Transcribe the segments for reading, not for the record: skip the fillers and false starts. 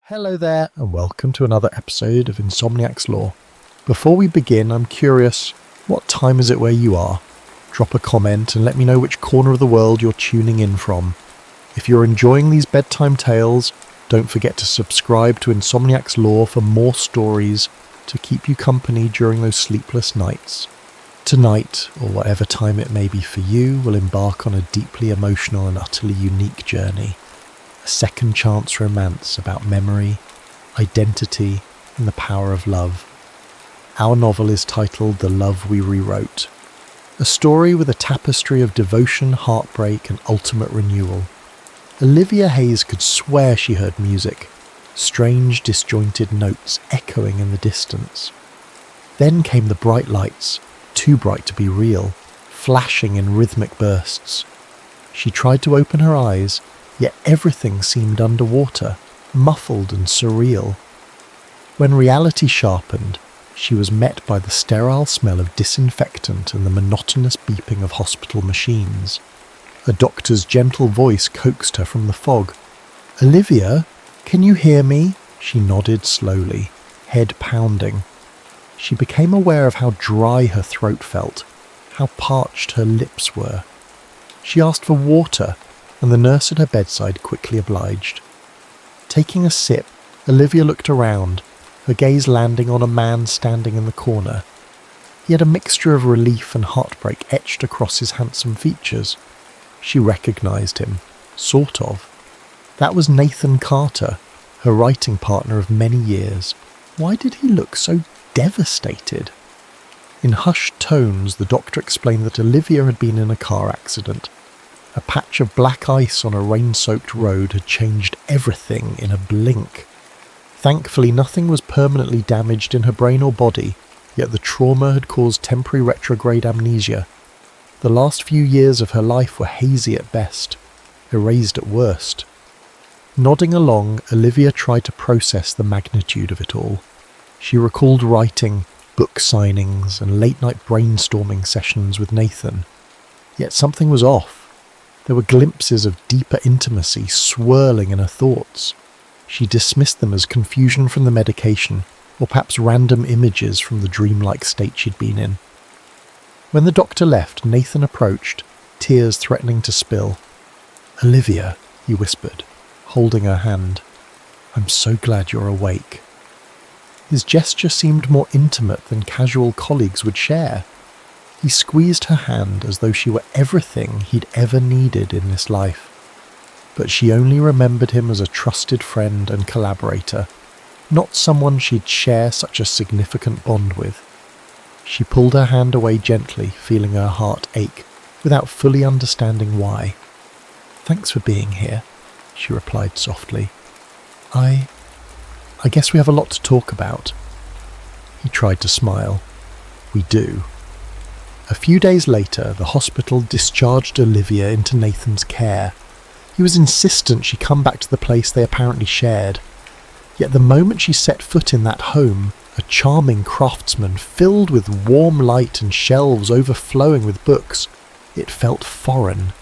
Hello there, and welcome to another episode of Insomniac's Law. Before we begin, I'm curious, what time is it where you are? Drop a comment and let me know which corner of the world you're tuning in from. If you're enjoying these bedtime tales, don't forget to subscribe to Insomniac's Law for more stories to keep you company during those sleepless nights. Tonight, or whatever time it may be for you, we'll embark on a deeply emotional and utterly unique journey. A second chance romance about memory, identity, and the power of love. Our novel is titled The Love We Rewrote, a story with a tapestry of devotion, heartbreak, and ultimate renewal. Olivia Hayes could swear she heard music, strange disjointed notes echoing in the distance. Then came the bright lights, too bright to be real, flashing in rhythmic bursts. She tried to open her eyes, yet everything seemed underwater, muffled and surreal. When reality sharpened, she was met by the sterile smell of disinfectant and the monotonous beeping of hospital machines. A doctor's gentle voice coaxed her from the fog. "Olivia, can you hear me?" She nodded slowly, head pounding. She became aware of how dry her throat felt, how parched her lips were. She asked for water, and the nurse at her bedside quickly obliged. Taking a sip, Olivia looked around, her gaze landing on a man standing in the corner. He had a mixture of relief and heartbreak etched across his handsome features. She recognised him, sort of. That was Nathan Carter, her writing partner of many years. Why did he look so devastated? In hushed tones, the doctor explained that Olivia had been in a car accident. A patch of black ice on a rain-soaked road had changed everything in a blink. Thankfully, nothing was permanently damaged in her brain or body, yet the trauma had caused temporary retrograde amnesia. The last few years of her life were hazy at best, erased at worst. Nodding along, Olivia tried to process the magnitude of it all. She recalled writing, book signings, and late-night brainstorming sessions with Nathan. Yet something was off. There were glimpses of deeper intimacy swirling in her thoughts. She dismissed them as confusion from the medication, or perhaps random images from the dreamlike state she'd been in. When the doctor left, Nathan approached, tears threatening to spill. "Olivia," he whispered, holding her hand. "I'm so glad you're awake." His gesture seemed more intimate than casual colleagues would share. He squeezed her hand as though she were everything he'd ever needed in this life. But she only remembered him as a trusted friend and collaborator, not someone she'd share such a significant bond with. She pulled her hand away gently, feeling her heart ache, without fully understanding why. "Thanks for being here," she replied softly. I guess we have a lot to talk about." He tried to smile. "We do." A few days later, the hospital discharged Olivia into Nathan's care. He was insistent she come back to the place they apparently shared. Yet the moment she set foot in that home, a charming craftsman filled with warm light and shelves overflowing with books, it felt foreign.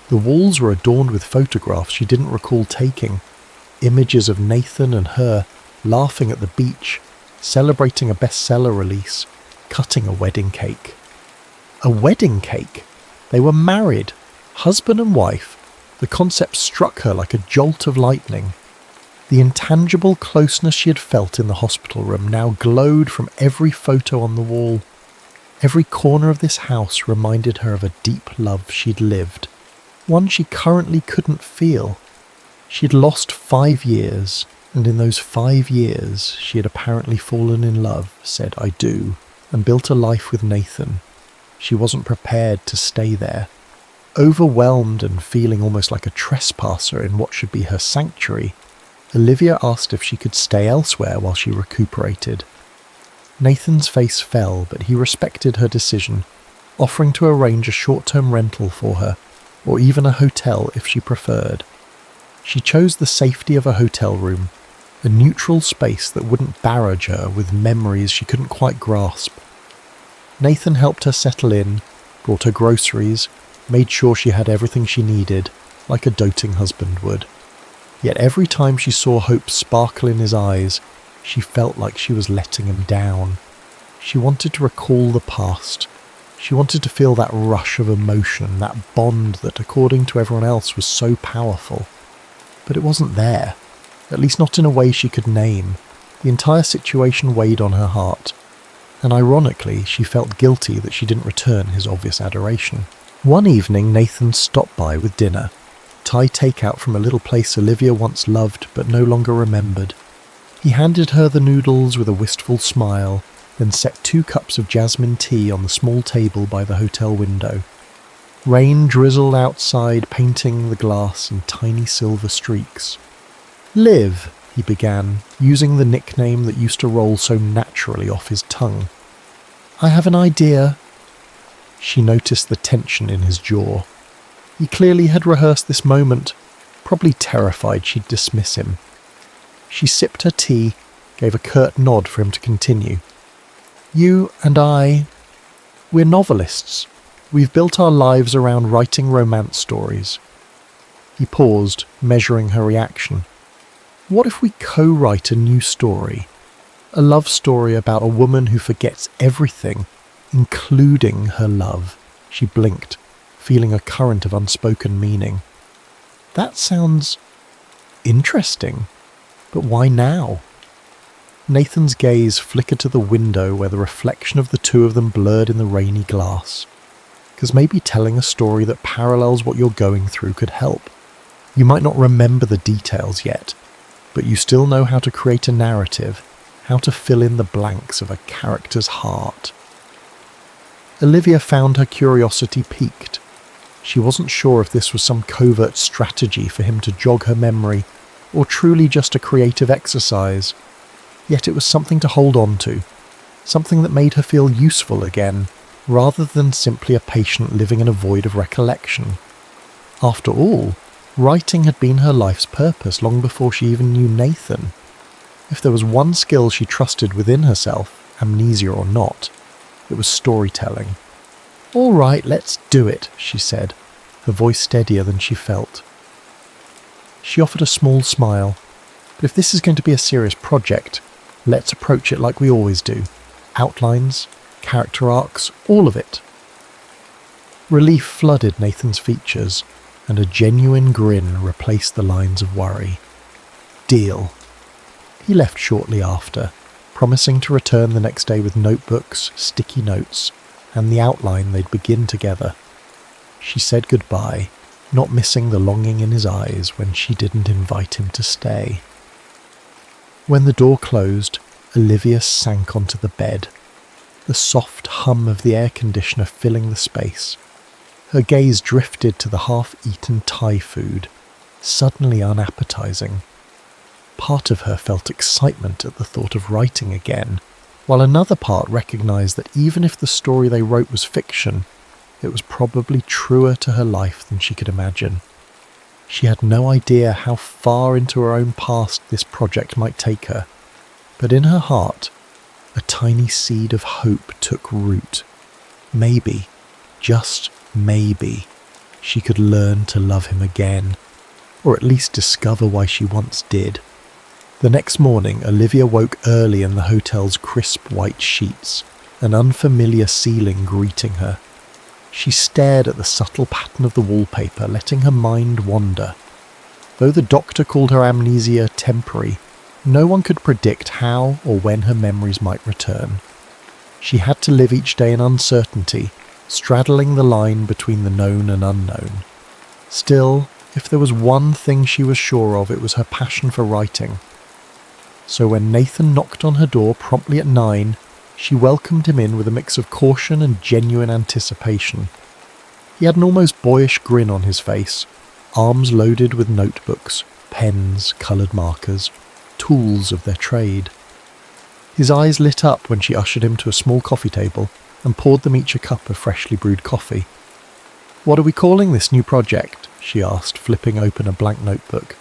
The walls were adorned with photographs she didn't recall taking, images of Nathan and her laughing at the beach, celebrating a bestseller release, cutting a wedding cake. A wedding cake? They were married, husband and wife. The concept struck her like a jolt of lightning. The intangible closeness she had felt in the hospital room now glowed from every photo on the wall. Every corner of this house reminded her of a deep love she'd lived, one she currently couldn't feel. She'd lost 5 years, and in those 5 years she had apparently fallen in love, said "I do," and built a life with Nathan. She wasn't prepared to stay there. Overwhelmed and feeling almost like a trespasser in what should be her sanctuary, Olivia asked if she could stay elsewhere while she recuperated. Nathan's face fell, but he respected her decision, offering to arrange a short-term rental for her, or even a hotel if she preferred. She chose the safety of a hotel room, a neutral space that wouldn't barrage her with memories she couldn't quite grasp. Nathan helped her settle in, brought her groceries, made sure she had everything she needed, like a doting husband would. Yet every time she saw hope sparkle in his eyes, she felt like she was letting him down. She wanted to recall the past. She wanted to feel that rush of emotion, that bond that, according to everyone else, was so powerful. But it wasn't there, at least not in a way she could name. The entire situation weighed on her heart, and ironically, she felt guilty that she didn't return his obvious adoration. One evening, Nathan stopped by with dinner, Thai takeout from a little place Olivia once loved but no longer remembered. He handed her the noodles with a wistful smile, then set 2 cups of jasmine tea on the small table by the hotel window. Rain drizzled outside, painting the glass in tiny silver streaks. "Liv," he began, using the nickname that used to roll so naturally off his tongue. "I have an idea." She noticed the tension in his jaw. He clearly had rehearsed this moment, probably terrified she'd dismiss him. She sipped her tea, gave a curt nod for him to continue. "You and we're novelists. We've built our lives around writing romance stories." He paused, measuring her reaction. "What if we co-write a new story? A love story about a woman who forgets everything, including her love." She blinked, feeling a current of unspoken meaning. "That sounds interesting, but why now?" Nathan's gaze flickered to the window where the reflection of the 2 of them blurred in the rainy glass. "'Cause maybe telling a story that parallels what you're going through could help. You might not remember the details yet, but you still know how to create a narrative, how to fill in the blanks of a character's heart." Olivia found her curiosity piqued. She wasn't sure if this was some covert strategy for him to jog her memory, or truly just a creative exercise. Yet it was something to hold on to, something that made her feel useful again, rather than simply a patient living in a void of recollection. After all, writing had been her life's purpose long before she even knew Nathan. If there was one skill she trusted within herself, amnesia or not, it was storytelling. "All right, let's do it," she said, her voice steadier than she felt. She offered a small smile. "But if this is going to be a serious project, let's approach it like we always do. Outlines, character arcs, all of it." Relief flooded Nathan's features, and a genuine grin replaced the lines of worry. "Deal." He left shortly after, promising to return the next day with notebooks, sticky notes, and the outline they'd begin together. She said goodbye, not missing the longing in his eyes when she didn't invite him to stay. When the door closed, Olivia sank onto the bed, the soft hum of the air conditioner filling the space. Her gaze drifted to the half-eaten Thai food, suddenly unappetizing. Part of her felt excitement at the thought of writing again, while another part recognized that even if the story they wrote was fiction, it was probably truer to her life than she could imagine. She had no idea how far into her own past this project might take her, but in her heart, a tiny seed of hope took root. Maybe, just maybe, she could learn to love him again, or at least discover why she once did. The next morning, Olivia woke early in the hotel's crisp white sheets, an unfamiliar ceiling greeting her. She stared at the subtle pattern of the wallpaper, letting her mind wander. Though the doctor called her amnesia temporary, no one could predict how or when her memories might return. She had to live each day in uncertainty, straddling the line between the known and unknown. Still, if there was one thing she was sure of, it was her passion for writing. So when Nathan knocked on her door promptly at 9, she welcomed him in with a mix of caution and genuine anticipation. He had an almost boyish grin on his face, arms loaded with notebooks, pens, coloured markers, tools of their trade. His eyes lit up when she ushered him to a small coffee table and poured them each a cup of freshly brewed coffee. "What are we calling this new project?" she asked, flipping open a blank notebook.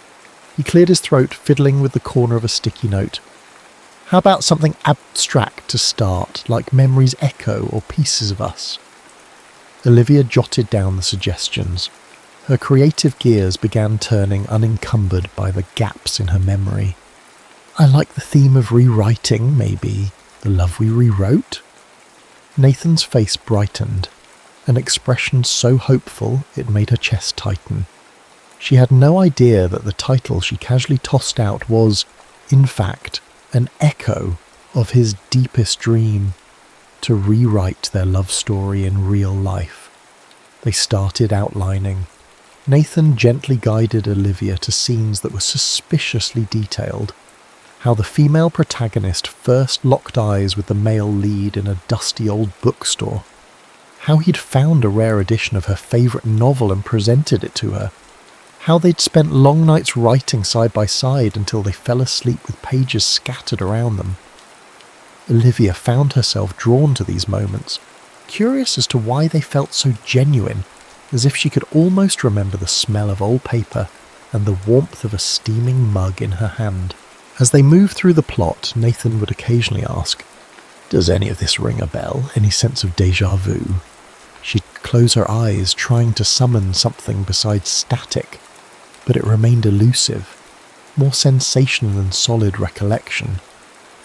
He cleared his throat, fiddling with the corner of a sticky note. "How about something abstract to start, like Memories Echo or Pieces of Us?" Olivia jotted down the suggestions. Her creative gears began turning unencumbered by the gaps in her memory. I like the theme of rewriting, maybe the love we rewrote? Nathan's face brightened, an expression so hopeful it made her chest tighten. She had no idea that the title she casually tossed out was, in fact, an echo of his deepest dream, to rewrite their love story in real life. They started outlining. Nathan gently guided Olivia to scenes that were suspiciously detailed. How the female protagonist first locked eyes with the male lead in a dusty old bookstore. How he'd found a rare edition of her favourite novel and presented it to her. How they'd spent long nights writing side by side until they fell asleep with pages scattered around them. Olivia found herself drawn to these moments, curious as to why they felt so genuine, as if she could almost remember the smell of old paper and the warmth of a steaming mug in her hand. As they moved through the plot, Nathan would occasionally ask, "Does any of this ring a bell? Any sense of déjà vu?" She'd close her eyes, trying to summon something besides static, but it remained elusive, more sensation than solid recollection.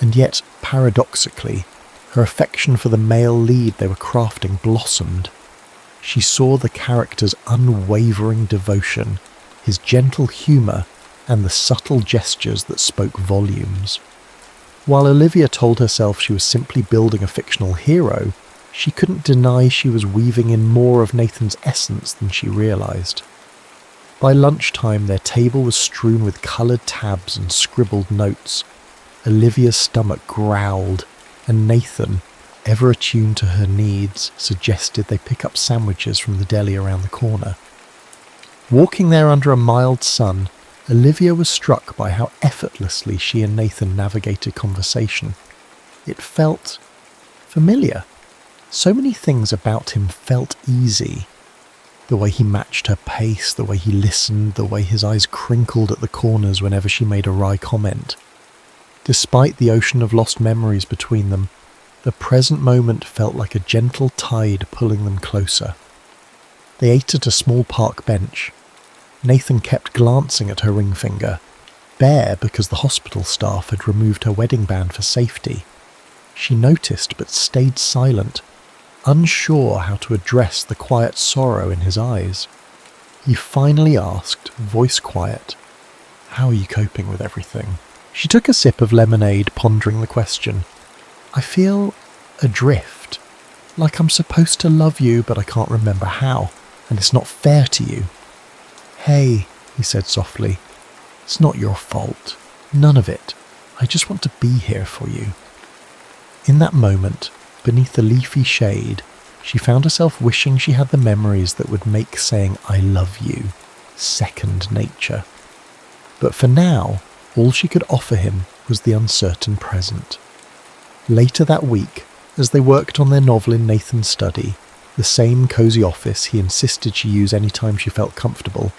And yet, paradoxically, her affection for the male lead they were crafting blossomed. She saw the character's unwavering devotion, his gentle humour, and the subtle gestures that spoke volumes. While Olivia told herself she was simply building a fictional hero, she couldn't deny she was weaving in more of Nathan's essence than she realised. By lunchtime, their table was strewn with coloured tabs and scribbled notes. Olivia's stomach growled, and Nathan, ever attuned to her needs, suggested they pick up sandwiches from the deli around the corner. Walking there under a mild sun, Olivia was struck by how effortlessly she and Nathan navigated conversation. It felt familiar. So many things about him felt easy. The way he matched her pace, the way he listened, the way his eyes crinkled at the corners whenever she made a wry comment. Despite the ocean of lost memories between them, the present moment felt like a gentle tide pulling them closer. They ate at a small park bench. Nathan kept glancing at her ring finger, bare because the hospital staff had removed her wedding band for safety. She noticed but stayed silent, unsure how to address the quiet sorrow in his eyes. He finally asked, voice quiet, "How are you coping with everything?" She took a sip of lemonade, pondering the question. "I feel adrift, like I'm supposed to love you, but I can't remember how, and it's not fair to you." "Hey," he said softly, "it's not your fault. None of it. I just want to be here for you." In that moment, beneath the leafy shade, she found herself wishing she had the memories that would make saying "I love you" second nature. But for now, all she could offer him was the uncertain present. Later that week, as they worked on their novel in Nathan's study, the same cosy office he insisted she use any time she felt comfortable,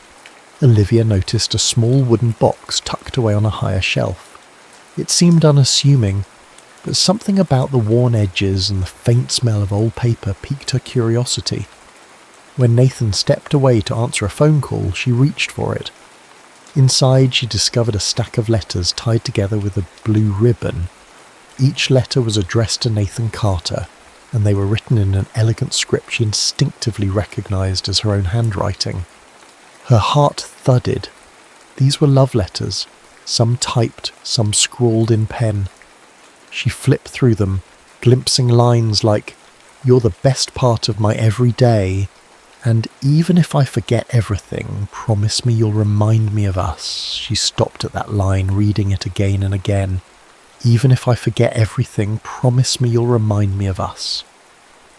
Olivia noticed a small wooden box tucked away on a higher shelf. It seemed unassuming, but something about the worn edges and the faint smell of old paper piqued her curiosity. When Nathan stepped away to answer a phone call, she reached for it. Inside, she discovered a stack of letters tied together with a blue ribbon. Each letter was addressed to Nathan Carter, and they were written in an elegant script she instinctively recognised as her own handwriting. Her heart thudded. These were love letters, some typed, some scrawled in pen. She flipped through them, glimpsing lines like, "You're the best part of my every day," and "Even if I forget everything, promise me you'll remind me of us." She stopped at that line, reading it again and again. "Even if I forget everything, promise me you'll remind me of us."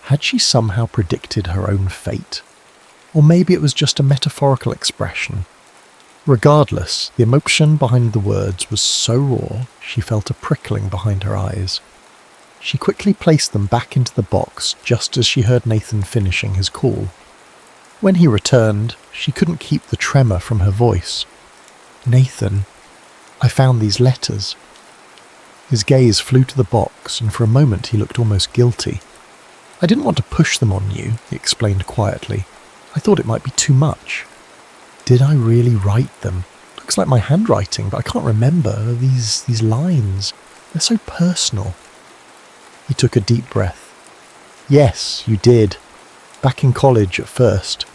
Had she somehow predicted her own fate? Or maybe it was just a metaphorical expression. Regardless, the emotion behind the words was so raw, she felt a prickling behind her eyes. She quickly placed them back into the box just as she heard Nathan finishing his call. When he returned, she couldn't keep the tremor from her voice. "Nathan, I found these letters." His gaze flew to the box, and for a moment he looked almost guilty. "I didn't want to push them on you," he explained quietly. "I thought it might be too much." Did I really write them? Looks like my handwriting, but I can't remember these lines. They're so personal. He took a deep breath. Yes, you did. Back in college at first.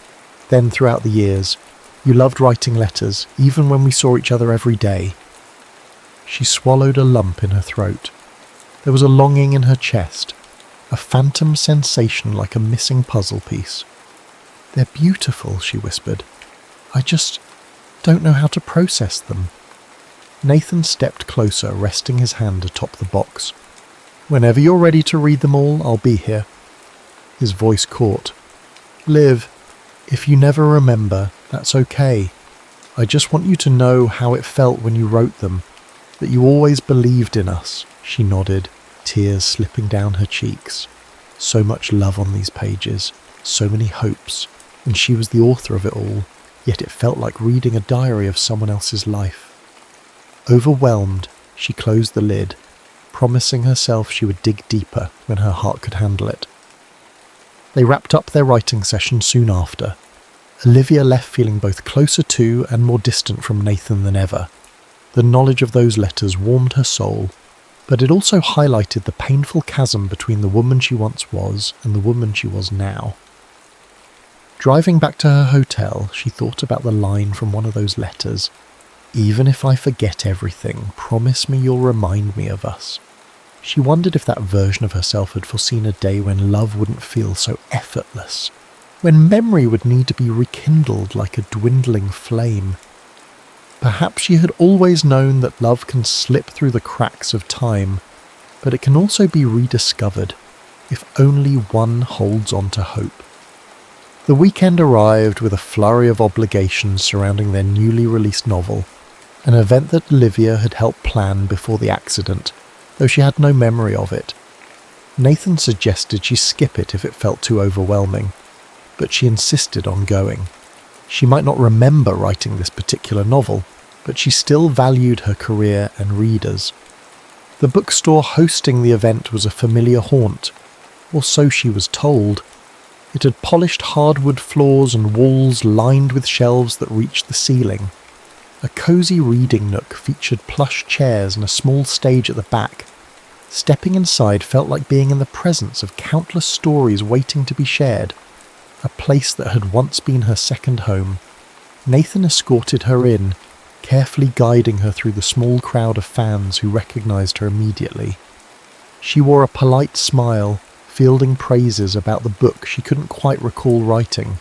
Then throughout the years. You loved writing letters, even when we saw each other every day. She swallowed a lump in her throat. There was a longing in her chest, a phantom sensation like a missing puzzle piece. They're beautiful, she whispered. I just don't know how to process them. Nathan stepped closer, resting his hand atop the box. Whenever you're ready to read them all, I'll be here. His voice caught. Liv, if you never remember, that's okay. I just want you to know how it felt when you wrote them, that you always believed in us. She nodded, tears slipping down her cheeks. So much love on these pages, so many hopes, and she was the author of it all, yet it felt like reading a diary of someone else's life. Overwhelmed, she closed the lid, promising herself she would dig deeper when her heart could handle it. They wrapped up their writing session soon after. Olivia left feeling both closer to and more distant from Nathan than ever. The knowledge of those letters warmed her soul, but it also highlighted the painful chasm between the woman she once was and the woman she was now. Driving back to her hotel, she thought about the line from one of those letters. Even if I forget everything, promise me you'll remind me of us. She wondered if that version of herself had foreseen a day when love wouldn't feel so effortless, when memory would need to be rekindled like a dwindling flame. Perhaps she had always known that love can slip through the cracks of time, but it can also be rediscovered, if only one holds on to hope. The weekend arrived with a flurry of obligations surrounding their newly released novel, an event that Olivia had helped plan before the accident, though she had no memory of it. Nathan suggested she skip it if it felt too overwhelming, but she insisted on going. She might not remember writing this particular novel, but she still valued her career and readers. The bookstore hosting the event was a familiar haunt, or so she was told. It had polished hardwood floors and walls lined with shelves that reached the ceiling. A cosy reading nook featured plush chairs and a small stage at the back. Stepping inside felt like being in the presence of countless stories waiting to be shared, a place that had once been her second home. Nathan escorted her in, carefully guiding her through the small crowd of fans who recognized her immediately. She wore a polite smile, fielding praises about the book she couldn't quite recall writing.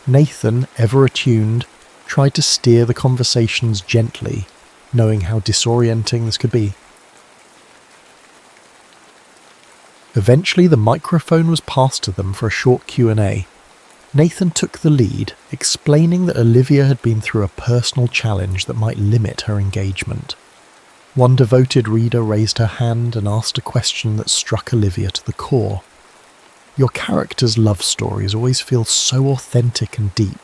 Nathan, ever attuned, tried to steer the conversations gently, knowing how disorienting this could be. Eventually the microphone was passed to them for a short Q&A. Nathan took the lead, explaining that Olivia had been through a personal challenge that might limit her engagement. One devoted reader raised her hand and asked a question that struck Olivia to the core. Your character's love stories always feel so authentic and deep.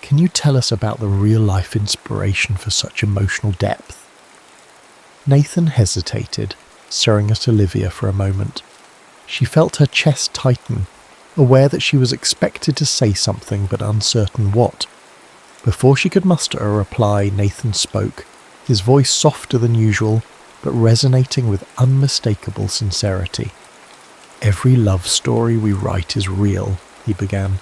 Can you tell us about the real-life inspiration for such emotional depth? Nathan hesitated, staring at Olivia for a moment. She felt her chest tighten, aware that she was expected to say something but uncertain what. Before she could muster a reply, Nathan spoke, his voice softer than usual, but resonating with unmistakable sincerity. Every love story we write is real, he began,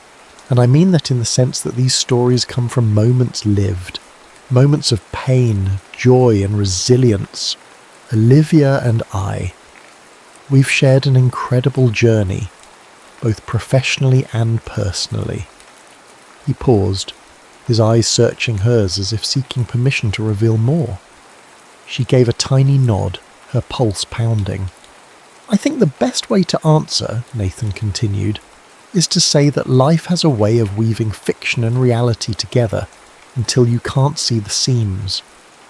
and I mean that in the sense that these stories come from moments lived, moments of pain, joy and resilience. Olivia and I, we've shared an incredible journey, both professionally and personally. He paused, his eyes searching hers as if seeking permission to reveal more. She gave a tiny nod, her pulse pounding. I think the best way to answer, Nathan continued, is to say that life has a way of weaving fiction and reality together until you can't see the seams.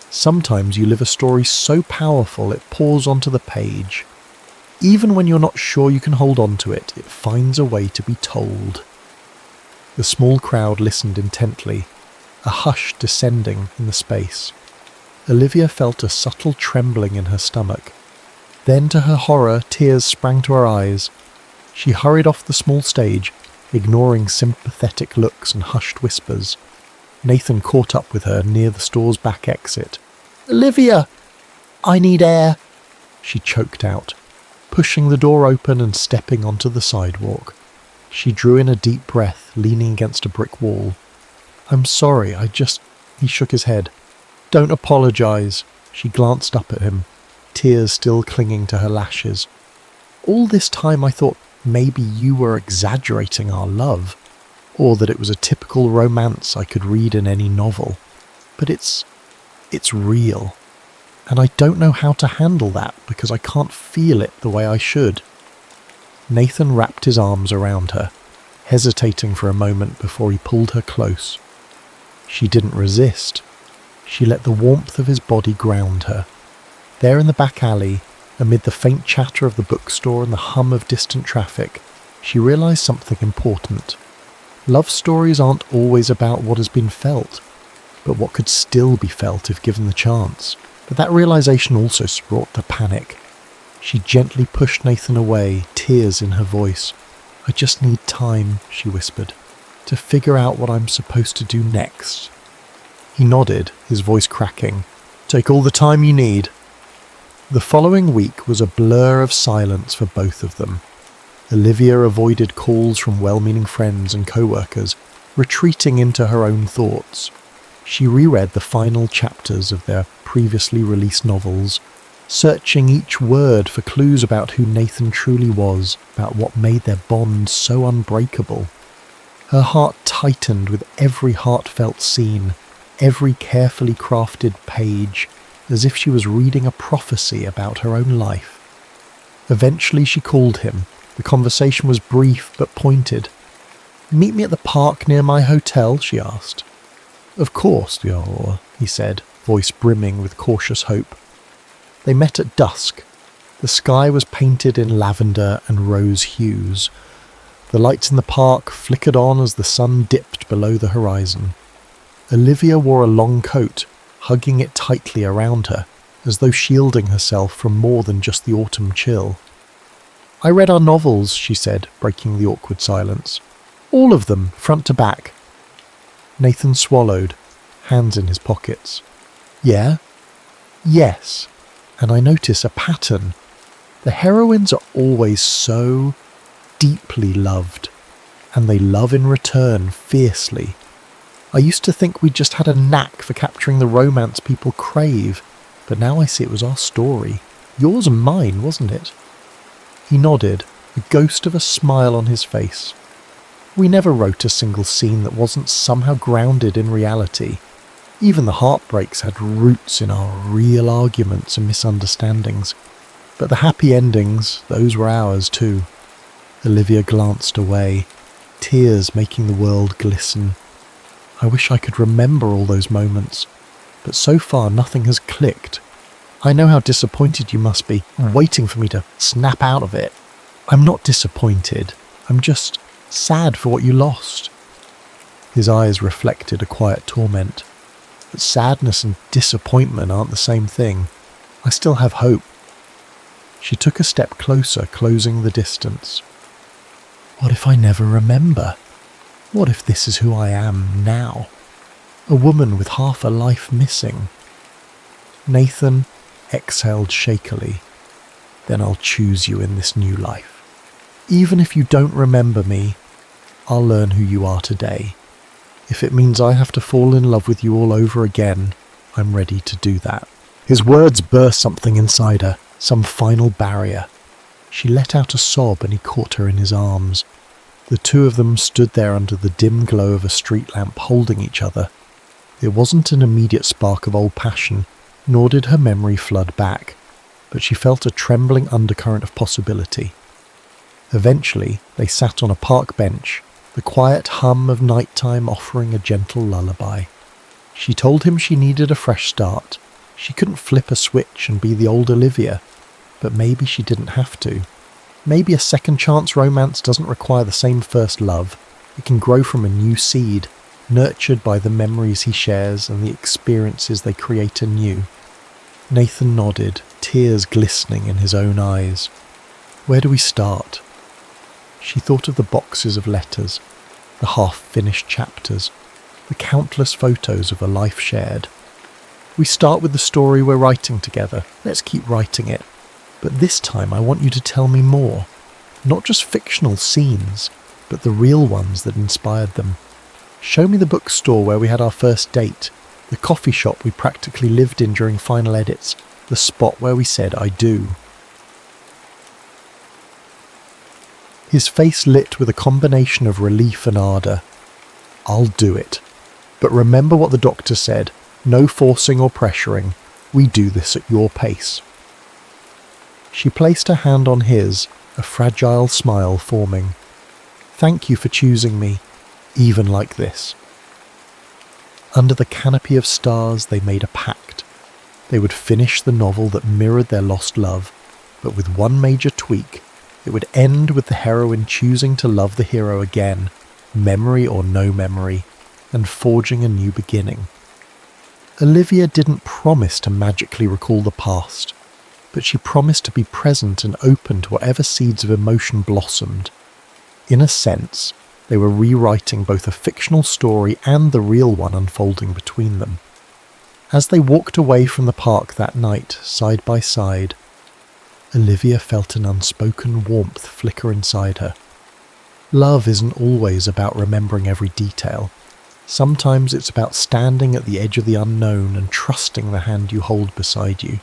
Sometimes you live a story so powerful it pours onto the page. Even when you're not sure you can hold on to it, it finds a way to be told. The small crowd listened intently, a hush descending in the space. Olivia felt a subtle trembling in her stomach. Then, to her horror, tears sprang to her eyes. She hurried off the small stage, ignoring sympathetic looks and hushed whispers. Nathan caught up with her near the store's back exit. "Olivia! I need air," she choked out, pushing the door open and stepping onto the sidewalk. She drew in a deep breath, leaning against a brick wall. "I'm sorry, He shook his head. "Don't apologise." She glanced up at him, tears still clinging to her lashes. "All this time I thought maybe you were exaggerating our love, or that it was a typical romance I could read in any novel. But it's real. And I don't know how to handle that because I can't feel it the way I should." Nathan wrapped his arms around her, hesitating for a moment before he pulled her close. She didn't resist. She let the warmth of his body ground her. There in the back alley, amid the faint chatter of the bookstore and the hum of distant traffic, she realised something important. Love stories aren't always about what has been felt, but what could still be felt if given the chance. But that realisation also brought the panic. She gently pushed Nathan away, tears in her voice. "I just need time," she whispered, "to figure out what I'm supposed to do next." He nodded, his voice cracking. "Take all the time you need." The following week was a blur of silence for both of them. Olivia avoided calls from well-meaning friends and co-workers, retreating into her own thoughts. She reread the final chapters of their previously released novels, searching each word for clues about who Nathan truly was, about what made their bond so unbreakable. Her heart tightened with every heartfelt scene, every carefully crafted page, as if she was reading a prophecy about her own life. Eventually she called him. The conversation was brief but pointed. "Meet me at the park near my hotel?" she asked. "Of course, he said, voice brimming with cautious hope. They met at dusk. The sky was painted in lavender and rose hues. The lights in the park flickered on as the sun dipped below the horizon. Olivia wore a long coat, hugging it tightly around her, as though shielding herself from more than just the autumn chill. "I read our novels," she said, breaking the awkward silence. "All of them, front to back." Nathan swallowed, hands in his pockets. "Yeah?" "Yes. And I notice a pattern. The heroines are always so deeply loved, and they love in return fiercely. I used to think we just had a knack for capturing the romance people crave, but now I see it was our story. Yours and mine, wasn't it?" He nodded, a ghost of a smile on his face. "We never wrote a single scene that wasn't somehow grounded in reality. Even the heartbreaks had roots in our real arguments and misunderstandings. But the happy endings, those were ours too." Olivia glanced away, tears making the world glisten. "I wish I could remember all those moments, but so far nothing has clicked. I know how disappointed you must be, waiting for me to snap out of it." "I'm not disappointed. I'm just sad for what you lost." His eyes reflected a quiet torment. "But sadness and disappointment aren't the same thing. I still have hope." She took a step closer, closing the distance. "What if I never remember? What if this is who I am now? A woman with half a life missing?" Nathan exhaled shakily. "Then I'll choose you in this new life. Even if you don't remember me, I'll learn who you are today. If it means I have to fall in love with you all over again, I'm ready to do that." His words burst something inside her, some final barrier. She let out a sob and he caught her in his arms. The two of them stood there under the dim glow of a street lamp, holding each other. It wasn't an immediate spark of old passion, nor did her memory flood back, but she felt a trembling undercurrent of possibility. Eventually, they sat on a park bench, the quiet hum of nighttime offering a gentle lullaby. She told him she needed a fresh start. She couldn't flip a switch and be the old Olivia, but maybe she didn't have to. Maybe a second chance romance doesn't require the same first love. It can grow from a new seed, nurtured by the memories he shares and the experiences they create anew. Nathan nodded, tears glistening in his own eyes. "Where do we start?" She thought of the boxes of letters, the half-finished chapters. the countless photos of a life shared. We start with the story we're writing together. Let's keep writing it. But this time I want you to tell me more. Not just fictional scenes, but the real ones that inspired them. Show me the bookstore where we had our first date, the coffee shop we practically lived in during final edits, the spot where we said I do. His face lit with a combination of relief and ardour. I'll do it. But remember what the doctor said, no forcing or pressuring. We do this at your pace. She placed her hand on his, a fragile smile forming. Thank you for choosing me, even like this. Under the canopy of stars they made a pact. They would finish the novel that mirrored their lost love, but with one major tweak. It would end with the heroine choosing to love the hero again, memory or no memory, and forging a new beginning. Olivia didn't promise to magically recall the past, but she promised to be present and open to whatever seeds of emotion blossomed. In a sense, they were rewriting both a fictional story and the real one unfolding between them. As they walked away from the park that night, side by side, Olivia felt an unspoken warmth flicker inside her. Love isn't always about remembering every detail. Sometimes it's about standing at the edge of the unknown and trusting the hand you hold beside you.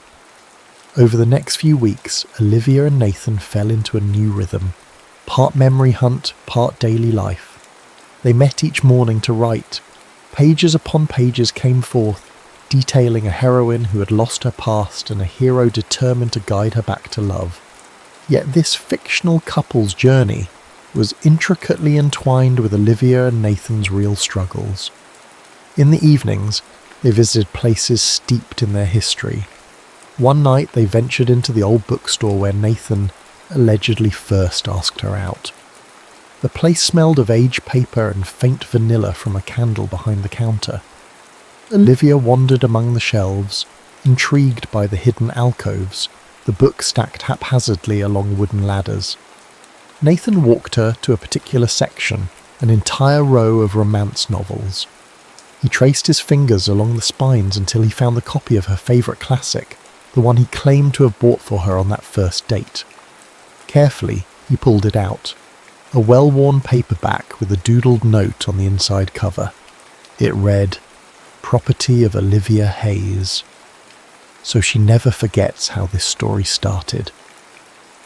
Over the next few weeks, Olivia and Nathan fell into a new rhythm, part memory hunt, part daily life. They met each morning to write. Pages upon pages came forth, detailing a heroine who had lost her past and a hero determined to guide her back to love. Yet this fictional couple's journey was intricately entwined with Olivia and Nathan's real struggles. In the evenings, they visited places steeped in their history. One night they ventured into the old bookstore where Nathan allegedly first asked her out. The place smelled of aged paper and faint vanilla from a candle behind the counter. Olivia wandered among the shelves, intrigued by the hidden alcoves, the books stacked haphazardly along wooden ladders. Nathan walked her to a particular section, an entire row of romance novels. He traced his fingers along the spines until he found the copy of her favourite classic, the one he claimed to have bought for her on that first date. Carefully, he pulled it out, a well-worn paperback with a doodled note on the inside cover. It read, "Property of Olivia Hayes." So she never forgets how this story started.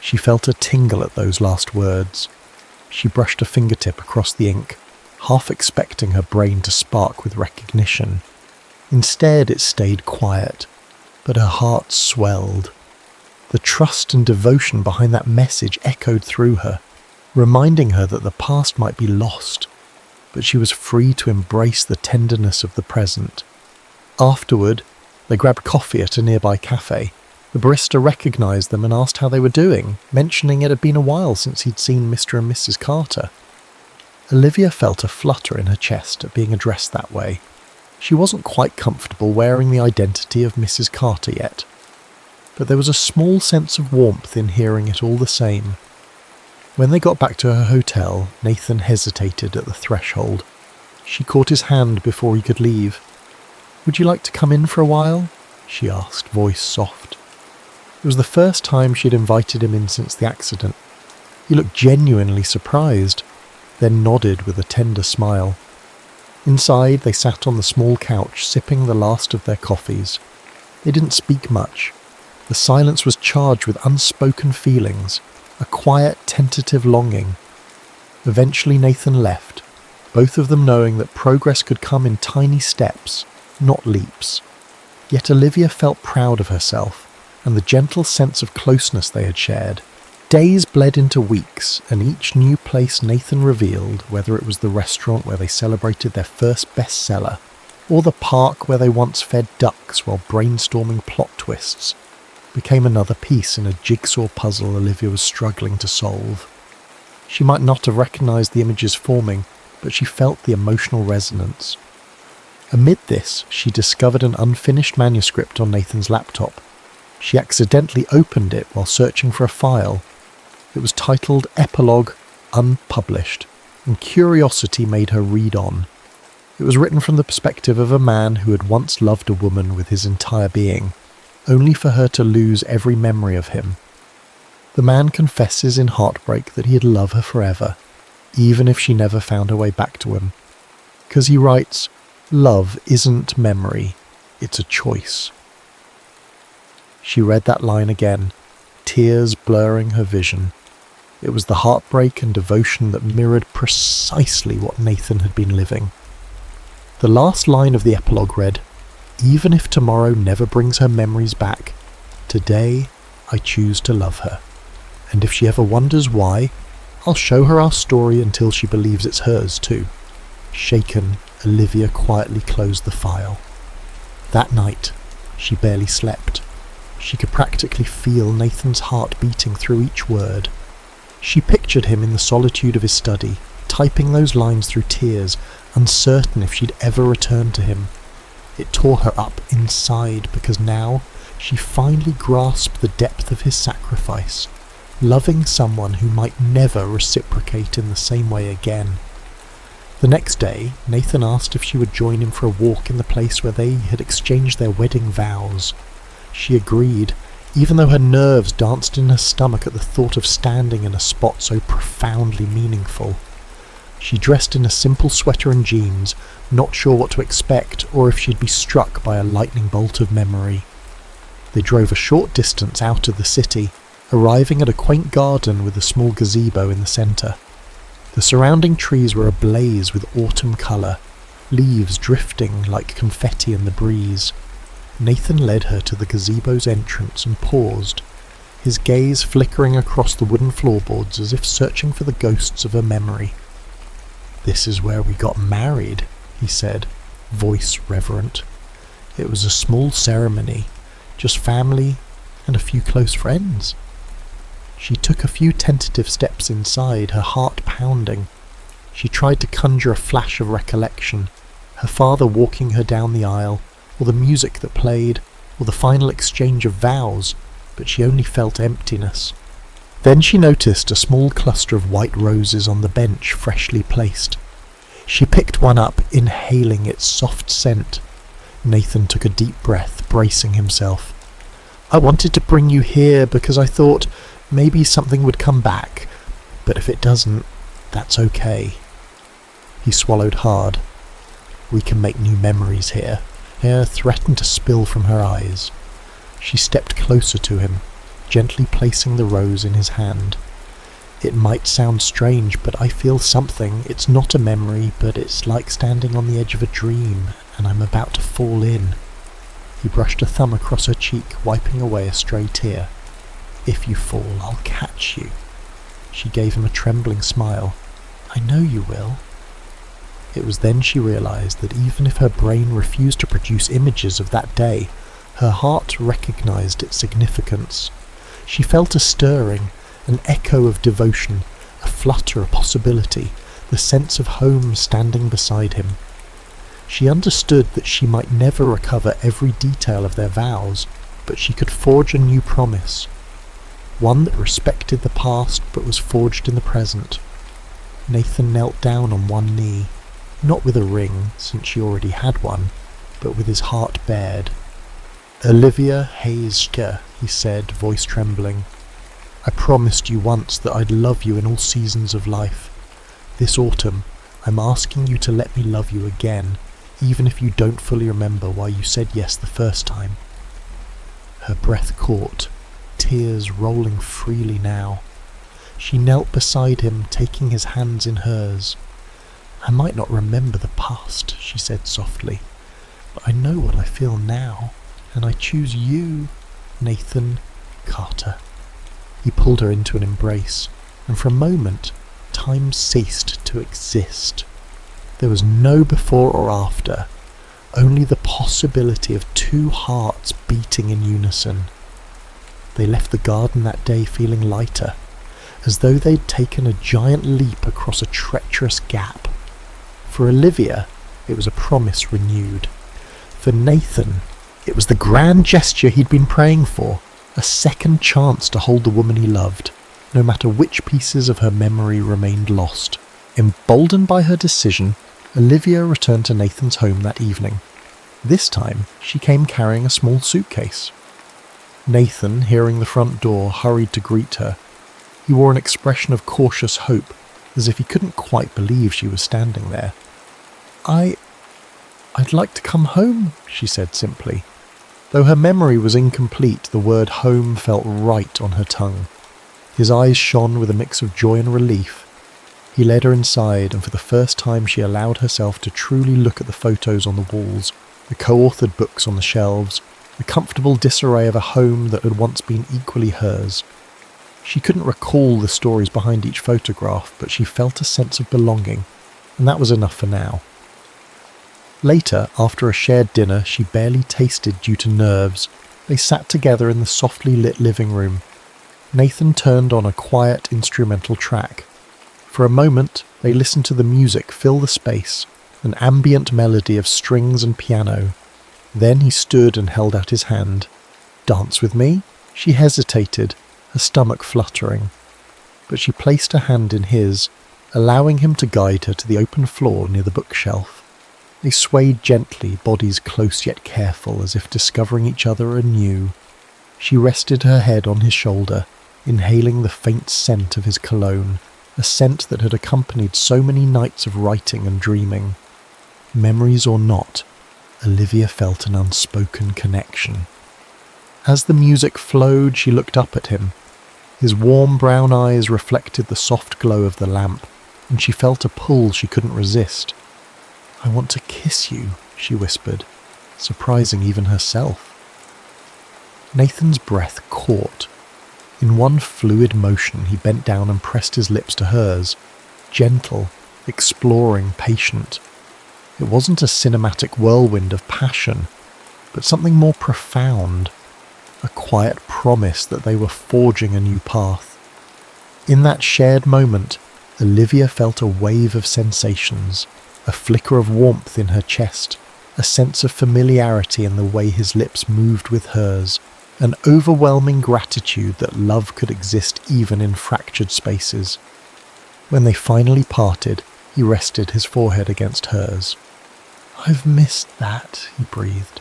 She felt a tingle at those last words. She brushed a fingertip across the ink, half expecting her brain to spark with recognition. Instead, it stayed quiet, but her heart swelled. The trust and devotion behind that message echoed through her, reminding her that the past might be lost, but she was free to embrace the tenderness of the present. Afterward, they grabbed coffee at a nearby cafe. The barista recognised them and asked how they were doing, mentioning it had been a while since he'd seen Mr. and Mrs. Carter. Olivia felt a flutter in her chest at being addressed that way. She wasn't quite comfortable wearing the identity of Mrs. Carter yet, but there was a small sense of warmth in hearing it all the same. When they got back to her hotel, Nathan hesitated at the threshold. She caught his hand before he could leave. "Would you like to come in for a while?" she asked, voice soft. It was the first time she'd invited him in since the accident. He looked genuinely surprised, then nodded with a tender smile. Inside, they sat on the small couch, sipping the last of their coffees. They didn't speak much. The silence was charged with unspoken feelings, a quiet, tentative longing. Eventually Nathan left, both of them knowing that progress could come in tiny steps, not leaps. Yet Olivia felt proud of herself and the gentle sense of closeness they had shared. Days bled into weeks, and each new place Nathan revealed, whether it was the restaurant where they celebrated their first bestseller, or the park where they once fed ducks while brainstorming plot twists, became another piece in a jigsaw puzzle Olivia was struggling to solve. She might not have recognised the images forming, but she felt the emotional resonance. Amid this, she discovered an unfinished manuscript on Nathan's laptop. She accidentally opened it while searching for a file. It was titled Epilogue Unpublished, and curiosity made her read on. It was written from the perspective of a man who had once loved a woman with his entire being, only for her to lose every memory of him. The man confesses in heartbreak that he'd love her forever, even if she never found her way back to him. Because he writes, "Love isn't memory, it's a choice." She read that line again, tears blurring her vision. It was the heartbreak and devotion that mirrored precisely what Nathan had been living. The last line of the epilogue read, "Even if tomorrow never brings her memories back, today I choose to love her. And if she ever wonders why, I'll show her our story until she believes it's hers too." Shaken, Olivia quietly closed the file. That night, she barely slept. She could practically feel Nathan's heart beating through each word. She pictured him in the solitude of his study, typing those lines through tears, uncertain if she'd ever return to him. It tore her up inside because now she finally grasped the depth of his sacrifice, loving someone who might never reciprocate in the same way again. The next day, Nathan asked if she would join him for a walk in the place where they had exchanged their wedding vows. She agreed, even though her nerves danced in her stomach at the thought of standing in a spot so profoundly meaningful. She dressed in a simple sweater and jeans, not sure what to expect or if she'd be struck by a lightning bolt of memory. They drove a short distance out of the city, arriving at a quaint garden with a small gazebo in the centre. The surrounding trees were ablaze with autumn colour, leaves drifting like confetti in the breeze. Nathan led her to the gazebo's entrance and paused, his gaze flickering across the wooden floorboards as if searching for the ghosts of her memory. "This is where we got married," he said, voice reverent. It was a small ceremony, just family and a few close friends. She took a few tentative steps inside, her heart pounding. She tried to conjure a flash of recollection, her father walking her down the aisle, or the music that played, or the final exchange of vows, but she only felt emptiness. Then she noticed a small cluster of white roses on the bench freshly placed. She picked one up, inhaling its soft scent. Nathan took a deep breath, bracing himself. "I wanted to bring you here because I thought maybe something would come back, but if it doesn't, that's okay." He swallowed hard. "We can make new memories here." Hair threatened to spill from her eyes. She stepped closer to him, gently placing the rose in his hand. "It might sound strange, but I feel something. It's not a memory, but it's like standing on the edge of a dream, and I'm about to fall in." He brushed a thumb across her cheek, wiping away a stray tear. "If you fall, I'll catch you." She gave him a trembling smile. "I know you will." It was then she realized that even if her brain refused to produce images of that day, her heart recognized its significance. She felt a stirring, an echo of devotion, a flutter of possibility, the sense of home standing beside him. She understood that she might never recover every detail of their vows, but she could forge a new promise, one that respected the past but was forged in the present. Nathan knelt down on one knee, not with a ring, since she already had one, but with his heart bared. "Olivia Hayeske," he said, voice trembling. "I promised you once that I'd love you in all seasons of life. This autumn, I'm asking you to let me love you again, even if you don't fully remember why you said yes the first time." Her breath caught, tears rolling freely now. She knelt beside him, taking his hands in hers. "I might not remember the past," she said softly, "but I know what I feel now, and I choose you, Nathan Carter." He pulled her into an embrace, and for a moment, time ceased to exist. There was no before or after, only the possibility of two hearts beating in unison. They left the garden that day feeling lighter, as though they'd taken a giant leap across a treacherous gap. For Olivia, it was a promise renewed. For Nathan, it was the grand gesture he'd been praying for, a second chance to hold the woman he loved, no matter which pieces of her memory remained lost. Emboldened by her decision, Olivia returned to Nathan's home that evening. This time, she came carrying a small suitcase. Nathan, hearing the front door, hurried to greet her. He wore an expression of cautious hope, as if he couldn't quite believe she was standing there. I'd like to come home, she said simply. Though her memory was incomplete, the word home felt right on her tongue. His eyes shone with a mix of joy and relief. He led her inside, and for the first time she allowed herself to truly look at the photos on the walls, the co-authored books on the shelves, the comfortable disarray of a home that had once been equally hers. She couldn't recall the stories behind each photograph, but she felt a sense of belonging, and that was enough for now. Later, after a shared dinner she barely tasted due to nerves, they sat together in the softly lit living room. Nathan turned on a quiet instrumental track. For a moment, they listened to the music fill the space, an ambient melody of strings and piano. Then he stood and held out his hand. "Dance with me?" She hesitated, her stomach fluttering. But she placed her hand in his, allowing him to guide her to the open floor near the bookshelf. They swayed gently, bodies close yet careful, as if discovering each other anew. She rested her head on his shoulder, inhaling the faint scent of his cologne, a scent that had accompanied so many nights of writing and dreaming. Memories or not, Olivia felt an unspoken connection. As the music flowed, she looked up at him. His warm brown eyes reflected the soft glow of the lamp, and she felt a pull she couldn't resist. "I want to kiss you," she whispered, surprising even herself. Nathan's breath caught. In one fluid motion, he bent down and pressed his lips to hers, gentle, exploring, patient. It wasn't a cinematic whirlwind of passion, but something more profound, a quiet promise that they were forging a new path. In that shared moment, Olivia felt a wave of sensations, a flicker of warmth in her chest, a sense of familiarity in the way his lips moved with hers, an overwhelming gratitude that love could exist even in fractured spaces. When they finally parted, he rested his forehead against hers. "I've missed that," he breathed.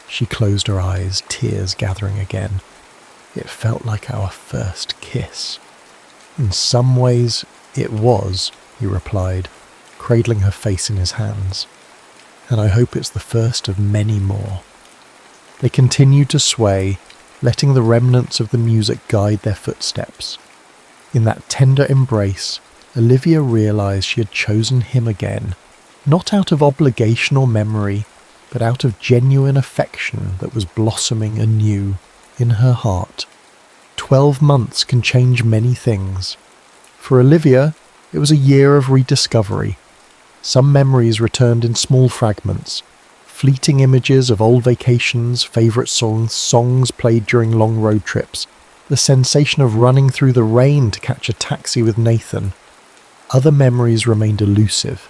She closed her eyes, tears gathering again. "It felt like our first kiss." "In some ways, it was," he replied, cradling her face in his hands. "And I hope it's the first of many more." They continued to sway, letting the remnants of the music guide their footsteps. In that tender embrace, Olivia realized she had chosen him again, not out of obligation or memory, but out of genuine affection that was blossoming anew in her heart. 12 months can change many things. For Olivia, it was a year of rediscovery. Some memories returned in small fragments, fleeting images of old vacations, favourite songs played during long road trips, the sensation of running through the rain to catch a taxi with Nathan. Other memories remained elusive,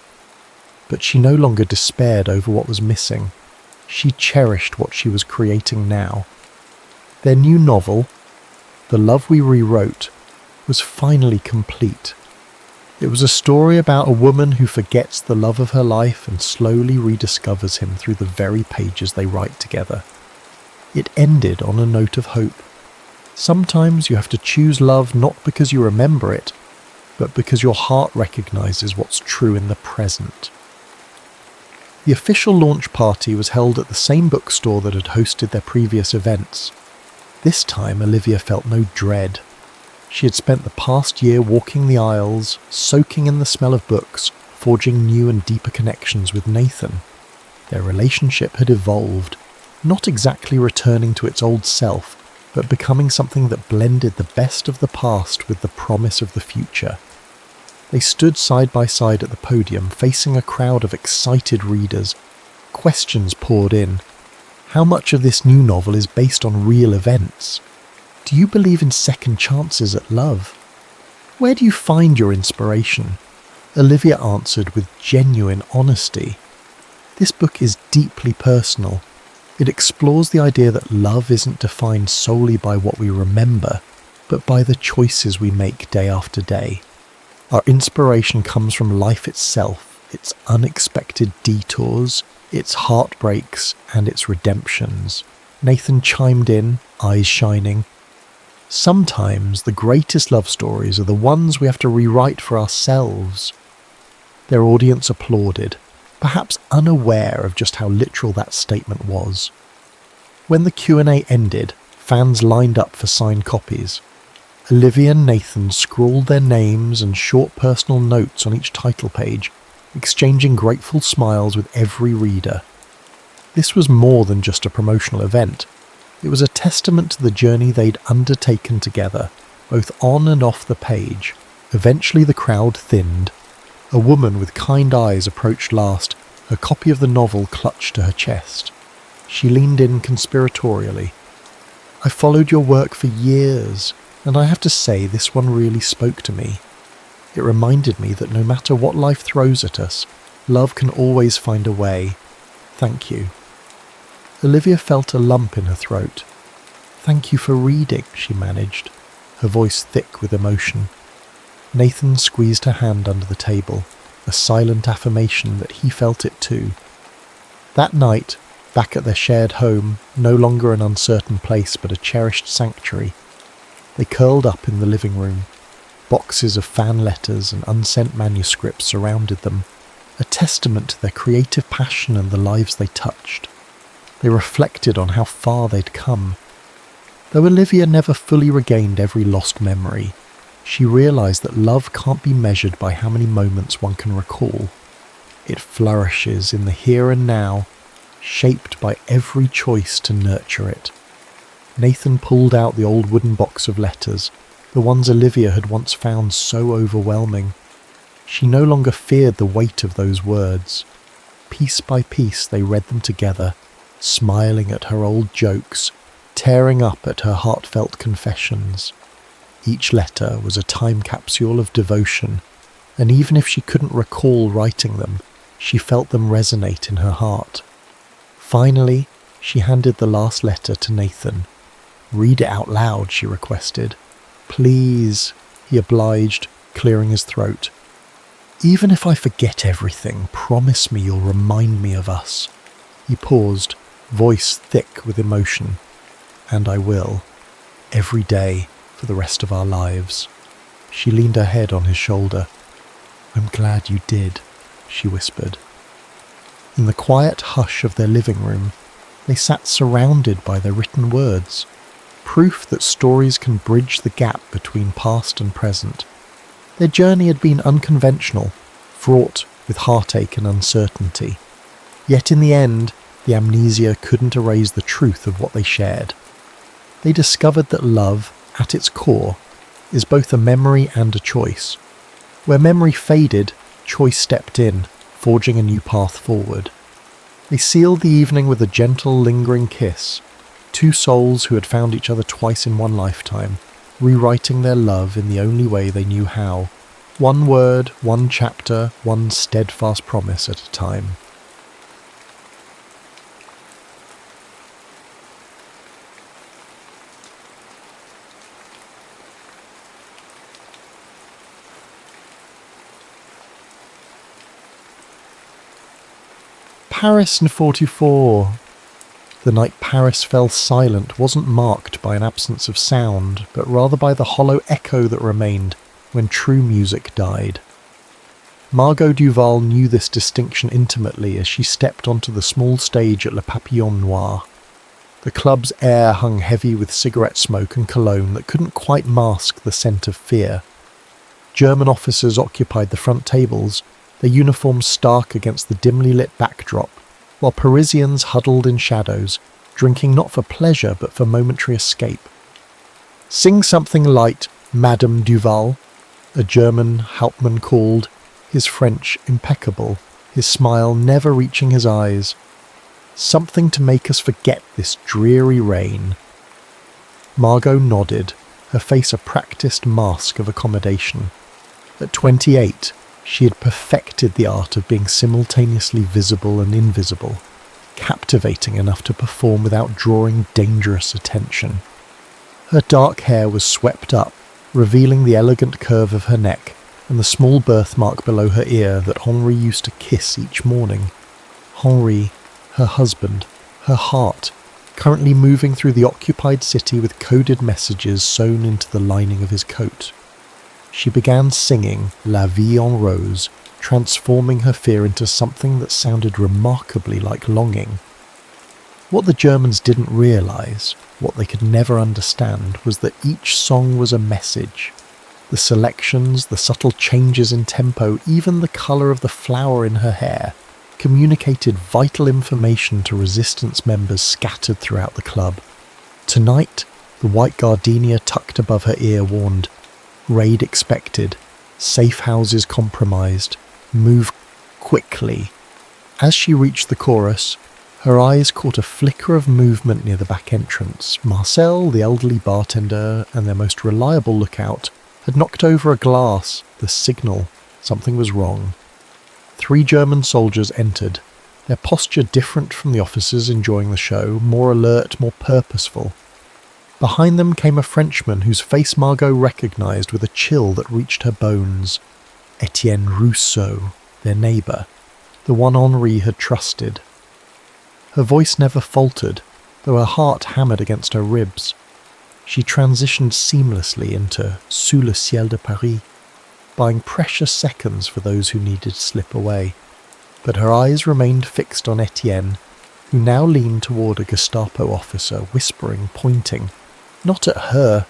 but she no longer despaired over what was missing. She cherished what she was creating now. Their new novel, The Love We Rewrote, was finally complete. It was a story about a woman who forgets the love of her life and slowly rediscovers him through the very pages they write together. It ended on a note of hope. Sometimes you have to choose love not because you remember it, but because your heart recognizes what's true in the present. The official launch party was held at the same bookstore that had hosted their previous events. This time Olivia felt no dread. She had spent the past year walking the aisles, soaking in the smell of books, forging new and deeper connections with Nathan. Their relationship had evolved, not exactly returning to its old self, but becoming something that blended the best of the past with the promise of the future. They stood side by side at the podium, facing a crowd of excited readers. Questions poured in. How much of this new novel is based on real events? Do you believe in second chances at love? Where do you find your inspiration? Olivia answered with genuine honesty. This book is deeply personal. It explores the idea that love isn't defined solely by what we remember, but by the choices we make day after day. Our inspiration comes from life itself, its unexpected detours, its heartbreaks, and its redemptions. Nathan chimed in, eyes shining. Sometimes the greatest love stories are the ones we have to rewrite for ourselves. Their audience applauded, perhaps unaware of just how literal that statement was. When the Q&A ended, fans lined up for signed copies. Olivia and Nathan scrawled their names and short personal notes on each title page, exchanging grateful smiles with every reader. This was more than just a promotional event. It was a testament to the journey they'd undertaken together, both on and off the page. Eventually the crowd thinned. A woman with kind eyes approached last, her copy of the novel clutched to her chest. She leaned in conspiratorially. "I followed your work for years, and I have to say this one really spoke to me. It reminded me that no matter what life throws at us, love can always find a way. Thank you." Olivia felt a lump in her throat. "Thank you for reading," she managed, her voice thick with emotion. Nathan squeezed her hand under the table, a silent affirmation that he felt it too. That night, back at their shared home, no longer an uncertain place but a cherished sanctuary, they curled up in the living room. Boxes of fan letters and unsent manuscripts surrounded them, a testament to their creative passion and the lives they touched. They reflected on how far they'd come. Though Olivia never fully regained every lost memory, she realised that love can't be measured by how many moments one can recall. It flourishes in the here and now, shaped by every choice to nurture it. Nathan pulled out the old wooden box of letters, the ones Olivia had once found so overwhelming. She no longer feared the weight of those words. Piece by piece they read them together, smiling at her old jokes, tearing up at her heartfelt confessions. Each letter was a time capsule of devotion, and even if she couldn't recall writing them, she felt them resonate in her heart. Finally, she handed the last letter to Nathan. "Read it out loud," she requested. "Please," he obliged, clearing his throat. "Even if I forget everything, promise me you'll remind me of us." He paused, voice thick with emotion. "And I will. Every day, for the rest of our lives." She leaned her head on his shoulder. "I'm glad you did," she whispered. In the quiet hush of their living room, they sat surrounded by their written words, proof that stories can bridge the gap between past and present. Their journey had been unconventional, fraught with heartache and uncertainty. Yet in the end, the amnesia couldn't erase the truth of what they shared. They discovered that love, at its core, is both a memory and a choice. Where memory faded, choice stepped in, forging a new path forward. They sealed the evening with a gentle, lingering kiss, two souls who had found each other twice in one lifetime, rewriting their love in the only way they knew how. One word, one chapter, one steadfast promise at a time. Paris in 44. The night Paris fell silent wasn't marked by an absence of sound, but rather by the hollow echo that remained when true music died. Margot Duval knew this distinction intimately as she stepped onto the small stage at Le Papillon Noir. The club's air hung heavy with cigarette smoke and cologne that couldn't quite mask the scent of fear. German officers occupied the front tables, their uniforms stark against the dimly lit backdrop, while Parisians huddled in shadows, drinking not for pleasure but for momentary escape. "Sing something light, Madame Duval," a German Hauptmann called, his French impeccable, his smile never reaching his eyes. "Something to make us forget this dreary rain." Margot nodded, her face a practiced mask of accommodation. At 28, she had perfected the art of being simultaneously visible and invisible, captivating enough to perform without drawing dangerous attention. Her dark hair was swept up, revealing the elegant curve of her neck, and the small birthmark below her ear that Henri used to kiss each morning. Henri, her husband, her heart, currently moving through the occupied city with coded messages sewn into the lining of his coat. She began singing La Vie en Rose, transforming her fear into something that sounded remarkably like longing. What the Germans didn't realise, what they could never understand, was that each song was a message. The selections, the subtle changes in tempo, even the colour of the flower in her hair, communicated vital information to resistance members scattered throughout the club. Tonight, the white gardenia tucked above her ear warned, "Raid expected, safe houses compromised, move quickly." As she reached the chorus, her eyes caught a flicker of movement near the back entrance. Marcel, the elderly bartender and their most reliable lookout, had knocked over a glass, the signal something was wrong. 3 German soldiers entered, their posture different from the officers enjoying the show, more alert, more purposeful. Behind them came a Frenchman whose face Margot recognised with a chill that reached her bones. Etienne Rousseau, their neighbour, the one Henri had trusted. Her voice never faltered, though her heart hammered against her ribs. She transitioned seamlessly into Sous le ciel de Paris, buying precious seconds for those who needed to slip away. But her eyes remained fixed on Etienne, who now leaned toward a Gestapo officer, whispering, pointing, not at her,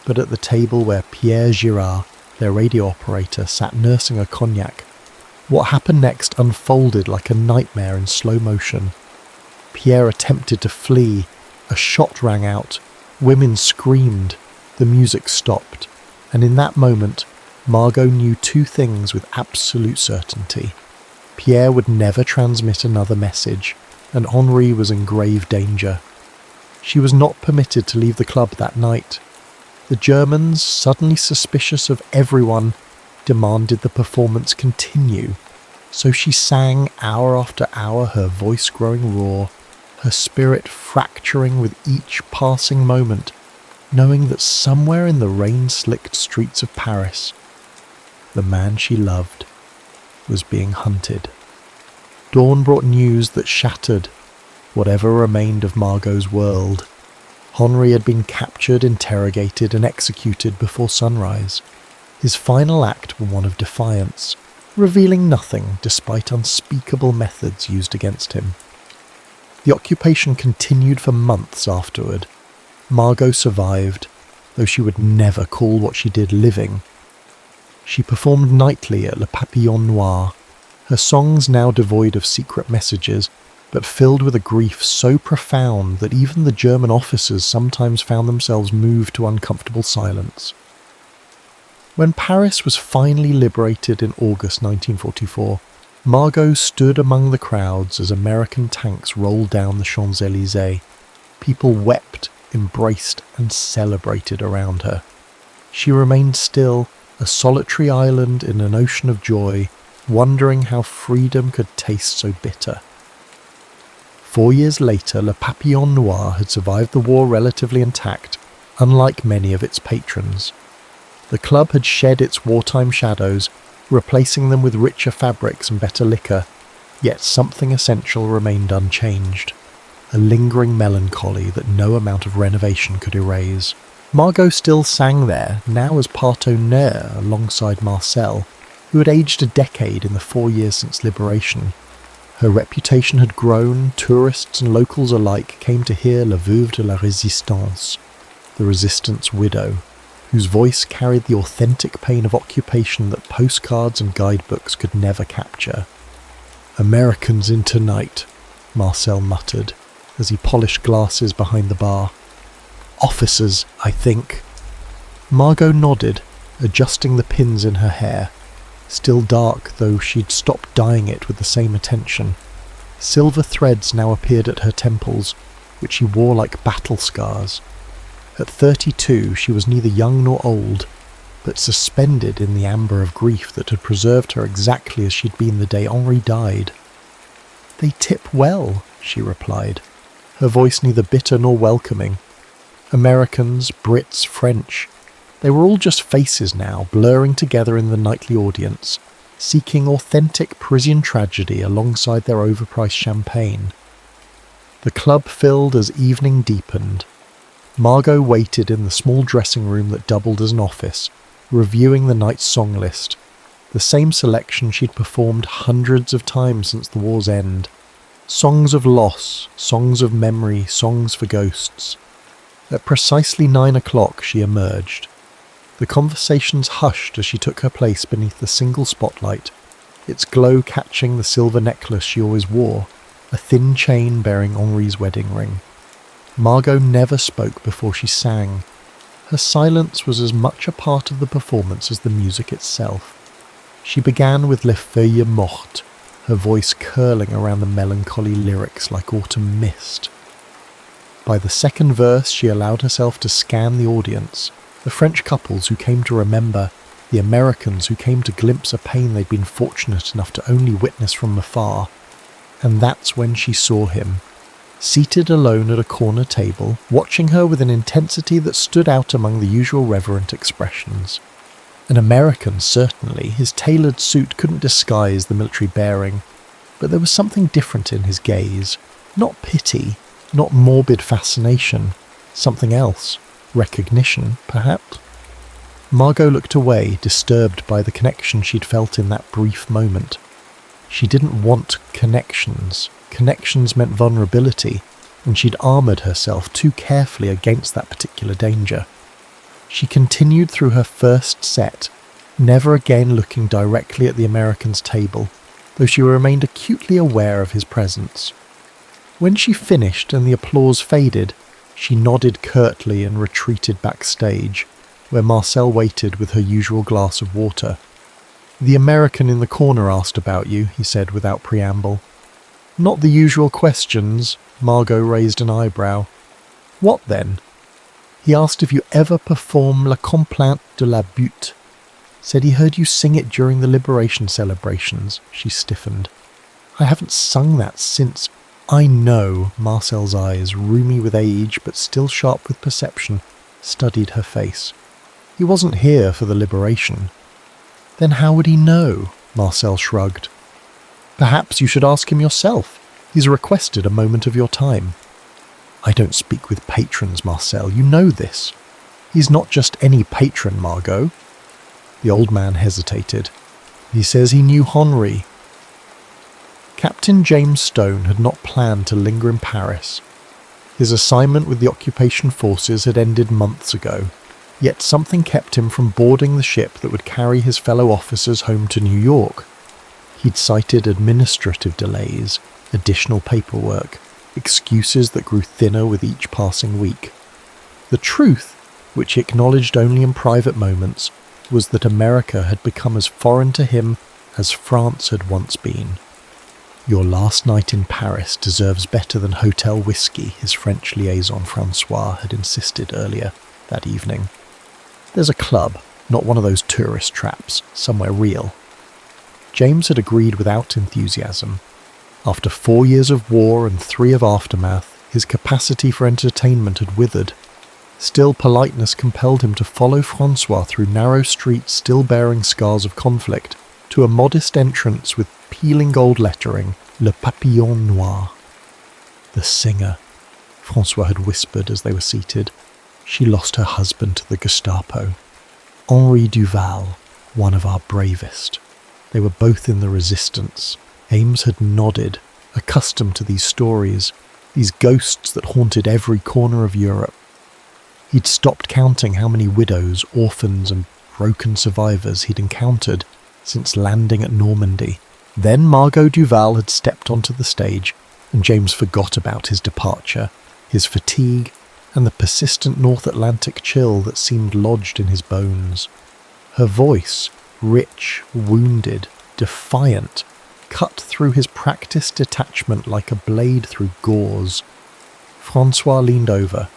but at the table where Pierre Girard, their radio operator, sat nursing a cognac. What happened next unfolded like a nightmare in slow motion. Pierre attempted to flee. A shot rang out. Women screamed. The music stopped. And in that moment, Margot knew 2 things with absolute certainty. Pierre would never transmit another message, and Henri was in grave danger. She was not permitted to leave the club that night. The Germans, suddenly suspicious of everyone, demanded the performance continue. So she sang hour after hour, her voice growing raw, her spirit fracturing with each passing moment, knowing that somewhere in the rain-slicked streets of Paris, the man she loved was being hunted. Dawn brought news that shattered whatever remained of Margot's world. Henri had been captured, interrogated, and executed before sunrise. His final act was one of defiance, revealing nothing despite unspeakable methods used against him. The occupation continued for months afterward. Margot survived, though she would never call what she did living. She performed nightly at Le Papillon Noir, her songs now devoid of secret messages, but filled with a grief so profound that even the German officers sometimes found themselves moved to uncomfortable silence. When Paris was finally liberated in August 1944, Margot stood among the crowds as American tanks rolled down the Champs-Élysées. People wept, embraced, and celebrated around her. She remained still, a solitary island in an ocean of joy, wondering how freedom could taste so bitter. 4 years later, Le Papillon Noir had survived the war relatively intact, unlike many of its patrons. The club had shed its wartime shadows, replacing them with richer fabrics and better liquor, yet something essential remained unchanged, a lingering melancholy that no amount of renovation could erase. Margot still sang there, now as part honneur alongside Marcel, who had aged a decade in the 4 years since liberation. Her reputation had grown, tourists and locals alike came to hear La Veuve de la Résistance, the resistance widow, whose voice carried the authentic pain of occupation that postcards and guidebooks could never capture. "Americans in tonight," Marcel muttered, as he polished glasses behind the bar. "Officers, I think." Margot nodded, adjusting the pins in her hair. Still dark, though she'd stopped dyeing it with the same attention. Silver threads now appeared at her temples, which she wore like battle scars. At 32, she was neither young nor old, but suspended in the amber of grief that had preserved her exactly as she'd been the day Henri died. "They tip well," she replied, her voice neither bitter nor welcoming. "Americans, Brits, French. They were all just faces now, blurring together in the nightly audience, seeking authentic Parisian tragedy alongside their overpriced champagne. The club filled as evening deepened. Margot waited in the small dressing room that doubled as an office, reviewing the night's song list, the same selection she'd performed hundreds of times since the war's end. Songs of loss, songs of memory, songs for ghosts. At precisely 9 o'clock she emerged. The conversations hushed as she took her place beneath the single spotlight, its glow catching the silver necklace she always wore, a thin chain bearing Henri's wedding ring. Margot never spoke before she sang. Her silence was as much a part of the performance as the music itself. She began with Les Feuilles Mortes, her voice curling around the melancholy lyrics like autumn mist. By the second verse she allowed herself to scan the audience, the French couples who came to remember, the Americans who came to glimpse a pain they'd been fortunate enough to only witness from afar. And that's when she saw him, seated alone at a corner table, watching her with an intensity that stood out among the usual reverent expressions. An American, certainly, his tailored suit couldn't disguise the military bearing, but there was something different in his gaze. Not pity, not morbid fascination, something else. Recognition, perhaps? Margot looked away, disturbed by the connection she'd felt in that brief moment. She didn't want connections. Connections meant vulnerability, and she'd armoured herself too carefully against that particular danger. She continued through her first set, never again looking directly at the American's table, though she remained acutely aware of his presence. When she finished and the applause faded, she nodded curtly and retreated backstage, where Marcel waited with her usual glass of water. "The American in the corner asked about you," he said without preamble. "Not the usual questions," Margot raised an eyebrow. "What then?" "He asked if you ever perform La Complainte de la Butte. Said he heard you sing it during the liberation celebrations." She stiffened. "I haven't sung that since—" "I know," Marcel's eyes, roomy with age but still sharp with perception, studied her face. "He wasn't here for the liberation." "Then how would he know?" Marcel shrugged. "Perhaps you should ask him yourself. He's requested a moment of your time." "I don't speak with patrons, Marcel, you know this." "He's not just any patron, Margot." The old man hesitated. "He says he knew Henri." Captain James Stone had not planned to linger in Paris. His assignment with the occupation forces had ended months ago, yet something kept him from boarding the ship that would carry his fellow officers home to New York. He'd cited administrative delays, additional paperwork, excuses that grew thinner with each passing week. The truth, which he acknowledged only in private moments, was that America had become as foreign to him as France had once been. "Your last night in Paris deserves better than hotel whiskey," his French liaison Francois had insisted earlier that evening. "There's a club, not one of those tourist traps, somewhere real." James had agreed without enthusiasm. After 4 years of war and 3 of aftermath, his capacity for entertainment had withered. Still, politeness compelled him to follow Francois through narrow streets still bearing scars of conflict, to a modest entrance with peeling gold lettering, Le Papillon Noir. "The singer," Francois had whispered as they were seated. "She lost her husband to the Gestapo. Henri Duval, one of our bravest. They were both in the resistance." Ames had nodded, accustomed to these stories, these ghosts that haunted every corner of Europe. He'd stopped counting how many widows, orphans and broken survivors he'd encountered since landing at Normandy. Then Margot Duval had stepped onto the stage, and James forgot about his departure, his fatigue, and the persistent North Atlantic chill that seemed lodged in his bones. Her voice, rich, wounded, defiant, cut through his practiced detachment like a blade through gauze. Francois leaned over.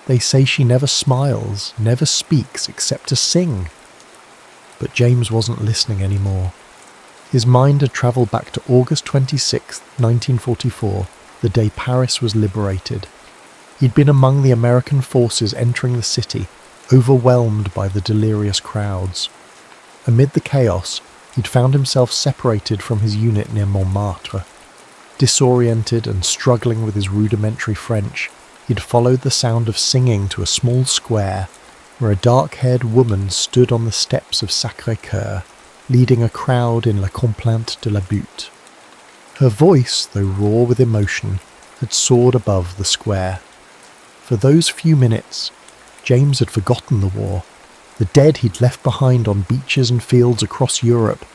"They say she never smiles, never speaks except to sing." But James wasn't listening anymore. His mind had travelled back to August 26, 1944, the day Paris was liberated. He'd been among the American forces entering the city, overwhelmed by the delirious crowds. Amid the chaos, he'd found himself separated from his unit near Montmartre. Disoriented and struggling with his rudimentary French, he'd followed the sound of singing to a small square where a dark-haired woman stood on the steps of Sacré-Cœur, leading a crowd in La Complainte de la Butte. Her voice, though raw with emotion, had soared above the square. For those few minutes, James had forgotten the war, the dead he'd left behind on beaches and fields across Europe.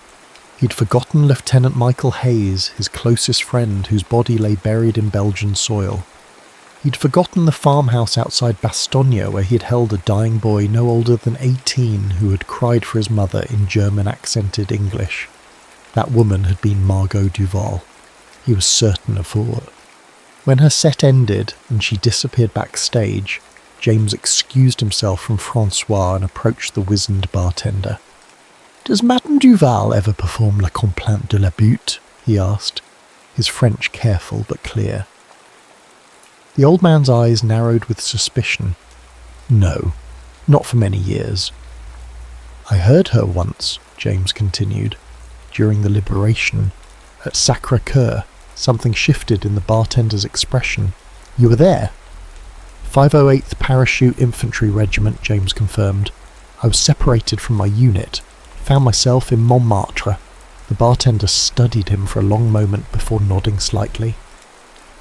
He'd forgotten Lieutenant Michael Hayes, his closest friend whose body lay buried in Belgian soil. He'd forgotten the farmhouse outside Bastogne where he had held a dying boy no older than 18 who had cried for his mother in German-accented English. That woman had been Margot Duval. He was certain of it. When her set ended and she disappeared backstage, James excused himself from Francois and approached the wizened bartender. "Does Madame Duval ever perform La Complainte de la Butte?" he asked, his French careful but clear. The old man's eyes narrowed with suspicion. "No, not for many years." "I heard her once," James continued, "during the liberation. At Sacré-Cœur, something shifted in the bartender's expression. You were there?" 508th Parachute Infantry Regiment, James confirmed. "I was separated from my unit, found myself in Montmartre." The bartender studied him for a long moment before nodding slightly.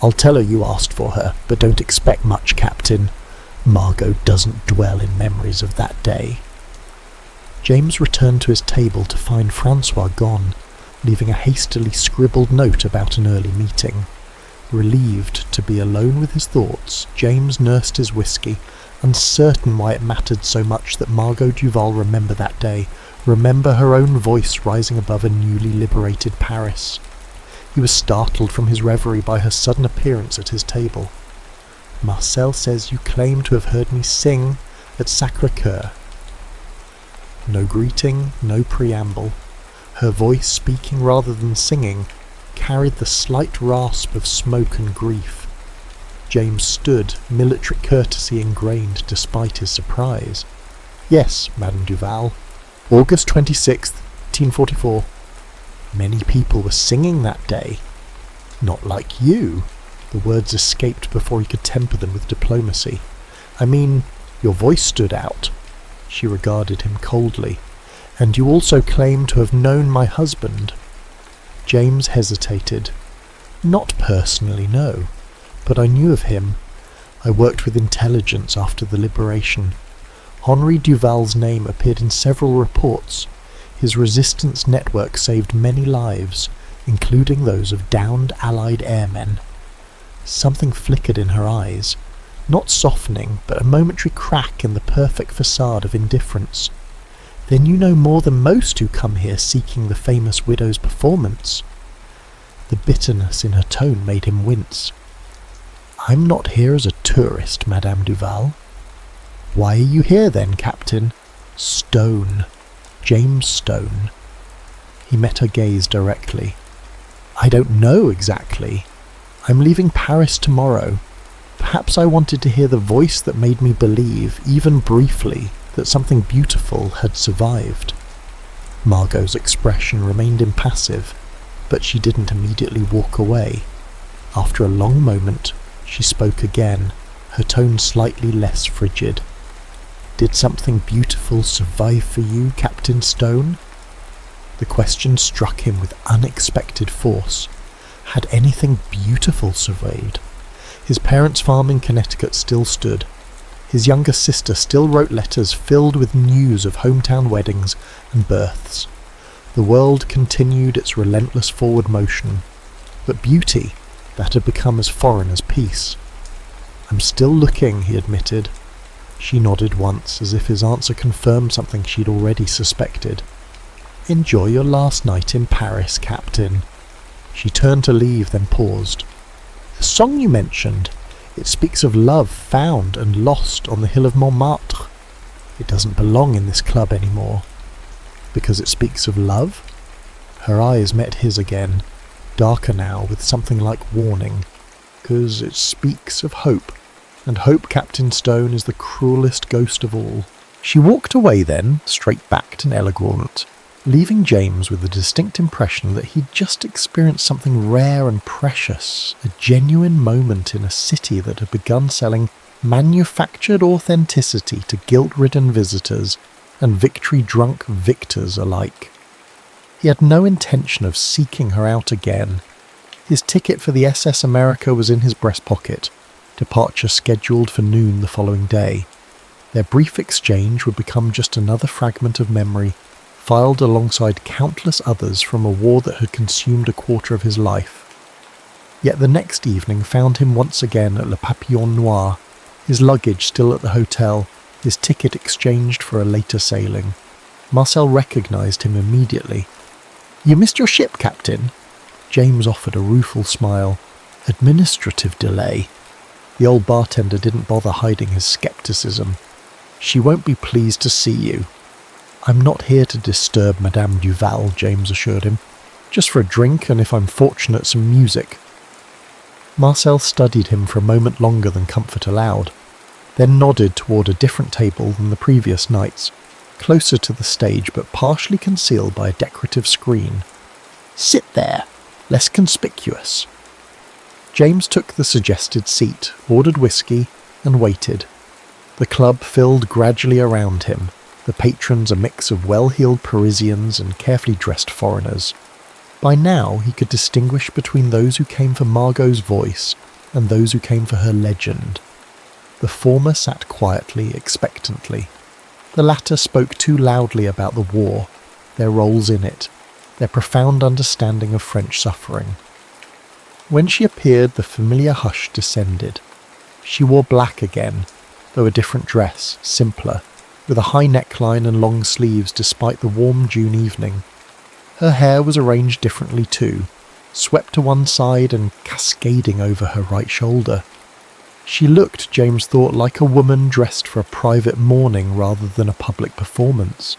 "I'll tell her you asked for her, but don't expect much, Captain. Margot doesn't dwell in memories of that day." James returned to his table to find Francois gone, leaving a hastily scribbled note about an early meeting. Relieved to be alone with his thoughts, James nursed his whiskey, uncertain why it mattered so much that Margot Duval remember that day, remember her own voice rising above a newly liberated Paris. He was startled from his reverie by her sudden appearance at his table. "Marcel says you claim to have heard me sing at Sacré-Cœur." No greeting, no preamble. Her voice, speaking rather than singing, carried the slight rasp of smoke and grief. James stood, military courtesy ingrained despite his surprise. "Yes, Madame Duval. August 26th, 1844. Many people were singing that day." "Not like you." The words escaped before he could temper them with diplomacy. "I mean, your voice stood out." She regarded him coldly. "And you also claim to have known my husband." James hesitated. "Not personally, no. But I knew of him. I worked with intelligence after the liberation. Henri Duval's name appeared in several reports. His resistance network saved many lives, including those of downed Allied airmen." Something flickered in her eyes, not softening, but a momentary crack in the perfect facade of indifference. "Then you know more than most who come here seeking the famous widow's performance." The bitterness in her tone made him wince. "I'm not here as a tourist, Madame Duval." "Why are you here then, Captain?" "Stone. James Stone." He met her gaze directly. "I don't know exactly. I'm leaving Paris tomorrow. Perhaps I wanted to hear the voice that made me believe, even briefly, that something beautiful had survived." Margot's expression remained impassive, but she didn't immediately walk away. After a long moment, she spoke again, her tone slightly less frigid. "Did something beautiful survive for you, Captain Stone?" The question struck him with unexpected force. Had anything beautiful survived? His parents' farm in Connecticut still stood. His younger sister still wrote letters filled with news of hometown weddings and births. The world continued its relentless forward motion, but beauty, that had become as foreign as peace. "I'm still looking," he admitted. She nodded once, as if his answer confirmed something she'd already suspected. "Enjoy your last night in Paris, Captain." She turned to leave, then paused. "The song you mentioned, it speaks of love found and lost on the hill of Montmartre. It doesn't belong in this club anymore." "Because it speaks of love?" Her eyes met his again, darker now with something like warning. "'Cause it speaks of hope, and hope, Captain Stone, is the cruelest ghost of all. She walked away then, straight-backed and elegant, leaving James with the distinct impression that he'd just experienced something rare and precious, a genuine moment in a city that had begun selling manufactured authenticity to guilt-ridden visitors and victory-drunk victors alike. He had no intention of seeking her out again. His ticket for the SS America was in his breast pocket, departure scheduled for noon the following day. Their brief exchange would become just another fragment of memory, filed alongside countless others from a war that had consumed a quarter of his life. Yet the next evening found him once again at Le Papillon Noir, his luggage still at the hotel, his ticket exchanged for a later sailing. Marcel recognised him immediately. "You missed your ship, Captain?" James offered a rueful smile. "Administrative delay." The old bartender didn't bother hiding his scepticism. "She won't be pleased to see you." "I'm not here to disturb Madame Duval," James assured him. "Just for a drink and, if I'm fortunate, some music." Marcel studied him for a moment longer than comfort allowed, then nodded toward a different table than the previous night's, closer to the stage but partially concealed by a decorative screen. "Sit there, less conspicuous." James took the suggested seat, ordered whiskey, and waited. The club filled gradually around him, the patrons a mix of well-heeled Parisians and carefully dressed foreigners. By now he could distinguish between those who came for Margot's voice and those who came for her legend. The former sat quietly, expectantly. The latter spoke too loudly about the war, their roles in it, their profound understanding of French suffering. When she appeared, the familiar hush descended. She wore black again, though a different dress, simpler, with a high neckline and long sleeves despite the warm June evening. Her hair was arranged differently too, swept to one side and cascading over her right shoulder. She looked, James thought, like a woman dressed for a private mourning rather than a public performance.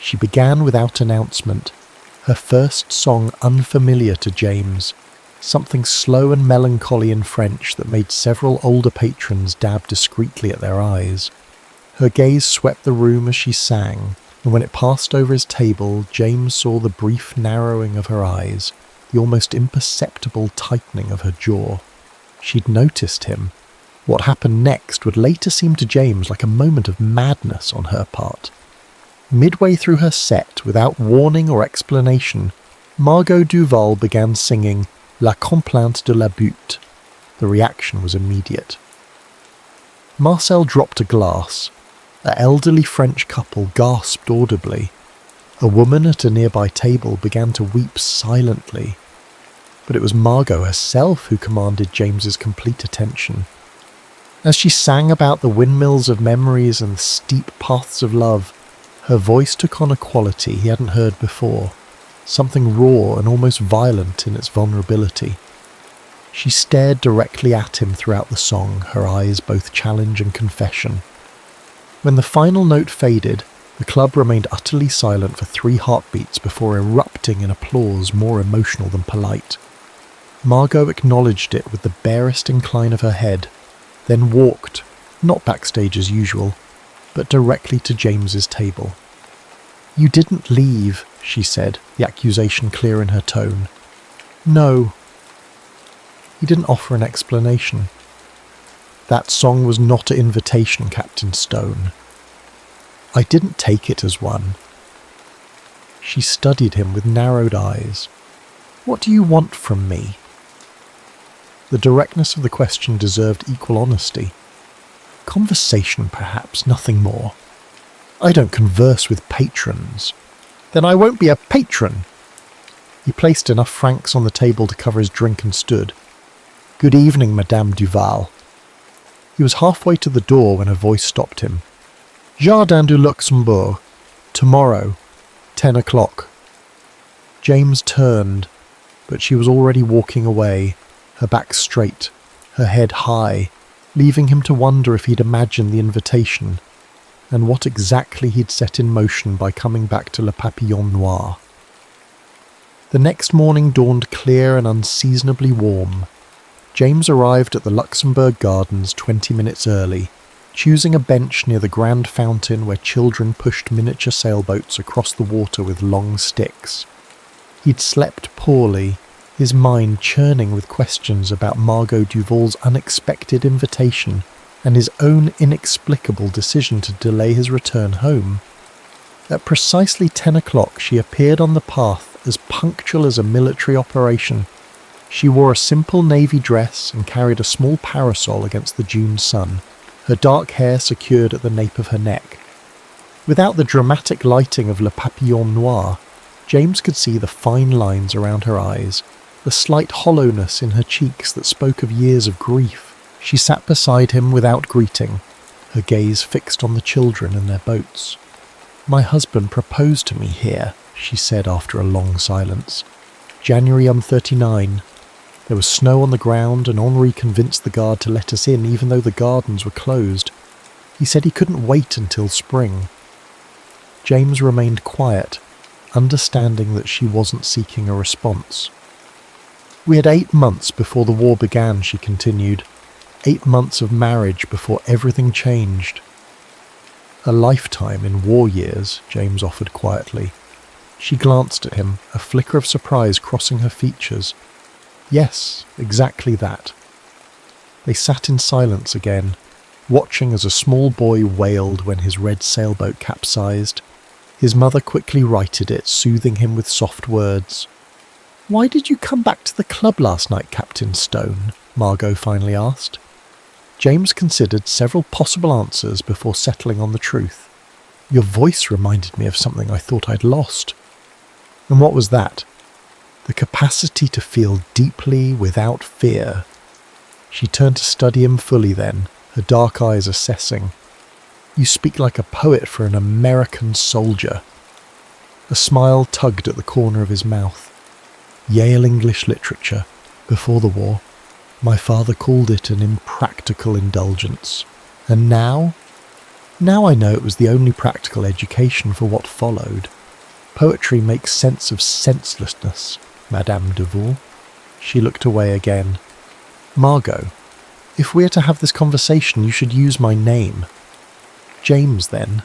She began without announcement, her first song unfamiliar to James, something slow and melancholy in French that made several older patrons dab discreetly at their eyes. Her gaze swept the room as she sang, and when it passed over his table, James saw the brief narrowing of her eyes, the almost imperceptible tightening of her jaw. She'd noticed him. What happened next would later seem to James like a moment of madness on her part. Midway through her set, without warning or explanation, Margot Duval began singing La Complainte de la Butte. The reaction was immediate. Marcel dropped a glass. An elderly French couple gasped audibly. A woman at a nearby table began to weep silently. But it was Margot herself who commanded James's complete attention. As she sang about the windmills of memories and the steep paths of love, her voice took on a quality he hadn't heard before, something raw and almost violent in its vulnerability. She stared directly at him throughout the song, her eyes both challenge and confession. When the final note faded, the club remained utterly silent for 3 heartbeats before erupting in applause more emotional than polite. Margot acknowledged it with the barest incline of her head, then walked, not backstage as usual, but directly to James's table. "You didn't leave," she said, the accusation clear in her tone. "No." He didn't offer an explanation. "That song was not an invitation, Captain Stone." "I didn't take it as one." She studied him with narrowed eyes. "What do you want from me?" The directness of the question deserved equal honesty. "Conversation, perhaps, nothing more." "I don't converse with patrons." "Then I won't be a patron." He placed enough francs on the table to cover his drink and stood. "Good evening, Madame Duval." He was halfway to the door when her voice stopped him. "Jardin du Luxembourg. Tomorrow, 10 o'clock. James turned, but she was already walking away, her back straight, her head high, leaving him to wonder if he'd imagined the invitation, and what exactly he'd set in motion by coming back to Le Papillon Noir. The next morning dawned clear and unseasonably warm. James arrived at the Luxembourg Gardens 20 minutes early, choosing a bench near the grand fountain where children pushed miniature sailboats across the water with long sticks. He'd slept poorly, his mind churning with questions about Margot Duval's unexpected invitation and his own inexplicable decision to delay his return home. At precisely 10 o'clock she appeared on the path as punctual as a military operation. She wore a simple navy dress and carried a small parasol against the June sun, her dark hair secured at the nape of her neck. Without the dramatic lighting of Le Papillon Noir, James could see the fine lines around her eyes, the slight hollowness in her cheeks that spoke of years of grief. She sat beside him without greeting, her gaze fixed on the children and their boats. "My husband proposed to me here," she said after a long silence. "January 39. There was snow on the ground and Henri convinced the guard to let us in even though the gardens were closed. He said he couldn't wait until spring." James remained quiet, understanding that she wasn't seeking a response. "We had 8 months before the war began," she continued. 8 months of marriage before everything changed. "A lifetime in war years," James offered quietly. She glanced at him, a flicker of surprise crossing her features. "Yes, exactly that." They sat in silence again, watching as a small boy wailed when his red sailboat capsized. His mother quickly righted it, soothing him with soft words. "Why did you come back to the club last night, Captain Stone?" Margot finally asked. James considered several possible answers before settling on the truth. "Your voice reminded me of something I thought I'd lost." "And what was that?" "The capacity to feel deeply without fear." She turned to study him fully then, her dark eyes assessing. "You speak like a poet for an American soldier." A smile tugged at the corner of his mouth. "Yale English literature, before the war. My father called it an impractical indulgence. And now? Now I know it was the only practical education for what followed. Poetry makes sense of senselessness, Madame Duval." She looked away again. "Margot, if we are to have this conversation, you should use my name." "James, then.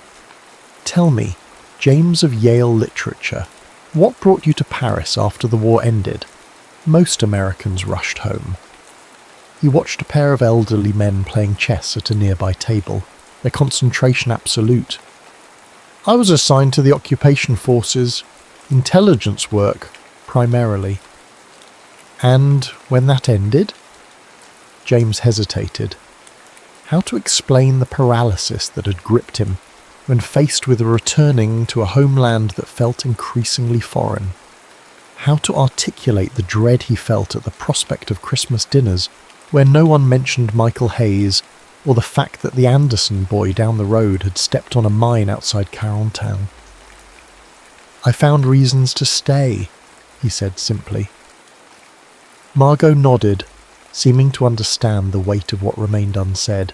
Tell me, James of Yale literature, what brought you to Paris after the war ended? Most Americans rushed home." He watched a pair of elderly men playing chess at a nearby table, their concentration absolute. "I was assigned to the occupation forces, intelligence work, primarily." "And when that ended?" James hesitated. How to explain the paralysis that had gripped him when faced with returning to a homeland that felt increasingly foreign? How to articulate the dread he felt at the prospect of Christmas dinners where no one mentioned Michael Hayes or the fact that the Anderson boy down the road had stepped on a mine outside Carentan? "I found reasons to stay," he said simply. Margot nodded, seeming to understand the weight of what remained unsaid.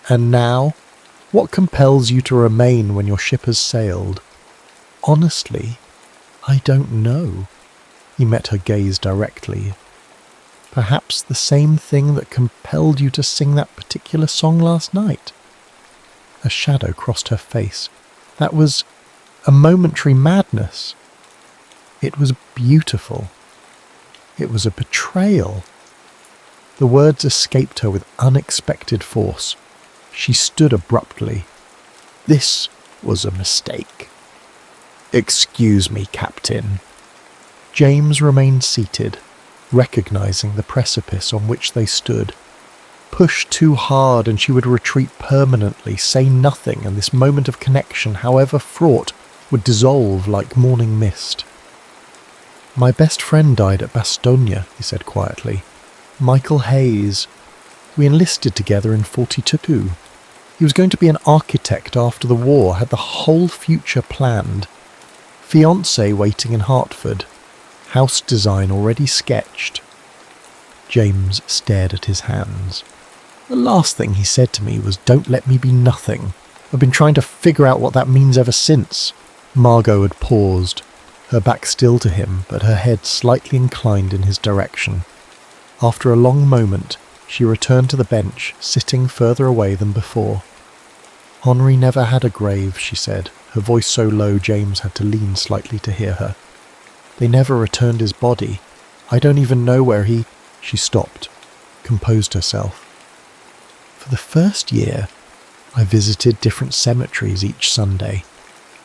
"And now? What compels you to remain when your ship has sailed?" "Honestly, I don't know." He met her gaze directly. "Perhaps the same thing that compelled you to sing that particular song last night?" A shadow crossed her face. "That was a momentary madness." "It was beautiful. It was a betrayal." The words escaped her with unexpected force. She stood abruptly. "This was a mistake." "Excuse me, Captain." James remained seated, recognizing the precipice on which they stood. Push too hard and she would retreat permanently, say nothing, and this moment of connection, however fraught, would dissolve like morning mist. "My best friend died at Bastogne," he said quietly. "Michael Hayes. We enlisted together in 42. He was going to be an architect after the war, had the whole future planned. Fiancé waiting in Hartford. House design already sketched." James stared at his hands. "The last thing he said to me was, 'Don't let me be nothing.' I've been trying to figure out what that means ever since." Margot had paused, her back still to him, but her head slightly inclined in his direction. After a long moment, she returned to the bench, sitting further away than before. "Henri never had a grave," she said, her voice so low James had to lean slightly to hear her. "They never returned his body. I don't even know where he—" She stopped, composed herself. "For the first year, I visited different cemeteries each Sunday,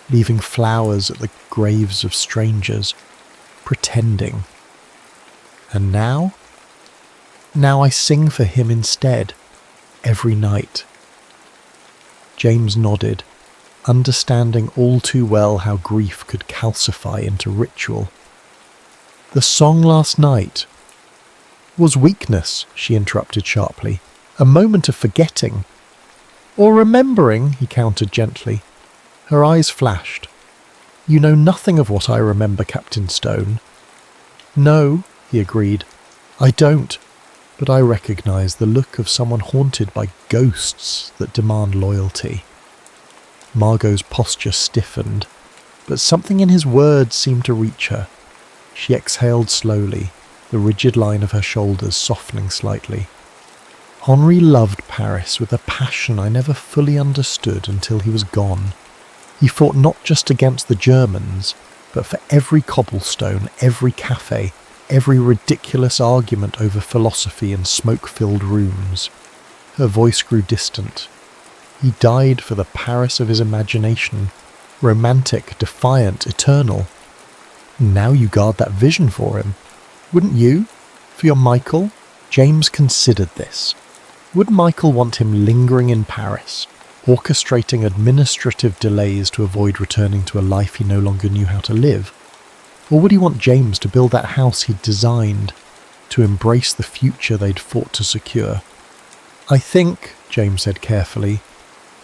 leaving flowers at the graves of strangers, pretending. And now? Now I sing for him instead, every night." James nodded, understanding all too well how grief could calcify into ritual. "The song last night was weakness," she interrupted sharply. "A moment of forgetting. Or remembering," he countered gently. Her eyes flashed. "You know nothing of what I remember, Captain Stone." "No," he agreed. "I don't. But I recognize the look of someone haunted by ghosts that demand loyalty." Margot's posture stiffened, but something in his words seemed to reach her. She exhaled slowly, the rigid line of her shoulders softening slightly. "Henri loved Paris with a passion I never fully understood until he was gone. He fought not just against the Germans, but for every cobblestone, every cafe, every ridiculous argument over philosophy in smoke-filled rooms." Her voice grew distant. "He died for the Paris of his imagination, romantic, defiant, eternal. Now you guard that vision for him. Wouldn't you? For your Michael?" James considered this. Would Michael want him lingering in Paris, orchestrating administrative delays to avoid returning to a life he no longer knew how to live? Or would he want James to build that house he'd designed, to embrace the future they'd fought to secure? "I think," James said carefully,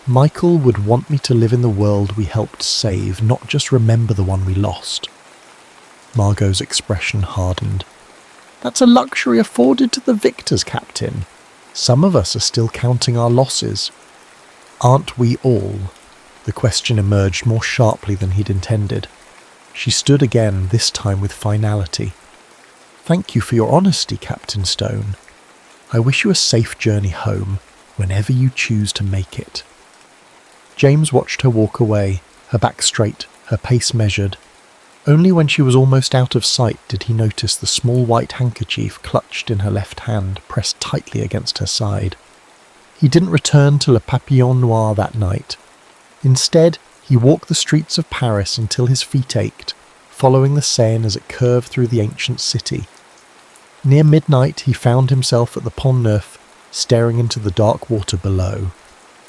"Michael would want me to live in the world we helped save, not just remember the one we lost." Margot's expression hardened. "That's a luxury afforded to the victors, Captain. Some of us are still counting our losses." "Aren't we all?" The question emerged more sharply than he'd intended. She stood again, this time with finality. "Thank you for your honesty, Captain Stone. I wish you a safe journey home, whenever you choose to make it." James watched her walk away, her back straight, her pace measured. Only when she was almost out of sight did he notice the small white handkerchief clutched in her left hand, pressed tightly against her side. He didn't return to Le Papillon Noir that night. Instead, he walked the streets of Paris until his feet ached, following the Seine as it curved through the ancient city. Near midnight, he found himself at the Pont Neuf, staring into the dark water below.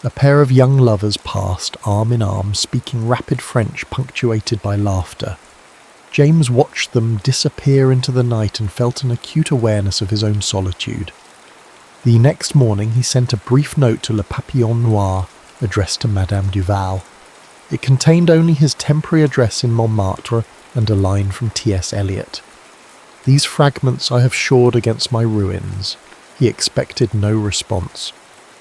A pair of young lovers passed, arm in arm, speaking rapid French punctuated by laughter. James watched them disappear into the night and felt an acute awareness of his own solitude. The next morning he sent a brief note to Le Papillon Noir, addressed to Madame Duval. It contained only his temporary address in Montmartre and a line from T.S. Eliot. "These fragments I have shored against my ruins." He expected no response.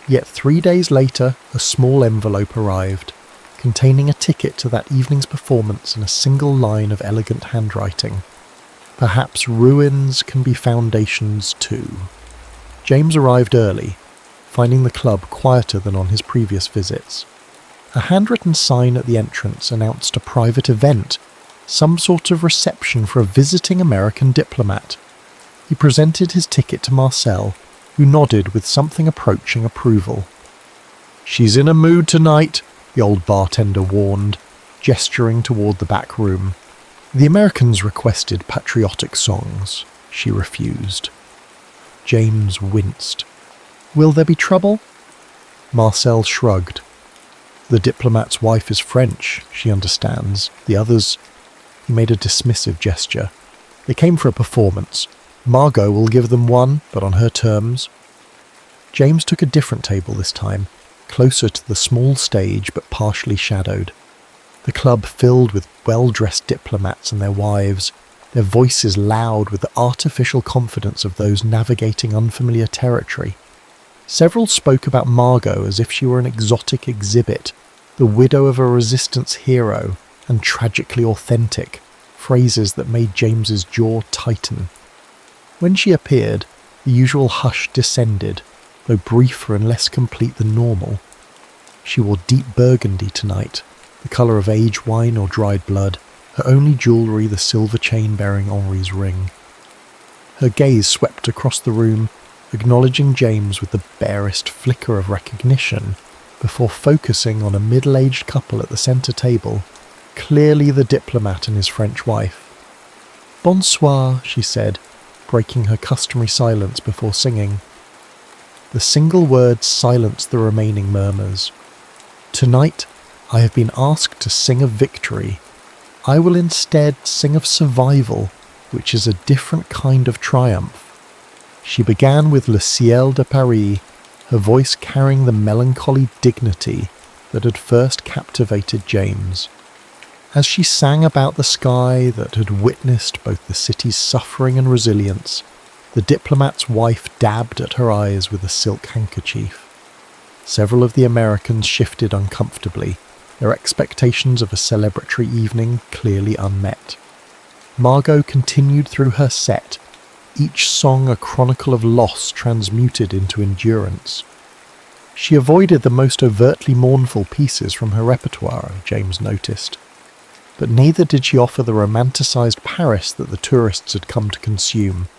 Yet 3 days later, a small envelope arrived, containing a ticket to that evening's performance and a single line of elegant handwriting. "Perhaps ruins can be foundations too." James arrived early, finding the club quieter than on his previous visits. A handwritten sign at the entrance announced a private event, some sort of reception for a visiting American diplomat. He presented his ticket to Marcel, who nodded with something approaching approval. "She's in a mood tonight," the old bartender warned, gesturing toward the back room. "The Americans requested patriotic songs." She refused. James winced. "Will there be trouble?" Marcel shrugged. "The diplomat's wife is French, she understands. The others—" He made a dismissive gesture. "They came for a performance. Margot will give them one, but on her terms." James took a different table this time, closer to the small stage but partially shadowed. The club filled with well-dressed diplomats and their wives, their voices loud with the artificial confidence of those navigating unfamiliar territory. Several spoke about Margot as if she were an exotic exhibit, the widow of a resistance hero, and tragically authentic, phrases that made James's jaw tighten. When she appeared, the usual hush descended, though briefer and less complete than normal. She wore deep burgundy tonight, the colour of aged wine or dried blood, her only jewellery the silver chain bearing Henri's ring. Her gaze swept across the room, acknowledging James with the barest flicker of recognition, before focusing on a middle-aged couple at the centre table, clearly the diplomat and his French wife. "Bonsoir," she said, breaking her customary silence before singing. The single word silenced the remaining murmurs. "Tonight, I have been asked to sing of victory. I will instead sing of survival, which is a different kind of triumph." She began with Le Ciel de Paris, her voice carrying the melancholy dignity that had first captivated James. As she sang about the sky that had witnessed both the city's suffering and resilience, the diplomat's wife dabbed at her eyes with a silk handkerchief. Several of the Americans shifted uncomfortably, their expectations of a celebratory evening clearly unmet. Margot continued through her set, each song a chronicle of loss transmuted into endurance. She avoided the most overtly mournful pieces from her repertoire, James noticed. But neither did she offer the romanticised Paris that the tourists had come to consume.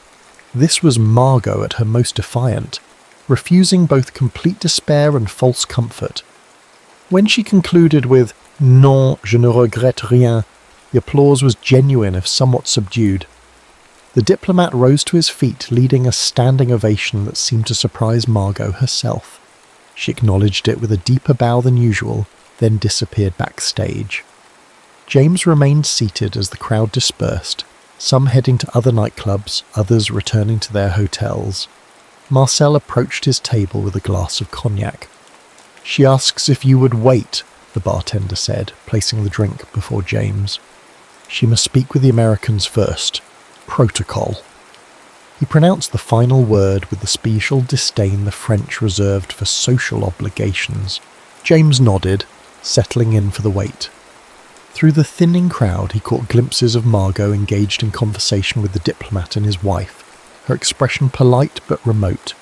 This was Margot at her most defiant, refusing both complete despair and false comfort. When she concluded with "Non, je ne regrette rien," the applause was genuine if somewhat subdued. The diplomat rose to his feet, leading a standing ovation that seemed to surprise Margot herself. She acknowledged it with a deeper bow than usual, then disappeared backstage. James remained seated as the crowd dispersed, some heading to other nightclubs, others returning to their hotels. Marcel approached his table with a glass of cognac. "She asks if you would wait," the bartender said, placing the drink before James. "She must speak with the Americans first. Protocol." He pronounced the final word with the special disdain the French reserved for social obligations. James nodded, settling in for the wait. Through the thinning crowd, he caught glimpses of Margot engaged in conversation with the diplomat and his wife, her expression polite but remote.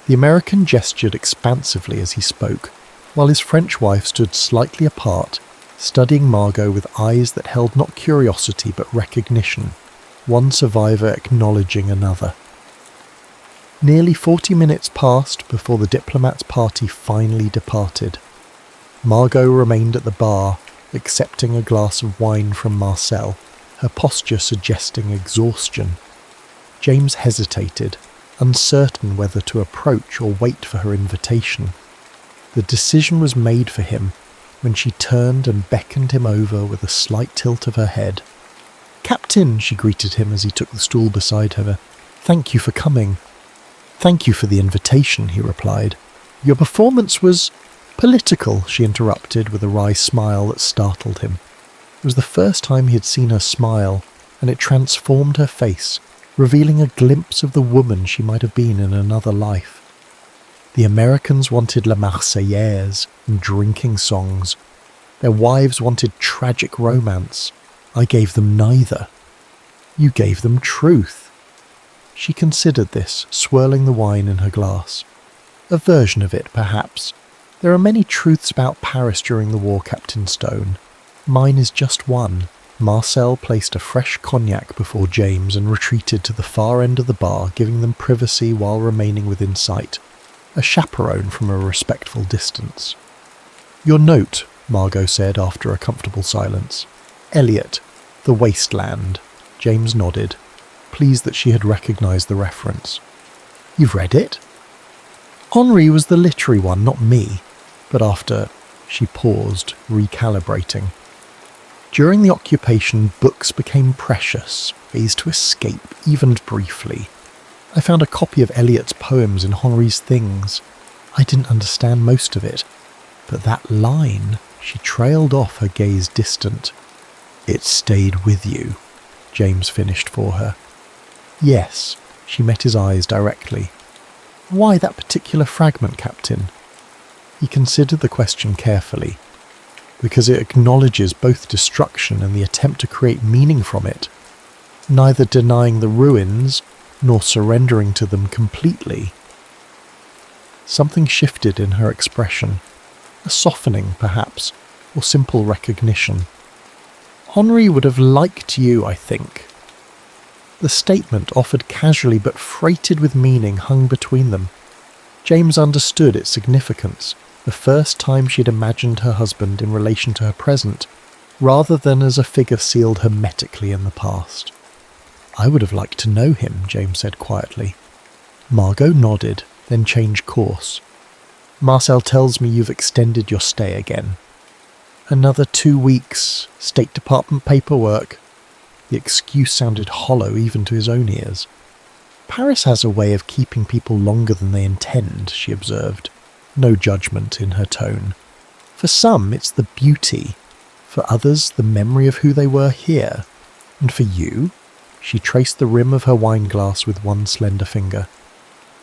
The American gestured expansively as he spoke, while his French wife stood slightly apart, studying Margot with eyes that held not curiosity but recognition, one survivor acknowledging another. Nearly 40 minutes passed before the diplomat's party finally departed. Margot remained at the bar, accepting a glass of wine from Marcel, her posture suggesting exhaustion. James hesitated, uncertain whether to approach or wait for her invitation. The decision was made for him when she turned and beckoned him over with a slight tilt of her head. "Captain," she greeted him as he took the stool beside her. "Thank you for coming." "Thank you for the invitation," he replied. "Your performance was—" "Political," she interrupted with a wry smile that startled him. It was the first time he had seen her smile, and it transformed her face, revealing a glimpse of the woman she might have been in another life. The Americans wanted La Marseillaise and drinking songs. Their wives wanted tragic romance. I gave them neither. You gave them truth. She considered this, swirling the wine in her glass. A version of it, perhaps. There are many truths about Paris during the war, Captain Stone. Mine is just one. Marcel placed a fresh cognac before James and retreated to the far end of the bar, giving them privacy while remaining within sight. A chaperone from a respectful distance. "Your note," Margot said after a comfortable silence. "Eliot, The Wasteland." James nodded, pleased that she had recognised the reference. "You've read it?" "Henri was the literary one, not me." But after she paused, recalibrating. "During the occupation, books became precious, ways to escape, even briefly. I found a copy of Eliot's poems in Henri's things. I didn't understand most of it, but that line," she trailed off, her gaze distant. "It stayed with you," James finished for her. "Yes," she met his eyes directly. "Why that particular fragment, Captain?" He considered the question carefully. "Because it acknowledges both destruction and the attempt to create meaning from it, neither denying the ruins nor surrendering to them completely." Something shifted in her expression. A softening, perhaps, or simple recognition. Henri would have liked you, I think. The statement, offered casually but freighted with meaning, hung between them. James understood its significance, the first time she had imagined her husband in relation to her present, rather than as a figure sealed hermetically in the past. I would have liked to know him, James said quietly. Margot nodded, then changed course. Marcel tells me you've extended your stay again. Another 2 weeks, State Department paperwork. The excuse sounded hollow even to his own ears. Paris has a way of keeping people longer than they intend, she observed, no judgment in her tone. For some, it's the beauty. For others, the memory of who they were here. And for you? She traced the rim of her wineglass with one slender finger.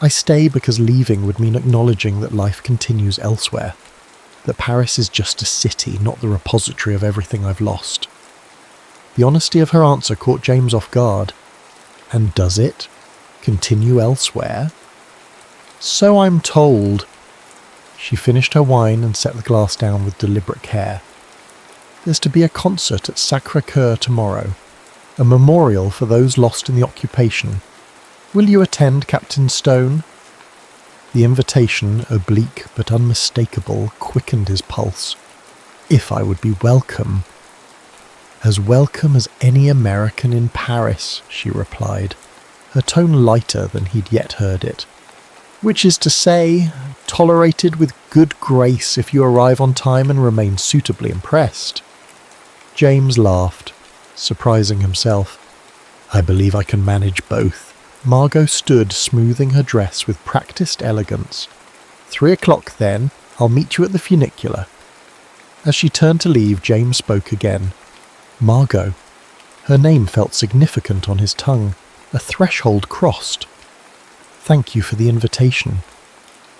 I stay because leaving would mean acknowledging that life continues elsewhere. That Paris is just a city, not the repository of everything I've lost. The honesty of her answer caught James off guard. And does it continue elsewhere? So I'm told. She finished her wine and set the glass down with deliberate care. There's to be a concert at Sacré-Cœur tomorrow, a memorial for those lost in the occupation. Will you attend, Captain Stone? The invitation, oblique but unmistakable, quickened his pulse. If I would be welcome. As welcome as any American in Paris, she replied, her tone lighter than he'd yet heard it. Which is to say, tolerated with good grace if you arrive on time and remain suitably impressed. James laughed, surprising himself. I believe I can manage both. Margot stood smoothing her dress with practised elegance. 3 o'clock then, I'll meet you at the funicular. As she turned to leave, James spoke again. Margot. Her name felt significant on his tongue, a threshold crossed. Thank you for the invitation.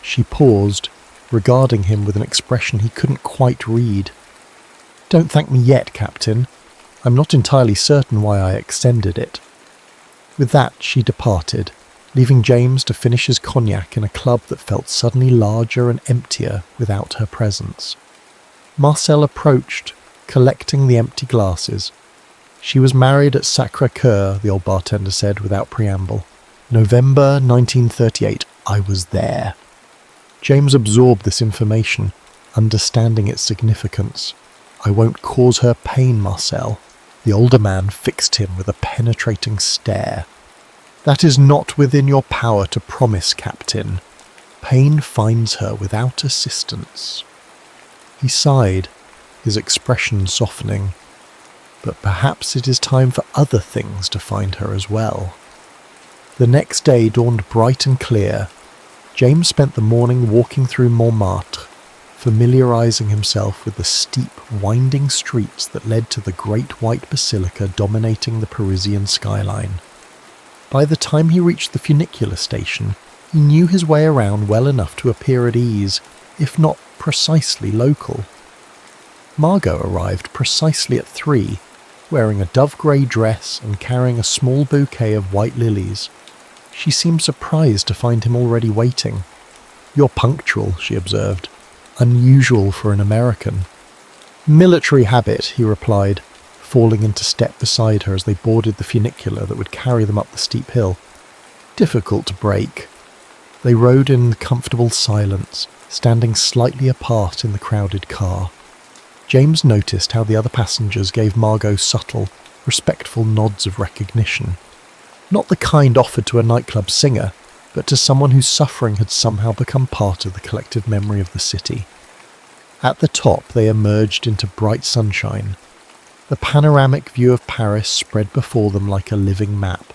She paused, regarding him with an expression he couldn't quite read. Don't thank me yet, Captain. I'm not entirely certain why I extended it. With that, she departed, leaving James to finish his cognac in a club that felt suddenly larger and emptier without her presence. Marcel approached, collecting the empty glasses. She was married at Sacré-Cœur, the old bartender said without preamble. November 1938. I was there. James absorbed this information, understanding its significance. I won't cause her pain, Marcel. The older man fixed him with a penetrating stare. That is not within your power to promise, Captain. Pain finds her without assistance. He sighed, his expression softening. But perhaps it is time for other things to find her as well. The next day dawned bright and clear. James spent the morning walking through Montmartre, familiarizing himself with the steep, winding streets that led to the great white basilica dominating the Parisian skyline. By the time he reached the funicular station, he knew his way around well enough to appear at ease, if not precisely local. Margot arrived precisely at 3, wearing a dove-grey dress and carrying a small bouquet of white lilies. She seemed surprised to find him already waiting. You're punctual, she observed. Unusual for an American. Military habit, he replied, falling into step beside her as they boarded the funicular that would carry them up the steep hill. Difficult to break. They rode in comfortable silence, standing slightly apart in the crowded car. James noticed how the other passengers gave Margot subtle, respectful nods of recognition. Not the kind offered to a nightclub singer, but to someone whose suffering had somehow become part of the collective memory of the city. At the top they emerged into bright sunshine. The panoramic view of Paris spread before them like a living map.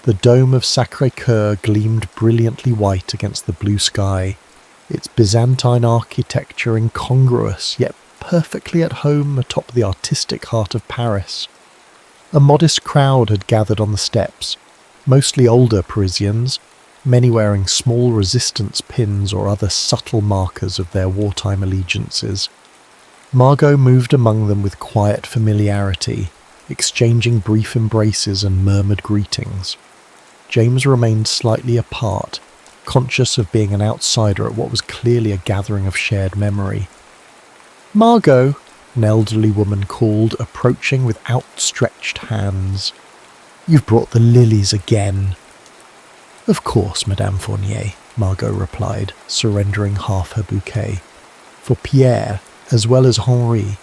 The dome of Sacré-Cœur gleamed brilliantly white against the blue sky, its Byzantine architecture incongruous yet perfectly at home atop the artistic heart of Paris. A modest crowd had gathered on the steps, mostly older Parisians, many wearing small resistance pins or other subtle markers of their wartime allegiances. Margot moved among them with quiet familiarity, exchanging brief embraces and murmured greetings. James remained slightly apart, conscious of being an outsider at what was clearly a gathering of shared memory. "Margot," an elderly woman called, approaching with outstretched hands. "You've brought the lilies again." "Of course, Madame Fournier," Margot replied, surrendering half her bouquet. "For Pierre, as well as Henri."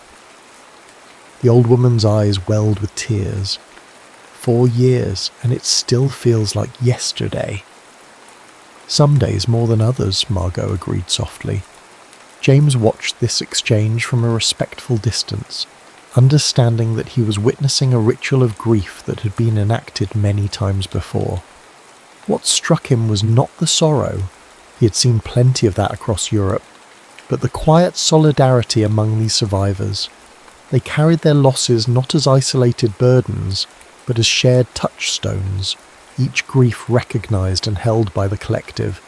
The old woman's eyes welled with tears. 4 years, and it still feels like yesterday. "Some days more than others," Margot agreed softly. James watched this exchange from a respectful distance, understanding that he was witnessing a ritual of grief that had been enacted many times before. What struck him was not the sorrow, he had seen plenty of that across Europe, but the quiet solidarity among these survivors. They carried their losses not as isolated burdens, but as shared touchstones, each grief recognised and held by the collective.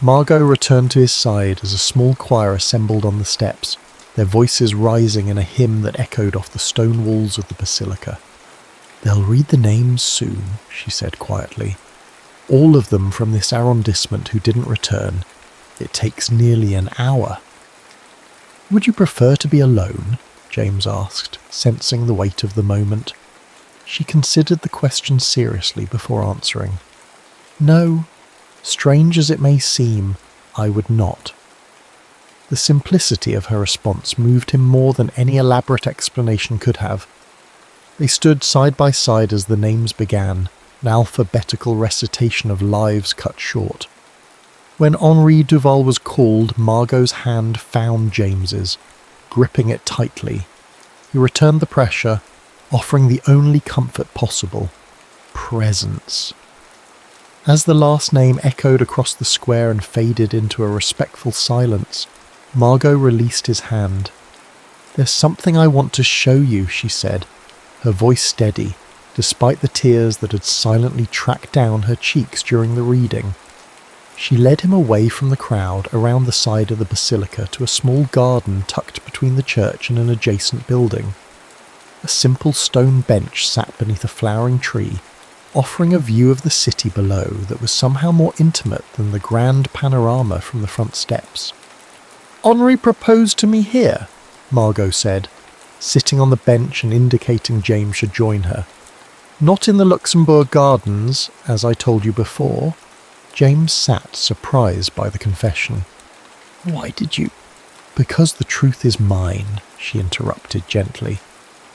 Margot returned to his side as a small choir assembled on the steps, their voices rising in a hymn that echoed off the stone walls of the basilica. "They'll read the names soon," she said quietly. "All of them from this arrondissement who didn't return. It takes nearly an hour." "Would you prefer to be alone?" James asked, sensing the weight of the moment. She considered the question seriously before answering. "No, strange as it may seem, I would not." The simplicity of her response moved him more than any elaborate explanation could have. They stood side by side as the names began, an alphabetical recitation of lives cut short. When Henri Duval was called, Margot's hand found James's, gripping it tightly. He returned the pressure, offering the only comfort possible: presence. As the last name echoed across the square and faded into a respectful silence, Margot released his hand. "There's something I want to show you," she said, her voice steady, despite the tears that had silently tracked down her cheeks during the reading. She led him away from the crowd around the side of the basilica to a small garden tucked between the church and an adjacent building. A simple stone bench sat beneath a flowering tree, offering a view of the city below that was somehow more intimate than the grand panorama from the front steps. "Henri proposed to me here," Margot said, sitting on the bench and indicating James should join her. "Not in the Luxembourg Gardens, as I told you before." James sat, surprised by the confession. "Why did you—" "Because the truth is mine," she interrupted gently,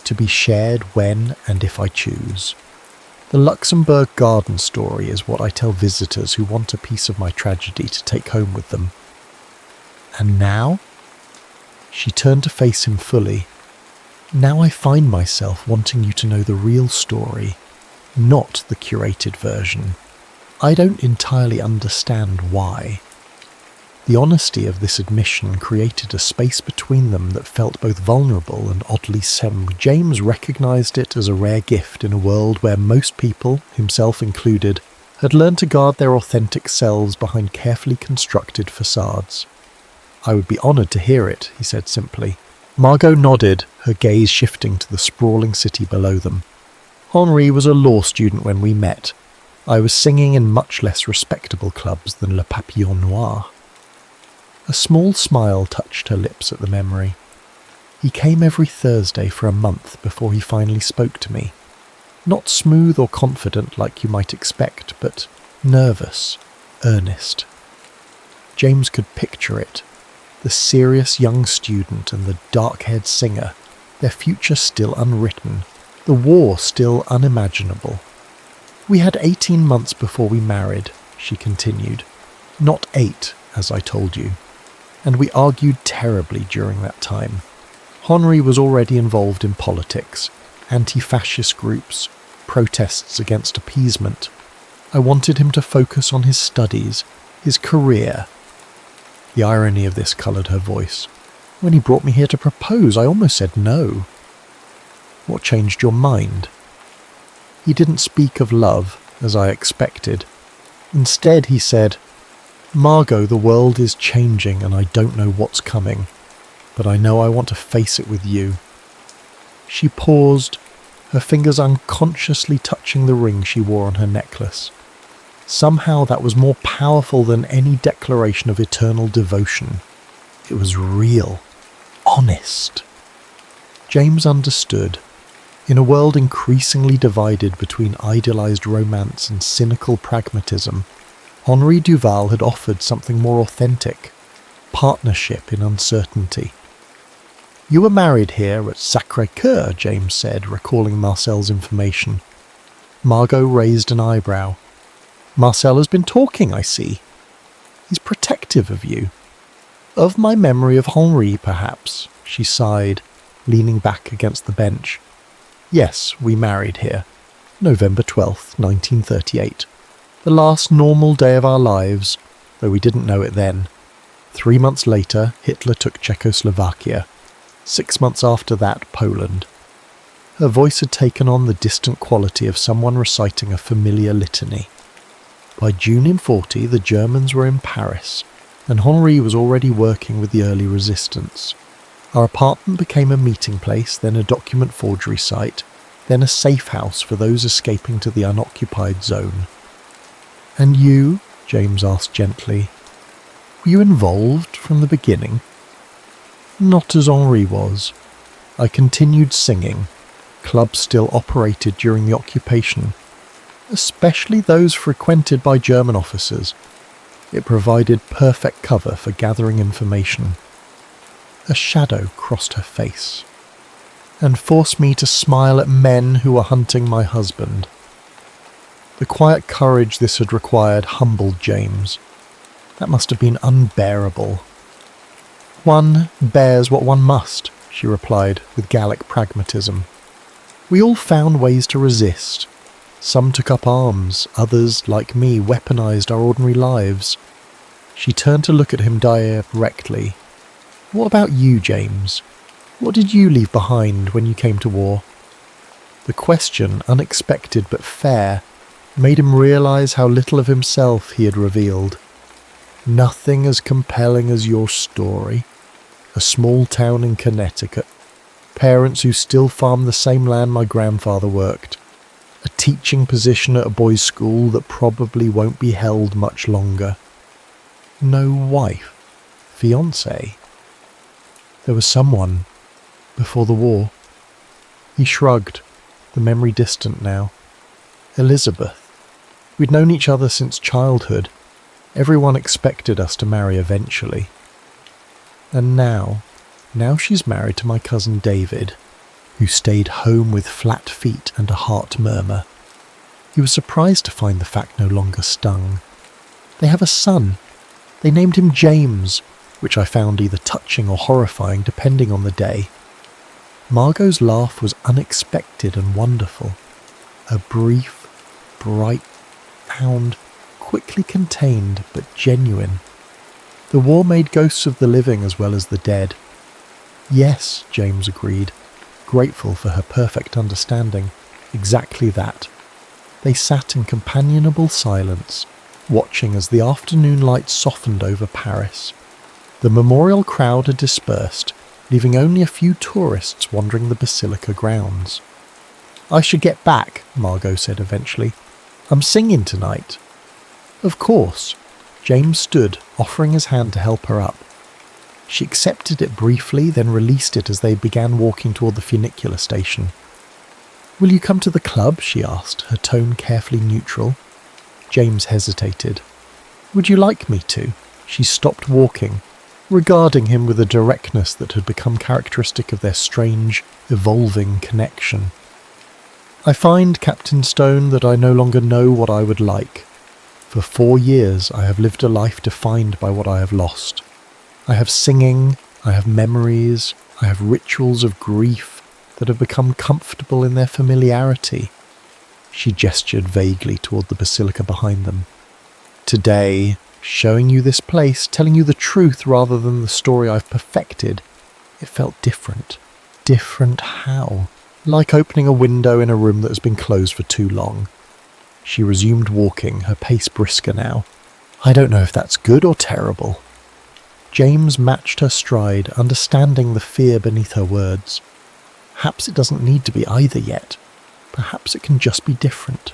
"to be shared when and if I choose. The Luxembourg Garden story is what I tell visitors who want a piece of my tragedy to take home with them." "And now?" She turned to face him fully. "Now I find myself wanting you to know the real story, not the curated version. I don't entirely understand why." The honesty of this admission created a space between them that felt both vulnerable and oddly solemn. James recognised it as a rare gift in a world where most people, himself included, had learned to guard their authentic selves behind carefully constructed facades. "I would be honoured to hear it," he said simply. Margot nodded, her gaze shifting to the sprawling city below them. "Henri was a law student when we met. I was singing in much less respectable clubs than Le Papillon Noir." A small smile touched her lips at the memory. "He came every Thursday for a month before he finally spoke to me. Not smooth or confident like you might expect, but nervous, earnest." James could picture it. The serious young student and the dark-haired singer, their future still unwritten, the war still unimaginable. "We had 18 months before we married," she continued. "Not 8, as I told you. And we argued terribly during that time. Henri was already involved in politics, anti-fascist groups, protests against appeasement. I wanted him to focus on his studies, his career." The irony of this coloured her voice. "When he brought me here to propose, I almost said no." "What changed your mind?" "He didn't speak of love, as I expected. Instead, he said, 'Margot, the world is changing and I don't know what's coming, but I know I want to face it with you.'" She paused, her fingers unconsciously touching the ring she wore on her necklace. Somehow that was more powerful than any declaration of eternal devotion. It was real, honest. James understood. In a world increasingly divided between idealized romance and cynical pragmatism, Henri Duval had offered something more authentic, partnership in uncertainty. "You were married here at Sacré-Cœur," James said, recalling Marcel's information. Margot raised an eyebrow. "Marcel has been talking, I see. He's protective of you." "Of my memory of Henri, perhaps," she sighed, leaning back against the bench. "Yes, we married here. November 12th, 1938. The last normal day of our lives, though we didn't know it then. 3 months later, Hitler took Czechoslovakia. 6 months after that, Poland." Her voice had taken on the distant quality of someone reciting a familiar litany. By June in 40, the Germans were in Paris, and Henri was already working with the early resistance. Our apartment became a meeting place, then a document forgery site, then a safe house for those escaping to the unoccupied zone. "And you?" James asked gently. "Were you involved from the beginning?" "Not as Henri was. I continued singing. Clubs still operated during the occupation, especially those frequented by German officers. It provided perfect cover for gathering information." A shadow crossed her face. "And forced me to smile at men who were hunting my husband." The quiet courage this had required humbled James. That must have been unbearable. "One bears what one must," she replied with Gallic pragmatism. "We all found ways to resist. Some took up arms, others, like me, weaponized our ordinary lives." She turned to look at him directly. "What about you, James? What did you leave behind when you came to war?" The question, unexpected but fair, made him realize how little of himself he had revealed. "Nothing as compelling as your story. A small town in Connecticut. Parents who still farm the same land my grandfather worked. A teaching position at a boys' school that probably won't be held much longer. No wife, fiancé. There was someone before the war." He shrugged, the memory distant now. "Elizabeth. We'd known each other since childhood. Everyone expected us to marry eventually. And now she's married to my cousin David, who stayed home with flat feet and a heart murmur." He was surprised to find the fact no longer stung. "They have a son. They named him James, which I found either touching or horrifying depending on the day." Margot's laugh was unexpected and wonderful. A brief, bright sound, quickly contained but genuine. The war made ghosts of the living as well as the dead. "Yes," James agreed, grateful for her perfect understanding. "Exactly that." They sat in companionable silence, watching as the afternoon light softened over Paris. The memorial crowd had dispersed, leaving only a few tourists wandering the basilica grounds. "I should get back," Margot said eventually. "I'm singing tonight." "Of course." James stood, offering his hand to help her up. She accepted it briefly, then released it as they began walking toward the funicular station. "Will you come to the club?" she asked, her tone carefully neutral. James hesitated. "Would you like me to?" She stopped walking, regarding him with a directness that had become characteristic of their strange, evolving connection. "I find, Captain Stone, that I no longer know what I would like. For 4 years I have lived a life defined by what I have lost. I have singing, I have memories, I have rituals of grief that have become comfortable in their familiarity." She gestured vaguely toward the basilica behind them. "Today, showing you this place, telling you the truth rather than the story I've perfected, it felt different." "Different how?" "Like opening a window in a room that has been closed for too long." She resumed walking, her pace brisker now. "I don't know if that's good or terrible." James matched her stride, understanding the fear beneath her words. Perhaps it doesn't need to be either yet. Perhaps it can just be different.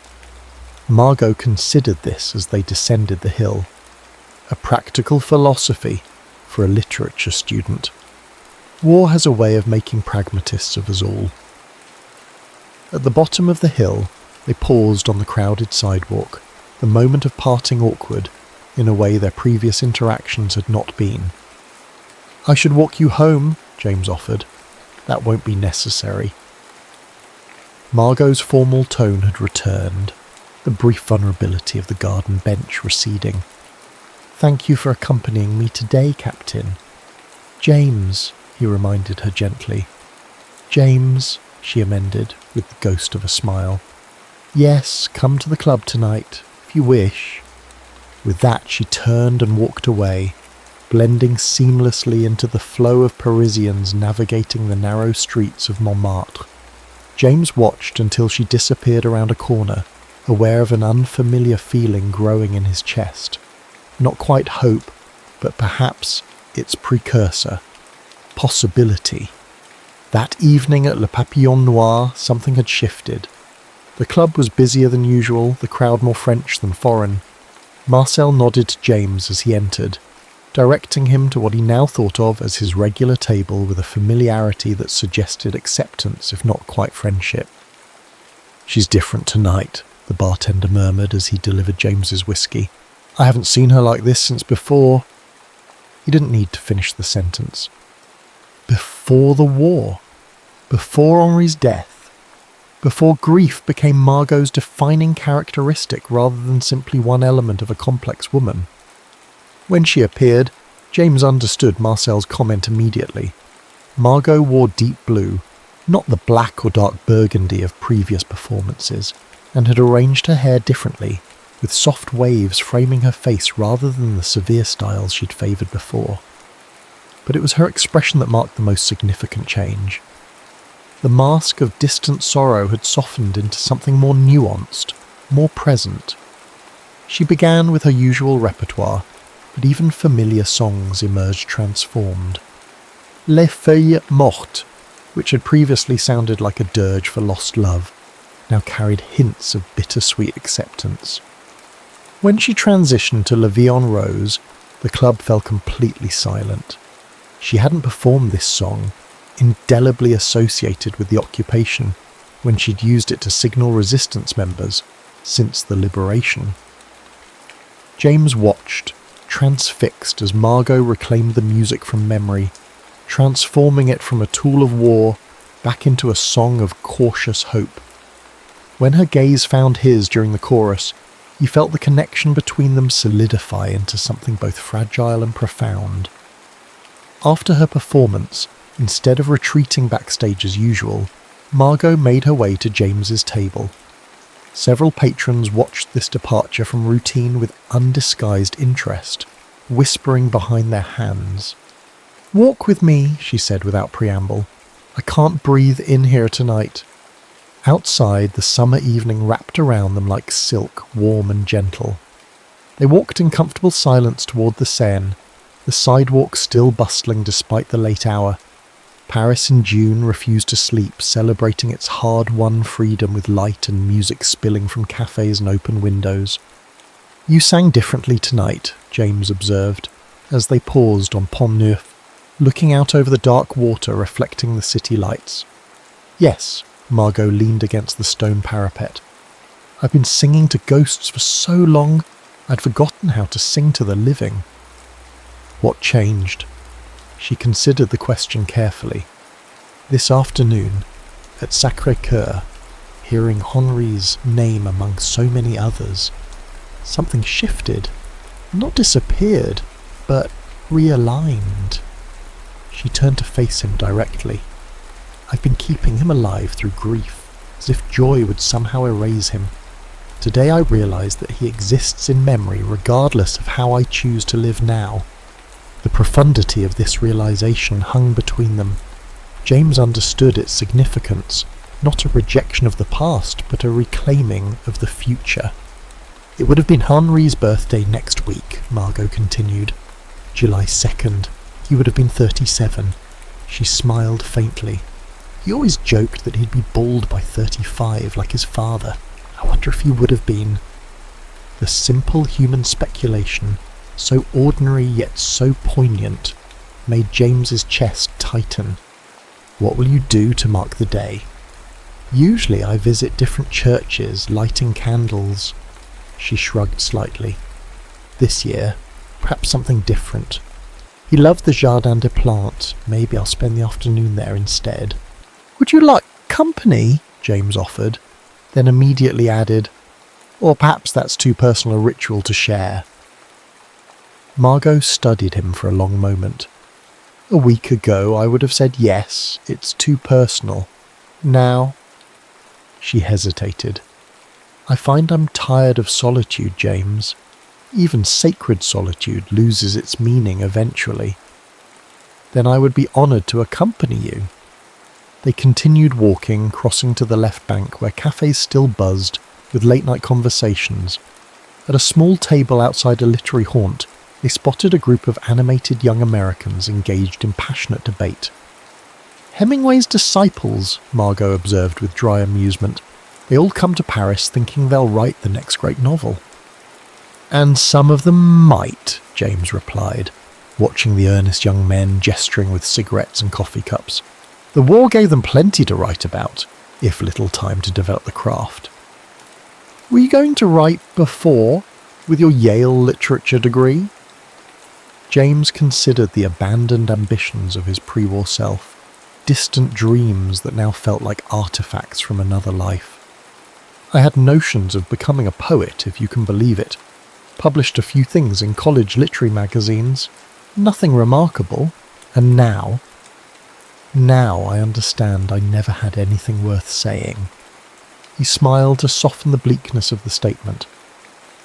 Margot considered this as they descended the hill. A practical philosophy for a literature student. War has a way of making pragmatists of us all. At the bottom of the hill, they paused on the crowded sidewalk, the moment of parting awkward, in a way their previous interactions had not been. "I should walk you home," James offered. "That won't be necessary." Margot's formal tone had returned, the brief vulnerability of the garden bench receding. "Thank you for accompanying me today, Captain." "James," he reminded her gently. "James," she amended, with the ghost of a smile. "Yes, come to the club tonight, if you wish." With that, she turned and walked away, blending seamlessly into the flow of Parisians navigating the narrow streets of Montmartre. James watched until she disappeared around a corner, aware of an unfamiliar feeling growing in his chest. Not quite hope, but perhaps its precursor. Possibility. That evening at Le Papillon Noir, something had shifted. The club was busier than usual, the crowd more French than foreign. Marcel nodded to James as he entered, directing him to what he now thought of as his regular table with a familiarity that suggested acceptance, if not quite friendship. "She's different tonight," the bartender murmured as he delivered James's whiskey. "I haven't seen her like this since before—" He didn't need to finish the sentence. Before the war. Before Henri's death. Before grief became Margot's defining characteristic rather than simply one element of a complex woman. When she appeared, James understood Marcel's comment immediately. Margot wore deep blue, not the black or dark burgundy of previous performances, and had arranged her hair differently, with soft waves framing her face rather than the severe styles she'd favoured before. But it was her expression that marked the most significant change. The mask of distant sorrow had softened into something more nuanced, more present. She began with her usual repertoire, but even familiar songs emerged transformed. Les Feuilles Mortes, which had previously sounded like a dirge for lost love, now carried hints of bittersweet acceptance. When she transitioned to La Vie en Rose, the club fell completely silent. She hadn't performed this song, indelibly associated with the occupation, when she'd used it to signal resistance members, since the liberation. James watched, transfixed as Margot reclaimed the music from memory, transforming it from a tool of war back into a song of cautious hope. When her gaze found his during the chorus, he felt the connection between them solidify into something both fragile and profound. After her performance, instead of retreating backstage as usual, Margot made her way to James's table. Several patrons watched this departure from routine with undisguised interest, whispering behind their hands. "Walk with me," she said without preamble. "I can't breathe in here tonight." Outside, the summer evening wrapped around them like silk, warm and gentle. They walked in comfortable silence toward the Seine, the sidewalk still bustling despite the late hour. Paris in June refused to sleep, celebrating its hard-won freedom with light and music spilling from cafes and open windows. "You sang differently tonight," James observed, as they paused on Pont Neuf, looking out over the dark water reflecting the city lights. "Yes," Margot leaned against the stone parapet. "I've been singing to ghosts for so long, I'd forgotten how to sing to the living." What changed? She considered the question carefully. This afternoon, at Sacré-Cœur, hearing Henri's name among so many others, something shifted, not disappeared, but realigned. She turned to face him directly. "I've been keeping him alive through grief, as if joy would somehow erase him. Today I realize that he exists in memory regardless of how I choose to live now." The profundity of this realization hung between them. James understood its significance, not a rejection of the past, but a reclaiming of the future. "It would have been Henri's birthday next week," Margot continued. "July 2nd. He would have been 37. She smiled faintly. "He always joked that he'd be bald by 35, like his father. I wonder if he would have been." The simple human speculation, so ordinary yet so poignant, made James's chest tighten. "What will you do to mark the day?" "Usually I visit different churches, lighting candles." She shrugged slightly. "This year, perhaps something different. He loved the Jardin des Plantes. Maybe I'll spend the afternoon there instead." "Would you like company?" James offered, then immediately added, "Or perhaps that's too personal a ritual to share." Margot studied him for a long moment. "A week ago I would have said yes, it's too personal. Now—" She hesitated. "I find I'm tired of solitude, James. Even sacred solitude loses its meaning eventually." "Then I would be honoured to accompany you." They continued walking, crossing to the left bank where cafes still buzzed with late-night conversations. At a small table outside a literary haunt, they spotted a group of animated young Americans engaged in passionate debate. "Hemingway's disciples," Margot observed with dry amusement. "They all come to Paris thinking they'll write the next great novel." "And some of them might," James replied, watching the earnest young men gesturing with cigarettes and coffee cups. "The war gave them plenty to write about, if little time to develop the craft." "Were you going to write before, with your Yale literature degree?" James considered the abandoned ambitions of his pre-war self, distant dreams that now felt like artifacts from another life. "I had notions of becoming a poet, if you can believe it. Published a few things in college literary magazines. Nothing remarkable. And now I understand I never had anything worth saying." He smiled to soften the bleakness of the statement.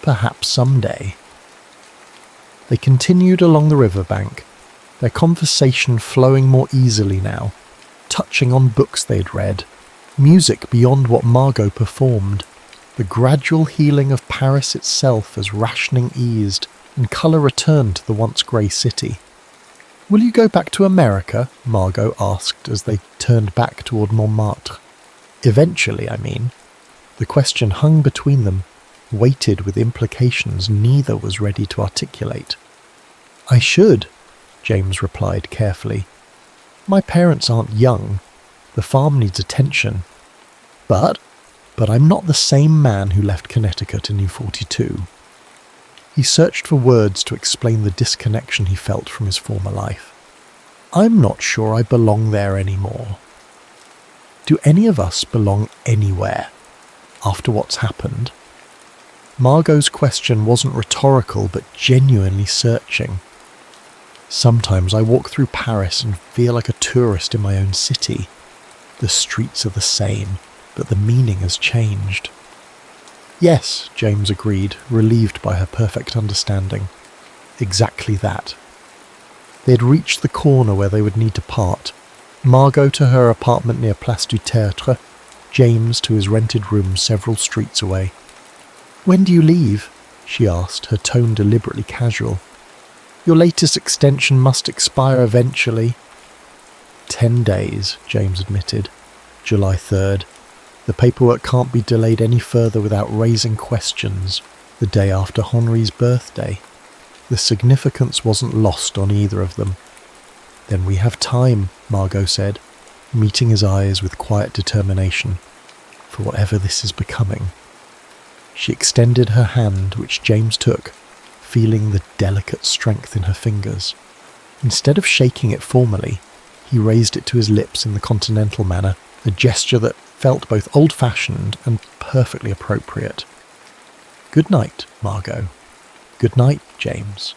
"Perhaps someday." They continued along the riverbank, their conversation flowing more easily now, touching on books they'd read, music beyond what Margot performed, the gradual healing of Paris itself as rationing eased and colour returned to the once grey city. "Will you go back to America?" Margot asked as they turned back toward Montmartre. "Eventually, I mean." The question hung between them, weighted with implications neither was ready to articulate. "I should," James replied carefully. "My parents aren't young. The farm needs attention. But I'm not the same man who left Connecticut in '42. He searched for words to explain the disconnection he felt from his former life. "I'm not sure I belong there anymore." Do any of us belong anywhere after what's happened? Margot's question wasn't rhetorical but genuinely searching. "Sometimes I walk through Paris and feel like a tourist in my own city. The streets are the same, but the meaning has changed." "Yes," James agreed, relieved by her perfect understanding. "Exactly that." They had reached the corner where they would need to part. Margot to her apartment near Place du Tertre, James to his rented room several streets away. "When do you leave?" she asked, her tone deliberately casual. "Your latest extension must expire eventually." 10 days, James admitted. July 3rd. The paperwork can't be delayed any further without raising questions. The day after Henri's birthday. The significance wasn't lost on either of them. "Then we have time," Margot said, meeting his eyes with quiet determination, "for whatever this is becoming." She extended her hand, which James took, feeling the delicate strength in her fingers. Instead of shaking it formally, he raised it to his lips in the continental manner, a gesture that felt both old-fashioned and perfectly appropriate. "Good night, Margot." "Good night, James."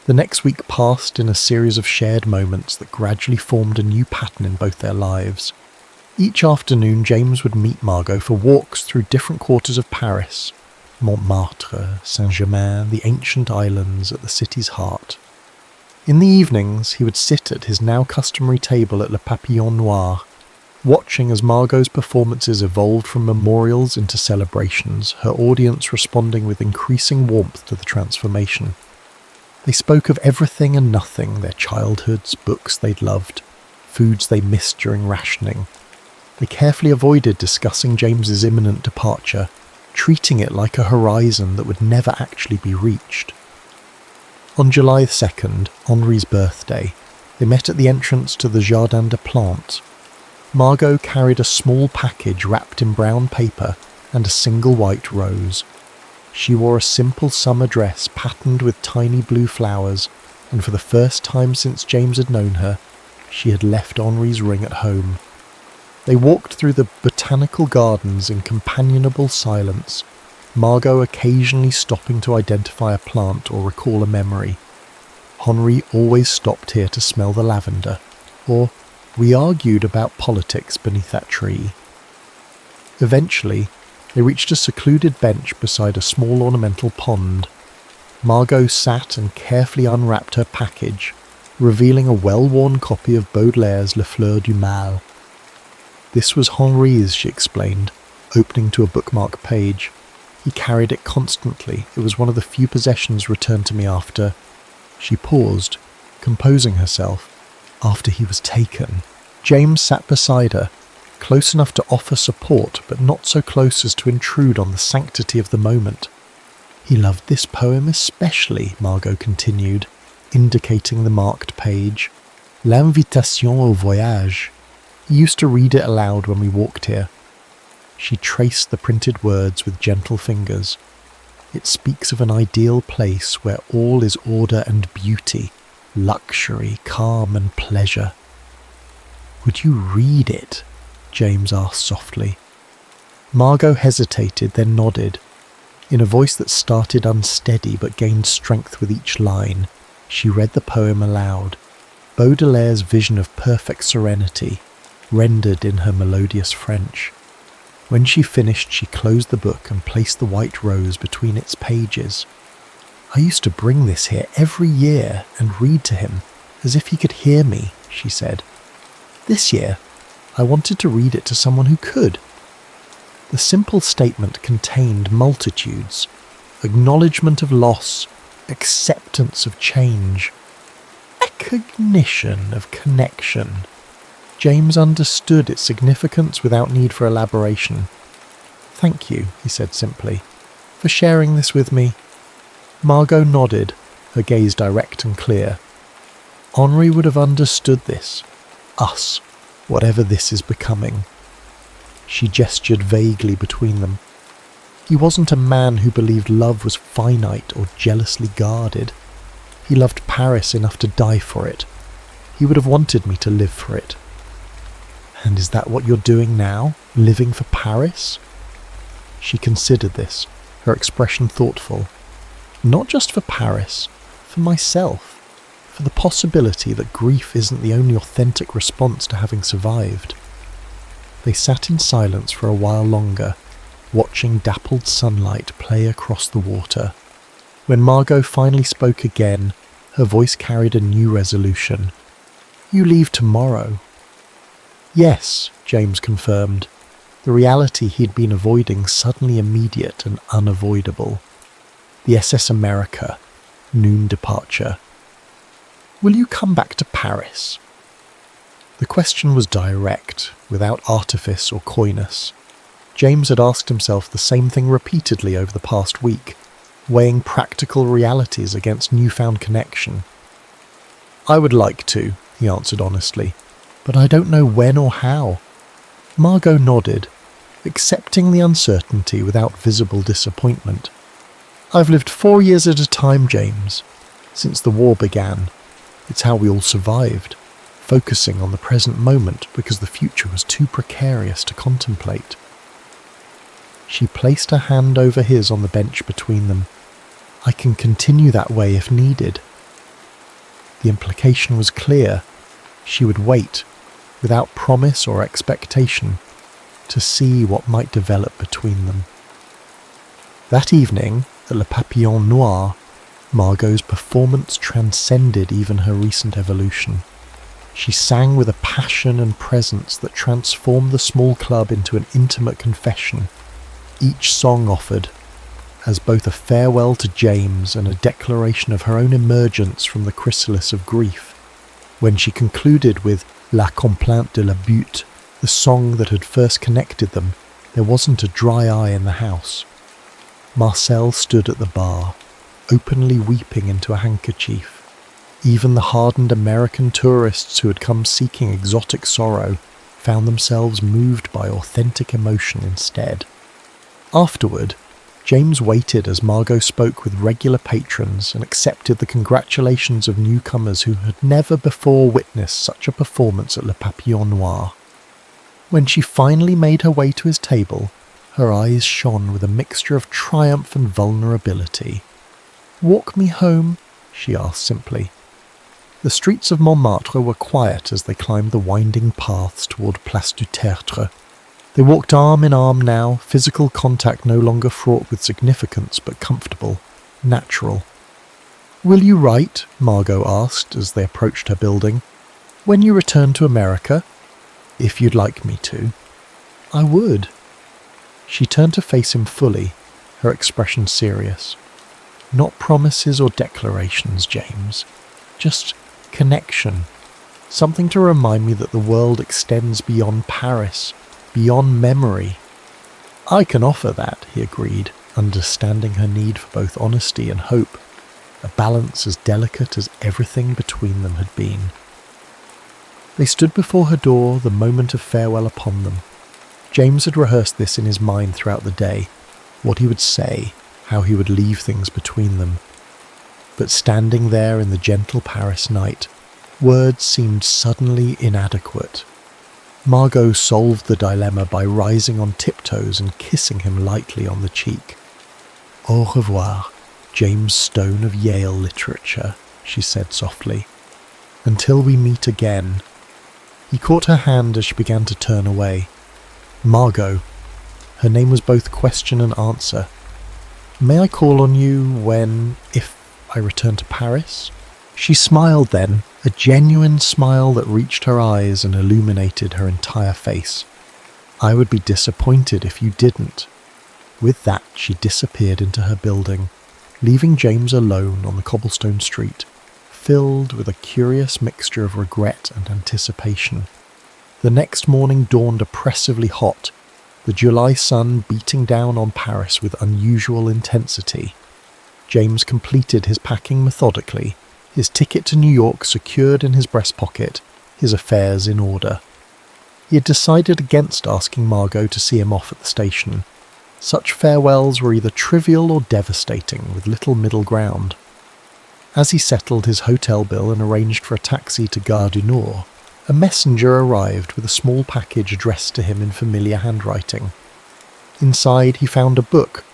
The next week passed in a series of shared moments that gradually formed a new pattern in both their lives. Each afternoon James would meet Margot for walks through different quarters of Paris, Montmartre, Saint-Germain, the ancient islands at the city's heart. In the evenings he would sit at his now customary table at Le Papillon Noir, watching as Margot's performances evolved from memorials into celebrations, her audience responding with increasing warmth to the transformation. They spoke of everything and nothing, their childhoods, books they'd loved, foods they missed during rationing. They carefully avoided discussing James's imminent departure, treating it like a horizon that would never actually be reached. On July 2nd, Henri's birthday, they met at the entrance to the Jardin des Plantes. Margot carried a small package wrapped in brown paper and a single white rose. She wore a simple summer dress patterned with tiny blue flowers, and for the first time since James had known her, she had left Henri's ring at home. They walked through the botanical gardens in companionable silence, Margot occasionally stopping to identify a plant or recall a memory. Henri always stopped here to smell the lavender, or we argued about politics beneath that tree. Eventually, they reached a secluded bench beside a small ornamental pond. Margot sat and carefully unwrapped her package, revealing a well-worn copy of Baudelaire's Les Fleurs du Mal. This was Henri's, she explained, opening to a bookmark page. He carried it constantly. It was one of the few possessions returned to me after... She paused, composing herself. After he was taken. James sat beside her, close enough to offer support, but not so close as to intrude on the sanctity of the moment. He loved this poem especially, Margot continued, indicating the marked page. L'invitation au voyage. He used to read it aloud when we walked here. She traced the printed words with gentle fingers. It speaks of an ideal place where all is order and beauty, luxury, calm and pleasure. Would you read it? James asked softly. Margot hesitated, then nodded. In a voice that started unsteady but gained strength with each line, she read the poem aloud, Baudelaire's vision of perfect serenity, rendered in her melodious French. When she finished, she closed the book and placed the white rose between its pages. I used to bring this here every year and read to him, as if he could hear me, she said. This year, I wanted to read it to someone who could. The simple statement contained multitudes, acknowledgement of loss, acceptance of change, recognition of connection. James understood its significance without need for elaboration. Thank you, he said simply, for sharing this with me. Margot nodded, her gaze direct and clear. Henri would have understood this. Us, whatever this is becoming. She gestured vaguely between them. He wasn't a man who believed love was finite or jealously guarded. He loved Paris enough to die for it. He would have wanted me to live for it. And is that what you're doing now? Living for Paris? She considered this, her expression thoughtful. Not just for Paris, for myself. For the possibility that grief isn't the only authentic response to having survived. They sat in silence for a while longer, watching dappled sunlight play across the water. When Margot finally spoke again, her voice carried a new resolution. You leave tomorrow. Yes, James confirmed, the reality he'd been avoiding suddenly immediate and unavoidable. The SS America, noon departure. Will you come back to Paris? The question was direct, without artifice or coyness. James had asked himself the same thing repeatedly over the past week, weighing practical realities against newfound connection. I would like to, he answered honestly, but I don't know when or how. Margot nodded, accepting the uncertainty without visible disappointment. I've lived 4 years at a time, James, since the war began. It's how we all survived, focusing on the present moment because the future was too precarious to contemplate. She placed her hand over his on the bench between them. I can continue that way if needed. The implication was clear. She would wait, without promise or expectation, to see what might develop between them. That evening, at Le Papillon Noir, Margot's performance transcended even her recent evolution. She sang with a passion and presence that transformed the small club into an intimate confession. Each song offered, as both a farewell to James and a declaration of her own emergence from the chrysalis of grief. When she concluded with La Complainte de la Butte, the song that had first connected them, there wasn't a dry eye in the house. Marcel stood at the bar, openly weeping into a handkerchief. Even the hardened American tourists who had come seeking exotic sorrow found themselves moved by authentic emotion instead. Afterward, James waited as Margot spoke with regular patrons and accepted the congratulations of newcomers who had never before witnessed such a performance at Le Papillon Noir. When she finally made her way to his table, her eyes shone with a mixture of triumph and vulnerability. "Walk me home?" she asked simply. The streets of Montmartre were quiet as they climbed the winding paths toward Place du Tertre. They walked arm in arm now, physical contact no longer fraught with significance but comfortable, natural. "Will you write?" Margot asked as they approached her building. "When you return to America?" "If you'd like me to." "I would." She turned to face him fully, her expression serious. "Not promises or declarations, James. Just connection. Something to remind me that the world extends beyond Paris, beyond memory." "I can offer that," he agreed, understanding her need for both honesty and hope, a balance as delicate as everything between them had been. They stood before her door, the moment of farewell upon them. James had rehearsed this in his mind throughout the day, what he would say, how he would leave things between them. But standing there in the gentle Paris night, words seemed suddenly inadequate. Margot solved the dilemma by rising on tiptoes and kissing him lightly on the cheek. "Au revoir, James Stone of Yale literature," she said softly. "Until we meet again." He caught her hand as she began to turn away. "Margot." Her name was both question and answer. "May I call on you if I return to Paris?" She smiled then, a genuine smile that reached her eyes and illuminated her entire face. "I would be disappointed if you didn't." With that, she disappeared into her building, leaving James alone on the cobblestone street, filled with a curious mixture of regret and anticipation. The next morning dawned oppressively hot, the July sun beating down on Paris with unusual intensity. James completed his packing methodically, his ticket to New York secured in his breast pocket, his affairs in order. He had decided against asking Margot to see him off at the station. Such farewells were either trivial or devastating, with little middle ground. As he settled his hotel bill and arranged for a taxi to Gare du Nord, a messenger arrived with a small package addressed to him in familiar handwriting. Inside he found a book,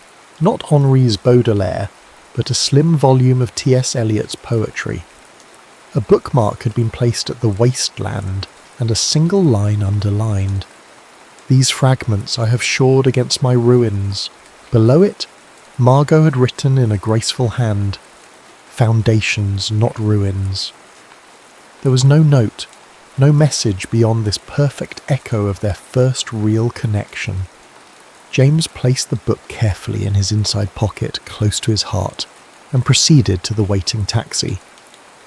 not Henri's Baudelaire, but a slim volume of T.S. Eliot's poetry. A bookmark had been placed at the wasteland, and a single line underlined. "These fragments I have shored against my ruins." Below it, Margot had written in a graceful hand, "Foundations, not ruins." There was no note, no message beyond this perfect echo of their first real connection. James placed the book carefully in his inside pocket, close to his heart, and proceeded to the waiting taxi.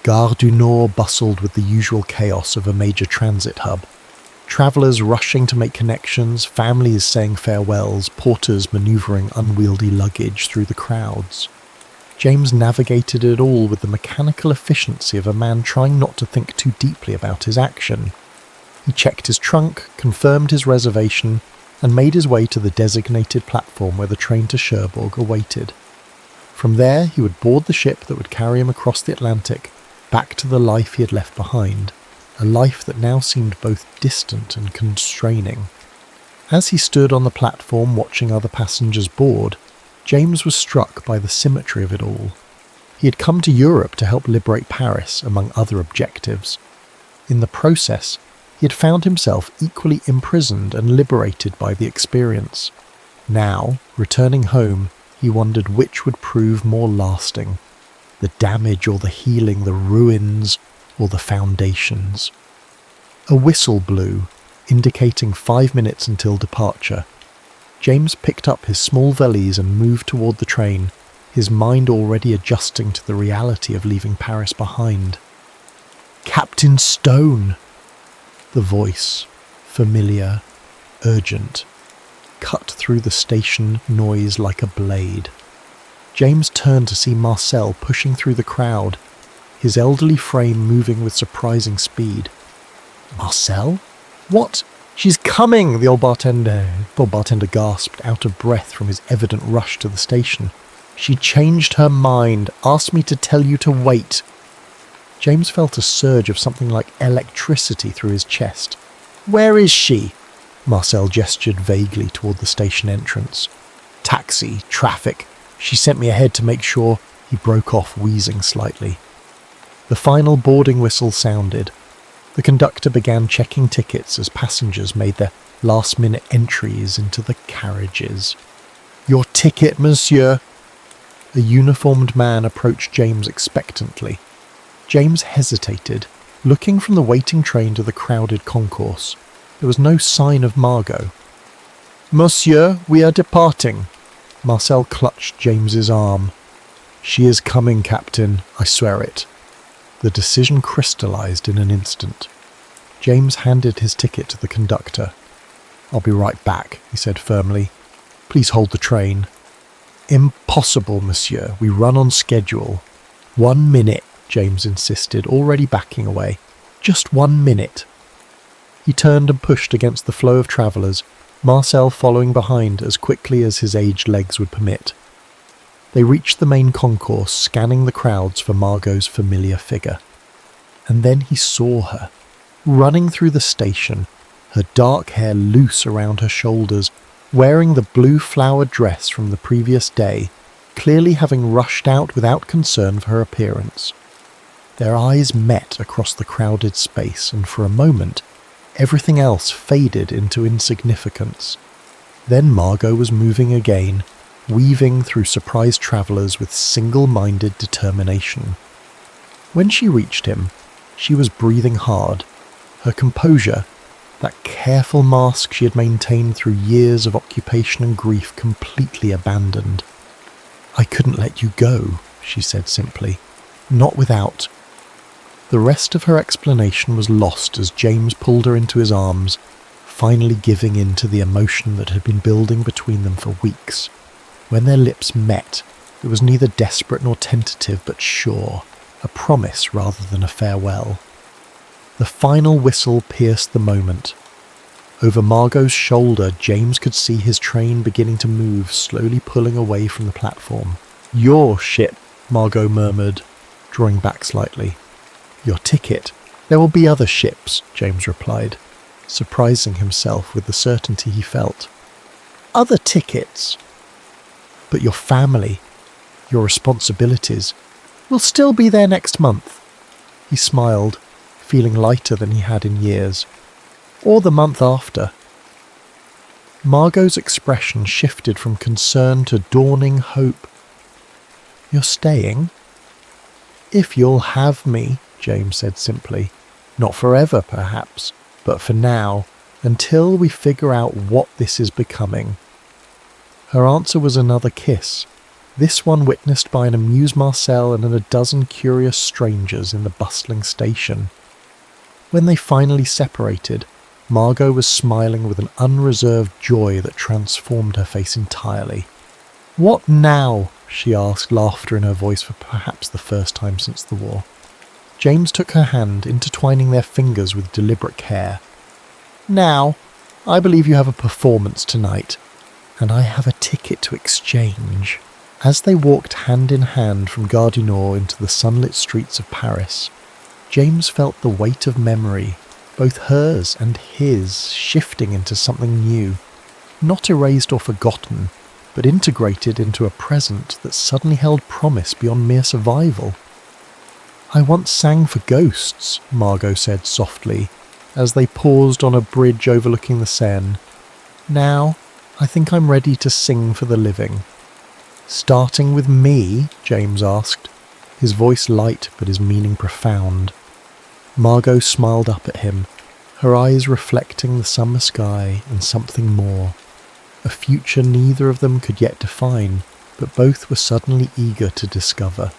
Gare du Nord bustled with the usual chaos of a major transit hub. Travellers rushing to make connections, families saying farewells, porters manoeuvring unwieldy luggage through the crowds. James navigated it all with the mechanical efficiency of a man trying not to think too deeply about his action. He checked his trunk, confirmed his reservation, and made his way to the designated platform where the train to Cherbourg awaited. From there, he would board the ship that would carry him across the Atlantic, back to the life he had left behind, a life that now seemed both distant and constraining. As he stood on the platform watching other passengers board, James was struck by the symmetry of it all. He had come to Europe to help liberate Paris, among other objectives. In the process, he had found himself equally imprisoned and liberated by the experience. Now, returning home, he wondered which would prove more lasting, the damage or the healing, the ruins or the foundations. A whistle blew, indicating 5 minutes until departure. James picked up his small valise and moved toward the train, his mind already adjusting to the reality of leaving Paris behind. "Captain Stone!" The voice, familiar, urgent, cut through the station noise like a blade. James turned to see Marcel pushing through the crowd, his elderly frame moving with surprising speed. Marcel? What? She's coming, the old bartender gasped, out of breath from his evident rush to the station. She changed her mind, asked me to tell you to wait. James felt a surge of something like electricity through his chest. Where is she? Marcel gestured vaguely toward the station entrance. Taxi, traffic. She sent me ahead to make sure. He broke off, wheezing slightly. The final boarding whistle sounded. The conductor began checking tickets as passengers made their last-minute entries into the carriages. Your ticket, monsieur. A uniformed man approached James expectantly. James hesitated, looking from the waiting train to the crowded concourse. There was no sign of Margot. Monsieur, we are departing. Marcel clutched James's arm. She is coming, Captain, I swear it. The decision crystallized in an instant. James handed his ticket to the conductor. I'll be right back, he said firmly. Please hold the train. Impossible, monsieur. We run on schedule. 1 minute, James insisted, already backing away. Just 1 minute. He turned and pushed against the flow of travellers, Marcel following behind as quickly as his aged legs would permit. They reached the main concourse, scanning the crowds for Margot's familiar figure. And then he saw her, running through the station, her dark hair loose around her shoulders, wearing the blue flowered dress from the previous day, clearly having rushed out without concern for her appearance. Their eyes met across the crowded space, and for a moment, everything else faded into insignificance. Then Margot was moving again, weaving through surprised travellers with single-minded determination. When she reached him, she was breathing hard. Her composure, that careful mask she had maintained through years of occupation and grief, completely abandoned. I couldn't let you go, she said simply. Not without. The rest of her explanation was lost as James pulled her into his arms, finally giving in to the emotion that had been building between them for weeks. When their lips met, it was neither desperate nor tentative but sure, a promise rather than a farewell. The final whistle pierced the moment. Over Margot's shoulder, James could see his train beginning to move, slowly pulling away from the platform. Your ship, Margot murmured, drawing back slightly. Your ticket. There will be other ships, James replied, surprising himself with the certainty he felt. Other tickets? But your family, your responsibilities, will still be there next month. He smiled, feeling lighter than he had in years. Or the month after. Margot's expression shifted from concern to dawning hope. You're staying? If you'll have me, James said simply. Not forever, perhaps, but for now, until we figure out what this is becoming. Her answer was another kiss, this one witnessed by an amused Marcel and a dozen curious strangers in the bustling station. When they finally separated, Margot was smiling with an unreserved joy that transformed her face entirely. What now? She asked, laughter in her voice for perhaps the first time since the war. James took her hand, intertwining their fingers with deliberate care. Now, I believe you have a performance tonight, and I have a ticket to exchange. As they walked hand in hand from Gare du Nord into the sunlit streets of Paris, James felt the weight of memory, both hers and his, shifting into something new, not erased or forgotten, but integrated into a present that suddenly held promise beyond mere survival. I once sang for ghosts, Margot said softly, as they paused on a bridge overlooking the Seine. Now, I think I'm ready to sing for the living. Starting with me? James asked, his voice light but his meaning profound. Margot smiled up at him, her eyes reflecting the summer sky and something more. A future neither of them could yet define, but both were suddenly eager to discover.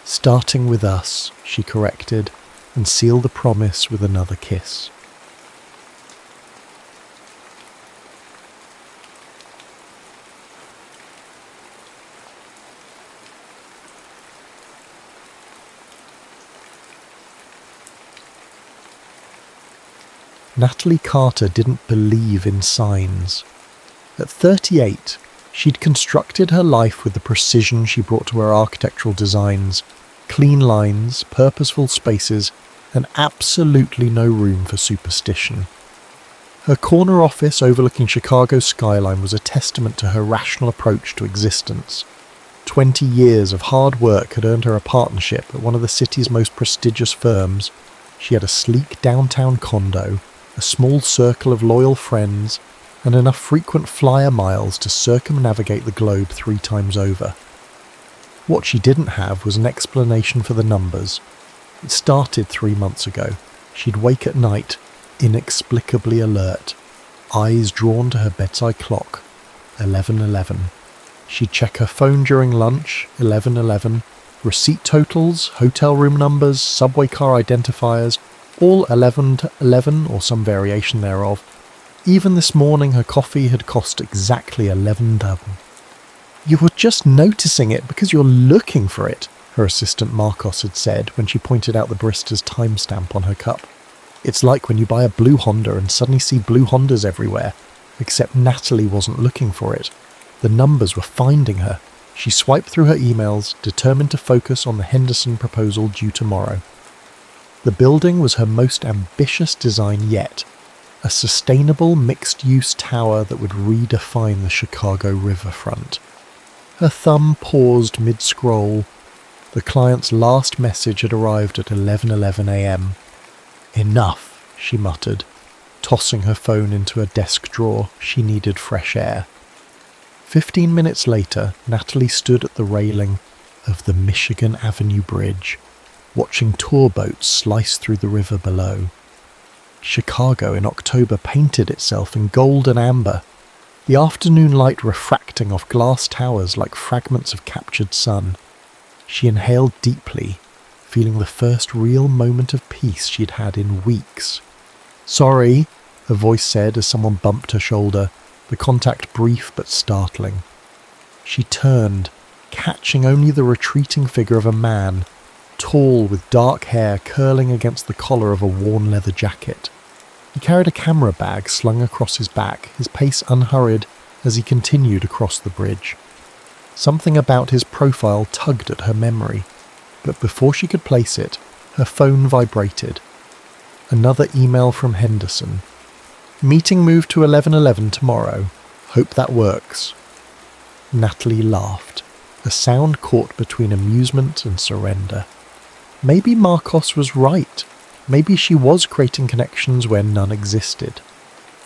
Starting with us, she corrected, and sealed the promise with another kiss. Natalie Carter didn't believe in signs. At 38, she'd constructed her life with the precision she brought to her architectural designs, clean lines, purposeful spaces, and absolutely no room for superstition. Her corner office overlooking Chicago's skyline was a testament to her rational approach to existence. 20 years of hard work had earned her a partnership at one of the city's most prestigious firms. She had a sleek downtown condo, a small circle of loyal friends, and enough frequent flyer miles to circumnavigate the globe 3 times over. What she didn't have was an explanation for the numbers. It started 3 months ago. She'd wake at night, inexplicably alert, eyes drawn to her bedside clock, 11:11. She'd check her phone during lunch, 11:11, receipt totals, hotel room numbers, subway car identifiers, all 11 to 11 or some variation thereof. Even this morning her coffee had cost exactly 11 double. "You were just noticing it because you're looking for it," her assistant Marcos had said when she pointed out the barista's timestamp on her cup. "It's like when you buy a blue Honda and suddenly see blue Hondas everywhere, except Natalie wasn't looking for it. The numbers were finding her." She swiped through her emails, determined to focus on the Henderson proposal due tomorrow. The building was her most ambitious design yet, a sustainable mixed-use tower that would redefine the Chicago riverfront. Her thumb paused mid-scroll. The client's last message had arrived at 11:11 a.m. "Enough," she muttered, tossing her phone into a desk drawer. She needed fresh air. 15 minutes later, Natalie stood at the railing of the Michigan Avenue Bridge, watching tour boats slice through the river below. Chicago in October painted itself in gold and amber, the afternoon light refracting off glass towers like fragments of captured sun. She inhaled deeply, feeling the first real moment of peace she'd had in weeks. "Sorry," her voice said as someone bumped her shoulder, the contact brief but startling. She turned, catching only the retreating figure of a man, tall with dark hair curling against the collar of a worn leather jacket. He carried a camera bag slung across his back, his pace unhurried as he continued across the bridge. Something about his profile tugged at her memory, but before she could place it, her phone vibrated. Another email from Henderson. "Meeting moved to 11:11 tomorrow. Hope that works." Natalie laughed, a sound caught between amusement and surrender. Maybe Marcos was right. Maybe she was creating connections where none existed.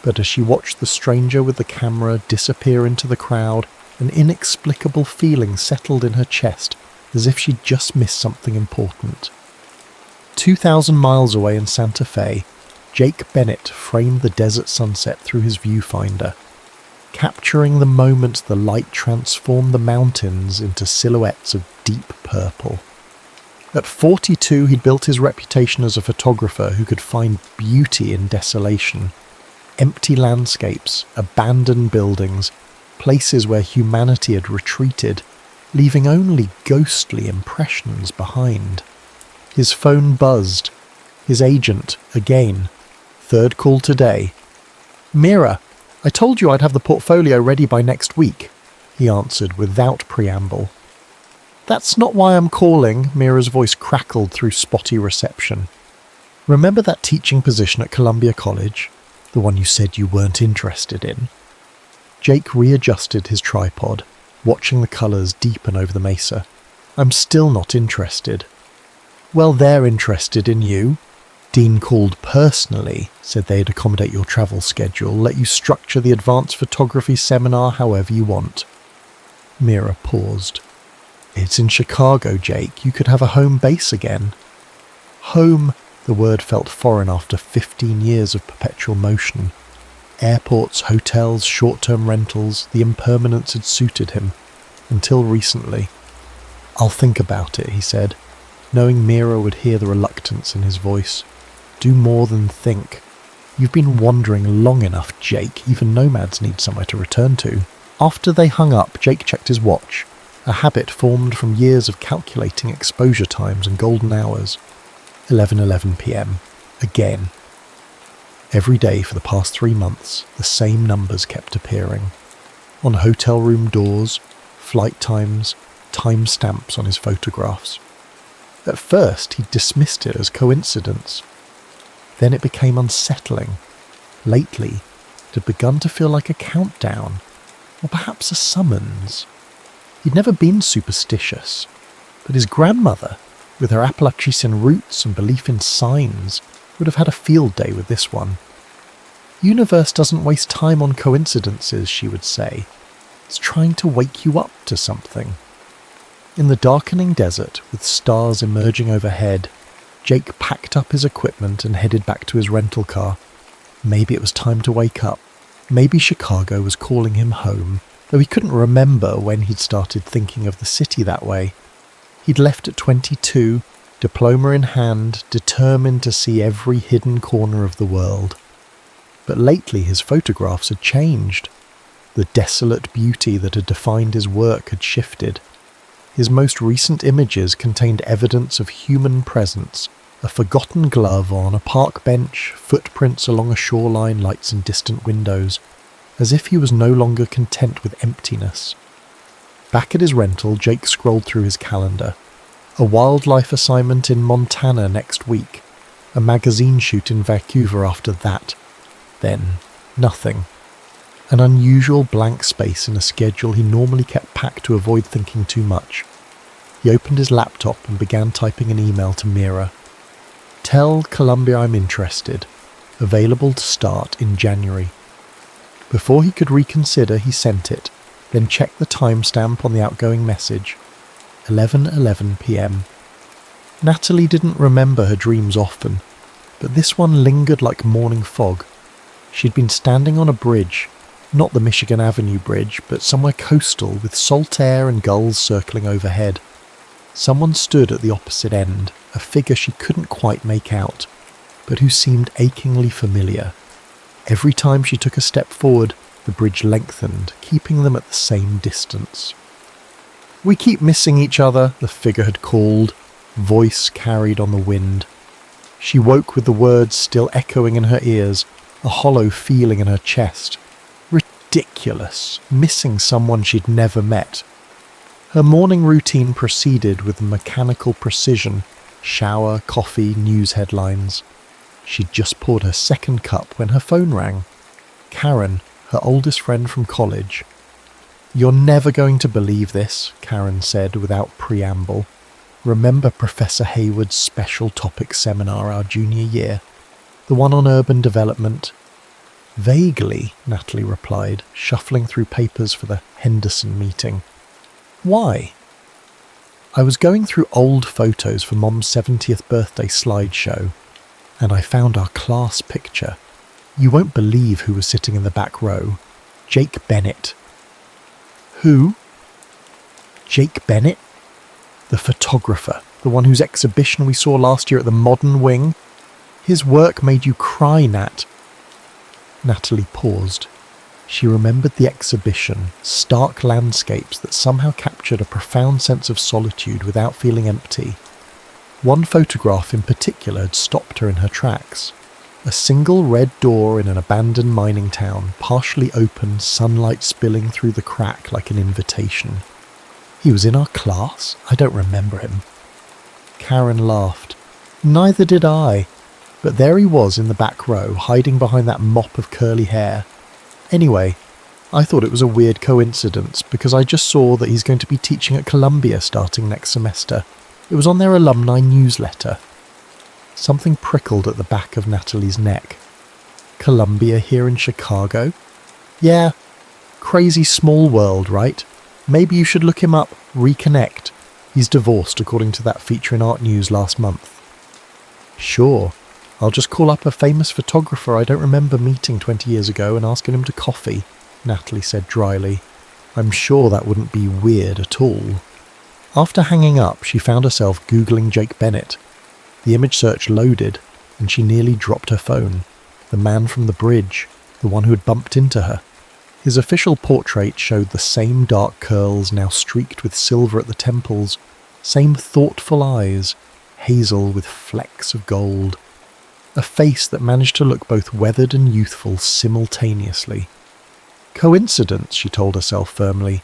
But as she watched the stranger with the camera disappear into the crowd, an inexplicable feeling settled in her chest, as if she'd just missed something important. 2,000 miles away in Santa Fe, Jake Bennett framed the desert sunset through his viewfinder, capturing the moment the light transformed the mountains into silhouettes of deep purple. At 42, he'd built his reputation as a photographer who could find beauty in desolation. Empty landscapes, abandoned buildings, places where humanity had retreated, leaving only ghostly impressions behind. His phone buzzed. His agent, again. "Third call today." "Mira, I told you I'd have the portfolio ready by next week," he answered without preamble. "That's not why I'm calling," Mira's voice crackled through spotty reception. "Remember that teaching position at Columbia College? The one you said you weren't interested in?" Jake readjusted his tripod, watching the colours deepen over the mesa. "I'm still not interested." "Well, they're interested in you. Dean called personally, said they'd accommodate your travel schedule, let you structure the advanced photography seminar however you want." Mira paused. "It's in Chicago, Jake. You could have a home base again." Home, the word felt foreign after 15 years of perpetual motion. Airports, hotels, short-term rentals, the impermanence had suited him. Until recently. "I'll think about it," he said, knowing Mira would hear the reluctance in his voice. "Do more than think. You've been wandering long enough, Jake. Even nomads need somewhere to return to." After they hung up, Jake checked his watch, a habit formed from years of calculating exposure times and golden hours. 11:11 p.m. Again. Every day for the past 3 months, the same numbers kept appearing. On hotel room doors, flight times, timestamps on his photographs. At first, he dismissed it as coincidence. Then it became unsettling. Lately, it had begun to feel like a countdown, or perhaps a summons. He'd never been superstitious, but his grandmother, with her Appalachian roots and belief in signs, would have had a field day with this one. Universe doesn't waste time on coincidences, she would say. It's trying to wake you up to something. In the darkening desert, with stars emerging overhead, Jake packed up his equipment and headed back to his rental car. Maybe it was time to wake up. Maybe Chicago was calling him home, though he couldn't remember when he'd started thinking of the city that way. He'd left at 22, diploma in hand, determined to see every hidden corner of the world. But lately his photographs had changed. The desolate beauty that had defined his work had shifted. His most recent images contained evidence of human presence, a forgotten glove on a park bench, footprints along a shoreline, lights in distant windows, as if he was no longer content with emptiness. Back at his rental, Jake scrolled through his calendar. A wildlife assignment in Montana next week, a magazine shoot in Vancouver after that. Then, nothing. An unusual blank space in a schedule he normally kept packed to avoid thinking too much. He opened his laptop and began typing an email to Mira. Tell Columbia I'm interested. Available to start in January. Before he could reconsider, he sent it, then checked the timestamp on the outgoing message. 11:11 p.m. Natalie didn't remember her dreams often, but this one lingered like morning fog. She'd been standing on a bridge, not the Michigan Avenue Bridge, but somewhere coastal with salt air and gulls circling overhead. Someone stood at the opposite end, a figure she couldn't quite make out, but who seemed achingly familiar. Every time she took a step forward, the bridge lengthened, keeping them at the same distance. "We keep missing each other," the figure had called, voice carried on the wind. She woke with the words still echoing in her ears, a hollow feeling in her chest. Ridiculous, missing someone she'd never met. Her morning routine proceeded with mechanical precision, shower, coffee, news headlines. She'd just poured her second cup when her phone rang. Karen, her oldest friend from college. "You're never going to believe this," Karen said without preamble. "Remember Professor Hayward's special topic seminar our junior year? The one on urban development?" "Vaguely," Natalie replied, shuffling through papers for the Henderson meeting. "Why?" "I was going through old photos for Mom's 70th birthday slideshow, and I found our class picture. You won't believe who was sitting in the back row. Jake Bennett." "Who?" "Jake Bennett. The photographer, the one whose exhibition we saw last year at the Modern Wing. His work made you cry, Nat." Natalie paused. She remembered the exhibition, stark landscapes that somehow captured a profound sense of solitude without feeling empty. One photograph in particular had stopped her in her tracks. A single red door in an abandoned mining town, partially open, sunlight spilling through the crack like an invitation. "He was in our class? I don't remember him." Karen laughed. "Neither did I. But there he was in the back row, hiding behind that mop of curly hair. Anyway, I thought it was a weird coincidence because I just saw that he's going to be teaching at Columbia starting next semester. It was on their alumni newsletter." Something prickled at the back of Natalie's neck. "Columbia here in Chicago?" "Yeah. Crazy small world, right? Maybe you should look him up, reconnect. He's divorced according to that feature in Art News last month." "Sure. I'll just call up a famous photographer I don't remember meeting 20 years ago and asking him to coffee," Natalie said dryly. "I'm sure that wouldn't be weird at all." After hanging up, she found herself Googling Jake Bennett. The image search loaded, and she nearly dropped her phone. The man from the bridge, the one who had bumped into her. His official portrait showed the same dark curls now streaked with silver at the temples, same thoughtful eyes, hazel with flecks of gold. a face that managed to look both weathered and youthful simultaneously. Coincidence, she told herself firmly.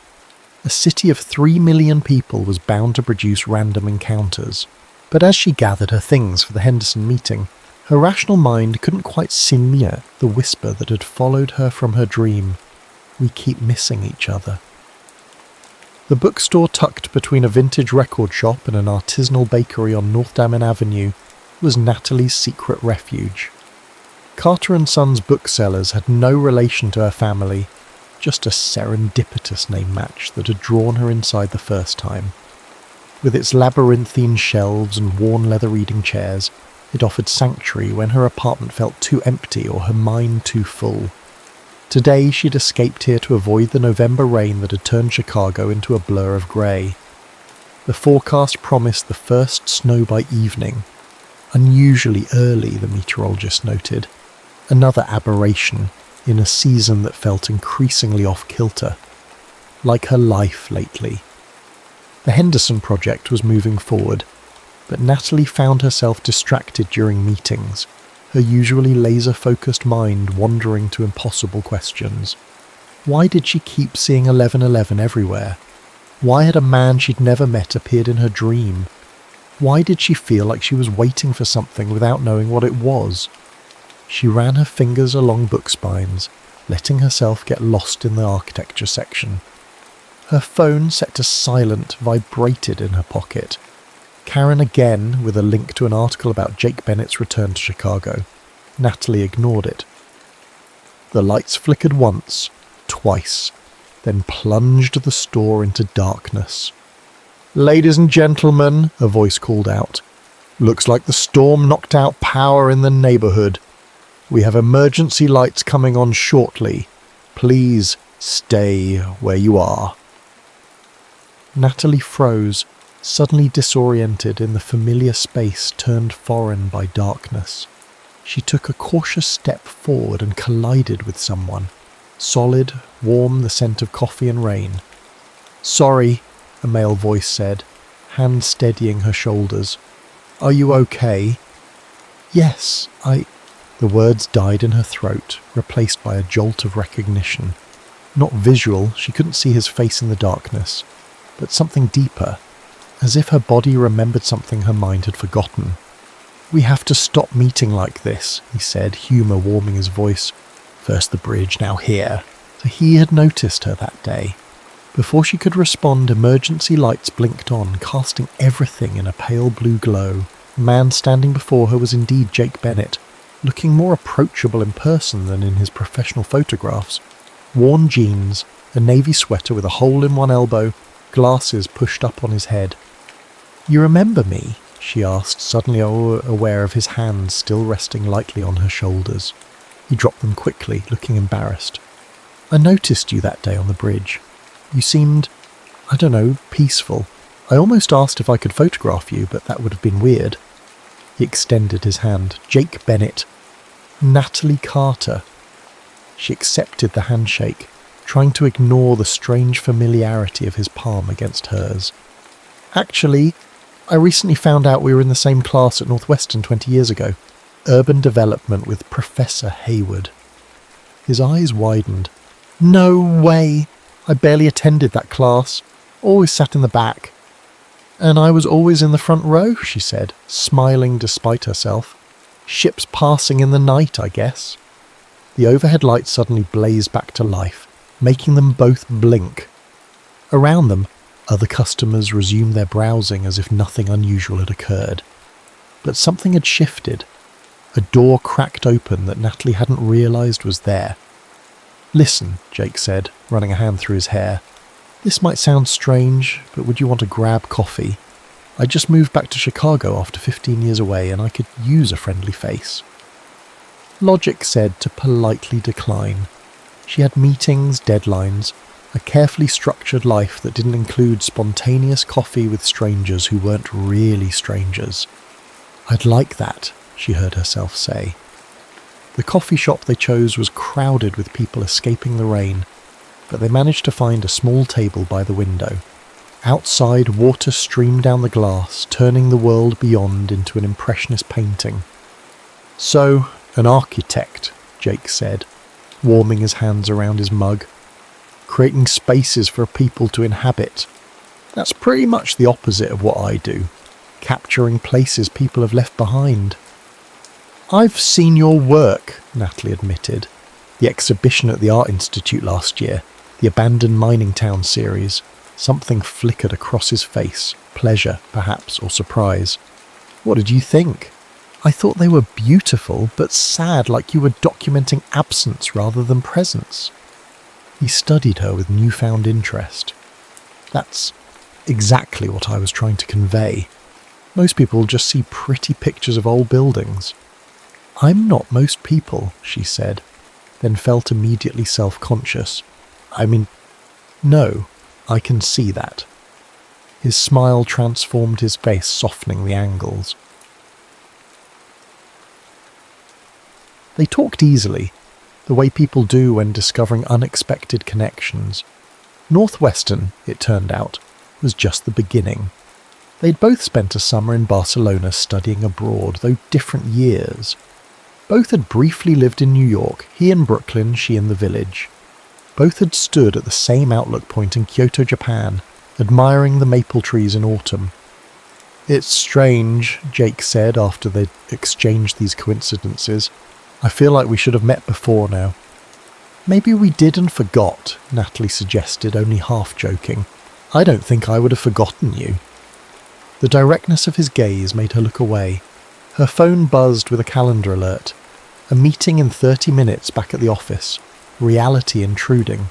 A city of 3 million people was bound to produce random encounters. But as she gathered her things for the Henderson meeting, her rational mind couldn't quite signer the whisper that had followed her from her dream. We keep missing each other. The bookstore tucked between a vintage record shop and an artisanal bakery on North Damen Avenue was Natalie's secret refuge. Carter & Sons booksellers had no relation to her family, just a serendipitous name match that had drawn her inside the first time. With its labyrinthine shelves and worn leather reading chairs, it offered sanctuary when her apartment felt too empty or her mind too full. Today she'd escaped here to avoid the November rain that had turned Chicago into a blur of grey. The forecast promised the first snow by evening. Unusually early, the meteorologist noted. Another aberration in a season that felt increasingly off-kilter. Like her life lately. The Henderson project was moving forward, but Natalie found herself distracted during meetings, her usually laser-focused mind wandering to impossible questions. Why did she keep seeing 1111 everywhere? Why had a man she'd never met appeared in her dream? Why did she feel like she was waiting for something without knowing what it was? She ran her fingers along book spines, letting herself get lost in the architecture section. Her phone, set to silent, vibrated in her pocket. Karen again, with a link to an article about Jake Bennett's return to Chicago. Natalie ignored it. The lights flickered once, twice, then plunged the store into darkness. "Ladies and gentlemen," a voice called out. "Looks like the storm knocked out power in the neighborhood. We have emergency lights coming on shortly. Please stay where you are." Natalie froze, suddenly disoriented in the familiar space turned foreign by darkness. She took a cautious step forward and collided with someone. Solid, warm, the scent of coffee and rain. "Sorry," a male voice said, hand steadying her shoulders. "Are you okay?" "Yes, The words died in her throat, replaced by a jolt of recognition. Not visual, she couldn't see his face in the darkness, but something deeper, as if her body remembered something her mind had forgotten. "We have to stop meeting like this," he said, humour warming his voice. "First the bridge, now here." So he had noticed her that day. Before she could respond, emergency lights blinked on, casting everything in a pale blue glow. The man standing before her was indeed Jake Bennett, looking more approachable in person than in his professional photographs. Worn jeans, a navy sweater with a hole in one elbow, glasses pushed up on his head. "You remember me?" she asked, suddenly aware of his hands still resting lightly on her shoulders. He dropped them quickly, looking embarrassed. "I noticed you that day on the bridge. You seemed, peaceful. I almost asked if I could photograph you, but that would have been weird." He extended his hand. "Jake Bennett. Natalie Carter." She accepted the handshake, trying to ignore the strange familiarity of his palm against hers. "Actually, I recently found out we were in the same class at Northwestern 20 years ago. Urban Development with Professor Hayward." His eyes widened. "No way! I barely attended that class. Always sat in the back." "And I was always in the front row," she said, smiling despite herself. "Ships passing in the night, I guess." The overhead lights suddenly blazed back to life, making them both blink. Around them, other customers resumed their browsing as if nothing unusual had occurred. But something had shifted. A door cracked open that Natalie hadn't realised was there. "Listen," Jake said, running a hand through his hair. "This might sound strange, but would you want to grab coffee? I just moved back to Chicago after 15 years away and I could use a friendly face." Logic said to politely decline. She had meetings, deadlines, a carefully structured life that didn't include spontaneous coffee with strangers who weren't really strangers. "I'd like that," she heard herself say. The coffee shop they chose was crowded with people escaping the rain, but they managed to find a small table by the window. Outside, water streamed down the glass, turning the world beyond into an impressionist painting. So, an architect, Jake said, warming his hands around his mug. Creating spaces for people to inhabit. That's pretty much the opposite of what I do. Capturing places people have left behind. I've seen your work, Natalie admitted. The exhibition at the Art Institute last year, the Abandoned Mining Town series. Something flickered across his face, pleasure, perhaps, or surprise. What did you think? I thought they were beautiful, but sad, like you were documenting absence rather than presence. He studied her with newfound interest. That's exactly what I was trying to convey. Most people just see pretty pictures of old buildings. I'm not most people, she said, then felt immediately self-conscious. No, I can see that. His smile transformed his face, softening the angles. They talked easily, the way people do when discovering unexpected connections. Northwestern, it turned out, was just the beginning. They'd both spent a summer in Barcelona studying abroad, though different years. Both had briefly lived in New York, he in Brooklyn, she in the Village. Both had stood at the same outlook point in Kyoto, Japan, admiring the maple trees in autumn. It's strange, Jake said after they'd exchanged these coincidences. I feel like we should have met before now. Maybe we did and forgot, Natalie suggested, only half joking. I don't think I would have forgotten you. The directness of his gaze made her look away. Her phone buzzed with a calendar alert. A meeting in 30 minutes back at the office. Reality intruding.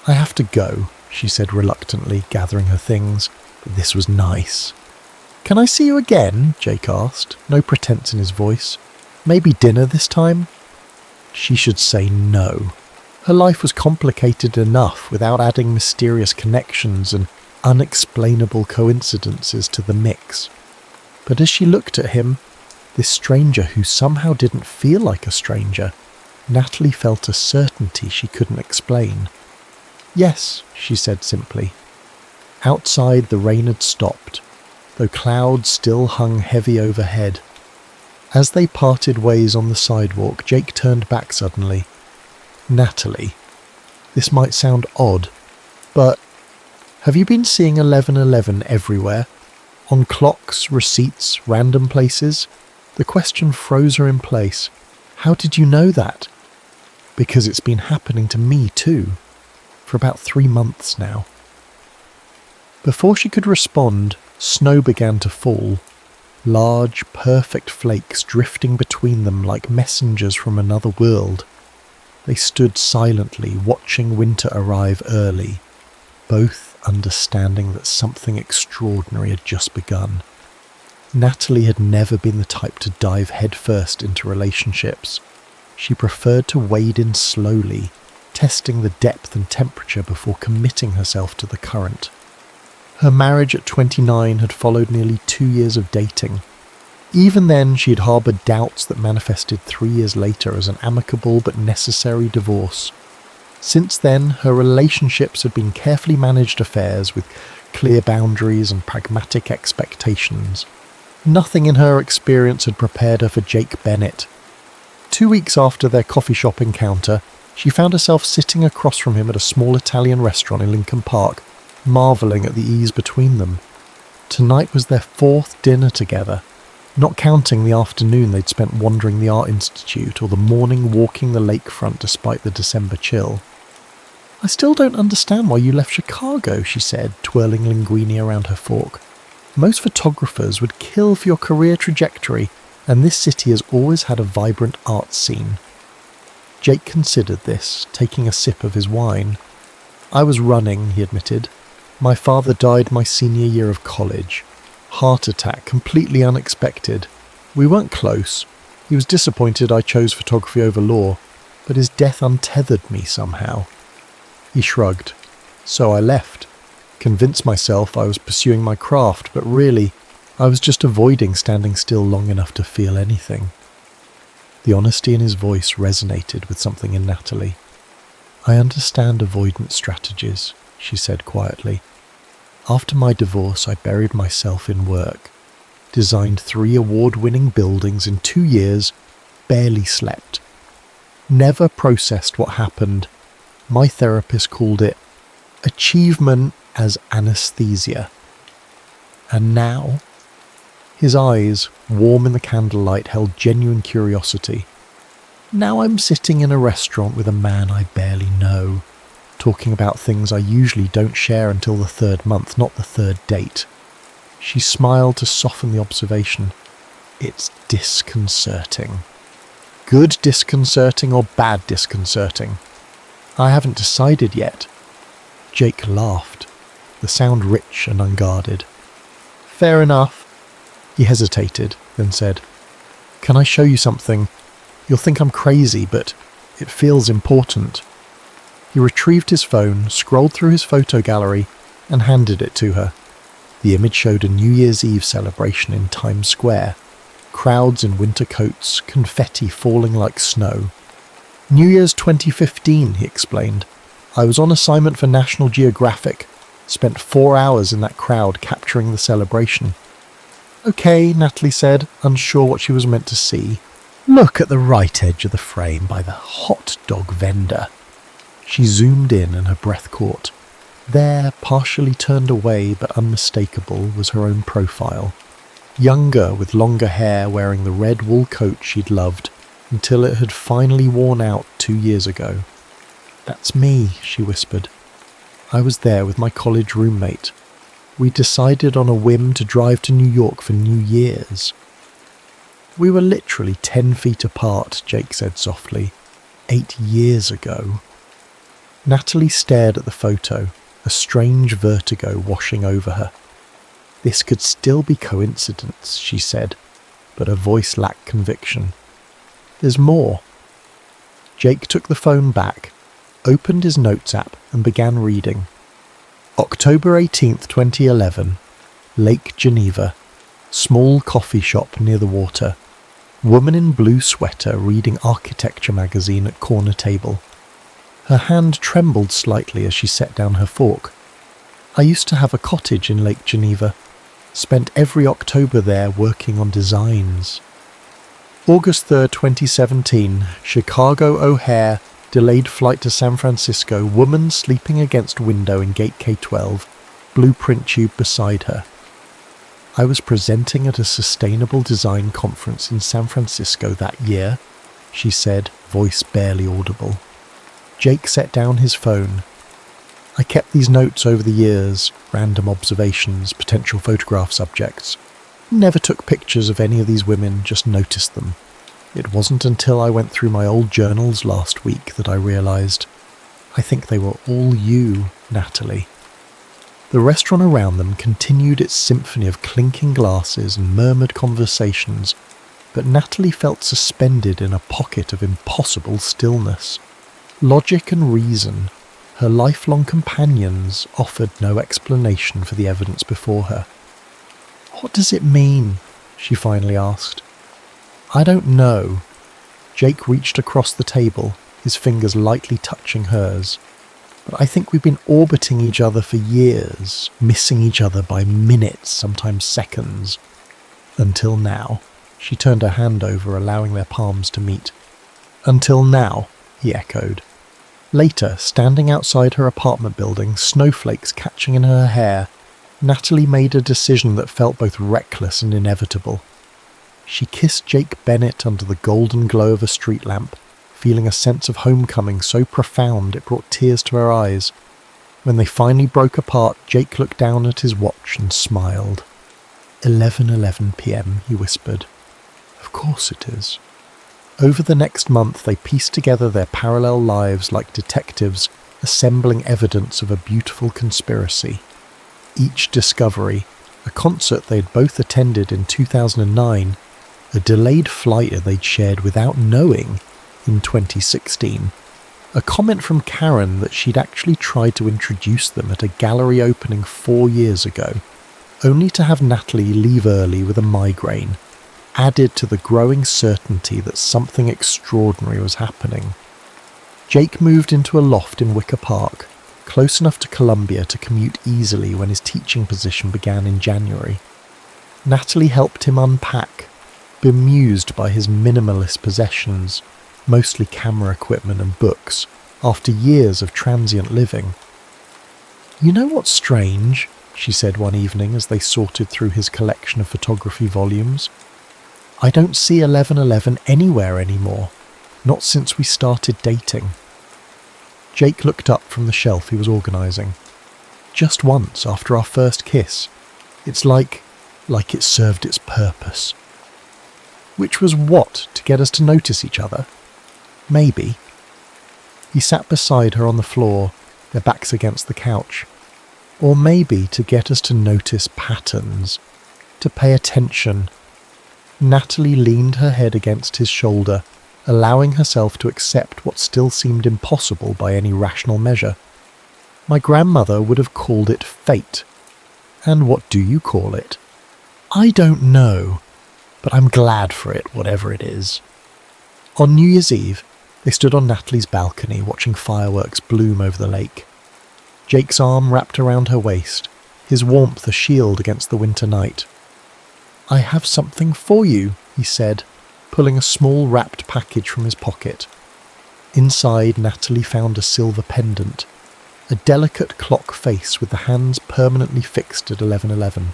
I have to go, she said reluctantly, gathering her things. But this was nice. Can I see you again? Jake asked, no pretense in his voice. Maybe dinner this time? She should say no. Her life was complicated enough without adding mysterious connections and unexplainable coincidences to the mix. But as she looked at him, this stranger who somehow didn't feel like a stranger, Natalie felt a certainty she couldn't explain. Yes, she said simply. Outside the rain had stopped, though clouds still hung heavy overhead. As they parted ways on the sidewalk, Jake turned back suddenly. Natalie, this might sound odd, but have you been seeing 11:11 everywhere? On clocks, receipts, random places? The question froze her in place. How did you know that? Because it's been happening to me too, for about 3 months now. Before she could respond, snow began to fall. Large, perfect flakes drifting between them like messengers from another world. They stood silently, watching winter arrive early, both understanding that something extraordinary had just begun. Natalie had never been the type to dive headfirst into relationships. She preferred to wade in slowly, testing the depth and temperature before committing herself to the current. Her marriage at 29 had followed nearly 2 years of dating. Even then, she had harboured doubts that manifested 3 years later as an amicable but necessary divorce. Since then, her relationships had been carefully managed affairs with clear boundaries and pragmatic expectations. Nothing in her experience had prepared her for Jake Bennett. 2 weeks after their coffee shop encounter, she found herself sitting across from him at a small Italian restaurant in Lincoln Park, marvelling at the ease between them. Tonight was their 4th dinner together, not counting the afternoon they'd spent wandering the Art Institute or the morning walking the lakefront despite the December chill. I still don't understand why you left Chicago, she said, twirling linguine around her fork. Most photographers would kill for your career trajectory, and this city has always had a vibrant art scene. Jake considered this, taking a sip of his wine. I was running, he admitted. My father died my senior year of college. Heart attack, completely unexpected. We weren't close. He was disappointed I chose photography over law, but his death untethered me somehow. He shrugged. So I left. Convinced myself I was pursuing my craft, but really, I was just avoiding standing still long enough to feel anything. The honesty in his voice resonated with something in Natalie. I understand avoidance strategies, she said quietly. After my divorce, I buried myself in work. designed 3 award-winning buildings in 2 years, barely slept. Never processed what happened. My therapist called it achievement as anesthesia. And now, his eyes, warm in the candlelight, held genuine curiosity. Now I'm sitting in a restaurant with a man I barely know, talking about things I usually don't share until the 3rd month, not the 3rd date. She smiled to soften the observation. It's disconcerting. Good disconcerting or bad disconcerting? I haven't decided yet. Jake laughed, the sound rich and unguarded. Fair enough. He hesitated, then said, Can I show you something? You'll think I'm crazy, but it feels important. He retrieved his phone, scrolled through his photo gallery, and handed it to her. The image showed a New Year's Eve celebration in Times Square. Crowds in winter coats, confetti falling like snow. New Year's 2015, he explained. I was on assignment for National Geographic. Spent 4 hours in that crowd capturing the celebration. Okay, Natalie said, unsure what she was meant to see. Look at the right edge of the frame by the hot dog vendor. She zoomed in and her breath caught. There, partially turned away but unmistakable, was her own profile. Younger, with longer hair, wearing the red wool coat she'd loved, until it had finally worn out 2 years ago. That's me, she whispered. I was there with my college roommate. We decided on a whim to drive to New York for New Year's. We were literally 10 feet apart, Jake said softly. 8 years ago. Natalie stared at the photo, a strange vertigo washing over her. This could still be coincidence, she said, but her voice lacked conviction. There's more. Jake took the phone back, opened his notes app and began reading. October 18th, 2011. Lake Geneva. Small coffee shop near the water. Woman in blue sweater reading architecture magazine at corner table. Her hand trembled slightly as she set down her fork. I used to have a cottage in Lake Geneva. Spent every October there working on designs. August 3rd, 2017. Chicago O'Hare. Delayed flight to San Francisco, woman sleeping against window in gate K12, blueprint tube beside her. I was presenting at a sustainable design conference in San Francisco that year, she said, voice barely audible. Jake set down his phone. I kept these notes over the years, random observations, potential photograph subjects. Never took pictures of any of these women, just noticed them. It wasn't until I went through my old journals last week that I realised, I think they were all you, Natalie. The restaurant around them continued its symphony of clinking glasses and murmured conversations, but Natalie felt suspended in a pocket of impossible stillness. Logic and reason, her lifelong companions, offered no explanation for the evidence before her. What does it mean? She finally asked. I don't know. Jake reached across the table, his fingers lightly touching hers. But I think we've been orbiting each other for years, missing each other by minutes, sometimes seconds. Until now. She turned her hand over, allowing their palms to meet. Until now, he echoed. Later, standing outside her apartment building, snowflakes catching in her hair, Natalie made a decision that felt both reckless and inevitable. She kissed Jake Bennett under the golden glow of a street lamp, feeling a sense of homecoming so profound it brought tears to her eyes. When they finally broke apart, Jake looked down at his watch and smiled. 11:11 p.m, he whispered. Of course it is. Over the next month they pieced together their parallel lives like detectives, assembling evidence of a beautiful conspiracy. Each discovery, a concert they'd both attended in 2009, a delayed flight they'd shared without knowing in 2016, a comment from Karen that she'd actually tried to introduce them at a gallery opening 4 years ago, only to have Natalie leave early with a migraine, added to the growing certainty that something extraordinary was happening. Jake moved into a loft in Wicker Park, close enough to Columbia to commute easily when his teaching position began in January. Natalie helped him unpack, bemused by his minimalist possessions, mostly camera equipment and books, after years of transient living. "You know what's strange?" she said one evening as they sorted through his collection of photography volumes. "I don't see 1111 anywhere anymore, not since we started dating." Jake looked up from the shelf he was organising. "Just once after our first kiss. It's like it served its purpose." Which was what? To get us to notice each other? Maybe. He sat beside her on the floor, their backs against the couch. Or maybe to get us to notice patterns, to pay attention. Natalie leaned her head against his shoulder, allowing herself to accept what still seemed impossible by any rational measure. "My grandmother would have called it fate. And what do you call it?" "I don't know, but I'm glad for it, whatever it is." On New Year's Eve, they stood on Natalie's balcony watching fireworks bloom over the lake. Jake's arm wrapped around her waist, his warmth a shield against the winter night. "I have something for you," he said, pulling a small wrapped package from his pocket. Inside, Natalie found a silver pendant, a delicate clock face with the hands permanently fixed at 11:11.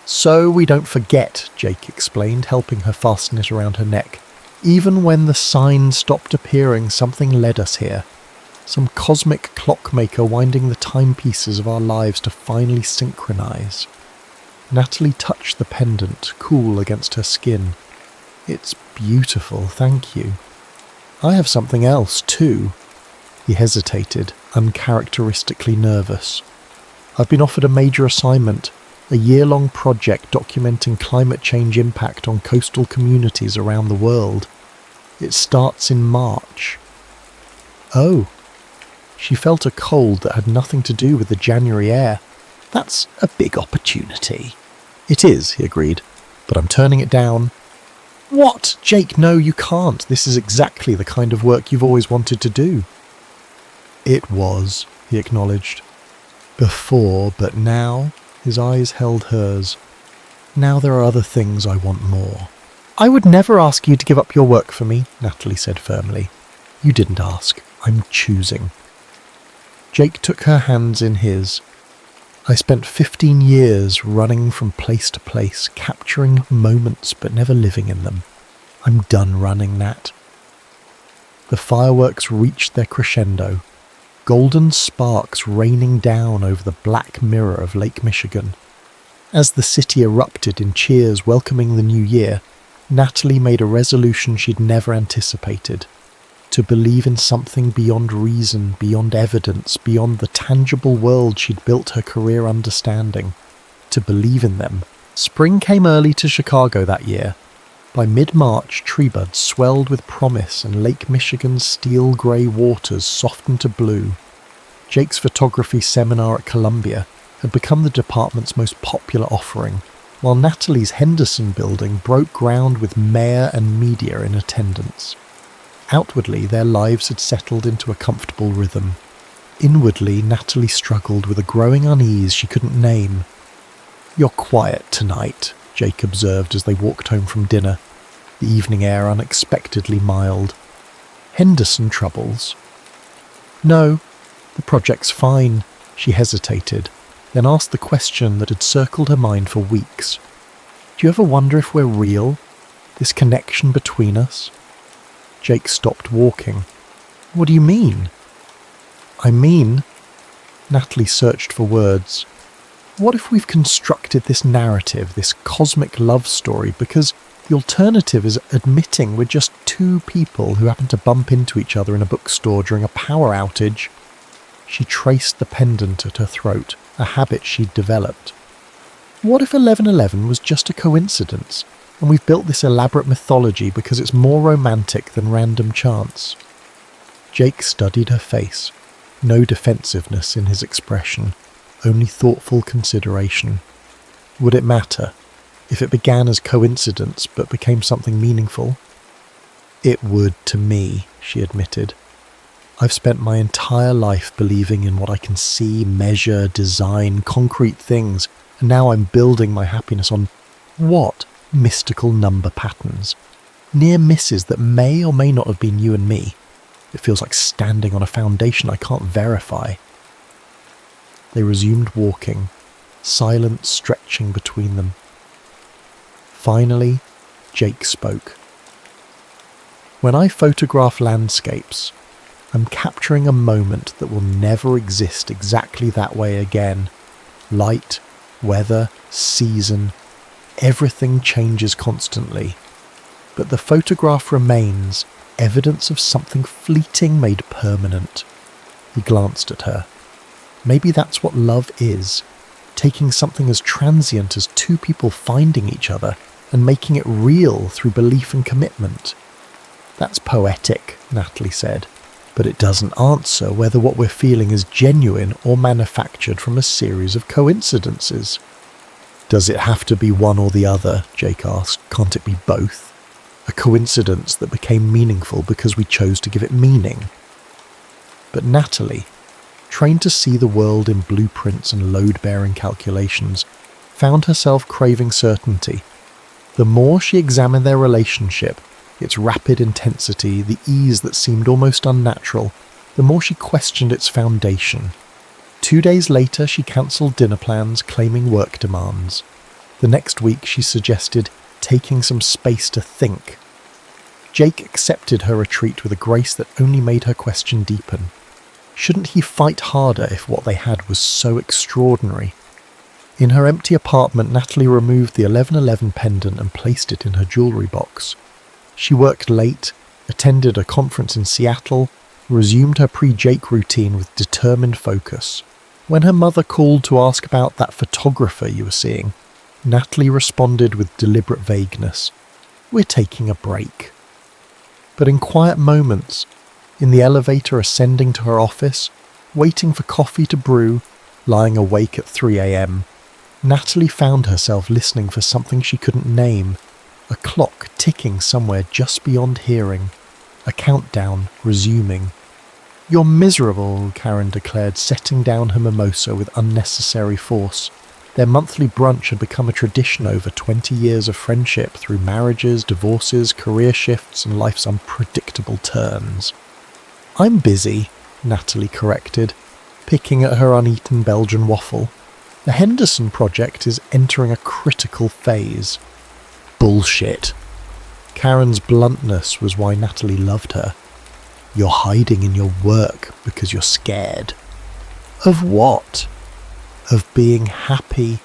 "So we don't forget," Jake explained, helping her fasten it around her neck. "Even when the sign stopped appearing, something led us here. Some cosmic clockmaker winding the timepieces of our lives to finally synchronize." Natalie touched the pendant, cool against her skin. "It's beautiful, thank you." "I have something else, too." He hesitated, uncharacteristically nervous. "I've been offered a major assignment, a year-long project documenting climate change impact on coastal communities around the world. It starts in March." "Oh." She felt a cold that had nothing to do with the January air. "That's a big opportunity." "It is," he agreed, "but I'm turning it down." "What? Jake, no, you can't. This is exactly the kind of work you've always wanted to do." "It was," he acknowledged. "Before, but now..." His eyes held hers. "Now there are other things I want more." "I would never ask you to give up your work for me," Natalie said firmly. "You didn't ask. I'm choosing." Jake took her hands in his. "I spent 15 years running from place to place, capturing moments but never living in them. I'm done running, Nat." The fireworks reached their crescendo, golden sparks raining down over the black mirror of Lake Michigan. As the city erupted in cheers welcoming the new year, Natalie made a resolution she'd never anticipated: to believe in something beyond reason, beyond evidence, beyond the tangible world she'd built her career understanding. To believe in them. Spring came early to Chicago that year. By mid-March, tree buds swelled with promise and Lake Michigan's steel-grey waters softened to blue. Jake's photography seminar at Columbia had become the department's most popular offering, while Natalie's Henderson building broke ground with mayor and media in attendance. Outwardly, their lives had settled into a comfortable rhythm. Inwardly, Natalie struggled with a growing unease she couldn't name. "You're quiet tonight," Jake observed as they walked home from dinner, the evening air unexpectedly mild. "Henderson troubles?" "No, the project's fine." She hesitated, then asked the question that had circled her mind for weeks. "Do you ever wonder if we're real? This connection between us?" Jake stopped walking. "What do you mean?" "I mean..." Natalie searched for words. "What if we've constructed this narrative, this cosmic love story, because the alternative is admitting we're just two people who happen to bump into each other in a bookstore during a power outage?" She traced the pendant at her throat, a habit she'd developed. "What if 1111 was just a coincidence, and we've built this elaborate mythology because it's more romantic than random chance?" Jake studied her face, no defensiveness in his expression, only thoughtful consideration. Would it matter if it began as coincidence but became something meaningful? "It would to me," she admitted. "I've spent my entire life believing in what I can see, measure, design, concrete things, and now I'm building my happiness on What mystical number patterns? Near misses that may or may not have been you and me. It feels like standing on a foundation I can't verify. They resumed walking, silence stretching between them. Finally, Jake spoke. When I photograph landscapes, I'm capturing a moment that will never exist exactly that way again. Light, weather, season, everything changes constantly. But the photograph remains evidence of something fleeting made permanent. He glanced at her. Maybe that's what love is, taking something as transient as two people finding each other and making it real through belief and commitment. That's poetic, Natalie said, but it doesn't answer whether what we're feeling is genuine or manufactured from a series of coincidences. Does it have to be one or the other? Jake asked. Can't it be both? A coincidence that became meaningful because we chose to give it meaning. But Natalie, trained to see the world in blueprints and load-bearing calculations, found herself craving certainty. The more she examined their relationship, its rapid intensity, the ease that seemed almost unnatural, the more she questioned its foundation. 2 days later, she cancelled dinner plans, claiming work demands. The next week, she suggested taking some space to think. Jake accepted her retreat with a grace that only made her question deepen. Shouldn't he fight harder if what they had was so extraordinary? In her empty apartment, Natalie removed the 1111 pendant and placed it in her jewellery box. She worked late, attended a conference in Seattle, resumed her pre-Jake routine with determined focus. When her mother called to ask about that photographer you were seeing, Natalie responded with deliberate vagueness. We're taking a break. But in quiet moments, in the elevator ascending to her office, waiting for coffee to brew, lying awake at 3 a.m, Natalie found herself listening for something she couldn't name, a clock ticking somewhere just beyond hearing, a countdown resuming. You're miserable, Karen declared, setting down her mimosa with unnecessary force. Their monthly brunch had become a tradition over 20 years of friendship through marriages, divorces, career shifts, and life's unpredictable turns. I'm busy, Natalie corrected, picking at her uneaten Belgian waffle. The Henderson project is entering a critical phase. Bullshit. Karen's bluntness was why Natalie loved her. You're hiding in your work because you're scared. Of what? Of being happy.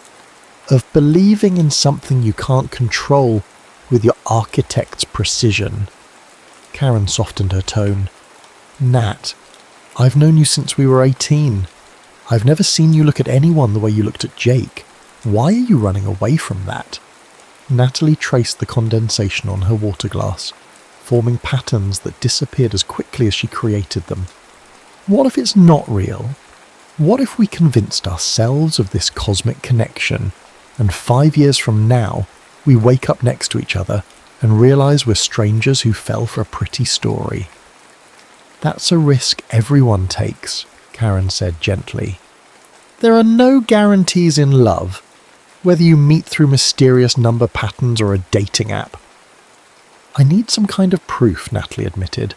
Of believing in something you can't control with your architect's precision. Karen softened her tone. Nat, I've known you since we were 18. I've never seen you look at anyone the way you looked at Jake. Why are you running away from that? Natalie traced the condensation on her water glass, forming patterns that disappeared as quickly as she created them. What if it's not real? What if we convinced ourselves of this cosmic connection, and 5 years from now, we wake up next to each other and realise we're strangers who fell for a pretty story? That's a risk everyone takes, Karen said gently. There are no guarantees in love, whether you meet through mysterious number patterns or a dating app. I need some kind of proof, Natalie admitted.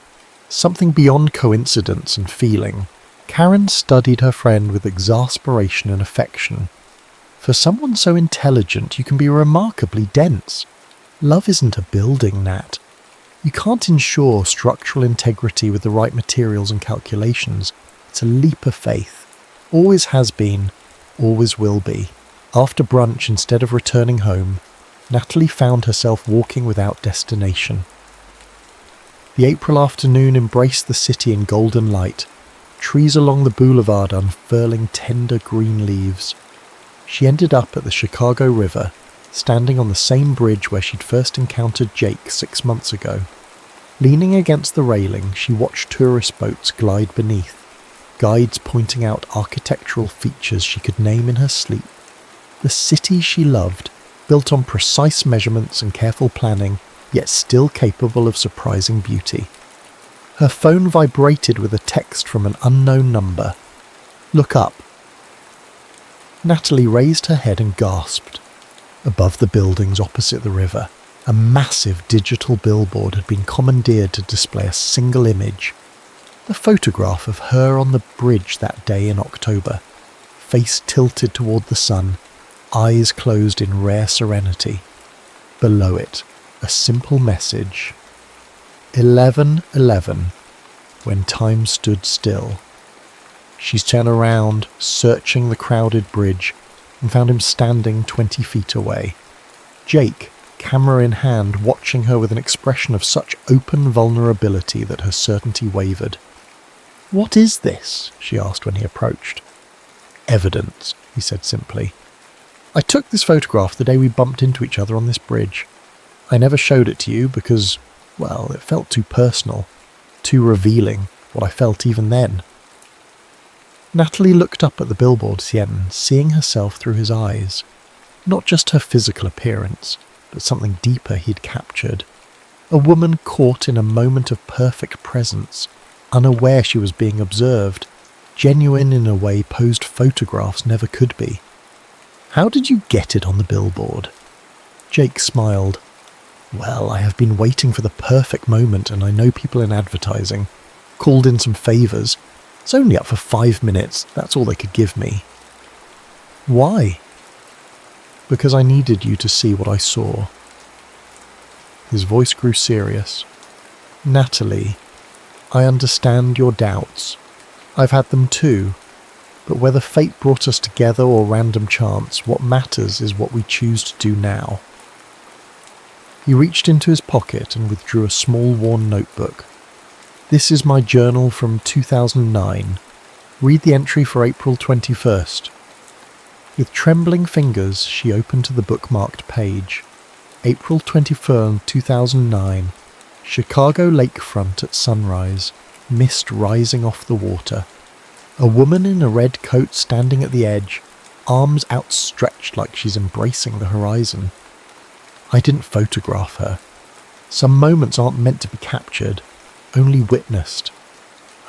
Something beyond coincidence and feeling. Karen studied her friend with exasperation and affection. For someone so intelligent, you can be remarkably dense. Love isn't a building, Nat. You can't ensure structural integrity with the right materials and calculations. It's a leap of faith. Always has been, always will be. After brunch, instead of returning home, Natalie found herself walking without destination. The April afternoon embraced the city in golden light, trees along the boulevard unfurling tender green leaves. She ended up at the Chicago River, standing on the same bridge where she'd first encountered Jake 6 months ago. Leaning against the railing, she watched tourist boats glide beneath, guides pointing out architectural features she could name in her sleep. The city she loved, built on precise measurements and careful planning, yet still capable of surprising beauty. Her phone vibrated with a text from an unknown number. Look up. Natalie raised her head and gasped. Above the buildings opposite the river, a massive digital billboard had been commandeered to display a single image. A photograph of her on the bridge that day in October, face tilted toward the sun, eyes closed in rare serenity. Below it, a simple message. 11:11, when time stood still. She turned around, searching the crowded bridge, and found him standing 20 feet away. Jake, camera in hand, watching her with an expression of such open vulnerability that her certainty wavered. "What is this?" she asked when he approached. "Evidence," he said simply. "I took this photograph the day we bumped into each other on this bridge. I never showed it to you because, well, it felt too personal, too revealing, what I felt even then." Natalie looked up at the billboard's end, seeing herself through his eyes. Not just her physical appearance, but something deeper he'd captured. A woman caught in a moment of perfect presence, unaware she was being observed, genuine in a way posed photographs never could be. "How did you get it on the billboard?" Jake smiled. "Well, I have been waiting for the perfect moment, and I know people in advertising. Called in some favours. It's only up for 5 minutes, that's all they could give me." "Why?" "Because I needed you to see what I saw." His voice grew serious. "Natalie, I understand your doubts. I've had them too. But whether fate brought us together or random chance, what matters is what we choose to do now." He reached into his pocket and withdrew a small worn notebook. "This is my journal from 2009. Read the entry for April 21st. With trembling fingers, she opened to the bookmarked page. April 21st, 2009. Chicago lakefront at sunrise. Mist rising off the water. A woman in a red coat standing at the edge, arms outstretched like she's embracing the horizon. I didn't photograph her. Some moments aren't meant to be captured, only witnessed.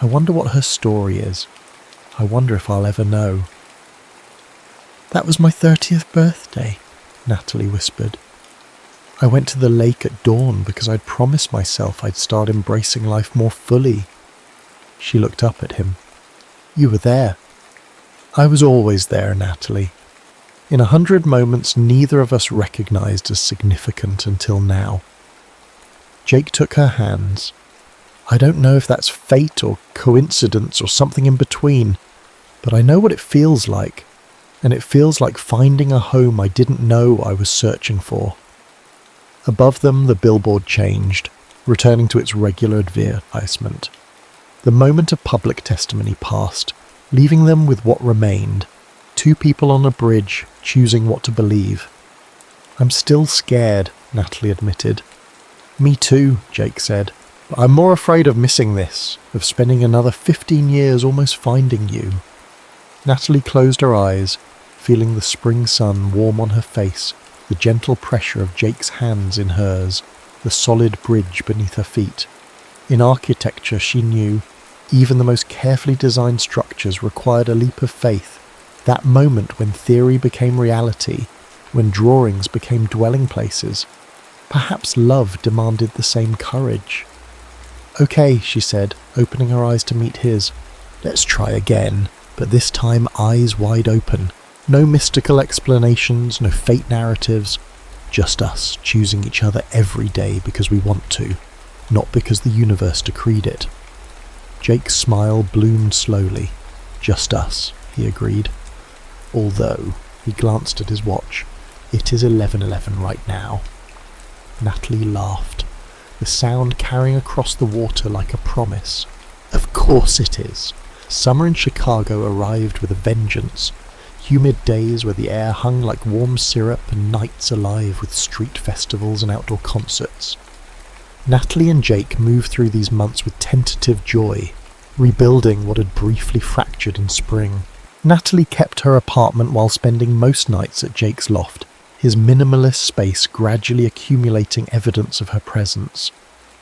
I wonder what her story is. I wonder if I'll ever know." "That was my 30th birthday," Natalie whispered. "I went to the lake at dawn because I'd promised myself I'd start embracing life more fully." She looked up at him. "You were there." "I was always there, Natalie. In 100 moments neither of us recognized as significant until now." Jake took her hands. "I don't know if that's fate or coincidence or something in between, but I know what it feels like, and it feels like finding a home I didn't know I was searching for." Above them, the billboard changed, returning to its regular advertisement. The moment of public testimony passed, leaving them with what remained. 2 people on a bridge, choosing what to believe. "I'm still scared," Natalie admitted. "Me too," Jake said. "But I'm more afraid of missing this, of spending another 15 years almost finding you." Natalie closed her eyes, feeling the spring sun warm on her face, the gentle pressure of Jake's hands in hers, the solid bridge beneath her feet. In architecture, she knew, even the most carefully designed structures required a leap of faith, that moment when theory became reality, when drawings became dwelling places. Perhaps love demanded the same courage. "Okay," she said, opening her eyes to meet his. "Let's try again, but this time eyes wide open. No mystical explanations, no fate narratives. Just us choosing each other every day because we want to, not because the universe decreed it." Jake's smile bloomed slowly. "Just us," he agreed. "Although," he glanced at his watch, "it is 11:11 right now." Natalie laughed, the sound carrying across the water like a promise. "Of course it is." Summer in Chicago arrived with a vengeance. Humid days where the air hung like warm syrup and nights alive with street festivals and outdoor concerts. Natalie and Jake moved through these months with tentative joy, rebuilding what had briefly fractured in spring. Natalie kept her apartment while spending most nights at Jake's loft, his minimalist space gradually accumulating evidence of her presence.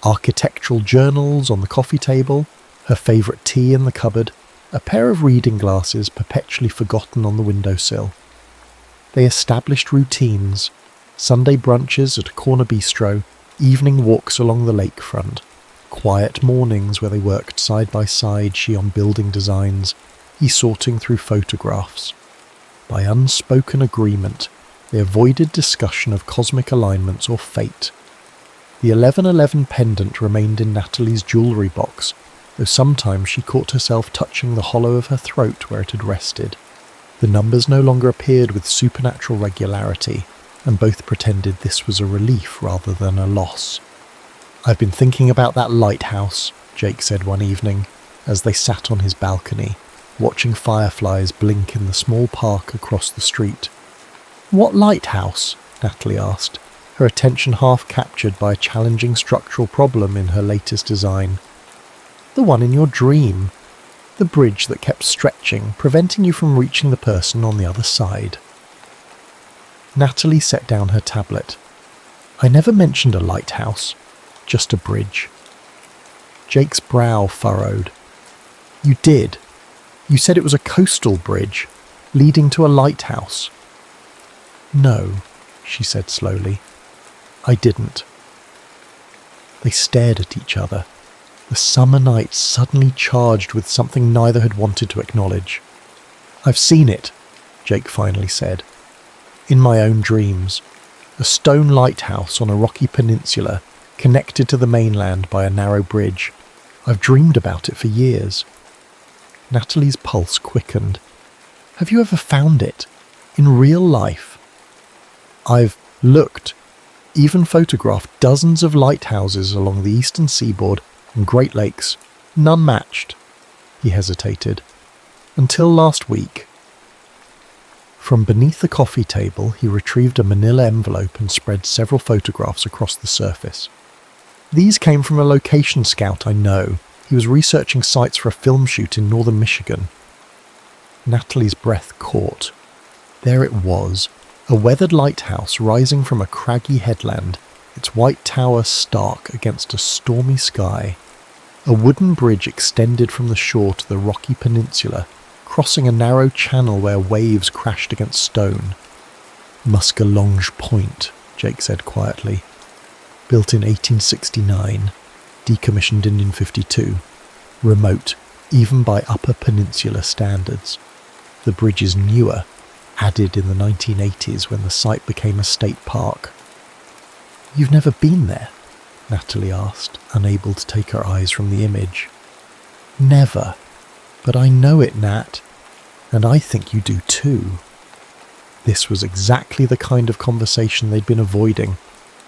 Architectural journals on the coffee table, her favourite tea in the cupboard, a pair of reading glasses perpetually forgotten on the windowsill. They established routines, Sunday brunches at a corner bistro, evening walks along the lakefront, quiet mornings where they worked side by side, she on building designs, he sorting through photographs. By unspoken agreement, they avoided discussion of cosmic alignments or fate. The 1111 pendant remained in Natalie's jewellery box, though sometimes she caught herself touching the hollow of her throat where it had rested. The numbers no longer appeared with supernatural regularity, and both pretended this was a relief rather than a loss. "I've been thinking about that lighthouse," Jake said one evening, as they sat on his balcony, watching fireflies blink in the small park across the street. "What lighthouse?" Natalie asked, her attention half captured by a challenging structural problem in her latest design. "The one in your dream. The bridge that kept stretching, preventing you from reaching the person on the other side." Natalie set down her tablet. "I never mentioned a lighthouse, just a bridge." Jake's brow furrowed. "You did. You said it was a coastal bridge, leading to a lighthouse." "No," she said slowly. "I didn't." They stared at each other, the summer night suddenly charged with something neither had wanted to acknowledge. "I've seen it," Jake finally said. "In my own dreams. A stone lighthouse on a rocky peninsula, connected to the mainland by a narrow bridge. I've dreamed about it for years." Natalie's pulse quickened. "Have you ever found it? In real life?" "I've looked, even photographed dozens of lighthouses along the eastern seaboard and Great Lakes. None matched." He hesitated. "Until last week." From beneath the coffee table, he retrieved a manila envelope and spread several photographs across the surface. "These came from a location scout I know. He was researching sites for a film shoot in northern Michigan." Natalie's breath caught. There it was, a weathered lighthouse rising from a craggy headland, its white tower stark against a stormy sky. A wooden bridge extended from the shore to the rocky peninsula, crossing a narrow channel where waves crashed against stone. "Muscalonge Point," Jake said quietly. "Built in 1869, decommissioned in 1952. Remote, even by Upper Peninsula standards. The bridge is newer, added in the 1980s when the site became a state park." "You've never been there?" Natalie asked, unable to take her eyes from the image. "Never. But I know it, Nat. And I think you do too." This was exactly the kind of conversation they'd been avoiding,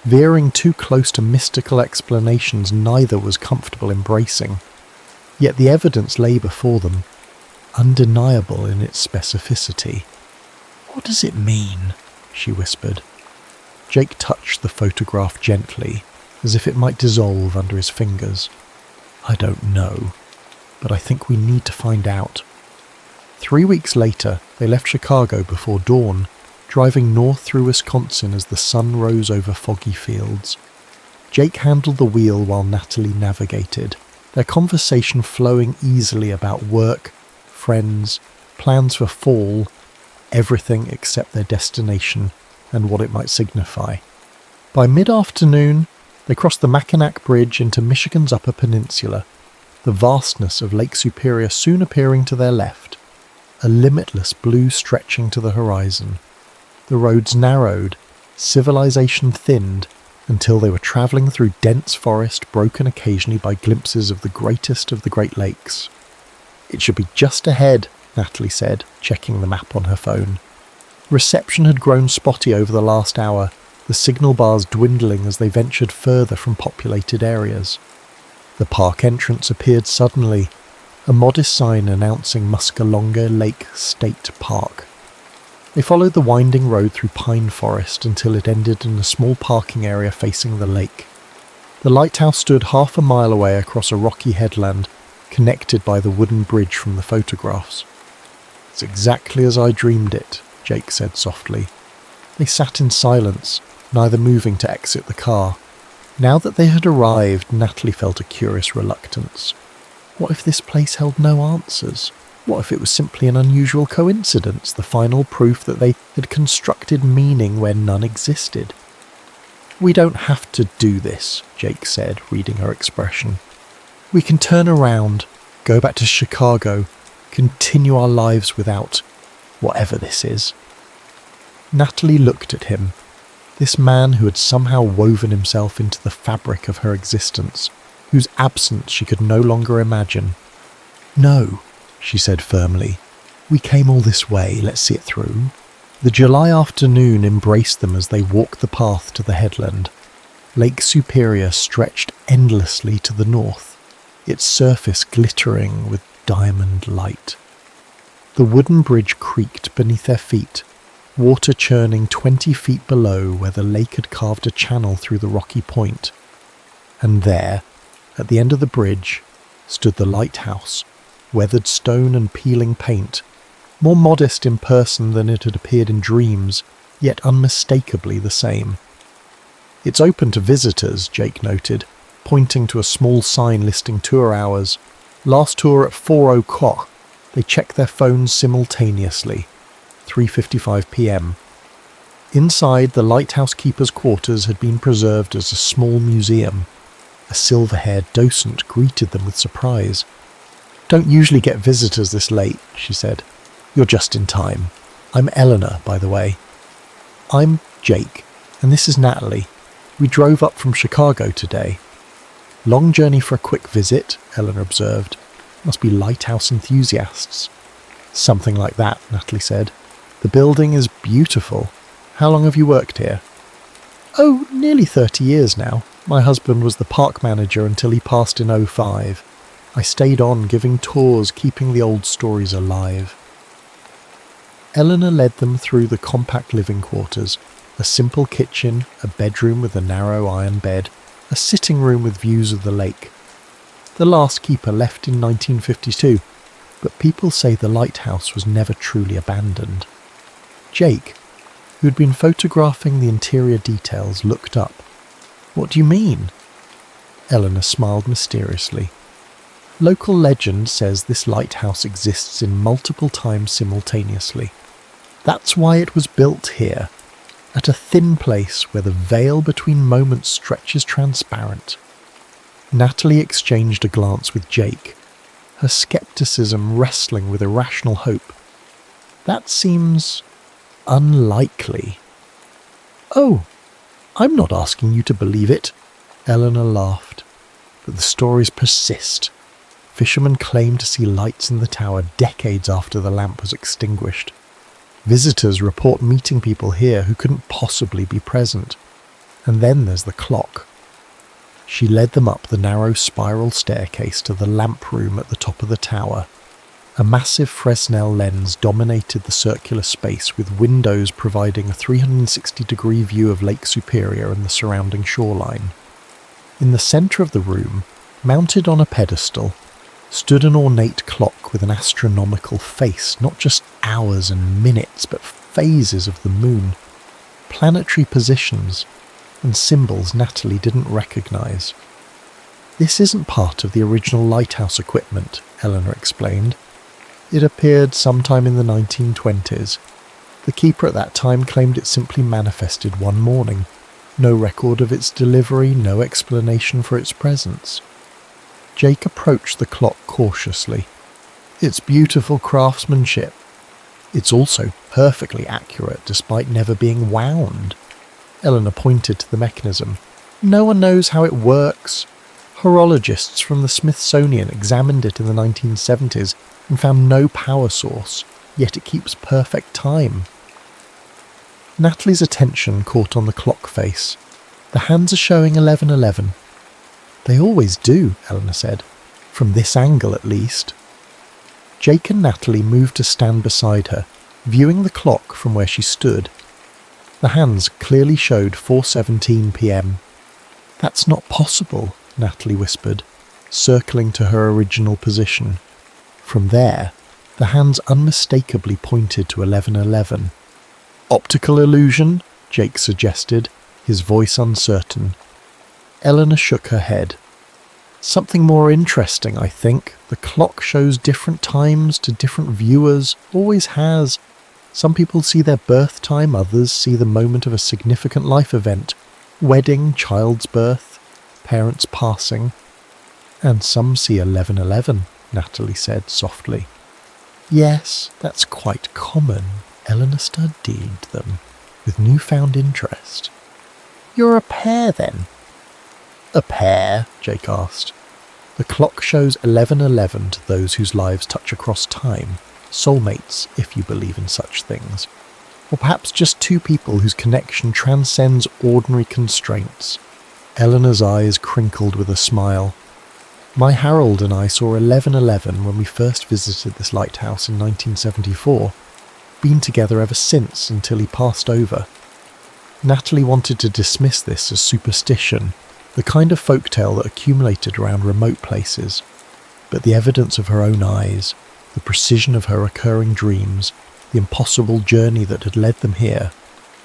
veering too close to mystical explanations neither was comfortable embracing. Yet the evidence lay before them, undeniable in its specificity. "What does it mean?" she whispered. Jake touched the photograph gently, as if it might dissolve under his fingers. "I don't know, but I think we need to find out." 3 weeks later, they left Chicago before dawn, driving north through Wisconsin as the sun rose over foggy fields. Jake handled the wheel while Natalie navigated, their conversation flowing easily about work, friends, plans for fall, everything except their destination and what it might signify. By mid-afternoon, they crossed the Mackinac Bridge into Michigan's Upper Peninsula, the vastness of Lake Superior soon appearing to their left, a limitless blue stretching to the horizon. The roads narrowed, civilization thinned, until they were travelling through dense forest broken occasionally by glimpses of the greatest of the Great Lakes. "It should be just ahead," Natalie said, checking the map on her phone. Reception had grown spotty over the last hour, the signal bars dwindling as they ventured further from populated areas. The park entrance appeared suddenly, a modest sign announcing Muscalonge Lake State Park. They followed the winding road through pine forest until it ended in a small parking area facing the lake. The lighthouse stood half a mile away across a rocky headland, connected by the wooden bridge from the photographs. "It's exactly as I dreamed it," Jake said softly. They sat in silence, neither moving to exit the car. Now that they had arrived, Natalie felt a curious reluctance. What if this place held no answers? What if it was simply an unusual coincidence, the final proof that they had constructed meaning where none existed? "We don't have to do this," Jake said, reading her expression. "We can turn around, go back to Chicago, continue our lives without whatever this is." Natalie looked at him, this man who had somehow woven himself into the fabric of her existence, whose absence she could no longer imagine. "No," she said firmly. "We came all this way, let's see it through." The July afternoon embraced them as they walked the path to the headland. Lake Superior stretched endlessly to the north, its surface glittering with diamond light. The wooden bridge creaked beneath their feet, water churning 20 feet below where the lake had carved a channel through the rocky point. And there, at the end of the bridge, stood the lighthouse, weathered stone and peeling paint, more modest in person than it had appeared in dreams, yet unmistakably the same. "It's open to visitors," Jake noted, pointing to a small sign listing tour hours. "Last tour at 4 o'clock. They check their phones simultaneously. 3:55 p.m. Inside, the lighthouse keeper's quarters had been preserved as a small museum. A silver-haired docent greeted them with surprise. "Don't usually get visitors this late," she said. "You're just in time. I'm Eleanor, by the way." "I'm Jake, and this is Natalie. We drove up from Chicago today." "Long journey for a quick visit," Eleanor observed. "Must be lighthouse enthusiasts." "Something like that," Natalie said. "The building is beautiful. How long have you worked here?" "Oh, nearly 30 years now. My husband was the park manager until he passed in 2005. I stayed on, giving tours, keeping the old stories alive." Eleanor led them through the compact living quarters, a simple kitchen, a bedroom with a narrow iron bed, a sitting room with views of the lake. The last keeper left in 1952, but people say the lighthouse was never truly abandoned. Jake, who had been photographing the interior details, looked up. "What do you mean?" Eleanor smiled mysteriously. "Local legend says this lighthouse exists in multiple times simultaneously. That's why it was built here, at a thin place where the veil between moments stretches transparent." Natalie exchanged a glance with Jake, her skepticism wrestling with irrational hope. "That seems unlikely." "Oh, I'm not asking you to believe it," Eleanor laughed. "But the stories persist. Fishermen claim to see lights in the tower decades after the lamp was extinguished. Visitors report meeting people here who couldn't possibly be present. And then there's the clock." She led them up the narrow spiral staircase to the lamp room at the top of the tower. A massive Fresnel lens dominated the circular space, with windows providing a 360-degree view of Lake Superior and the surrounding shoreline. In the centre of the room, mounted on a pedestal, stood an ornate clock with an astronomical face, not just hours and minutes, but phases of the moon, planetary positions, and symbols Natalie didn't recognise. "This isn't part of the original lighthouse equipment," Eleanor explained. "It appeared sometime in the 1920s. The keeper at that time claimed it simply manifested one morning. No record of its delivery, no explanation for its presence." Jake approached the clock cautiously. "It's beautiful craftsmanship. It's also perfectly accurate despite never being wound." Eleanor pointed to the mechanism. "No one knows how it works. Horologists from the Smithsonian examined it in the 1970s and found no power source, yet it keeps perfect time." Natalie's attention caught on the clock face. "The hands are showing 11:11. "They always do," Eleanor said. "From this angle, at least." Jake and Natalie moved to stand beside her, viewing the clock from where she stood. The hands clearly showed 4:17 p.m. "That's not possible," Natalie whispered, circling to her original position. From there, the hands unmistakably pointed to 11:11. "Optical illusion?" Jake suggested, his voice uncertain. Eleanor shook her head. Something more interesting, I think. The clock shows different times to different viewers, always has. Some people see their birth time, others see the moment of a significant life event. Wedding, child's birth, parents passing. And some see 11:11, Natalie said softly. Yes, that's quite common. Eleanor studied them with newfound interest. You're a pair then? A pair? Jake asked. The clock shows 11:11 to those whose lives touch across time. Soulmates, if you believe in such things. Or perhaps just two people whose connection transcends ordinary constraints. Eleanor's eyes crinkled with a smile. My Harold and I saw 11:11 when we first visited this lighthouse in 1974. Been together ever since until he passed over. Natalie wanted to dismiss this as superstition, the kind of folktale that accumulated around remote places. But the evidence of her own eyes, the precision of her recurring dreams, the impossible journey that had led them here,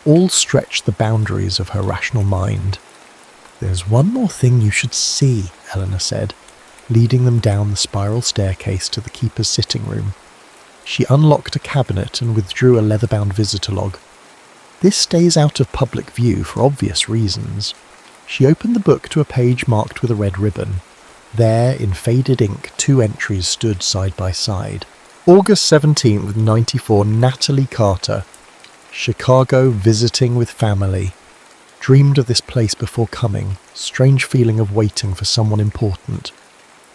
all stretched the boundaries of her rational mind. There's one more thing you should see, Eleanor said, leading them down the spiral staircase to the keeper's sitting room. She unlocked a cabinet and withdrew a leather-bound visitor log. This stays out of public view for obvious reasons. She opened the book to a page marked with a red ribbon. There, in faded ink, two entries stood side by side. August 17th, 94, Natalie Carter. Chicago, visiting with family. Dreamed of this place before coming. Strange feeling of waiting for someone important.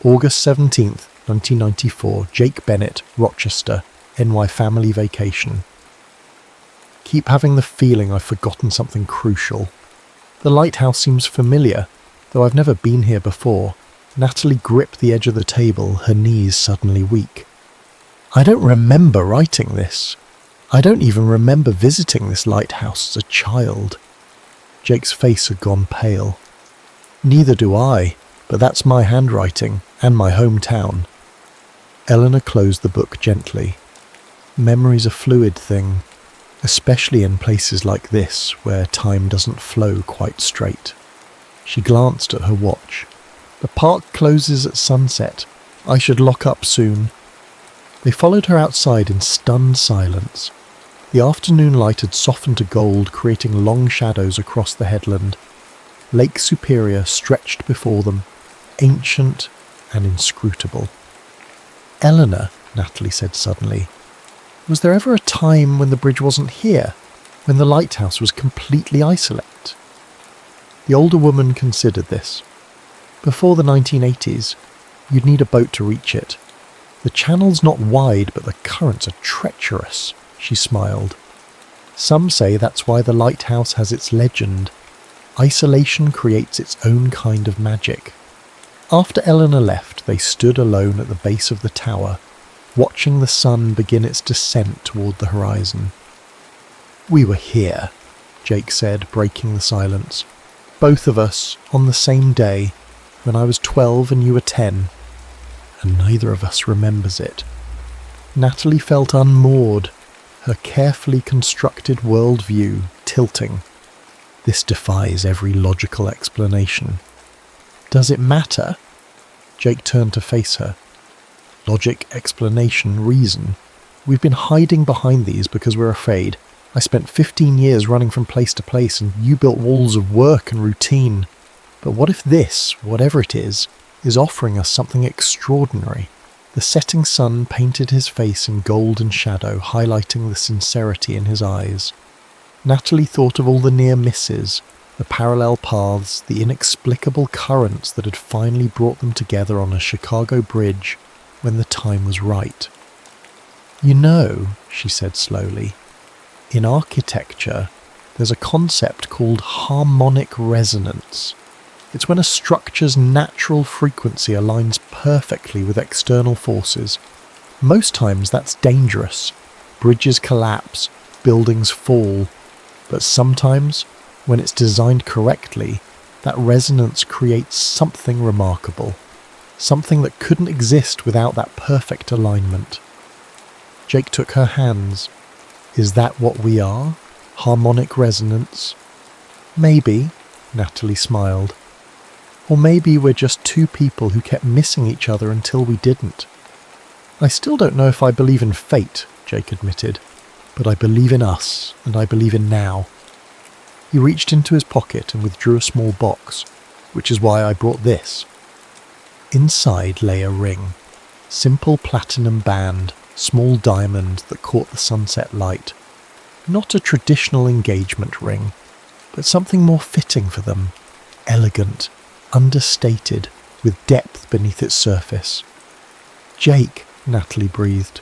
August 17th, 1994, Jake Bennett, Rochester, NY family vacation. Keep having the feeling I've forgotten something crucial. The lighthouse seems familiar, though I've never been here before. Natalie gripped the edge of the table, her knees suddenly weak. I don't remember writing this. I don't even remember visiting this lighthouse as a child. Jake's face had gone pale. Neither do I, but that's my handwriting, and my hometown. Eleanor closed the book gently. Memory's a fluid thing, especially in places like this where time doesn't flow quite straight. She glanced at her watch. The park closes at sunset. I should lock up soon. They followed her outside in stunned silence. The afternoon light had softened to gold, creating long shadows across the headland. Lake Superior stretched before them, ancient and inscrutable. Eleanor, Natalie said suddenly, was there ever a time when the bridge wasn't here, when the lighthouse was completely isolate? The older woman considered this. Before the 1980s, you'd need a boat to reach it. The channel's not wide, but the currents are treacherous, she smiled. Some say that's why the lighthouse has its legend. Isolation creates its own kind of magic. After Eleanor left, they stood alone at the base of the tower, watching the sun begin its descent toward the horizon. We were here, Jake said, breaking the silence. Both of us, on the same day, when I was 12 and you were 10. And neither of us remembers it. Natalie felt unmoored, her carefully constructed worldview tilting. This defies every logical explanation. Does it matter? Jake turned to face her. Logic, explanation, reason. We've been hiding behind these because we're afraid. I spent 15 years running from place to place and you built walls of work and routine. But what if this, whatever it is offering us something extraordinary? The setting sun painted his face in golden shadow, highlighting the sincerity in his eyes. Natalie thought of all the near misses, the parallel paths, the inexplicable currents that had finally brought them together on a Chicago bridge when the time was right. You know, she said slowly, in architecture, there's a concept called harmonic resonance. It's when a structure's natural frequency aligns perfectly with external forces. Most times that's dangerous. Bridges collapse, buildings fall. But sometimes, when it's designed correctly, that resonance creates something remarkable. Something that couldn't exist without that perfect alignment. Jake took her hands. Is that what we are? Harmonic resonance? Maybe, Natalie smiled. Or maybe we're just two people who kept missing each other until we didn't. I still don't know if I believe in fate, Jake admitted, but I believe in us, and I believe in now. He reached into his pocket and withdrew a small box, which is why I brought this. Inside lay a ring. Simple platinum band, small diamond that caught the sunset light. Not a traditional engagement ring, but something more fitting for them. Elegant, understated, with depth beneath its surface. Jake, Natalie breathed.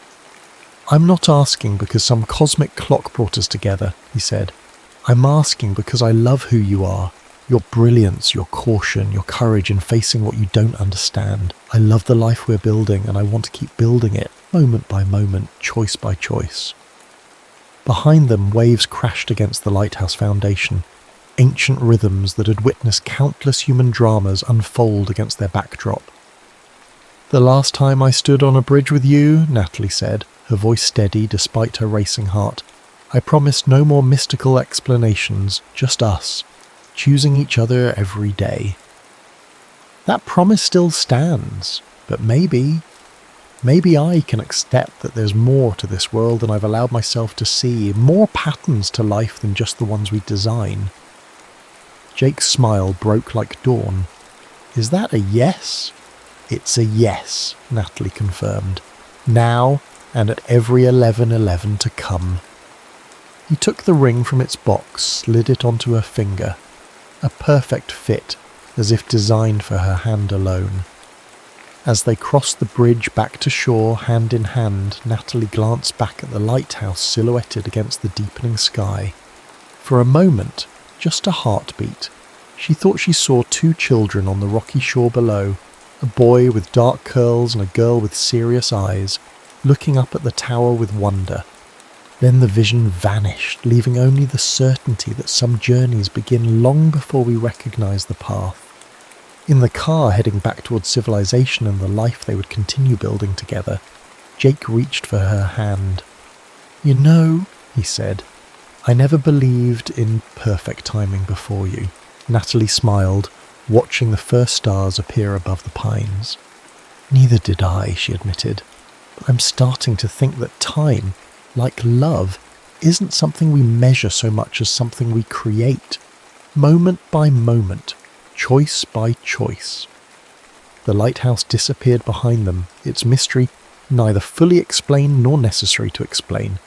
I'm not asking because some cosmic clock brought us together, he said. I'm asking because I love who you are. Your brilliance, your caution, your courage in facing what you don't understand. I love the life we're building and I want to keep building it, moment by moment, choice by choice. Behind them, waves crashed against the lighthouse foundation, ancient rhythms that had witnessed countless human dramas unfold against their backdrop. The last time I stood on a bridge with you, Natalie said, her voice steady despite her racing heart, I promised no more mystical explanations, just us, choosing each other every day. That promise still stands, but maybe I can accept that there's more to this world than I've allowed myself to see, more patterns to life than just the ones we design. Jake's smile broke like dawn. Is that a yes? It's a yes, Natalie confirmed. Now and at every 11:11 to come. He took the ring from its box, slid it onto her finger. A perfect fit, as if designed for her hand alone. As they crossed the bridge back to shore, hand in hand, Natalie glanced back at the lighthouse silhouetted against the deepening sky. For a moment, just a heartbeat, she thought she saw two children on the rocky shore below, a boy with dark curls and a girl with serious eyes, looking up at the tower with wonder. Then the vision vanished, leaving only the certainty that some journeys begin long before we recognise the path. In the car heading back towards civilization and the life they would continue building together, Jake reached for her hand. You know, he said, I never believed in perfect timing before you. Natalie smiled, watching the first stars appear above the pines. Neither did I, she admitted, but I'm starting to think that time, like love, isn't something we measure so much as something we create, moment by moment, choice by choice. The lighthouse disappeared behind them, its mystery neither fully explained nor necessary to explain.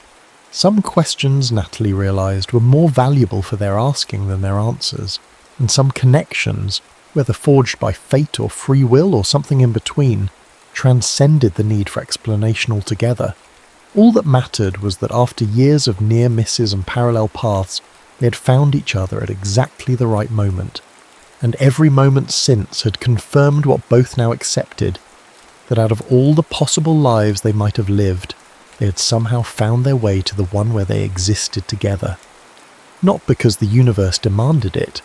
Some questions, Natalie realised, were more valuable for their asking than their answers, and some connections, whether forged by fate or free will or something in between, transcended the need for explanation altogether. All that mattered was that after years of near misses and parallel paths, they had found each other at exactly the right moment, and every moment since had confirmed what both now accepted, that out of all the possible lives they might have lived, they had somehow found their way to the one where they existed together. Not because the universe demanded it,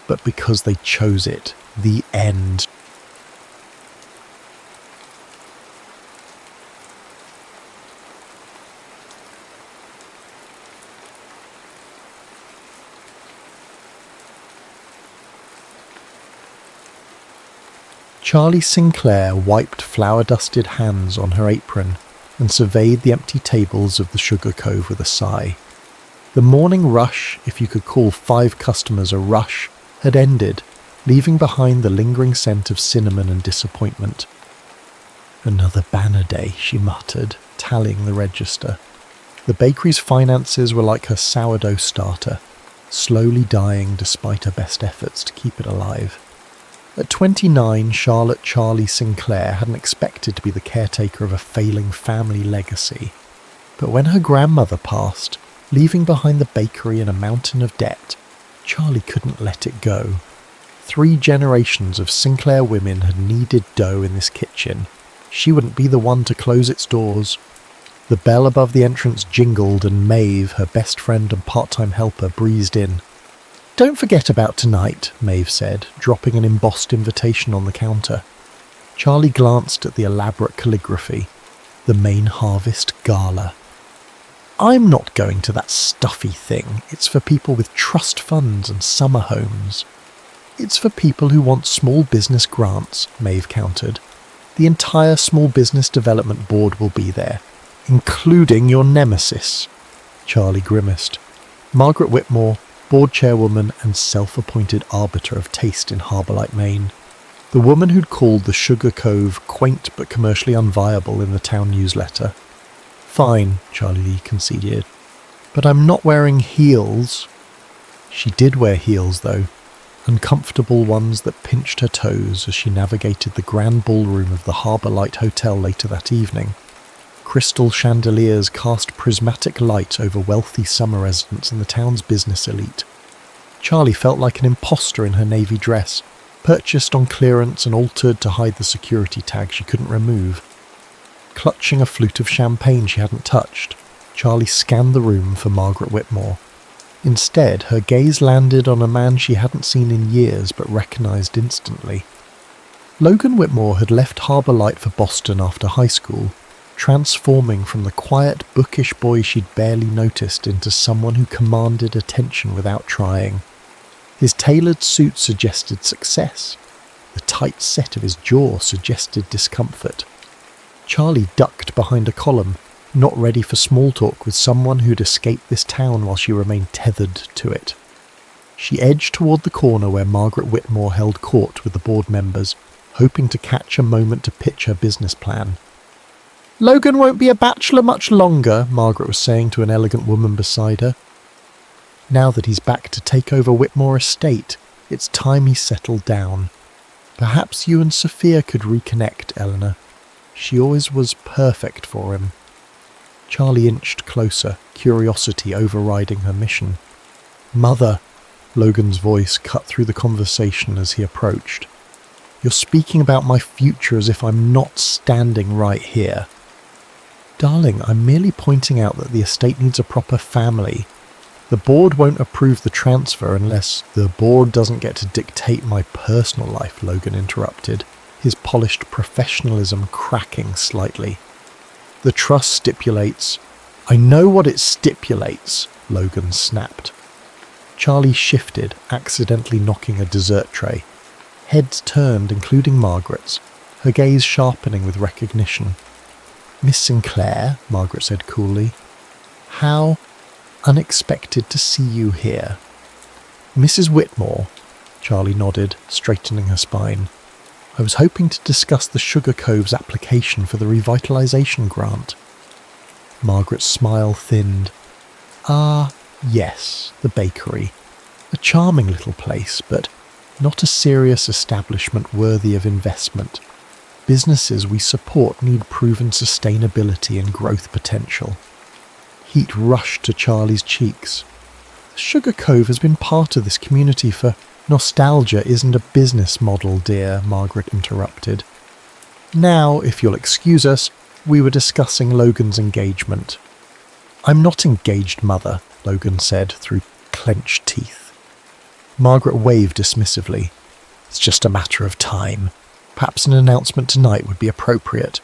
but because they chose it. The end. Charlie Sinclair wiped flour-dusted hands on her apron and surveyed the empty tables of the Sugar Cove with a sigh. The morning rush, if you could call 5 customers a rush, had ended, leaving behind the lingering scent of cinnamon and disappointment. Another banner day, she muttered, tallying the register. The bakery's finances were like her sourdough starter, slowly dying despite her best efforts to keep it alive. At 29, Charlotte Charlie Sinclair hadn't expected to be the caretaker of a failing family legacy. But when her grandmother passed, leaving behind the bakery and a mountain of debt, Charlie couldn't let it go. 3 generations of Sinclair women had kneaded dough in this kitchen. She wouldn't be the one to close its doors. The bell above the entrance jingled and Maeve, her best friend and part-time helper, breezed in. Don't forget about tonight, Maeve said, dropping an embossed invitation on the counter. Charlie glanced at the elaborate calligraphy. The main harvest gala. I'm not going to that stuffy thing. It's for people with trust funds and summer homes. It's for people who want small business grants, Maeve countered. The entire small business development board will be there, including your nemesis. Charlie grimaced. Margaret Whitmore, board chairwoman and self-appointed arbiter of taste in Harbourlight, Maine. The woman who'd called the Sugar Cove quaint but commercially unviable in the town newsletter. Fine, Charlie Lee conceded. But I'm not wearing heels. She did wear heels, though. Uncomfortable ones that pinched her toes as she navigated the grand ballroom of the Harbourlight Hotel later that evening. Crystal chandeliers cast prismatic light over wealthy summer residents and the town's business elite. Charlie felt like an imposter in her navy dress, purchased on clearance and altered to hide the security tag she couldn't remove. Clutching a flute of champagne she hadn't touched, Charlie scanned the room for Margaret Whitmore. Instead, her gaze landed on a man she hadn't seen in years but recognised instantly. Logan Whitmore had left Harbourlight for Boston after high school, transforming from the quiet, bookish boy she'd barely noticed into someone who commanded attention without trying. His tailored suit suggested success. The tight set of his jaw suggested discomfort. Charlie ducked behind a column, not ready for small talk with someone who'd escaped this town while she remained tethered to it. She edged toward the corner where Margaret Whitmore held court with the board members, hoping to catch a moment to pitch her business plan. "Logan won't be a bachelor much longer," Margaret was saying to an elegant woman beside her. Now that he's back to take over Whitmore Estate, it's time he settled down. Perhaps you and Sophia could reconnect, Eleanor. She always was perfect for him. Charlie inched closer, curiosity overriding her mission. "Mother," Logan's voice cut through the conversation as he approached. "You're speaking about my future as if I'm not standing right here." "Darling, I'm merely pointing out that the estate needs a proper family. The board won't approve the transfer unless..." "The board doesn't get to dictate my personal life," Logan interrupted, his polished professionalism cracking slightly. "The trust stipulates..." "I know what it stipulates," Logan snapped. Charlie shifted, accidentally knocking a dessert tray. Heads turned, including Margaret's, her gaze sharpening with recognition. "Miss Sinclair," Margaret said coolly. "How unexpected to see you here." "Mrs. Whitmore," Charlie nodded, straightening her spine. "I was hoping to discuss the Sugar Cove's application for the revitalization grant." Margaret's smile thinned. "Ah, yes, the bakery. A charming little place, but not a serious establishment worthy of investment. Businesses we support need proven sustainability and growth potential." Heat rushed to Charlie's cheeks. "The Sugar Cove has been part of this community for..." "Nostalgia isn't a business model, dear," Margaret interrupted. "Now, if you'll excuse us, we were discussing Logan's engagement." "I'm not engaged, Mother," Logan said through clenched teeth. Margaret waved dismissively. "It's just a matter of time. Perhaps an announcement tonight would be appropriate."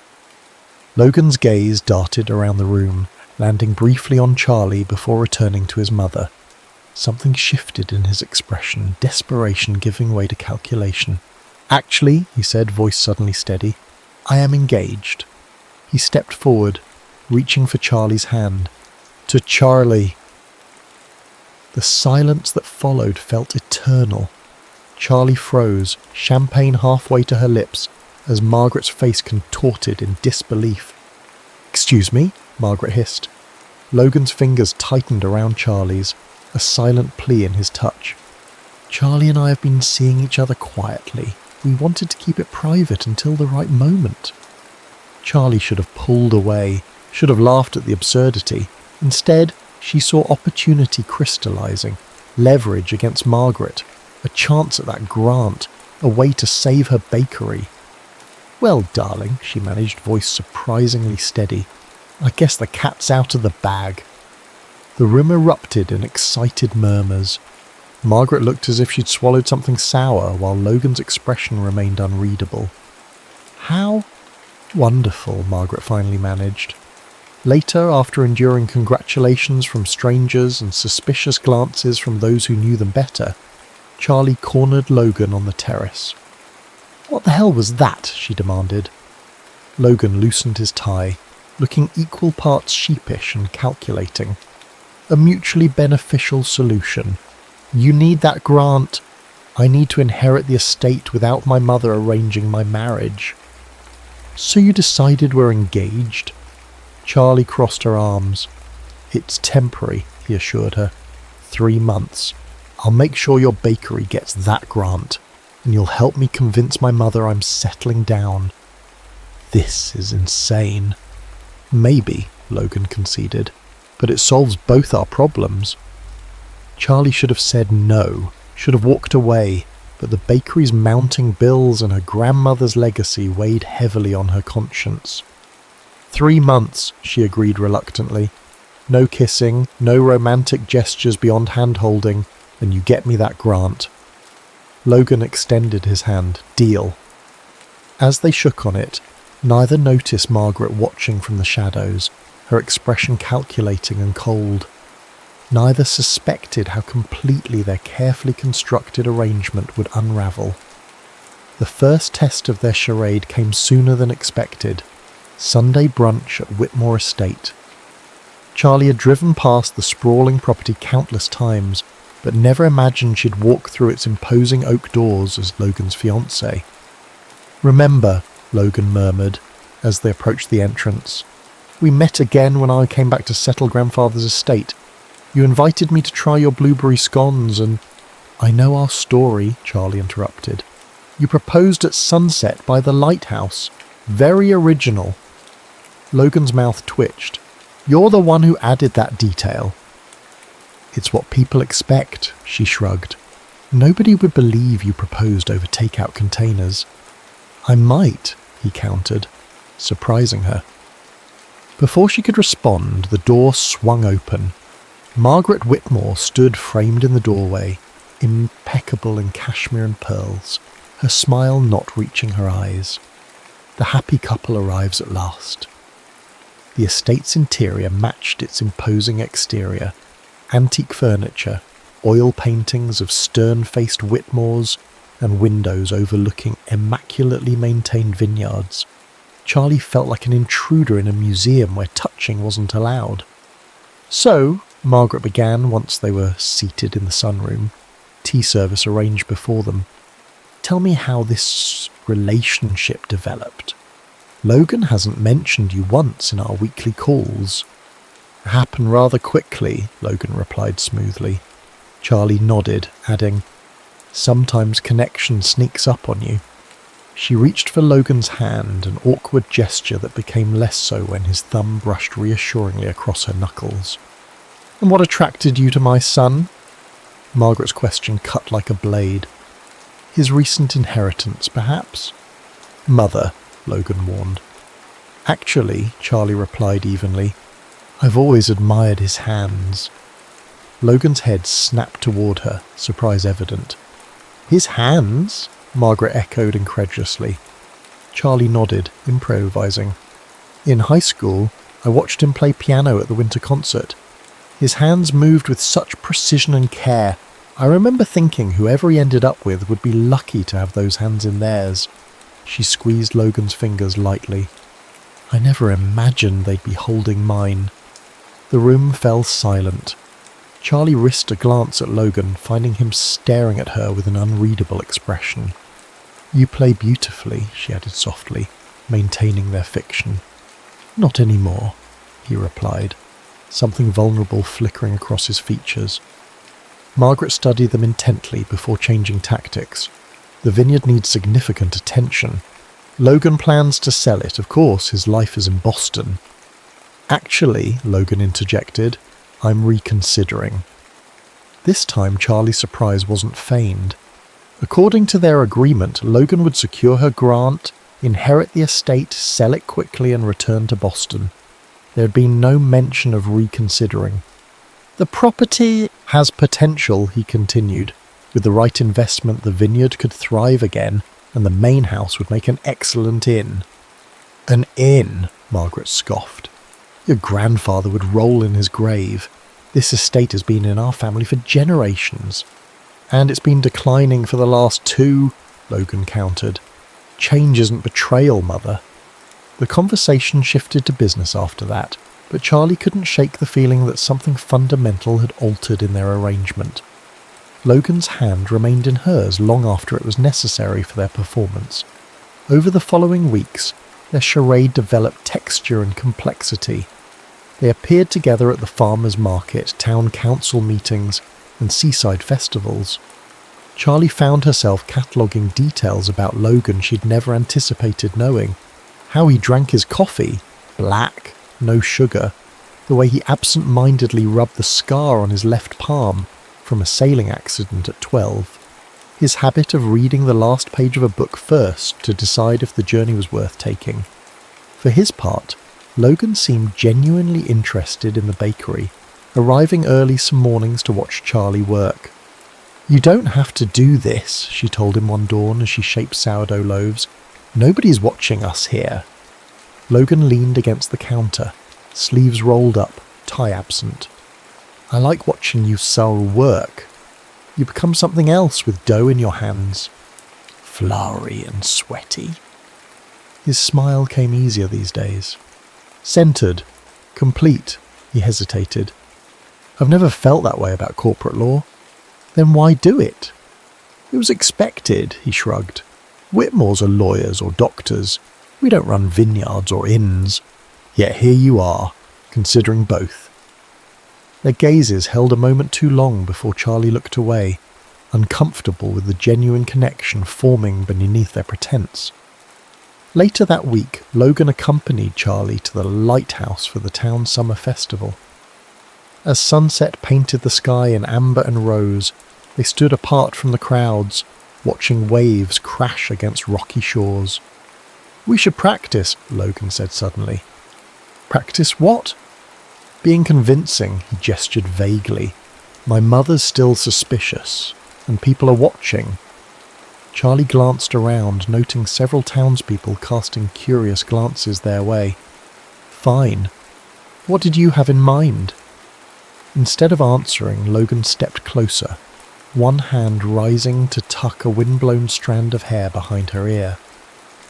Logan's gaze darted around the room, landing briefly on Charlie before returning to his mother. Something shifted in his expression, desperation giving way to calculation. "Actually," he said, voice suddenly steady, "I am engaged." He stepped forward, reaching for Charlie's hand. "To Charlie." The silence that followed felt eternal. Charlie froze, champagne halfway to her lips, as Margaret's face contorted in disbelief. "Excuse me?" Margaret hissed. Logan's fingers tightened around Charlie's, a silent plea in his touch. "Charlie and I have been seeing each other quietly. We wanted to keep it private until the right moment." Charlie should have pulled away, should have laughed at the absurdity. Instead, she saw opportunity crystallizing, leverage against Margaret, a chance at that grant, a way to save her bakery. "Well, darling," she managed, voice surprisingly steady, "I guess the cat's out of the bag." The room erupted in excited murmurs. Margaret looked as if she'd swallowed something sour, while Logan's expression remained unreadable. "How wonderful," Margaret finally managed. Later, after enduring congratulations from strangers and suspicious glances from those who knew them better, Charlie cornered Logan on the terrace. "What the hell was that?" she demanded. Logan loosened his tie, looking equal parts sheepish and calculating. "A mutually beneficial solution. You need that grant. I need to inherit the estate without my mother arranging my marriage." "So you decided we're engaged?" Charlie crossed her arms. "It's temporary," he assured her. 3 months. I'll make sure your bakery gets that grant, and you'll help me convince my mother I'm settling down." "This is insane." "Maybe," Logan conceded, "but it solves both our problems." Charlie should have said no, should have walked away, but the bakery's mounting bills and her grandmother's legacy weighed heavily on her conscience. 3 months, she agreed reluctantly. "No kissing, no romantic gestures beyond hand-holding, and you get me that grant." Logan extended his hand. "Deal." As they shook on it, neither noticed Margaret watching from the shadows, her expression calculating and cold. Neither suspected how completely their carefully constructed arrangement would unravel. The first test of their charade came sooner than expected. Sunday brunch at Whitmore Estate. Charlie had driven past the sprawling property countless times, but never imagined she'd walk through its imposing oak doors as Logan's fiancée. "Remember," Logan murmured as they approached the entrance, "we met again when I came back to settle grandfather's estate. You invited me to try your blueberry scones and—" "I know our story," Charlie interrupted. "You proposed at sunset by the lighthouse. Very original." Logan's mouth twitched. "You're the one who added that detail." "It's what people expect," she shrugged. "Nobody would believe you proposed over takeout containers." "I might," he countered, surprising her. Before she could respond, the door swung open. Margaret Whitmore stood framed in the doorway, impeccable in cashmere and pearls, her smile not reaching her eyes. The happy couple arrives at last. The estate's interior matched its imposing exterior. Antique furniture, oil paintings of stern-faced Whitmores, and windows overlooking immaculately maintained vineyards. Charlie felt like an intruder in a museum where touching wasn't allowed. "So," Margaret began once they were seated in the sunroom, tea service arranged before them, "tell me how this relationship developed. Logan hasn't mentioned you once in our weekly calls." "It happened rather quickly," Logan replied smoothly. Charlie nodded, adding, "Sometimes connection sneaks up on you." She reached for Logan's hand, an awkward gesture that became less so when his thumb brushed reassuringly across her knuckles. "And what attracted you to my son?" Margaret's question cut like a blade. "His recent inheritance, perhaps?" "Mother," Logan warned. "Actually," Charlie replied evenly, "I've always admired his hands." Logan's head snapped toward her, surprise evident. "His hands?" Margaret echoed incredulously. Charlie nodded, improvising. "In high school, I watched him play piano at the winter concert. His hands moved with such precision and care. I remember thinking whoever he ended up with would be lucky to have those hands in theirs." She squeezed Logan's fingers lightly. "I never imagined they'd be holding mine." The room fell silent. Charlie risked a glance at Logan, finding him staring at her with an unreadable expression. "You play beautifully," she added softly, maintaining their fiction. "Not anymore," he replied, something vulnerable flickering across his features. Margaret studied them intently before changing tactics. The vineyard needs significant attention. Logan plans to sell it, of course, his life is in Boston. "Actually," Logan interjected, "I'm reconsidering." This time Charlie's surprise wasn't feigned. According to their agreement, Logan would secure her grant, inherit the estate, sell it quickly and return to Boston. There had been no mention of reconsidering. "The property has potential," he continued. "With the right investment, the vineyard could thrive again, and the main house would make an excellent inn." "An inn?" Margaret scoffed. "Your grandfather would roll in his grave. This estate has been in our family for generations." And it's been declining for the last 2, Logan countered. Change isn't betrayal, Mother. The conversation shifted to business after that, but Charlie couldn't shake the feeling that something fundamental had altered in their arrangement. Logan's hand remained in hers long after it was necessary for their performance. Over the following weeks, their charade developed texture and complexity. They appeared together at the farmers' market, town council meetings, and seaside festivals. Charlie found herself cataloguing details about Logan she'd never anticipated knowing. How he drank his coffee, black, no sugar, the way he absent-mindedly rubbed the scar on his left palm from a sailing accident at 12, his habit of reading the last page of a book first to decide if the journey was worth taking. For his part, Logan seemed genuinely interested in the bakery, arriving early some mornings to watch Charlie work. "You don't have to do this," she told him one dawn as she shaped sourdough loaves. "Nobody's watching us here." Logan leaned against the counter, sleeves rolled up, tie absent. "I like watching you sew work. You become something else with dough in your hands. Flowery and sweaty." His smile came easier these days. "Centered, complete," he hesitated. "I've never felt that way about corporate law." "Then why do it?" "It was expected," he shrugged. "Whitmores are lawyers or doctors. We don't run vineyards or inns. Yet here you are, considering both." Their gazes held a moment too long before Charlie looked away, uncomfortable with the genuine connection forming beneath their pretense. Later that week, Logan accompanied Charlie to the lighthouse for the town summer festival. As sunset painted the sky in amber and rose, they stood apart from the crowds, watching waves crash against rocky shores. "We should practice," Logan said suddenly. "Practice what?" "Being convincing," he gestured vaguely. "My mother's still suspicious, and people are watching." Charlie glanced around, noting several townspeople casting curious glances their way. "Fine. What did you have in mind?" Instead of answering, Logan stepped closer, one hand rising to tuck a windblown strand of hair behind her ear.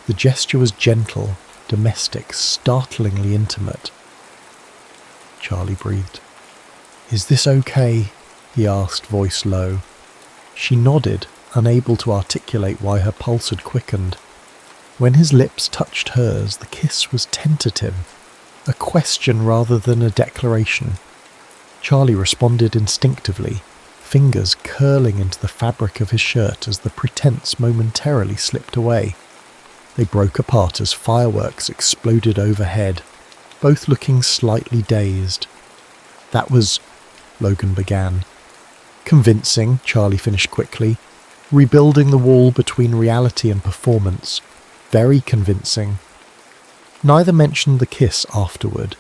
The gesture was gentle, domestic, startlingly intimate. Charlie breathed. "Is this okay?" he asked, voice low. She nodded, unable to articulate why her pulse had quickened. When his lips touched hers, the kiss was tentative, a question rather than a declaration. Charlie responded instinctively, fingers curling into the fabric of his shirt as the pretense momentarily slipped away. They broke apart as fireworks exploded overhead, both looking slightly dazed. "That was," Logan began. "Convincing," Charlie finished quickly, rebuilding the wall between reality and performance. "Very convincing." Neither mentioned the kiss afterward,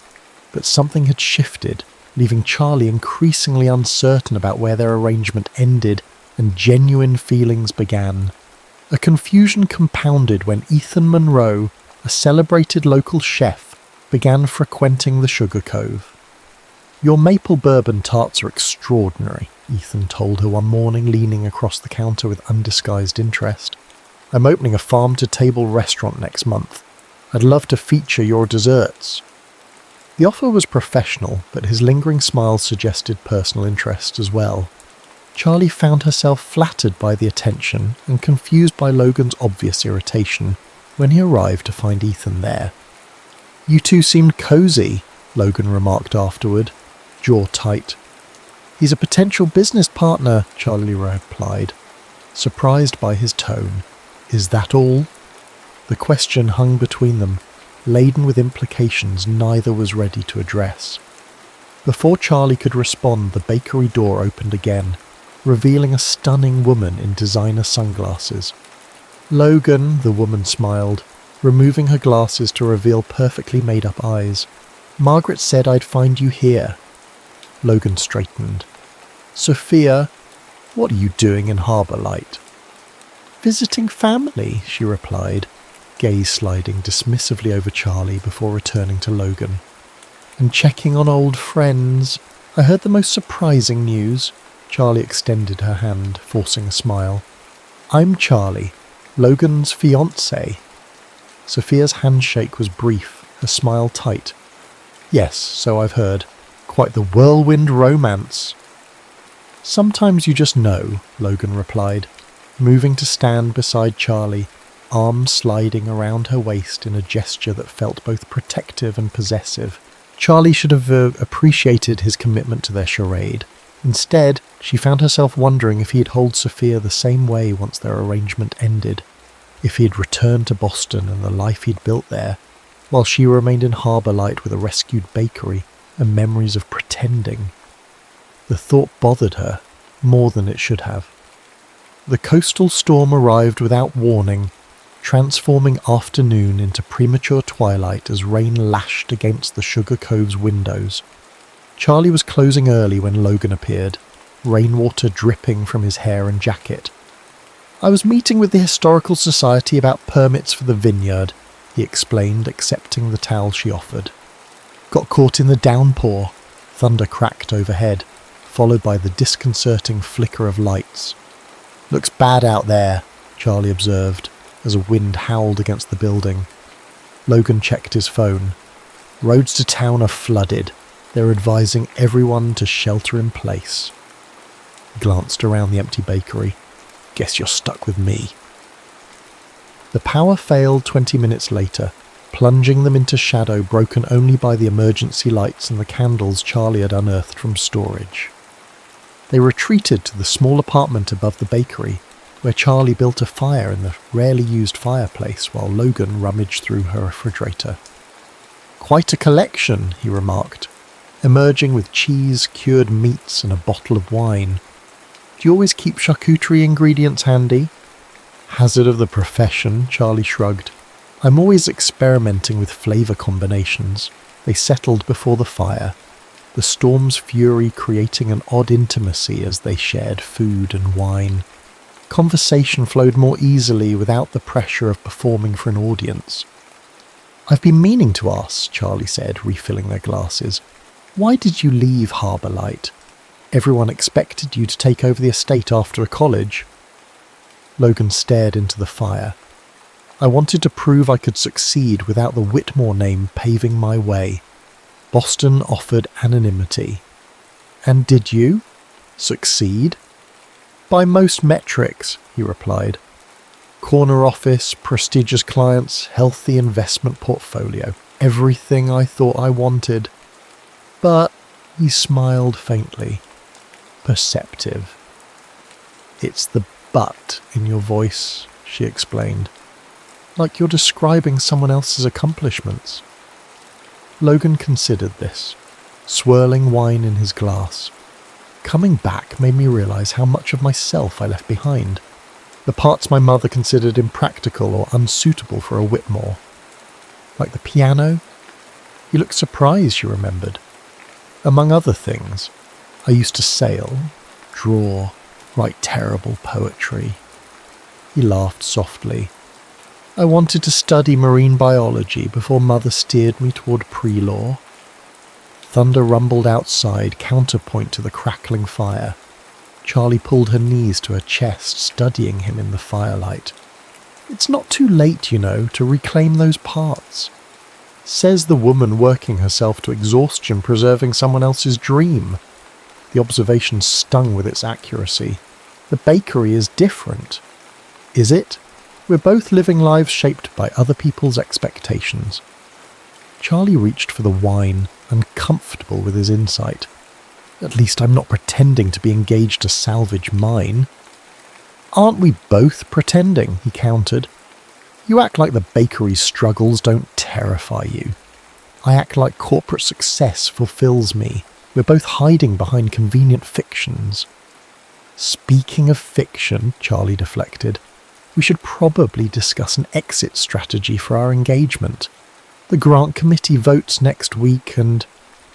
but something had shifted, leaving Charlie increasingly uncertain about where their arrangement ended and genuine feelings began. A confusion compounded when Ethan Monroe, a celebrated local chef, began frequenting the Sugar Cove. "Your maple bourbon tarts are extraordinary," Ethan told her one morning, leaning across the counter with undisguised interest. "I'm opening a farm-to-table restaurant next month. I'd love to feature your desserts." The offer was professional, but his lingering smile suggested personal interest as well. Charlie found herself flattered by the attention and confused by Logan's obvious irritation when he arrived to find Ethan there. "You two seemed cozy," Logan remarked afterward, jaw tight. "He's a potential business partner," Charlie replied, surprised by his tone. "Is that all?" The question hung between them, laden with implications neither was ready to address. Before Charlie could respond, the bakery door opened again, revealing a stunning woman in designer sunglasses. "Logan," the woman smiled, removing her glasses to reveal perfectly made-up eyes. "Margaret said I'd find you here." Logan straightened. "Sophia, what are you doing in Harbour Light?" "Visiting family," she replied, gaze sliding dismissively over Charlie before returning to Logan. "And checking on old friends. I heard the most surprising news. Charlie extended her hand, forcing a smile. I'm Charlie, Logan's fiancé. Sophia's handshake was brief, her smile tight. Yes, so I've heard. Quite the whirlwind romance. Sometimes you just know, Logan replied, moving to stand beside Charlie, arms sliding around her waist in a gesture that felt both protective and possessive. Charlie should have appreciated his commitment to their charade. Instead, she found herself wondering if he'd hold Sophia the same way once their arrangement ended, if he'd returned to Boston and the life he'd built there, while she remained in Harbour Light with a rescued bakery and memories of pretending. The thought bothered her more than it should have. The coastal storm arrived without warning, transforming afternoon into premature twilight as rain lashed against the Sugar Cove's windows. Charlie was closing early when Logan appeared, rainwater dripping from his hair and jacket. I was meeting with the Historical Society about permits for the vineyard, he explained, accepting the towel she offered. Got caught in the downpour. Thunder cracked overhead, followed by the disconcerting flicker of lights. Looks bad out there, Charlie observed, as a wind howled against the building. Logan checked his phone. Roads to town are flooded. They're advising everyone to shelter in place. He glanced around the empty bakery. Guess you're stuck with me. The power failed 20 minutes later, plunging them into shadow broken only by the emergency lights and the candles Charlie had unearthed from storage. They retreated to the small apartment above the bakery, where Charlie built a fire in the rarely used fireplace while Logan rummaged through her refrigerator. Quite a collection, he remarked, emerging with cheese, cured meats and a bottle of wine. Do you always keep charcuterie ingredients handy? Hazard of the profession, Charlie shrugged. I'm always experimenting with flavour combinations. They settled before the fire, the storm's fury creating an odd intimacy as they shared food and wine. Conversation flowed more easily without the pressure of performing for an audience. I've been meaning to ask, Charlie said, refilling their glasses. Why did you leave Harbour Light? Everyone expected you to take over the estate after college. Logan stared into the fire. I wanted to prove I could succeed without the Whitmore name paving my way. Boston offered anonymity. And did you? Succeed? By most metrics, he replied. Corner office, prestigious clients, healthy investment portfolio. Everything I thought I wanted. But, he smiled faintly. Perceptive. It's the but in your voice, she explained. Like you're describing someone else's accomplishments. Logan considered this, swirling wine in his glass. Coming back made me realise how much of myself I left behind. The parts my mother considered impractical or unsuitable for a Whitmore. Like the piano? You looked surprised, she remembered. Among other things, I used to sail, draw, write terrible poetry. He laughed softly. I wanted to study marine biology before Mother steered me toward pre-law. Thunder rumbled outside, counterpoint to the crackling fire. Charlie pulled her knees to her chest, studying him in the firelight. It's not too late, you know, to reclaim those parts. Says the woman working herself to exhaustion preserving someone else's dream. The observation stung with its accuracy. The bakery is different. Is it? We're both living lives shaped by other people's expectations. Charlie reached for the wine, uncomfortable with his insight. At least I'm not pretending to be engaged to salvage mine. Aren't we both pretending? He countered. You act like the bakery's struggles don't terrify you. I act like corporate success fulfills me. We're both hiding behind convenient fictions. Speaking of fiction, Charlie deflected, we should probably discuss an exit strategy for our engagement. The grant committee votes next week and...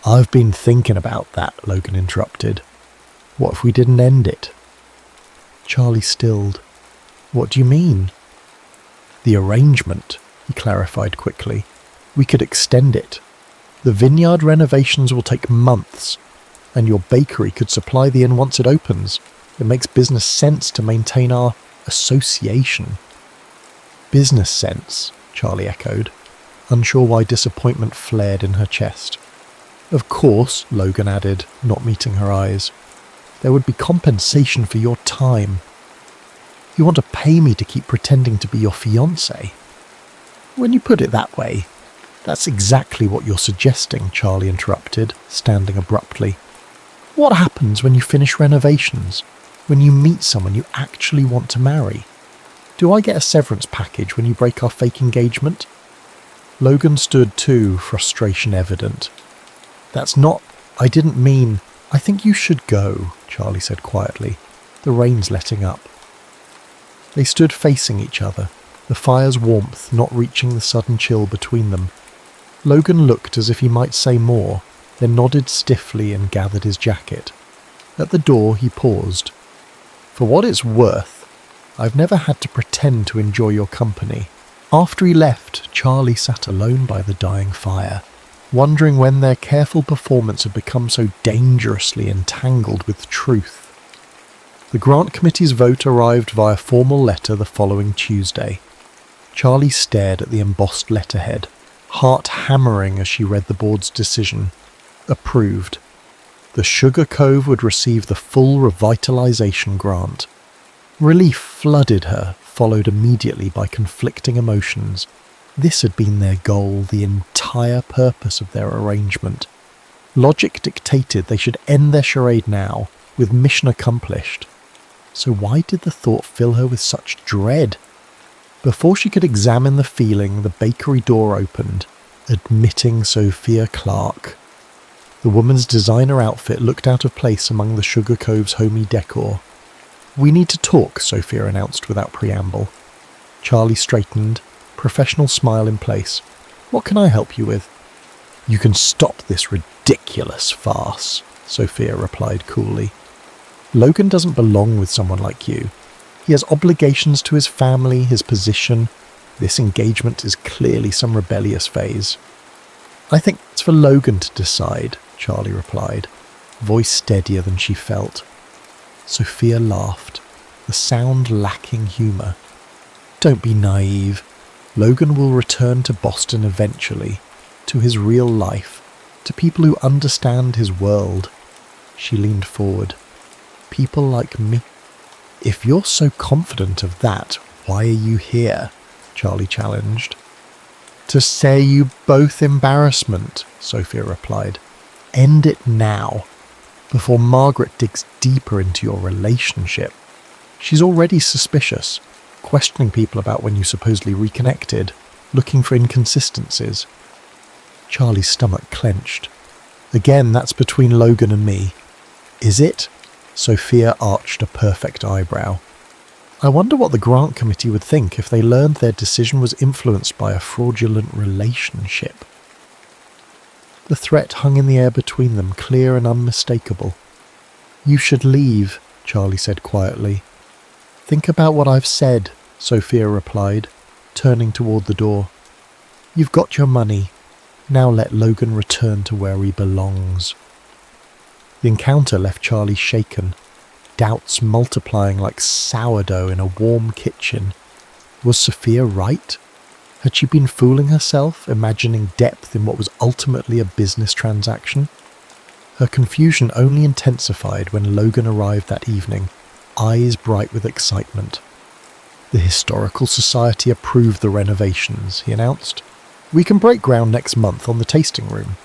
I've been thinking about that, Logan interrupted. What if we didn't end it? Charlie stilled. What do you mean? The arrangement, he clarified quickly. We could extend it. The vineyard renovations will take months. And your bakery could supply the inn once it opens. It makes business sense to maintain our association. Business sense, Charlie echoed, unsure why disappointment flared in her chest. Of course, Logan added, not meeting her eyes. There would be compensation for your time. You want to pay me to keep pretending to be your fiancé? When you put it that way, that's exactly what you're suggesting, Charlie interrupted, standing abruptly. What happens when you finish renovations? When you meet someone you actually want to marry? Do I get a severance package when you break our fake engagement? Logan stood too, frustration evident. I didn't mean... I think you should go, Charlie said quietly, the rain's letting up. They stood facing each other, the fire's warmth not reaching the sudden chill between them. Logan looked as if he might say more, then nodded stiffly and gathered his jacket. At the door he paused. For what it's worth, I've never had to pretend to enjoy your company. After he left, Charlie sat alone by the dying fire, wondering when their careful performance had become so dangerously entangled with truth. The grant committee's vote arrived via formal letter the following Tuesday. Charlie stared at the embossed letterhead, heart hammering as she read the board's decision. Approved. The Sugar Cove would receive the full revitalization grant. Relief flooded her, followed immediately by conflicting emotions. This had been their goal, the entire purpose of their arrangement. Logic dictated they should end their charade now, with mission accomplished. So why did the thought fill her with such dread? Before she could examine the feeling, the bakery door opened, admitting Sophia Clark. The woman's designer outfit looked out of place among the Sugar Cove's homey decor. We need to talk, Sophia announced without preamble. Charlie straightened, professional smile in place. What can I help you with? You can stop this ridiculous farce, Sophia replied coolly. Logan doesn't belong with someone like you. He has obligations to his family, his position. This engagement is clearly some rebellious phase. I think it's for Logan to decide, Charlie replied, voice steadier than she felt. Sophia laughed, the sound lacking humour. Don't be naive. Logan will return to Boston eventually, to his real life, to people who understand his world. She leaned forward. People like me. If you're so confident of that, why are you here? Charlie challenged. To say you both embarrassment, Sophia replied. End it now, before Margaret digs deeper into your relationship. She's already suspicious, questioning people about when you supposedly reconnected, looking for inconsistencies. Charlie's stomach clenched. Again, that's between Logan and me. Is it? Sophia arched a perfect eyebrow. I wonder what the grant committee would think if they learned their decision was influenced by a fraudulent relationship. The threat hung in the air between them, clear and unmistakable. You should leave, Charlie said quietly. Think about what I've said, Sophia replied, turning toward the door. You've got your money. Now let Logan return to where he belongs. The encounter left Charlie shaken, doubts multiplying like sourdough in a warm kitchen. Was Sophia right? Had she been fooling herself, imagining depth in what was ultimately a business transaction? Her confusion only intensified when Logan arrived that evening, eyes bright with excitement. The Historical Society approved the renovations, he announced. We can break ground next month on the tasting room.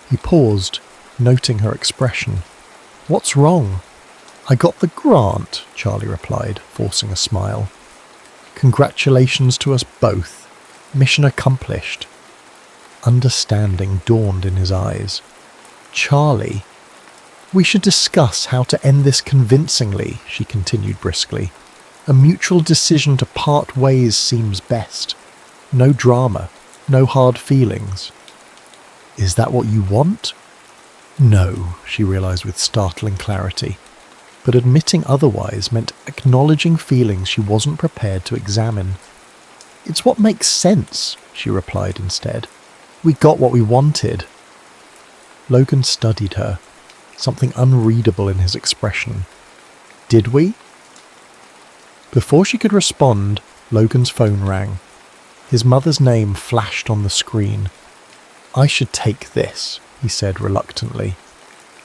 He paused, noting her expression. What's wrong? I got the grant, Charlie replied, forcing a smile. Congratulations to us both. Mission accomplished. Understanding dawned in his eyes. Charlie, we should discuss how to end this convincingly, she continued briskly. A mutual decision to part ways seems best. No drama, no hard feelings. Is that what you want? No, she realized with startling clarity. But admitting otherwise meant acknowledging feelings she wasn't prepared to examine. It's what makes sense, she replied instead. We got what we wanted. Logan studied her. something unreadable in his expression. "Did we?" Before she could respond, Logan's phone rang. His mother's name flashed on the screen. "I should take this," he said reluctantly.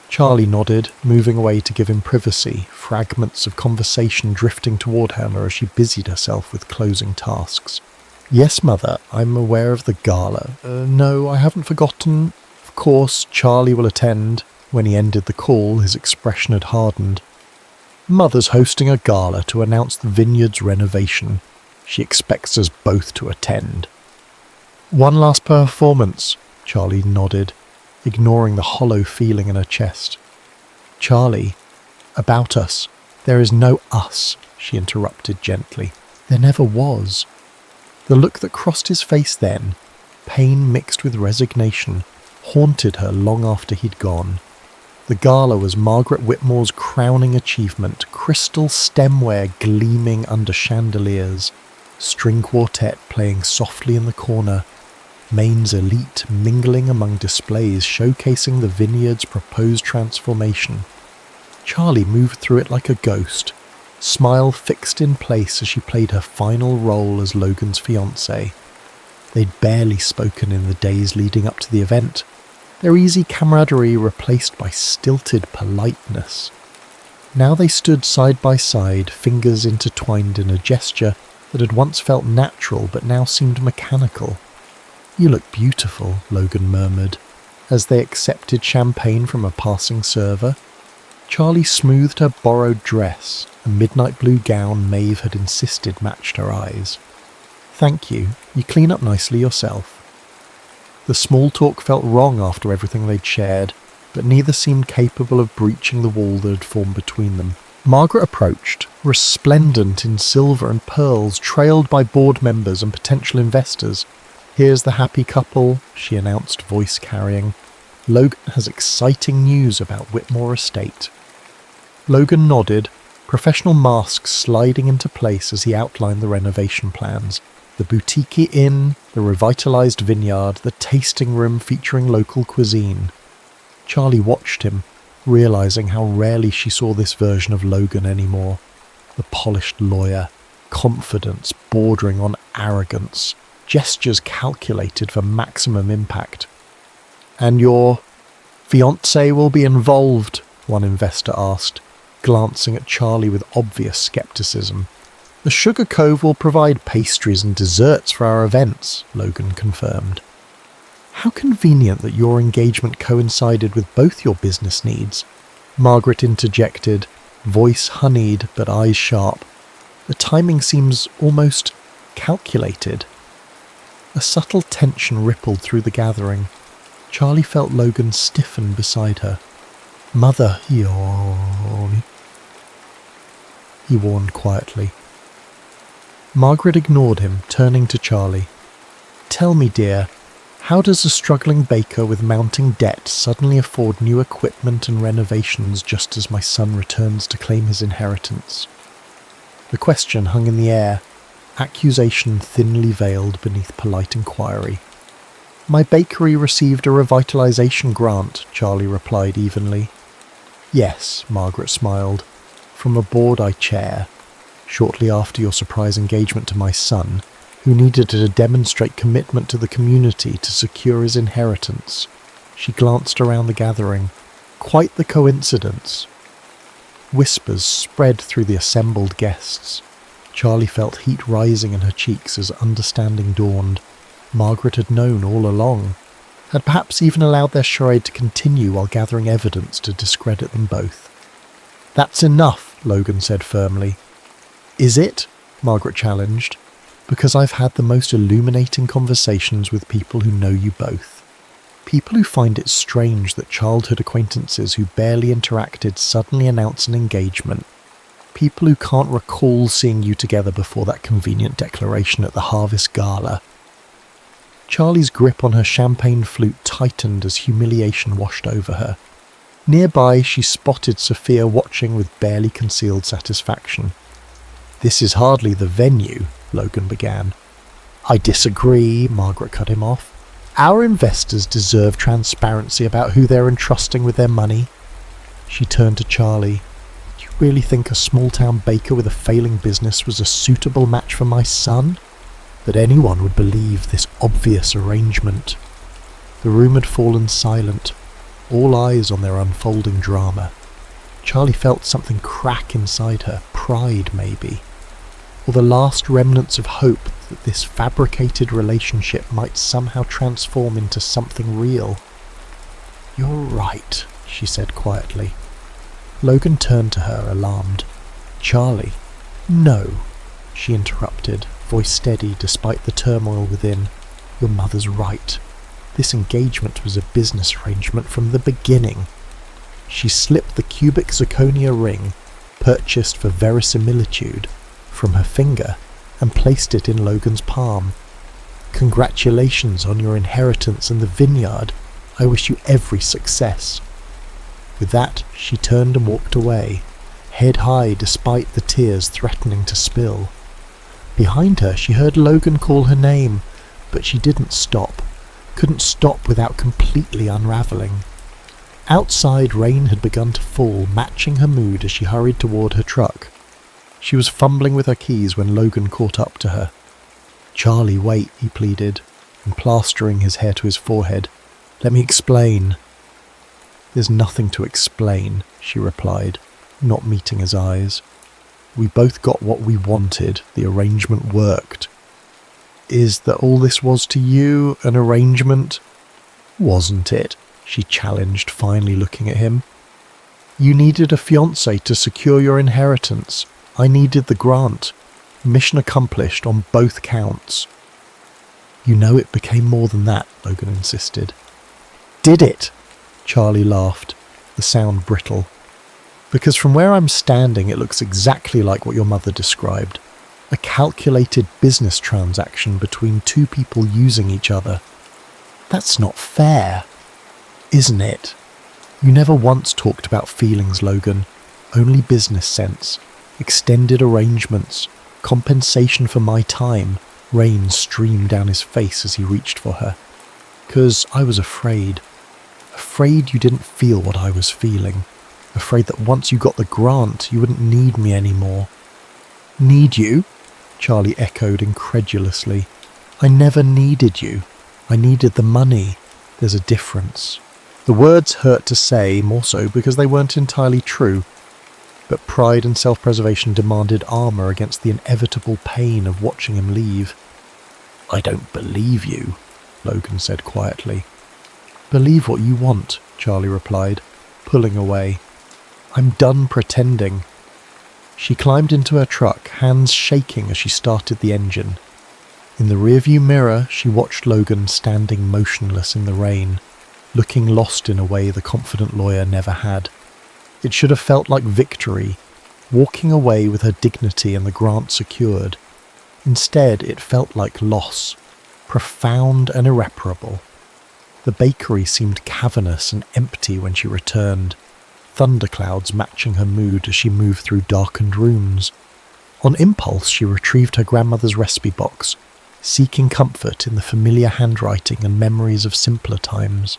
Charlie nodded, moving away to give him privacy, fragments of conversation drifting toward her as she busied herself with closing tasks. "Yes, Mother, I'm aware of the gala. No, I haven't forgotten. Of course, Charlie will attend." When he ended the call, his expression had hardened. "Mother's hosting a gala to announce the vineyard's renovation. She expects us both to attend." "One last performance," Charlie nodded, ignoring the hollow feeling in her chest. "Charlie, about us. There is no us," she interrupted gently. "There never was." The look that crossed his face then, pain mixed with resignation, haunted her long after he'd gone. The gala was Margaret Whitmore's crowning achievement, crystal stemware gleaming under chandeliers, string quartet playing softly in the corner, Maine's elite mingling among displays showcasing the vineyard's proposed transformation. Charlie moved through it like a ghost, smile fixed in place as she played her final role as Logan's fiancée. They'd barely spoken in the days leading up to the event, their easy camaraderie replaced by stilted politeness. Now they stood side by side, fingers intertwined in a gesture that had once felt natural but now seemed mechanical. "You look beautiful," Logan murmured, as they accepted champagne from a passing server. Charlie smoothed her borrowed dress, a midnight blue gown Maeve had insisted matched her eyes. "Thank you. You clean up nicely yourself." The small talk felt wrong after everything they'd shared, but neither seemed capable of breaching the wall that had formed between them. Margaret approached, resplendent in silver and pearls, trailed by board members and potential investors. "Here's the happy couple," she announced, voice carrying. "Logan has exciting news about Whitmore Estate." Logan nodded, professional masks sliding into place as he outlined the renovation plans. The boutique inn, the revitalised vineyard, the tasting room featuring local cuisine. Charlie watched him, realising how rarely she saw this version of Logan anymore. The polished lawyer, confidence bordering on arrogance, gestures calculated for maximum impact. "And your fiancé will be involved?" one investor asked, glancing at Charlie with obvious scepticism. "The Sugar Cove will provide pastries and desserts for our events," Logan confirmed. "How convenient that your engagement coincided with both your business needs," Margaret interjected, voice honeyed but eyes sharp. "The timing seems almost calculated." A subtle tension rippled through the gathering. Charlie felt Logan stiffen beside her. "Mother, he warned quietly. Margaret ignored him, turning to Charlie. "Tell me, dear, how does a struggling baker with mounting debt suddenly afford new equipment and renovations just as my son returns to claim his inheritance?" The question hung in the air, accusation thinly veiled beneath polite inquiry. "My bakery received a revitalization grant," Charlie replied evenly. "Yes," Margaret smiled, "from a board I chair. Shortly after your surprise engagement to my son, who needed to demonstrate commitment to the community to secure his inheritance." She glanced around the gathering. "Quite the coincidence." Whispers spread through the assembled guests. Charlie felt heat rising in her cheeks as understanding dawned. Margaret had known all along, had perhaps even allowed their charade to continue while gathering evidence to discredit them both. "That's enough," Logan said firmly. "Is it?" Margaret challenged. "Because I've had the most illuminating conversations with people who know you both. People who find it strange that childhood acquaintances who barely interacted suddenly announce an engagement. People who can't recall seeing you together before that convenient declaration at the Harvest Gala." Charlie's grip on her champagne flute tightened as humiliation washed over her. Nearby, she spotted Sophia watching with barely concealed satisfaction. "This is hardly the venue," Logan began. "I disagree," Margaret cut him off. "Our investors deserve transparency about who they're entrusting with their money." She turned to Charlie. "Do you really think a small-town baker with a failing business was a suitable match for my son? That anyone would believe this obvious arrangement?" The room had fallen silent, all eyes on their unfolding drama. Charlie felt something crack inside her, pride maybe, or the last remnants of hope that this fabricated relationship might somehow transform into something real. "You're right," she said quietly. Logan turned to her, alarmed. "Charlie." "No," she interrupted, voice steady despite the turmoil within. "Your mother's right. This engagement was a business arrangement from the beginning." She slipped the cubic zirconia ring, purchased for verisimilitude, from her finger and placed it in Logan's palm. "Congratulations on your inheritance in the vineyard. I wish you every success." With that, she turned and walked away, head high despite the tears threatening to spill. Behind her, she heard Logan call her name, but she didn't stop. Couldn't stop without completely unravelling. Outside, rain had begun to fall, matching her mood as she hurried toward her truck. She was fumbling with her keys when Logan caught up to her. "Charlie, wait," he pleaded, and plastering his hair to his forehead. "Let me explain." "There's nothing to explain," she replied, not meeting his eyes. "We both got what we wanted. The arrangement worked." "Is that all this was to you, an arrangement?" "Wasn't it?" she challenged, finally looking at him. "You needed a fiancé to secure your inheritance. I needed the grant. Mission accomplished on both counts." "You know it became more than that," Logan insisted. "Did it?" Charlie laughed, the sound brittle. "Because from where I'm standing it looks exactly like what your mother described. A calculated business transaction between two people using each other. That's not fair, isn't it? You never once talked about feelings, Logan. Only business sense. Extended arrangements. Compensation for my time." Rain streamed down his face as he reached for her. "'Cause I was afraid. Afraid you didn't feel what I was feeling. Afraid that once you got the grant, you wouldn't need me anymore." "Need you?" Charlie echoed incredulously. "I never needed you. I needed the money. There's a difference." The words hurt to say, more so because they weren't entirely true. But pride and self-preservation demanded armour against the inevitable pain of watching him leave. "I don't believe you," Logan said quietly. "Believe what you want," Charlie replied, pulling away. "I'm done pretending." She climbed into her truck, hands shaking as she started the engine. In the rearview mirror, she watched Logan standing motionless in the rain, looking lost in a way the confident lawyer never had. It should have felt like victory, walking away with her dignity and the grant secured. Instead, it felt like loss, profound and irreparable. The bakery seemed cavernous and empty when she returned, thunderclouds matching her mood as she moved through darkened rooms. On impulse, she retrieved her grandmother's recipe box, seeking comfort in the familiar handwriting and memories of simpler times.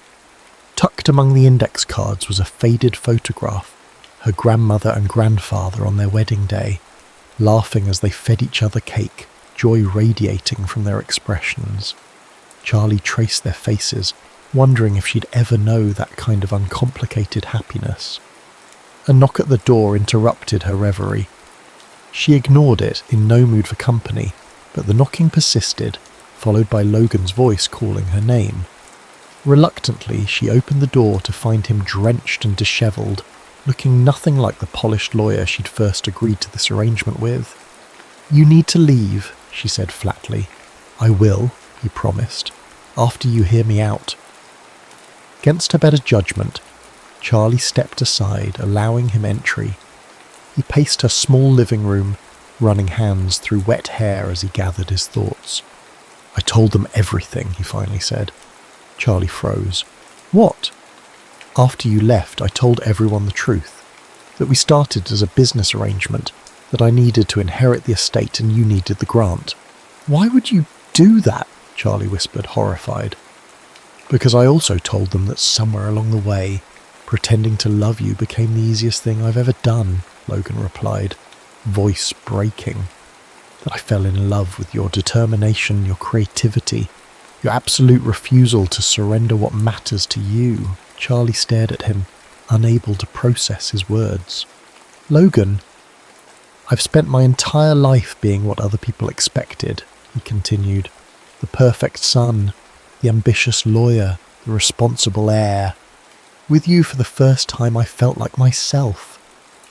Tucked among the index cards was a faded photograph, her grandmother and grandfather on their wedding day, laughing as they fed each other cake, joy radiating from their expressions. Charlie traced their faces, wondering if she'd ever know that kind of uncomplicated happiness. A knock at the door interrupted her reverie. She ignored it, in no mood for company, but the knocking persisted, followed by Logan's voice calling her name. Reluctantly, she opened the door to find him drenched and dishevelled, looking nothing like the polished lawyer she'd first agreed to this arrangement with. "You need to leave," she said flatly. "I will," he promised, "after you hear me out." Against her better judgment, Charlie stepped aside, allowing him entry. He paced her small living room, running hands through wet hair as he gathered his thoughts. "I told them everything," he finally said. Charlie froze. "What?" "After you left, I told everyone the truth. That we started as a business arrangement, that I needed to inherit the estate and you needed the grant." "Why would you do that?" Charlie whispered, horrified. "Because I also told them that somewhere along the way, Pretending to love you became the easiest thing I've ever done, Logan replied, voice breaking. That I fell in love with your determination, your creativity, your absolute refusal to surrender what matters to you. Charlie stared at him, unable to process his words. Logan, I've spent my entire life being what other people expected, he continued. The perfect son, the ambitious lawyer, the responsible heir. With you for the first time I felt like myself.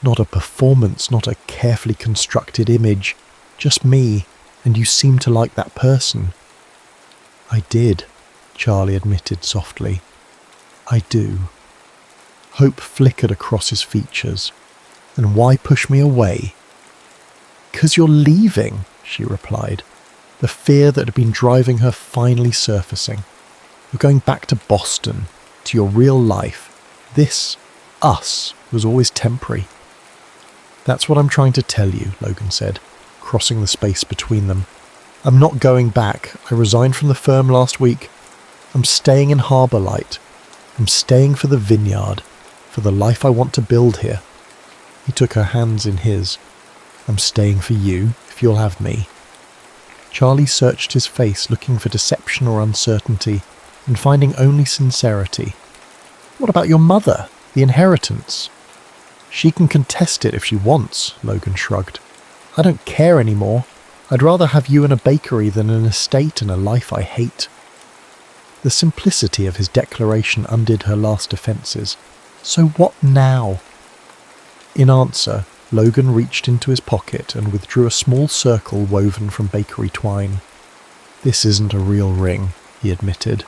Not a performance, not a carefully constructed image, just me, and you seemed to like that person. I did, Charlie admitted softly. I do. Hope flickered across his features. And why push me away? 'Cause you're leaving, she replied, the fear that had been driving her finally surfacing. You're going back to Boston, to your real life. This, us, was always temporary. That's what I'm trying to tell you, Logan said, crossing the space between them. I'm not going back. I resigned from the firm last week. I'm staying in Harbour Light. I'm staying for the vineyard, for the life I want to build here. He took her hands in his. I'm staying for you, if you'll have me. Charlie searched his face, looking for deception or uncertainty, and finding only sincerity. What about your mother, the inheritance? She can contest it if she wants, Logan shrugged. I don't care anymore. I'd rather have you in a bakery than an estate and a life I hate. The simplicity of his declaration undid her last defences. So what now? In answer, Logan reached into his pocket and withdrew a small circle woven from bakery twine. This isn't a real ring, he admitted.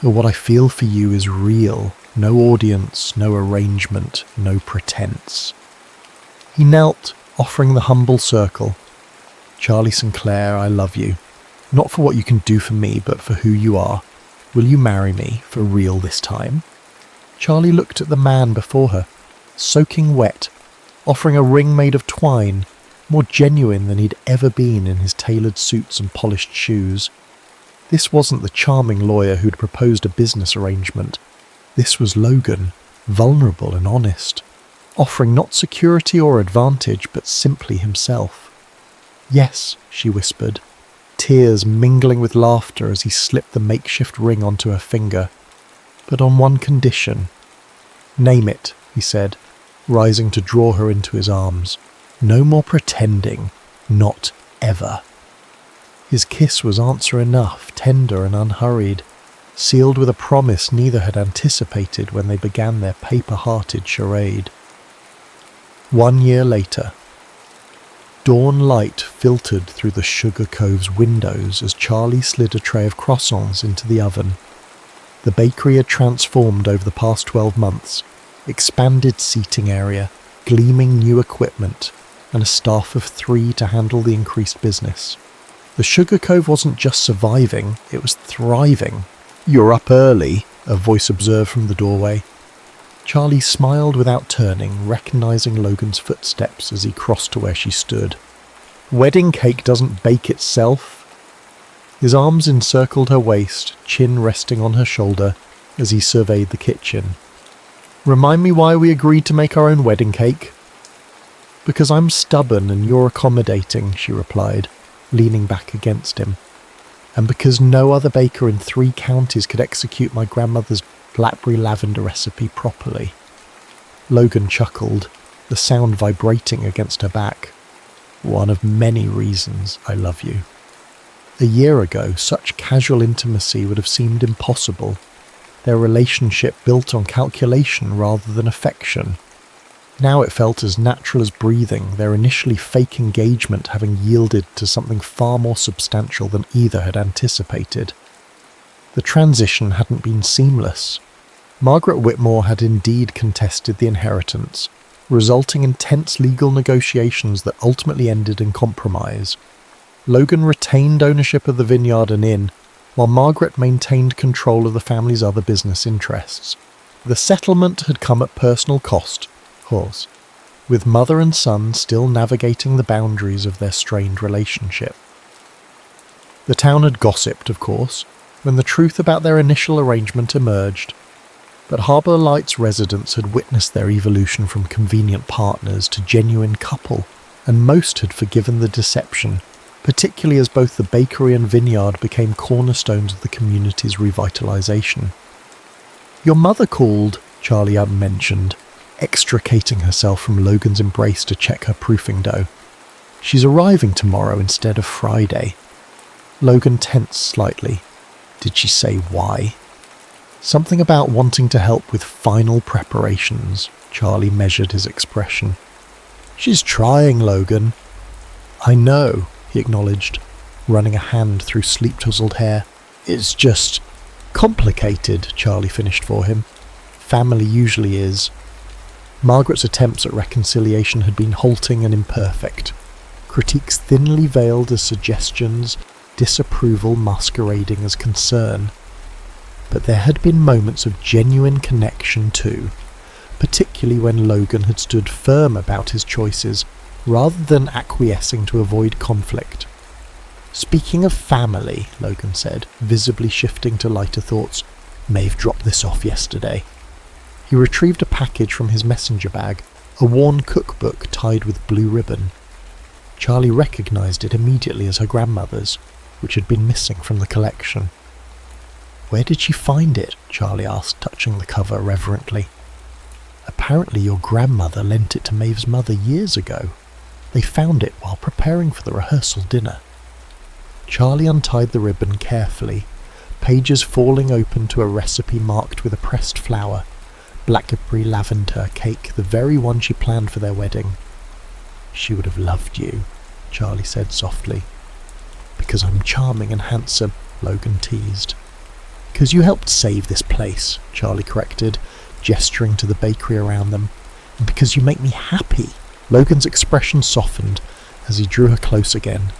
But what I feel for you is real. No audience, no arrangement, no pretense. He knelt, offering the humble circle. Charlie Sinclair, I love you. Not for what you can do for me, but for who you are. Will you marry me, for real this time? Charlie looked at the man before her, soaking wet, offering a ring made of twine, more genuine than he'd ever been in his tailored suits and polished shoes. This wasn't the charming lawyer who'd proposed a business arrangement. This was Logan, vulnerable and honest, offering not security or advantage, but simply himself. Yes, she whispered, tears mingling with laughter as he slipped the makeshift ring onto her finger. But on one condition. Name it, he said, rising to draw her into his arms. No more pretending, not ever. His kiss was answer enough, tender and unhurried, sealed with a promise neither had anticipated when they began their paper-hearted charade. 1 year later. Dawn light filtered through the Sugar Cove's windows as Charlie slid a tray of croissants into the oven. The bakery had transformed over the past 12 months, expanded seating area, gleaming new equipment, and a staff of 3 to handle the increased business. The Sugar Cove wasn't just surviving, it was thriving. You're up early, a voice observed from the doorway. Charlie smiled without turning, recognising Logan's footsteps as he crossed to where she stood. Wedding cake doesn't bake itself. His arms encircled her waist, chin resting on her shoulder, as he surveyed the kitchen. Remind me why we agreed to make our own wedding cake? Because I'm stubborn and you're accommodating, she replied, leaning back against him. And because no other baker in 3 counties could execute my grandmother's blackberry lavender recipe properly. Logan chuckled, the sound vibrating against her back. One of many reasons I love you. A year ago, such casual intimacy would have seemed impossible, their relationship built on calculation rather than affection. Now it felt as natural as breathing, their initially fake engagement having yielded to something far more substantial than either had anticipated. The transition hadn't been seamless. Margaret Whitmore had indeed contested the inheritance, resulting in tense legal negotiations that ultimately ended in compromise. Logan retained ownership of the vineyard and inn, while Margaret maintained control of the family's other business interests. The settlement had come at personal cost, with mother and son still navigating the boundaries of their strained relationship. The town had gossiped, of course, when the truth about their initial arrangement emerged. But Harbour Lights residents had witnessed their evolution from convenient partners to genuine couple, and most had forgiven the deception, particularly as both the bakery and vineyard became cornerstones of the community's revitalisation. "Your mother called," Charlie mentioned, extricating herself from Logan's embrace to check her proofing dough. "She's arriving tomorrow instead of Friday." Logan tensed slightly. Did she say why? Something about wanting to help with final preparations. Charlie measured his expression. "She's trying, Logan." "I know," he acknowledged, running a hand through sleep-touzled hair. "It's just complicated," Charlie finished for him. "Family usually is." Margaret's attempts at reconciliation had been halting and imperfect. Critiques thinly veiled as suggestions, disapproval masquerading as concern. But there had been moments of genuine connection too, particularly when Logan had stood firm about his choices, rather than acquiescing to avoid conflict. "Speaking of family," Logan said, visibly shifting to lighter thoughts, "Maeve dropped this off yesterday." He retrieved a package from his messenger bag, a worn cookbook tied with blue ribbon. Charlie recognised it immediately as her grandmother's, which had been missing from the collection. "Where did she find it?" Charlie asked, touching the cover reverently. "Apparently your grandmother lent it to Maeve's mother years ago. They found it while preparing for the rehearsal dinner." Charlie untied the ribbon carefully, pages falling open to a recipe marked with a pressed flower, blackberry lavender cake, the very one she planned for their wedding. "She would have loved you," Charlie said softly. "Because I'm charming and handsome," Logan teased. "'Cause you helped save this place," Charlie corrected, gesturing to the bakery around them. "And because you make me happy." Logan's expression softened as he drew her close again.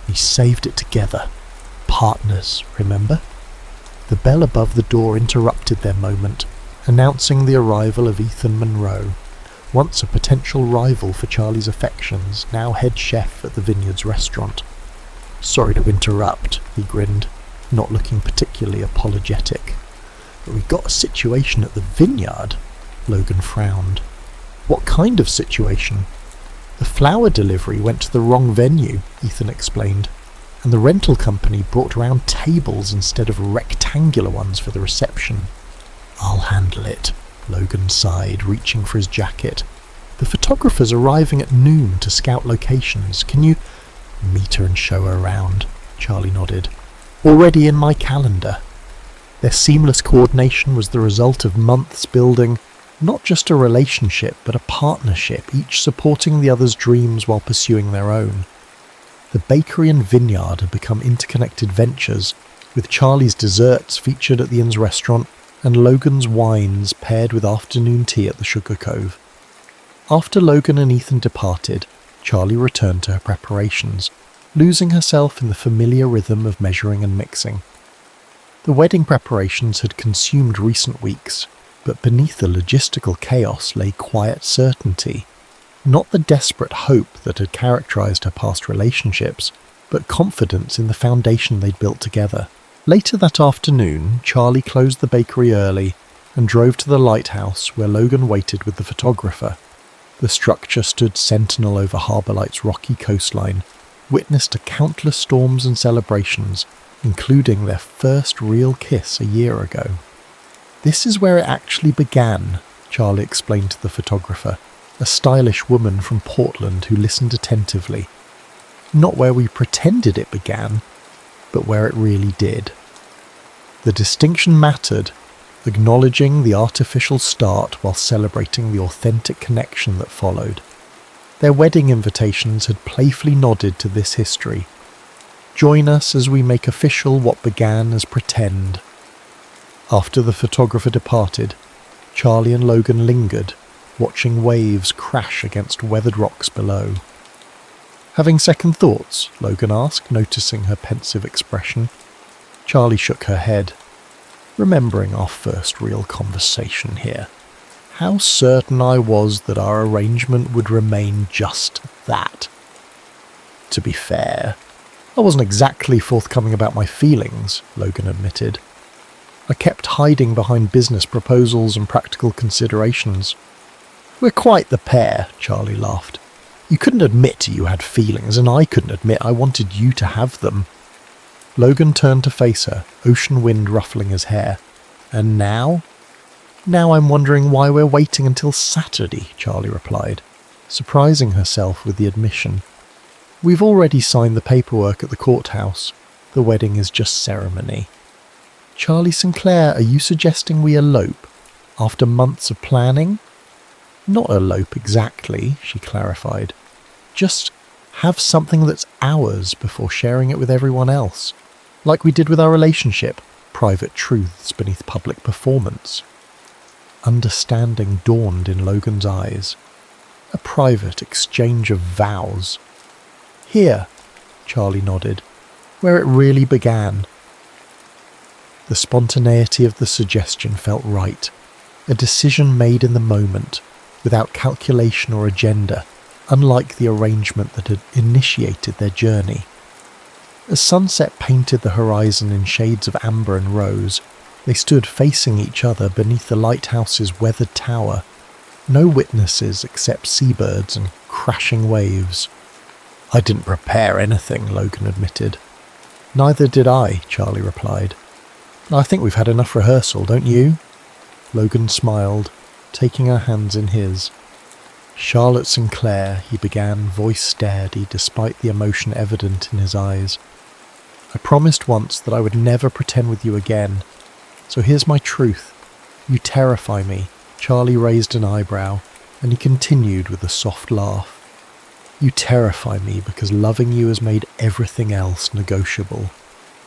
"We saved it together. Partners, remember?" The bell above the door interrupted their moment, announcing the arrival of Ethan Monroe, once a potential rival for Charlie's affections, now head chef at the Vineyards restaurant. "Sorry to interrupt," he grinned, not looking particularly apologetic. "But we got a situation at the Vineyard." Logan frowned. "What kind of situation?" "The flower delivery went to the wrong venue," Ethan explained, "and the rental company brought round tables instead of rectangular ones for the reception." "I'll handle it," Logan sighed, reaching for his jacket. "The photographer's arriving at noon to scout locations. Can you—" "Meet her and show her around," Charlie nodded. "Already in my calendar." Their seamless coordination was the result of months building not just a relationship, but a partnership, each supporting the other's dreams while pursuing their own. The bakery and vineyard had become interconnected ventures, with Charlie's desserts featured at the inn's restaurant and Logan's wines paired with afternoon tea at the Sugar Cove. After Logan and Ethan departed, Charlie returned to her preparations, losing herself in the familiar rhythm of measuring and mixing. The wedding preparations had consumed recent weeks, but beneath the logistical chaos lay quiet certainty. Not the desperate hope that had characterized her past relationships, but confidence in the foundation they'd built together. Later that afternoon, Charlie closed the bakery early and drove to the lighthouse where Logan waited with the photographer. The structure stood sentinel over Harbour Light's rocky coastline, witness to countless storms and celebrations, including their first real kiss a year ago. "This is where it actually began," Charlie explained to the photographer, a stylish woman from Portland who listened attentively. "Not where we pretended it began, but where it really did." The distinction mattered, acknowledging the artificial start while celebrating the authentic connection that followed. Their wedding invitations had playfully nodded to this history. "Join us as we make official what began as pretend." After the photographer departed, Charlie and Logan lingered, watching waves crash against weathered rocks below. "Having second thoughts?" Logan asked, noticing her pensive expression. Charlie shook her head. "Remembering our first real conversation here, how certain I was that our arrangement would remain just that. To be fair, I wasn't exactly forthcoming about my feelings," Logan admitted. I kept hiding behind business proposals and practical considerations. We're quite the pair, Charlie laughed. You couldn't admit you had feelings, and I couldn't admit I wanted you to have them. Logan turned to face her, ocean wind ruffling his hair. And now? Now I'm wondering why we're waiting until Saturday, Charlie replied, surprising herself with the admission. We've already signed the paperwork at the courthouse. The wedding is just ceremony. Charlie Sinclair, are you suggesting we elope? After months of planning? Not elope exactly, she clarified. Just have something that's ours before sharing it with everyone else. Like we did with our relationship, private truths beneath public performance. Understanding dawned in Logan's eyes. A private exchange of vows. Here, Charlie nodded, where it really began. The spontaneity of the suggestion felt right. A decision made in the moment, without calculation or agenda, unlike the arrangement that had initiated their journey. As sunset painted the horizon in shades of amber and rose, they stood facing each other beneath the lighthouse's weathered tower. No witnesses except seabirds and crashing waves. I didn't prepare anything, Logan admitted. Neither did I, Charlie replied. I think we've had enough rehearsal, don't you? Logan smiled, taking her hands in his. Charlotte Sinclair, he began, voice steady despite the emotion evident in his eyes. I promised once that I would never pretend with you again. So here's my truth. You terrify me. Charlie raised an eyebrow, and he continued with a soft laugh. You terrify me because loving you has made everything else negotiable.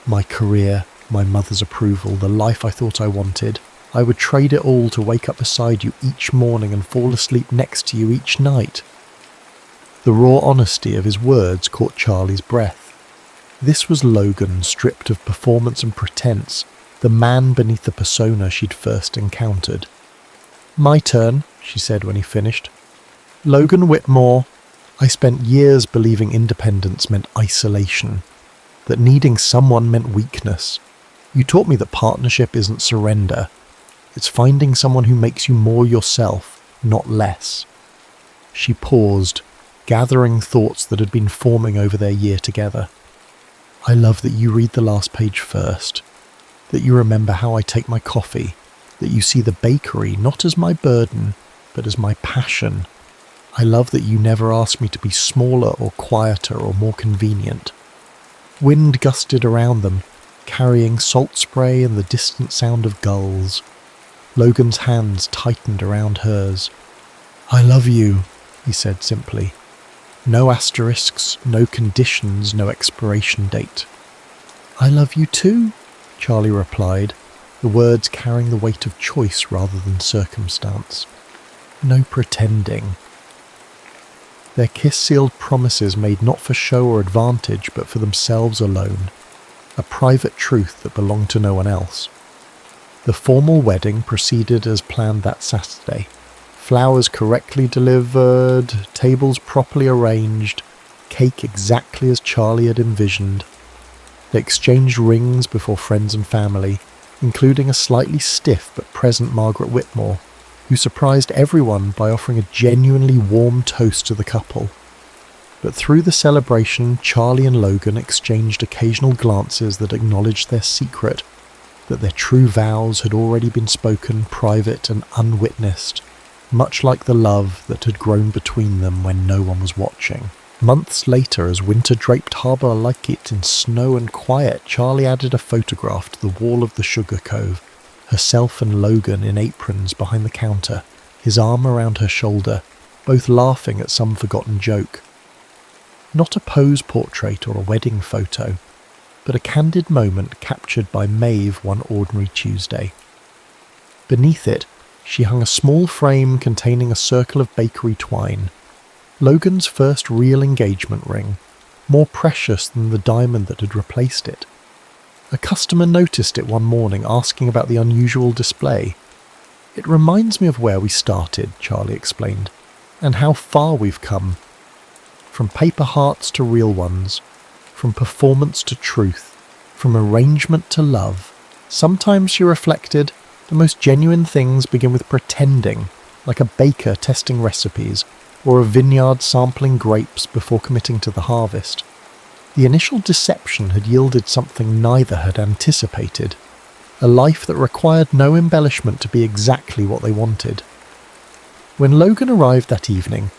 My career, my mother's approval, the life I thought I wanted. I would trade it all to wake up beside you each morning and fall asleep next to you each night. The raw honesty of his words caught Charlie's breath. This was Logan, stripped of performance and pretense, the man beneath the persona she'd first encountered. My turn, she said when he finished. Logan Whitmore, I spent years believing independence meant isolation, that needing someone meant weakness. You taught me that partnership isn't surrender. It's finding someone who makes you more yourself, not less. She paused, gathering thoughts that had been forming over their year together. I love that you read the last page first, that you remember how I take my coffee, that you see the bakery not as my burden, but as my passion. I love that you never ask me to be smaller or quieter or more convenient. Wind gusted around them, carrying salt spray and the distant sound of gulls. Logan's hands tightened around hers. I love you, he said simply. No asterisks, no conditions, no expiration date. I love you too, Charlie replied, the words carrying the weight of choice rather than circumstance. No pretending. Their kiss sealed promises made not for show or advantage, but for themselves alone. A private truth that belonged to no one else. The formal wedding proceeded as planned that Saturday. Flowers correctly delivered, tables properly arranged, cake exactly as Charlie had envisioned. They exchanged rings before friends and family, including a slightly stiff but present Margaret Whitmore, who surprised everyone by offering a genuinely warm toast to the couple. But through the celebration, Charlie and Logan exchanged occasional glances that acknowledged their secret, that their true vows had already been spoken private and unwitnessed, much like the love that had grown between them when no one was watching. Months later, as winter draped harbour like it in snow and quiet, Charlie added a photograph to the wall of the Sugar Cove, herself and Logan in aprons behind the counter, his arm around her shoulder, both laughing at some forgotten joke. Not a pose portrait or a wedding photo, but a candid moment captured by Maeve one ordinary Tuesday. Beneath it, she hung a small frame containing a circle of bakery twine, Logan's first real engagement ring, more precious than the diamond that had replaced it. A customer noticed it one morning, asking about the unusual display. It reminds me of where we started, Charlie explained, and how far we've come. From paper hearts to real ones, from performance to truth, from arrangement to love. Sometimes, she reflected, the most genuine things begin with pretending, like a baker testing recipes, or a vineyard sampling grapes before committing to the harvest. The initial deception had yielded something neither had anticipated, a life that required no embellishment to be exactly what they wanted. When Logan arrived that evening,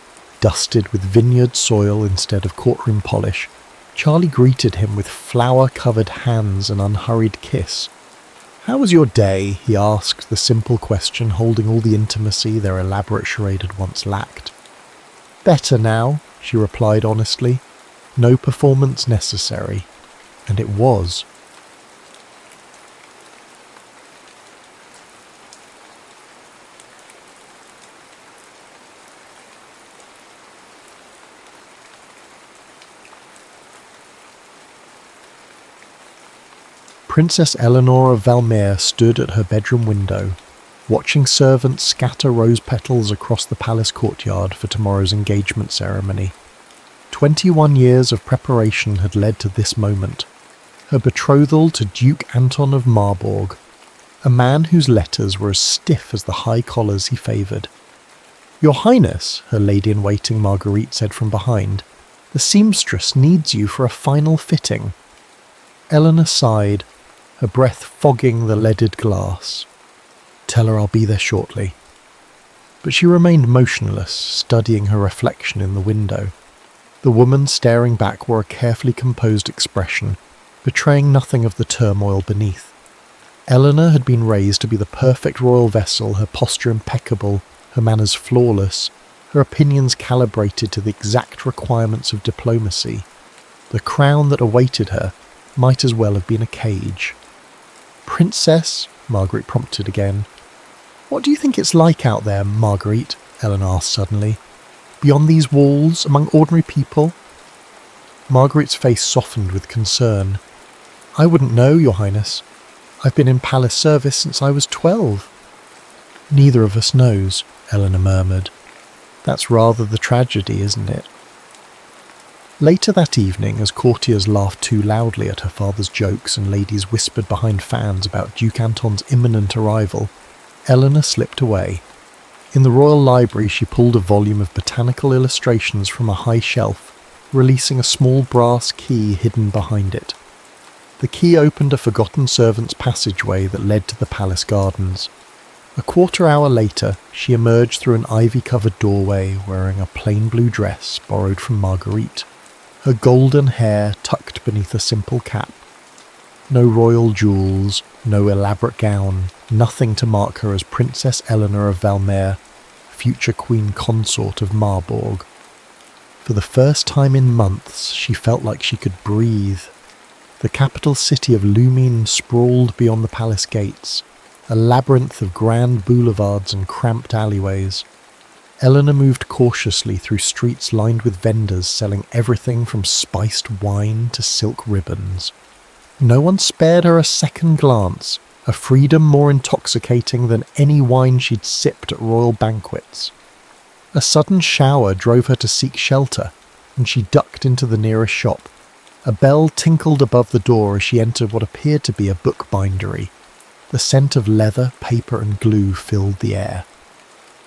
dusted with vineyard soil instead of courtroom polish, Charlie greeted him with flower-covered hands and unhurried kiss. "How was your day?" he asked, the simple question holding all the intimacy their elaborate charade had once lacked. "Better now," she replied honestly. "No performance necessary." And it was. Princess Eleanor of Valmere stood at her bedroom window, watching servants scatter rose petals across the palace courtyard for tomorrow's engagement ceremony. 21 years of preparation had led to this moment, her betrothal to Duke Anton of Marburg, a man whose letters were as stiff as the high collars he favoured. "Your Highness," her lady-in-waiting Marguerite said from behind, "the seamstress needs you for a final fitting." Eleanor sighed, her breath fogging the leaded glass. "Tell her I'll be there shortly." But she remained motionless, studying her reflection in the window. The woman staring back wore a carefully composed expression, betraying nothing of the turmoil beneath. Eleanor had been raised to be the perfect royal vessel, her posture impeccable, her manners flawless, her opinions calibrated to the exact requirements of diplomacy. The crown that awaited her might as well have been a cage. "Princess," Marguerite prompted again. "What do you think it's like out there, Marguerite?" Eleanor asked suddenly. "Beyond these walls, among ordinary people?" Marguerite's face softened with concern. "I wouldn't know, Your Highness. I've been in palace service since I was 12. "Neither of us knows," Eleanor murmured. "That's rather the tragedy, isn't it?" Later that evening, as courtiers laughed too loudly at her father's jokes and ladies whispered behind fans about Duke Anton's imminent arrival, Eleanor slipped away. In the royal library, she pulled a volume of botanical illustrations from a high shelf, releasing a small brass key hidden behind it. The key opened a forgotten servant's passageway that led to the palace gardens. A quarter-hour later, she emerged through an ivy-covered doorway wearing a plain blue dress borrowed from Marguerite, her golden hair tucked beneath a simple cap. No royal jewels, no elaborate gown, nothing to mark her as Princess Eleanor of Valmere, future Queen Consort of Marburg. For the first time in months, she felt like she could breathe. The capital city of Lumine sprawled beyond the palace gates, a labyrinth of grand boulevards and cramped alleyways. Eleanor moved cautiously through streets lined with vendors selling everything from spiced wine to silk ribbons. No one spared her a second glance, a freedom more intoxicating than any wine she'd sipped at royal banquets. A sudden shower drove her to seek shelter, and she ducked into the nearest shop. A bell tinkled above the door as she entered what appeared to be a bookbindery. The scent of leather, paper and glue filled the air.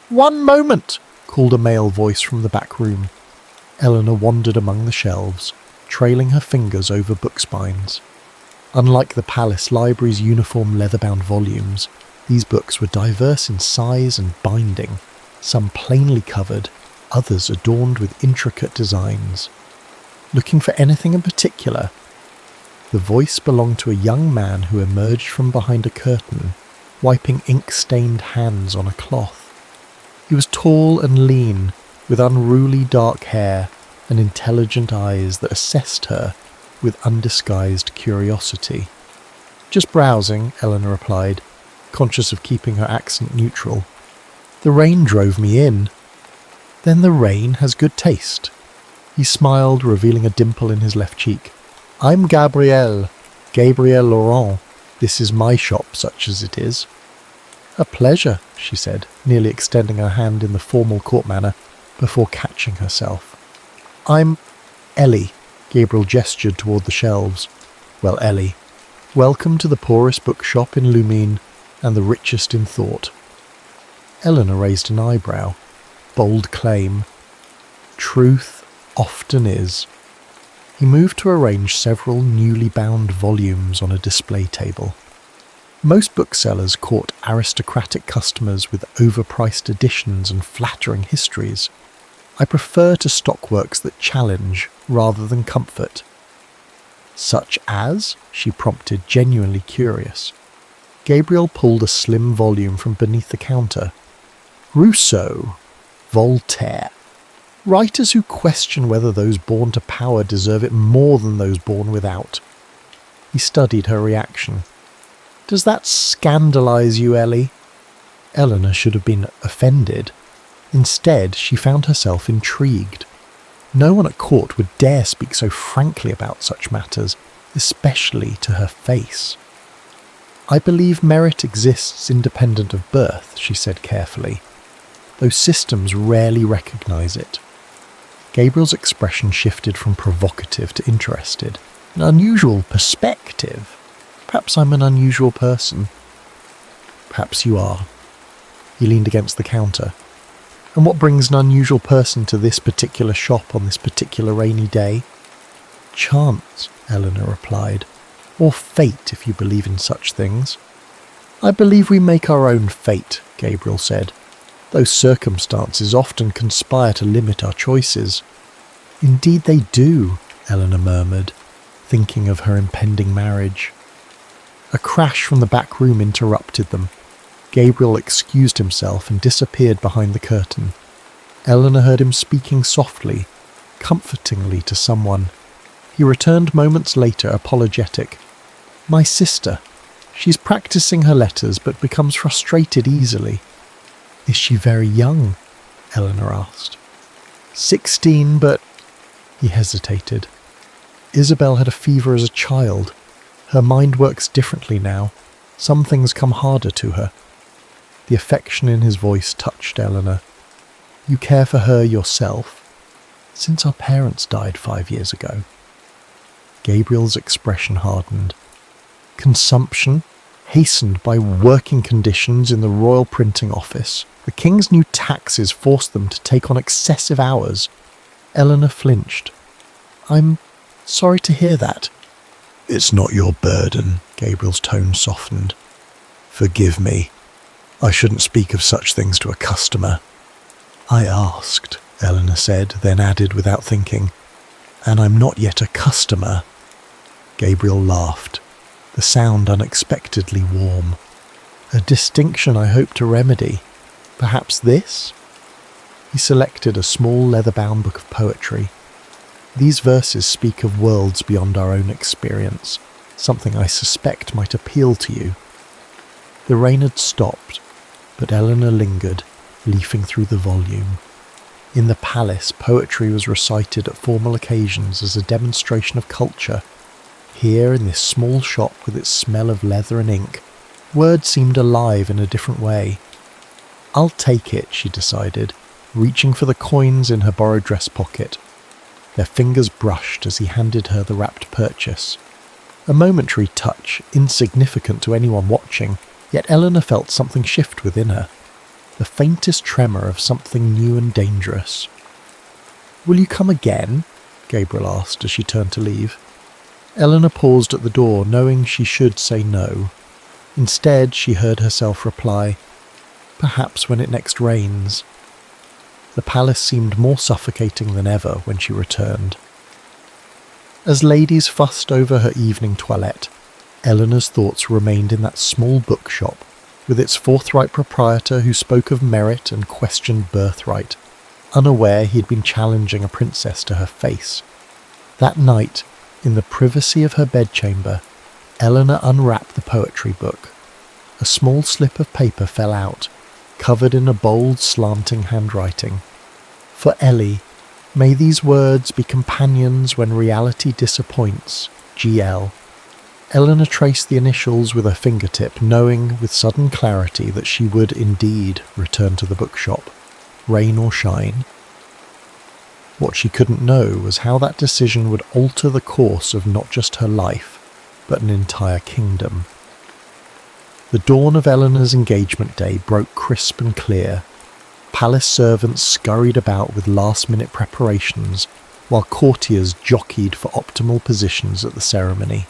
"One moment!" called a male voice from the back room. Eleanor wandered among the shelves, trailing her fingers over book spines. Unlike the palace library's uniform leather-bound volumes, these books were diverse in size and binding, some plainly covered, others adorned with intricate designs. Looking for anything in particular? The voice belonged to a young man who emerged from behind a curtain, wiping ink-stained hands on a cloth. He was tall and lean, with unruly dark hair and intelligent eyes that assessed her with undisguised curiosity. "Just browsing," Eleanor replied, conscious of keeping her accent neutral. "The rain drove me in." "Then the rain has good taste." He smiled, revealing a dimple in his left cheek. "I'm Gabriel Laurent. This is my shop, such as it is." "A pleasure," she said, nearly extending her hand in the formal court manner, before catching herself. "I'm Ellie." Gabriel gestured toward the shelves. "Well, Ellie, Welcome to the poorest bookshop in Lumine and the richest in thought. Eleanor raised an eyebrow. Bold claim. Truth often is. He moved to arrange several newly bound volumes on a display table. Most booksellers court aristocratic customers with overpriced editions and flattering histories. I prefer to stock works that challenge rather than comfort. Such as? She prompted, genuinely curious. Gabriel pulled a slim volume from beneath the counter. Rousseau, Voltaire. Writers who question whether those born to power deserve it more than those born without. He studied her reaction. Does that scandalise you, Ellie? Eleanor should have been offended. Instead, she found herself intrigued. No one at court would dare speak so frankly about such matters, especially to her face. I believe merit exists independent of birth, she said carefully. Those systems rarely recognise it. Gabriel's expression shifted from provocative to interested. An unusual perspective. Perhaps I'm an unusual person. Perhaps you are. He leaned against the counter. And what brings an unusual person to this particular shop on this particular rainy day? Chance, Eleanor replied. Or fate, if you believe in such things. I believe we make our own fate, Gabriel said. Those circumstances often conspire to limit our choices. Indeed they do, Eleanor murmured, thinking of her impending marriage. A crash from the back room interrupted them. Gabriel excused himself and disappeared behind the curtain. Eleanor heard him speaking softly, comfortingly to someone. He returned moments later, apologetic. My sister. She's practicing her letters but becomes frustrated easily. Is she very young? Eleanor asked. 16, but... He hesitated. Isabel had a fever as a child. Her mind works differently now. Some things come harder to her. The affection in his voice touched Eleanor. You care for her yourself? Since our parents died 5 years ago. Gabriel's expression hardened. Consumption, hastened by working conditions in the royal printing office. The king's new taxes forced them to take on excessive hours. Eleanor flinched. I'm sorry to hear that. It's not your burden, Gabriel's tone softened. Forgive me. I shouldn't speak of such things to a customer. I asked, Eleanor said, then added without thinking, and I'm not yet a customer. Gabriel laughed, the sound unexpectedly warm. A distinction I hope to remedy. Perhaps this? He selected a small leather-bound book of poetry. These verses speak of worlds beyond our own experience, something I suspect might appeal to you. The rain had stopped, but Eleanor lingered, leafing through the volume. In the palace, poetry was recited at formal occasions as a demonstration of culture. Here, in this small shop with its smell of leather and ink, words seemed alive in a different way. I'll take it, she decided, reaching for the coins in her borrowed dress pocket. Their fingers brushed as he handed her the wrapped purchase. A momentary touch, insignificant to anyone watching, yet Eleanor felt something shift within her. The faintest tremor of something new and dangerous. Will you come again? Gabriel asked as she turned to leave. Eleanor paused at the door, knowing she should say no. Instead, she heard herself reply, perhaps when it next rains. The palace seemed more suffocating than ever when she returned. As ladies fussed over her evening toilette, Eleanor's thoughts remained in that small bookshop, with its forthright proprietor who spoke of merit and questioned birthright, unaware he had been challenging a princess to her face. That night, in the privacy of her bedchamber, Eleanor unwrapped the poetry book. A small slip of paper fell out, covered in a bold, slanting handwriting. For Ellie, may these words be companions when reality disappoints. G.L. Eleanor traced the initials with her fingertip, knowing with sudden clarity that she would indeed return to the bookshop, rain or shine. What she couldn't know was how that decision would alter the course of not just her life, but an entire kingdom. The dawn of Eleanor's engagement day broke crisp and clear. Palace servants scurried about with last-minute preparations, while courtiers jockeyed for optimal positions at the ceremony.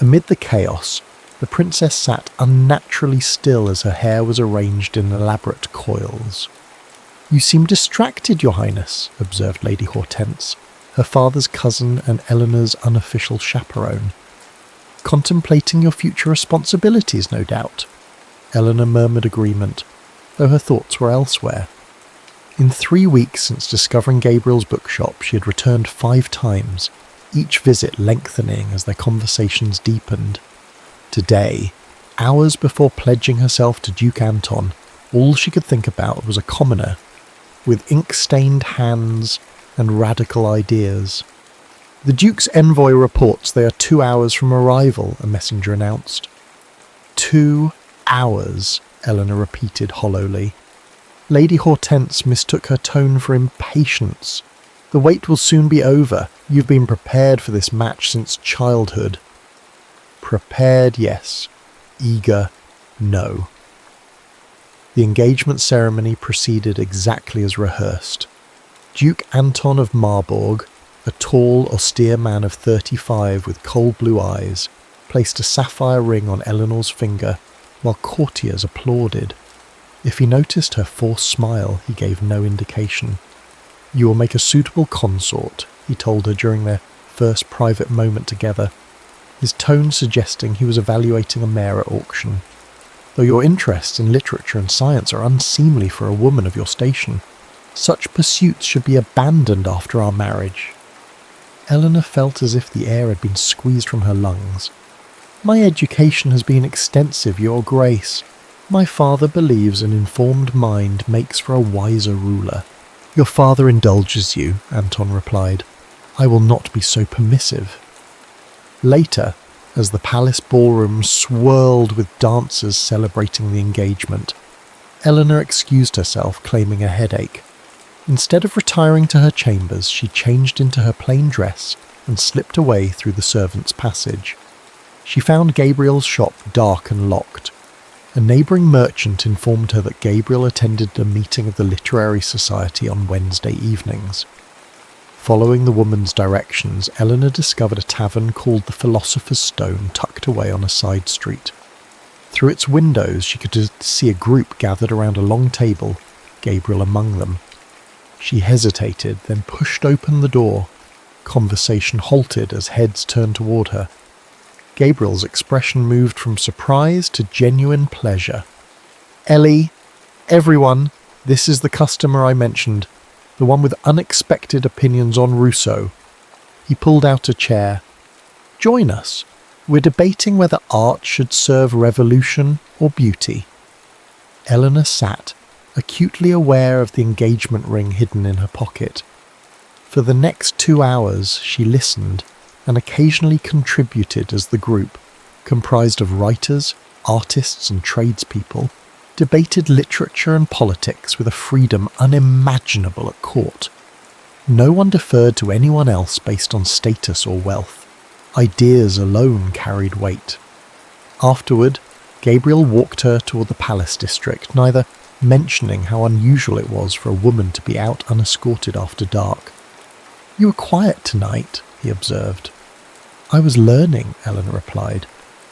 Amid the chaos, the princess sat unnaturally still as her hair was arranged in elaborate coils. "You seem distracted, Your Highness," observed Lady Hortense, her father's cousin and Eleanor's unofficial chaperone. "Contemplating your future responsibilities, no doubt." Eleanor murmured agreement, though her thoughts were elsewhere. In 3 weeks since discovering Gabriel's bookshop, she had returned 5 times, each visit lengthening as their conversations deepened. Today, hours before pledging herself to Duke Anton, all she could think about was a commoner, with ink-stained hands and radical ideas. "The Duke's envoy reports they are 2 hours from arrival," a messenger announced. 2 hours, Eleanor repeated hollowly. Lady Hortense mistook her tone for impatience. "The wait will soon be over. You've been prepared for this match since childhood." Prepared, yes. Eager, no. The engagement ceremony proceeded exactly as rehearsed. Duke Anton of Marburg, a tall, austere man of 35 with cold blue eyes, placed a sapphire ring on Eleanor's finger, while courtiers applauded. If he noticed her forced smile, he gave no indication. "You will make a suitable consort," he told her during their first private moment together, his tone suggesting he was evaluating a mare at auction. "Though your interests in literature and science are unseemly for a woman of your station, such pursuits should be abandoned after our marriage." Eleanor felt as if the air had been squeezed from her lungs. "My education has been extensive, Your Grace. My father believes an informed mind makes for a wiser ruler." "Your father indulges you," Anton replied. "I will not be so permissive." Later, as the palace ballroom swirled with dancers celebrating the engagement, Eleanor excused herself, claiming a headache. Instead of retiring to her chambers, she changed into her plain dress and slipped away through the servants' passage. She found Gabriel's shop dark and locked. A neighbouring merchant informed her that Gabriel attended a meeting of the Literary Society on Wednesday evenings. Following the woman's directions, Eleanor discovered a tavern called the Philosopher's Stone tucked away on a side street. Through its windows she could see a group gathered around a long table, Gabriel among them. She hesitated, then pushed open the door. Conversation halted as heads turned toward her. Gabriel's expression moved from surprise to genuine pleasure. "Ellie, everyone, this is the customer I mentioned, the one with unexpected opinions on Rousseau." He pulled out a chair. "Join us. We're debating whether art should serve revolution or beauty." Eleanor sat, acutely aware of the engagement ring hidden in her pocket. For the next 2 hours she listened and occasionally contributed as the group, comprised of writers, artists and tradespeople, debated literature and politics with a freedom unimaginable at court. No one deferred to anyone else based on status or wealth. Ideas alone carried weight. Afterward, Gabriel walked her toward the palace district, neither mentioning how unusual it was for a woman to be out unescorted after dark. "You were quiet tonight," he observed. "I was learning," Eleanor replied.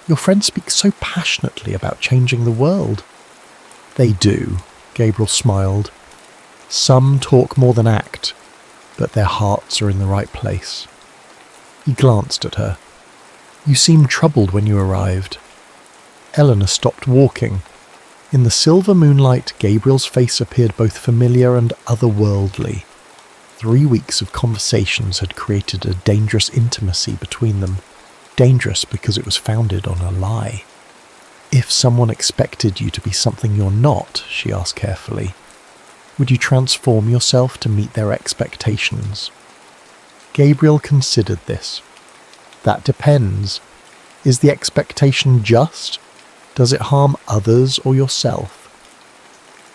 "Your friends speak so passionately about changing the world." "They do," Gabriel smiled. "Some talk more than act, but their hearts are in the right place." He glanced at her. "You seemed troubled when you arrived." Eleanor stopped walking. In the silver moonlight, Gabriel's face appeared both familiar and otherworldly. 3 weeks of conversations had created a dangerous intimacy between them. Dangerous because it was founded on a lie. "If someone expected you to be something you're not," she asked carefully, "would you transform yourself to meet their expectations?" Gabriel considered this. "That depends. Is the expectation just? Does it harm others or yourself?"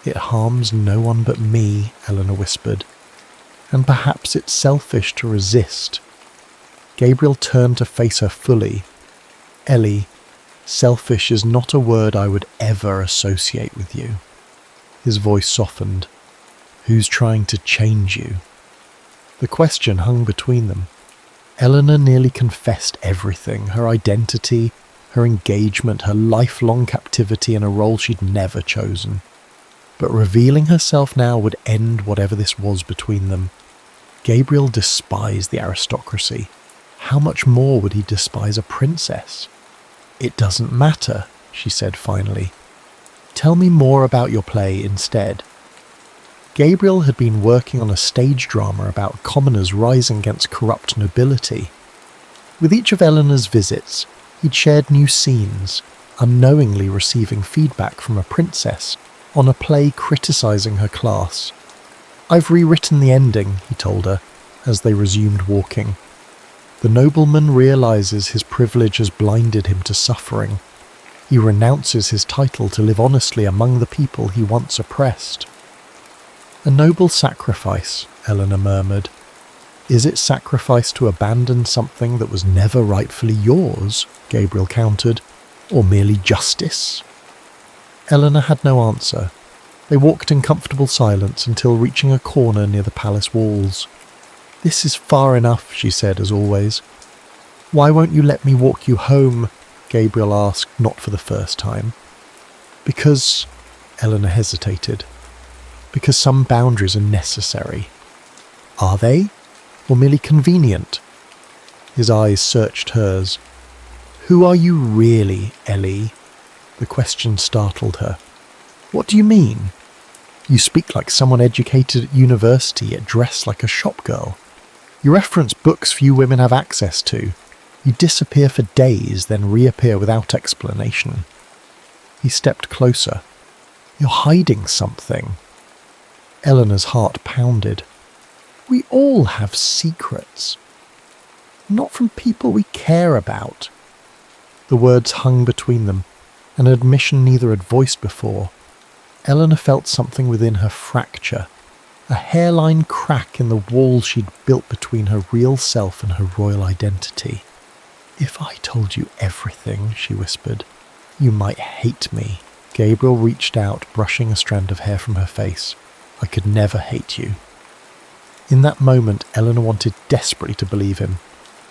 "It harms no one but me," Eleanor whispered. "And perhaps it's selfish to resist." Gabriel turned to face her fully. Ellie, selfish is not a word I would ever associate with you. His voice softened. Who's trying to change you? The question hung between them. Eleanor nearly confessed everything, her identity, her engagement, her lifelong captivity in a role she'd never chosen. But revealing herself now would end whatever this was between them. Gabriel despised the aristocracy. How much more would he despise a princess? It doesn't matter, she said finally. Tell me more about your play instead. Gabriel had been working on a stage drama about commoners rising against corrupt nobility. With each of Eleanor's visits, he'd shared new scenes, unknowingly receiving feedback from a princess on a play criticising her class. I've rewritten the ending, he told her, as they resumed walking. The nobleman realises his privilege has blinded him to suffering. He renounces his title to live honestly among the people he once oppressed. A noble sacrifice, Eleanor murmured. Is it sacrifice to abandon something that was never rightfully yours? Gabriel countered. Or merely justice? Eleanor had no answer. They walked in comfortable silence until reaching a corner near the palace walls. This is far enough, she said as always. Why won't you let me walk you home? Gabriel asked, not for the first time. Because, Eleanor hesitated. Because some boundaries are necessary. Are they? Or merely convenient? His eyes searched hers. Who are you really, Ellie? The question startled her. What do you mean? You speak like someone educated at university yet dressed like a shopgirl. You reference books few women have access to. You disappear for days, then reappear without explanation. He stepped closer. You're hiding something. Eleanor's heart pounded. We all have secrets. Not from people we care about. The words hung between them, an admission neither had voiced before. Eleanor felt something within her fracture, a hairline crack in the wall she'd built between her real self and her royal identity. If I told you everything, she whispered, you might hate me. Gabriel reached out, brushing a strand of hair from her face. I could never hate you. In that moment, Eleanor wanted desperately to believe him,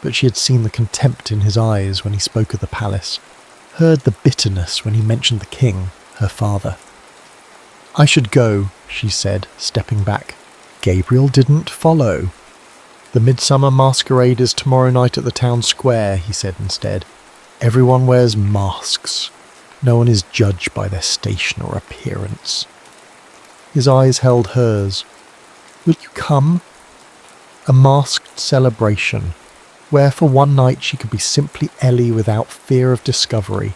but she had seen the contempt in his eyes when he spoke of the palace, heard the bitterness when he mentioned the king, her father. I should go, she said, stepping back. Gabriel didn't follow. The midsummer masquerade is tomorrow night at the town square, he said instead. Everyone wears masks. No one is judged by their station or appearance. His eyes held hers. Will you come? A masked celebration, where for one night she could be simply Ellie without fear of discovery,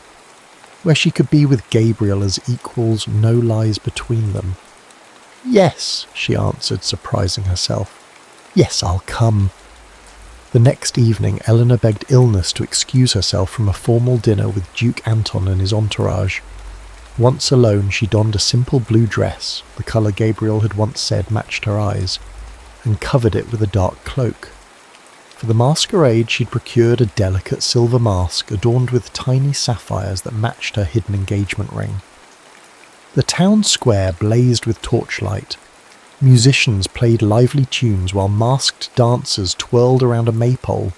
where she could be with Gabriel as equals, no lies between them. Yes, she answered, surprising herself. Yes, I'll come. The next evening, Eleanor begged illness to excuse herself from a formal dinner with Duke Anton and his entourage. Once alone, she donned a simple blue dress, the colour Gabriel had once said matched her eyes, and covered it with a dark cloak. For the masquerade, she'd procured a delicate silver mask adorned with tiny sapphires that matched her hidden engagement ring. The town square blazed with torchlight. Musicians played lively tunes while masked dancers twirled around a maypole.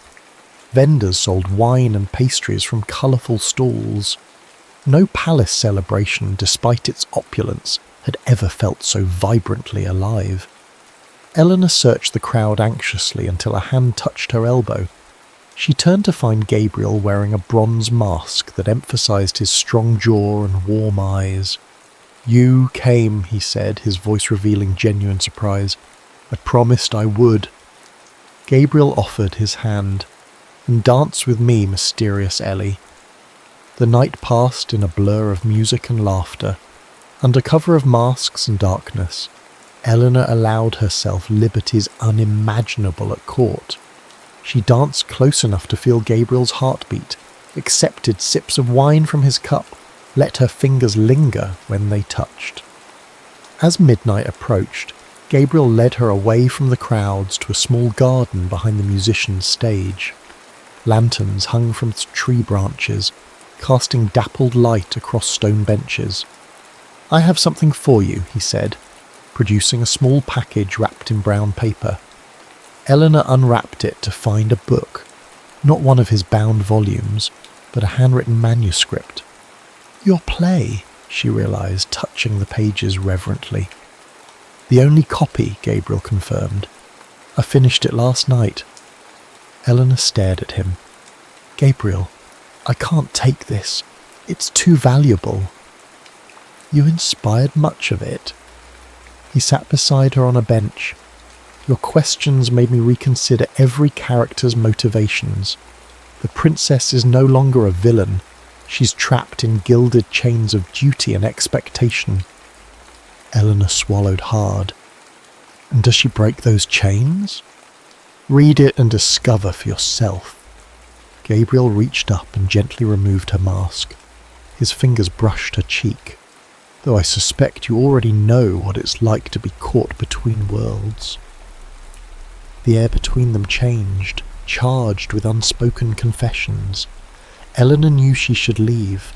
Vendors sold wine and pastries from colourful stalls. No palace celebration, despite its opulence, had ever felt so vibrantly alive. Eleanor searched the crowd anxiously until a hand touched her elbow. She turned to find Gabriel wearing a bronze mask that emphasised his strong jaw and warm eyes. You came, he said, his voice revealing genuine surprise. I promised I would. Gabriel offered his hand. And dance with me, mysterious Ellie. The night passed in a blur of music and laughter. Under cover of masks and darkness, Eleanor allowed herself liberties unimaginable at court. She danced close enough to feel Gabriel's heartbeat, accepted sips of wine from his cup, let her fingers linger when they touched. As midnight approached, Gabriel led her away from the crowds to a small garden behind the musician's stage. Lanterns hung from tree branches, casting dappled light across stone benches. "I have something for you," he said, producing a small package wrapped in brown paper. Eleanor unwrapped it to find a book, not one of his bound volumes, but a handwritten manuscript. "Your play," she realised, touching the pages reverently. "The only copy," Gabriel confirmed. "I finished it last night." Eleanor stared at him. "Gabriel, I can't take this. It's too valuable." "You inspired much of it." He sat beside her on a bench. "Your questions made me reconsider every character's motivations. The princess is no longer a villain. She's trapped in gilded chains of duty and expectation." Eleanor swallowed hard. "And does she break those chains?" "Read it and discover for yourself." Gabriel reached up and gently removed her mask. His fingers brushed her cheek. "Though I suspect you already know what it's like to be caught between worlds." The air between them changed, charged with unspoken confessions. Eleanor knew she should leave,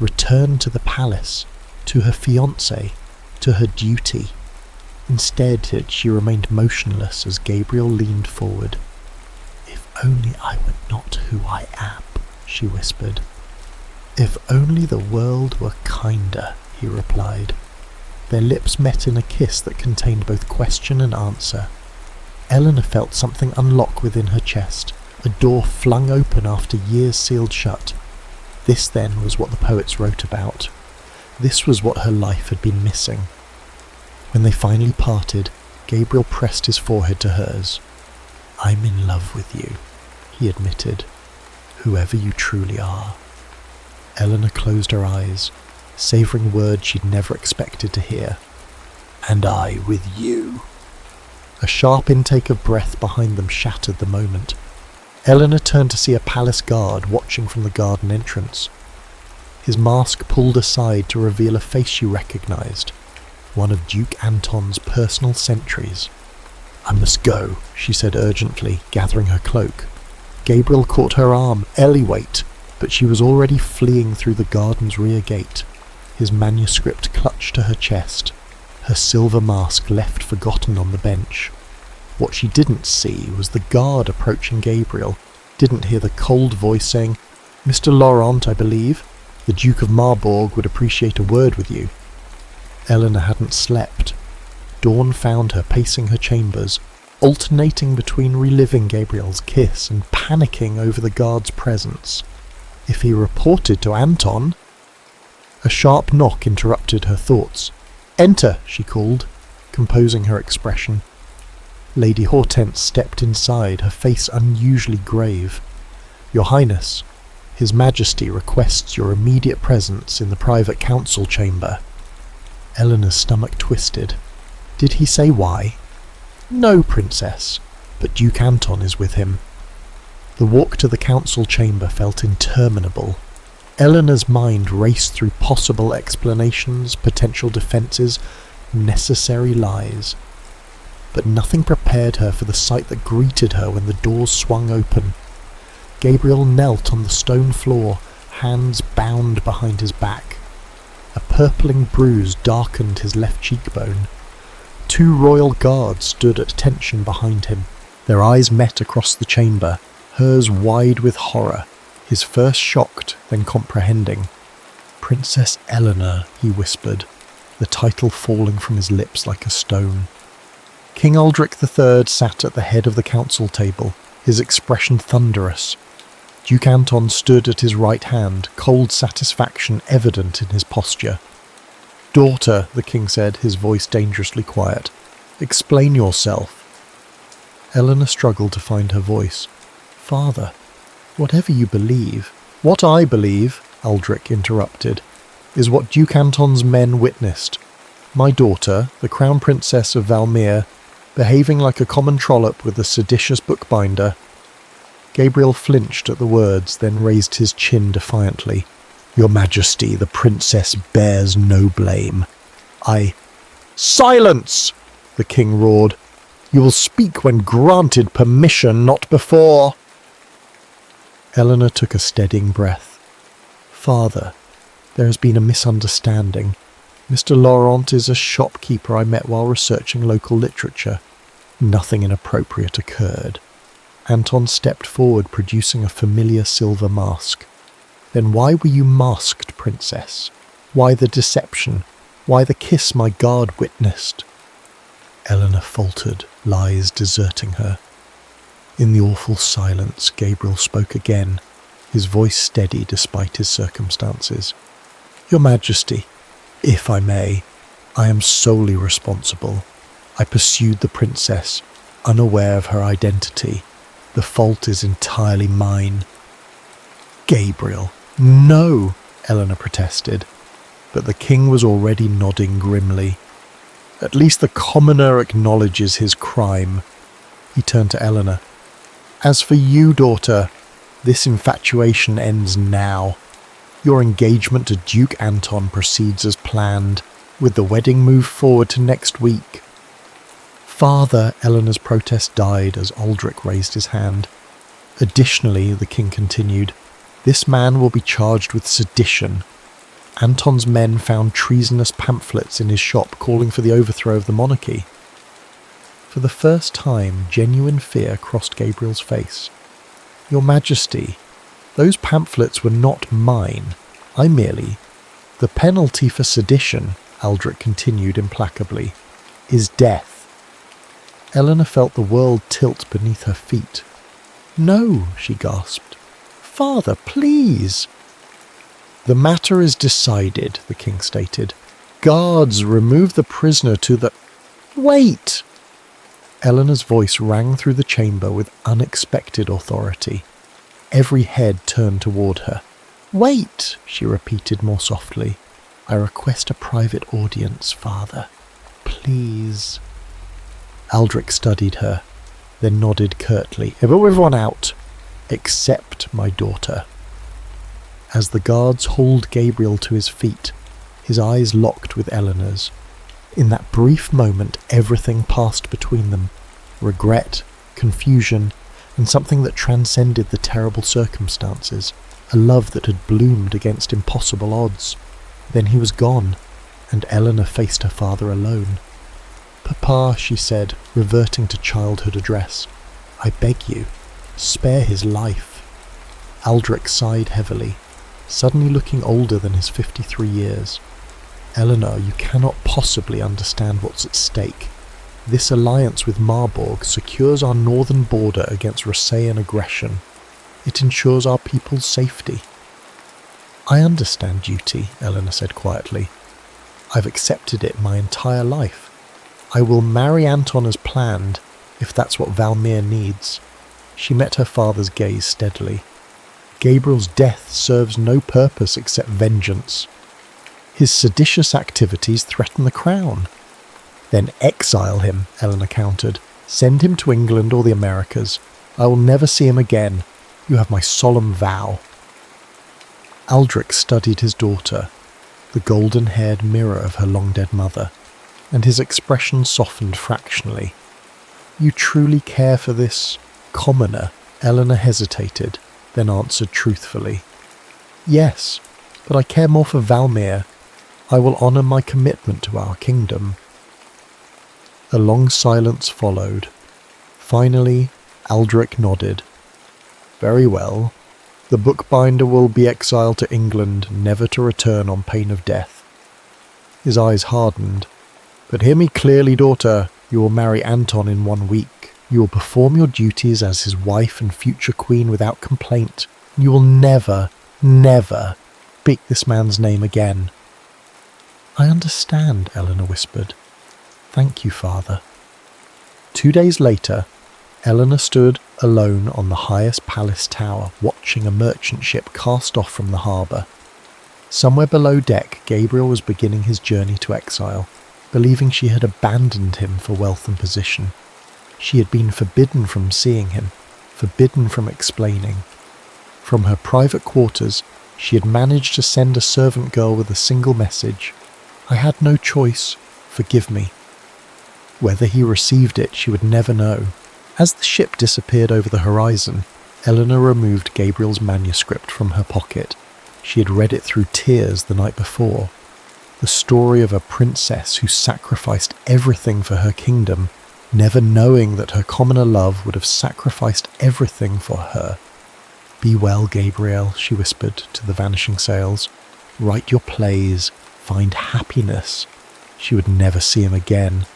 return to the palace, to her fiancé, to her duty. Instead, she remained motionless as Gabriel leaned forward. "If only I were not who I am," she whispered. "If only the world were kinder," he replied. Their lips met in a kiss that contained both question and answer. Eleanor felt something unlock within her chest, a door flung open after years sealed shut. This then was what the poets wrote about. This was what her life had been missing. When they finally parted, Gabriel pressed his forehead to hers. "I'm in love with you," he admitted, "whoever you truly are." Eleanor closed her eyes, savouring words she'd never expected to hear. "And I with you." A sharp intake of breath behind them shattered the moment. Eleanor turned to see a palace guard watching from the garden entrance. His mask pulled aside to reveal a face she recognised, one of Duke Anton's personal sentries. "I must go," she said urgently, gathering her cloak. Gabriel caught her arm. "Ellie, wait!" But she was already fleeing through the garden's rear gate. His manuscript clutched to her chest, her silver mask left forgotten on the bench. What she didn't see was the guard approaching Gabriel, didn't hear the cold voice saying, "Mr. Laurent, I believe. The Duke of Marburg would appreciate a word with you." Eleanor hadn't slept. Dawn found her pacing her chambers, alternating between reliving Gabriel's kiss and panicking over the guard's presence. If he reported to Anton... A sharp knock interrupted her thoughts. "Enter," she called, composing her expression. Lady Hortense stepped inside, her face unusually grave. "Your Highness, His Majesty requests your immediate presence in the private council chamber." Eleanor's stomach twisted. Did he say why? "No, Princess, but Duke Anton is with him." The walk to the council chamber felt interminable. Eleanor's mind raced through possible explanations, potential defences, necessary lies. But nothing prepared her for the sight that greeted her when the doors swung open. Gabriel knelt on the stone floor, hands bound behind his back. A purpling bruise darkened his left cheekbone. 2 royal guards stood at attention behind him. Their eyes met across the chamber, hers wide with horror, his first shocked, then comprehending. "Princess Eleanor," he whispered, the title falling from his lips like a stone. King Aldrich III sat at the head of the council table, his expression thunderous. Duke Anton stood at his right hand, cold satisfaction evident in his posture. "Daughter," the king said, his voice dangerously quiet, "explain yourself." Eleanor struggled to find her voice. "Father, whatever you believe..." "What I believe," Aldrich interrupted, "is what Duke Anton's men witnessed. My daughter, the Crown Princess of Valmir, behaving like a common trollop with a seditious bookbinder." Gabriel flinched at the words, then raised his chin defiantly. "Your Majesty, the princess bears no blame. I..." "Silence!" the king roared. "You will speak when granted permission, not before." Eleanor took a steadying breath. "Father, there has been a misunderstanding. Mr. Laurent is a shopkeeper I met while researching local literature. Nothing inappropriate occurred." Anton stepped forward, producing a familiar silver mask. "Then why were you masked, Princess? Why the deception? Why the kiss my guard witnessed?" Eleanor faltered, lies deserting her. In the awful silence, Gabriel spoke again, his voice steady despite his circumstances. "Your Majesty, if I may, I am solely responsible. I pursued the princess, unaware of her identity. The fault is entirely mine." "Gabriel, no!" Eleanor protested, but the king was already nodding grimly. "At least the commoner acknowledges his crime." He turned to Eleanor. "As for you, daughter, this infatuation ends now. Your engagement to Duke Anton proceeds as planned, with the wedding moved forward to next week." "Father," Eleanor's protest died as Aldrich raised his hand. "Additionally," the king continued, "this man will be charged with sedition. Anton's men found treasonous pamphlets in his shop calling for the overthrow of the monarchy." For the first time, genuine fear crossed Gabriel's face. "Your Majesty, those pamphlets were not mine. I merely—" "The penalty for sedition," Aldrich continued implacably, "is death." Eleanor felt the world tilt beneath her feet. "No," she gasped. "Father, please." "The matter is decided," the king stated. "Guards, remove the prisoner to the—" "Wait!" Eleanor's voice rang through the chamber with unexpected authority. Every head turned toward her. "Wait," she repeated more softly. "I request a private audience, Father. Please." Aldrich studied her, then nodded curtly. "Everyone out, except my daughter." As the guards hauled Gabriel to his feet, his eyes locked with Eleanor's. In that brief moment, everything passed between them. Regret, confusion, and something that transcended the terrible circumstances. A love that had bloomed against impossible odds. Then he was gone, and Eleanor faced her father alone. "Papa," she said, reverting to childhood address, "I beg you, spare his life." Aldrich sighed heavily, suddenly looking older than his 53 years. "Eleanor, you cannot possibly understand what's at stake. This alliance with Marburg secures our northern border against Russean aggression. It ensures our people's safety." "I understand duty," Eleanor said quietly. "I've accepted it my entire life. I will marry Anton as planned, if that's what Valmir needs." She met her father's gaze steadily. "Gabriel's death serves no purpose except vengeance. His seditious activities threaten the crown." "Then exile him," Eleanor countered. "Send him to England or the Americas. I will never see him again. You have my solemn vow." Aldrich studied his daughter, the golden-haired mirror of her long-dead mother, and his expression softened fractionally. "You truly care for this commoner?" Eleanor hesitated, then answered truthfully. "Yes, but I care more for Valmir. I will honour my commitment to our kingdom." A long silence followed. Finally, Aldrich nodded. "Very well. The bookbinder will be exiled to England, never to return on pain of death." His eyes hardened. "But hear me clearly, daughter. You will marry Anton in 1 week. You will perform your duties as his wife and future queen without complaint. You will never, never speak this man's name again." "I understand," Eleanor whispered. "Thank you, Father." 2 days later, Eleanor stood alone on the highest palace tower, watching a merchant ship cast off from the harbour. Somewhere below deck, Gabriel was beginning his journey to exile, believing she had abandoned him for wealth and position. She had been forbidden from seeing him, forbidden from explaining. From her private quarters, she had managed to send a servant girl with a single message: "I had no choice. Forgive me." Whether he received it, she would never know. As the ship disappeared over the horizon, Eleanor removed Gabriel's manuscript from her pocket. She had read it through tears the night before. The story of a princess who sacrificed everything for her kingdom, never knowing that her commoner love would have sacrificed everything for her. "Be well, Gabriel," she whispered to the vanishing sails. "Write your plays. Find happiness." She would never see him again.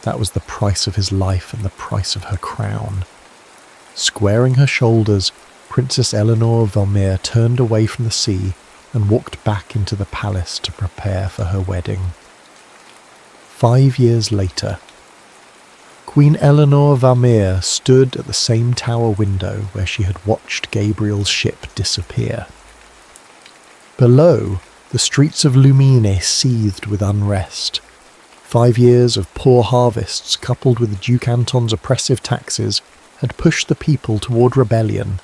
That was the price of his life and the price of her crown. Squaring her shoulders, Princess Eleanor of Valmere turned away from the sea and walked back into the palace to prepare for her wedding. 5 years later, Queen Eleanor of Valmere stood at the same tower window where she had watched Gabriel's ship disappear. Below, the streets of Lumine seethed with unrest. 5 years of poor harvests coupled with Duke Anton's oppressive taxes had pushed the people toward rebellion.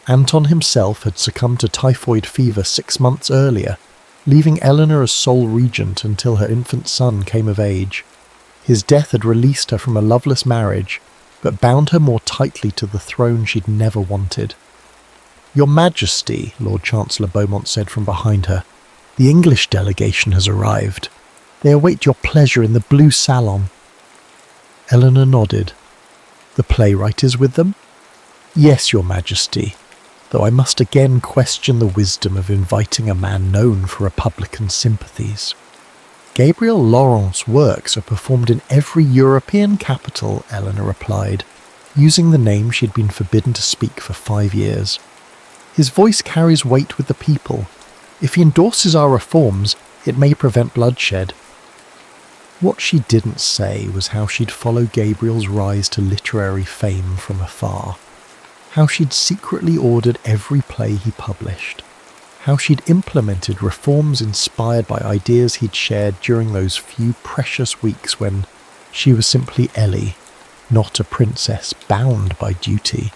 Anton himself had succumbed to typhoid fever 6 months earlier, leaving Eleanor as sole regent until her infant son came of age. His death had released her from a loveless marriage, but bound her more tightly to the throne she'd never wanted. "Your Majesty," Lord Chancellor Beaumont said from behind her, "the English delegation has arrived. They await your pleasure in the blue salon." Eleanor nodded. "The playwright is with them?" "Yes, Your Majesty, though I must again question the wisdom of inviting a man known for Republican sympathies." "Gabriel Laurent's works are performed in every European capital," Eleanor replied, using the name she had been forbidden to speak for 5 years. "His voice carries weight with the people. If he endorses our reforms, it may prevent bloodshed." What she didn't say was how she'd follow Gabriel's rise to literary fame from afar. How she'd secretly ordered every play he published. How she'd implemented reforms inspired by ideas he'd shared during those few precious weeks when she was simply Ellie, not a princess bound by duty.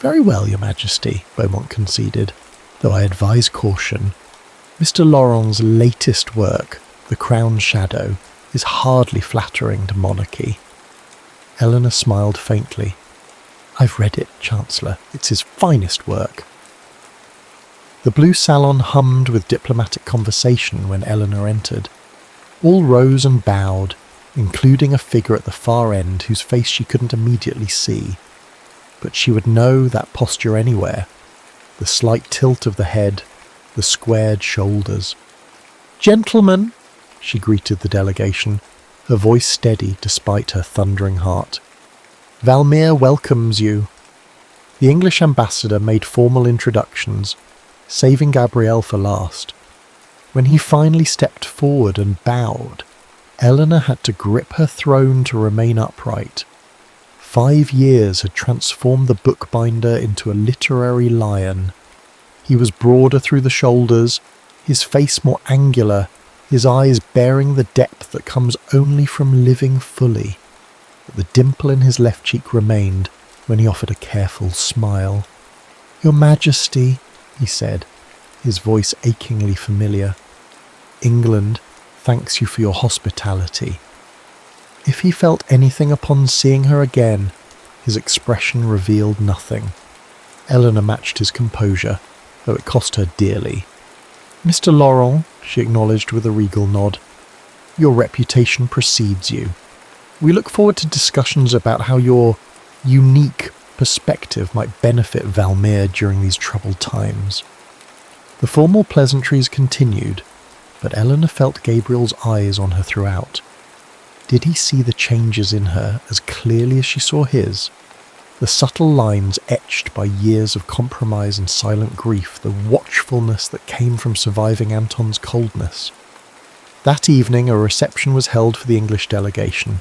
"Very well, Your Majesty," Beaumont conceded, "though I advise caution. Mr. Laurent's latest work, The Crown's Shadow, is hardly flattering to monarchy." Eleanor smiled faintly. "I've read it, Chancellor. It's his finest work." The blue salon hummed with diplomatic conversation when Eleanor entered. All rose and bowed, including a figure at the far end whose face she couldn't immediately see. But she would know that posture anywhere. The slight tilt of the head, the squared shoulders. "Gentlemen," she greeted the delegation, her voice steady despite her thundering heart. "Valmere welcomes you." The English ambassador made formal introductions, saving Gabriel for last. When he finally stepped forward and bowed, Eleanor had to grip her throne to remain upright. 5 years had transformed the bookbinder into a literary lion. He was broader through the shoulders, his face more angular, his eyes bearing the depth that comes only from living fully. But the dimple in his left cheek remained when he offered a careful smile. "Your Majesty," he said, his voice achingly familiar, "England thanks you for your hospitality." If he felt anything upon seeing her again, his expression revealed nothing. Eleanor matched his composure, though it cost her dearly. "Mr. Laurent," she acknowledged with a regal nod, "your reputation precedes you. We look forward to discussions about how your unique perspective might benefit Valmere during these troubled times." The formal pleasantries continued, but Eleanor felt Gabriel's eyes on her throughout. Did he see the changes in her as clearly as she saw his? The subtle lines etched by years of compromise and silent grief, the watchfulness that came from surviving Anton's coldness. That evening a reception was held for the English delegation.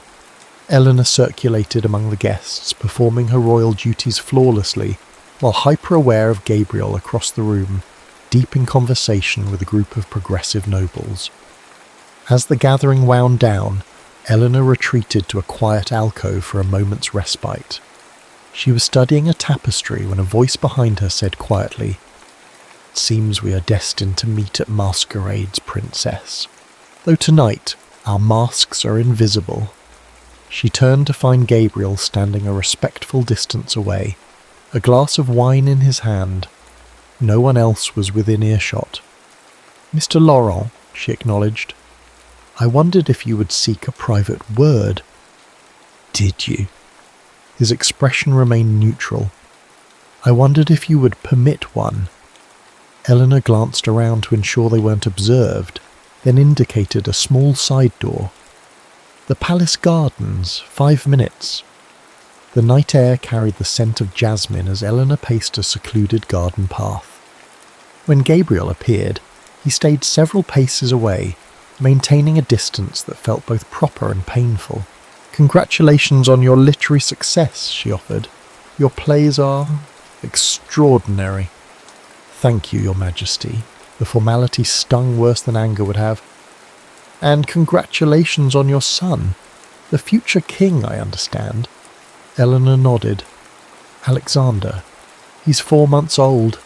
Eleanor circulated among the guests, performing her royal duties flawlessly, while hyper-aware of Gabriel across the room, deep in conversation with a group of progressive nobles. As the gathering wound down, Eleanor retreated to a quiet alcove for a moment's respite. She was studying a tapestry when a voice behind her said quietly, "It seems we are destined to meet at masquerades, Princess. Though tonight, our masks are invisible." She turned to find Gabriel standing a respectful distance away, a glass of wine in his hand. No one else was within earshot. "Mr. Laurent," she acknowledged, "I wondered if you would seek a private word." "Did you?" His expression remained neutral. "I wondered if you would permit one." Eleanor glanced around to ensure they weren't observed, then indicated a small side door. "The palace gardens, 5 minutes." The night air carried the scent of jasmine as Eleanor paced a secluded garden path. When Gabriel appeared, he stayed several paces away, maintaining a distance that felt both proper and painful. "Congratulations on your literary success," she offered. "Your plays are extraordinary." "Thank you, Your Majesty." The formality stung worse than anger would have. "And congratulations on your son. The future king, I understand." Eleanor nodded. "Alexander. He's 4 months old."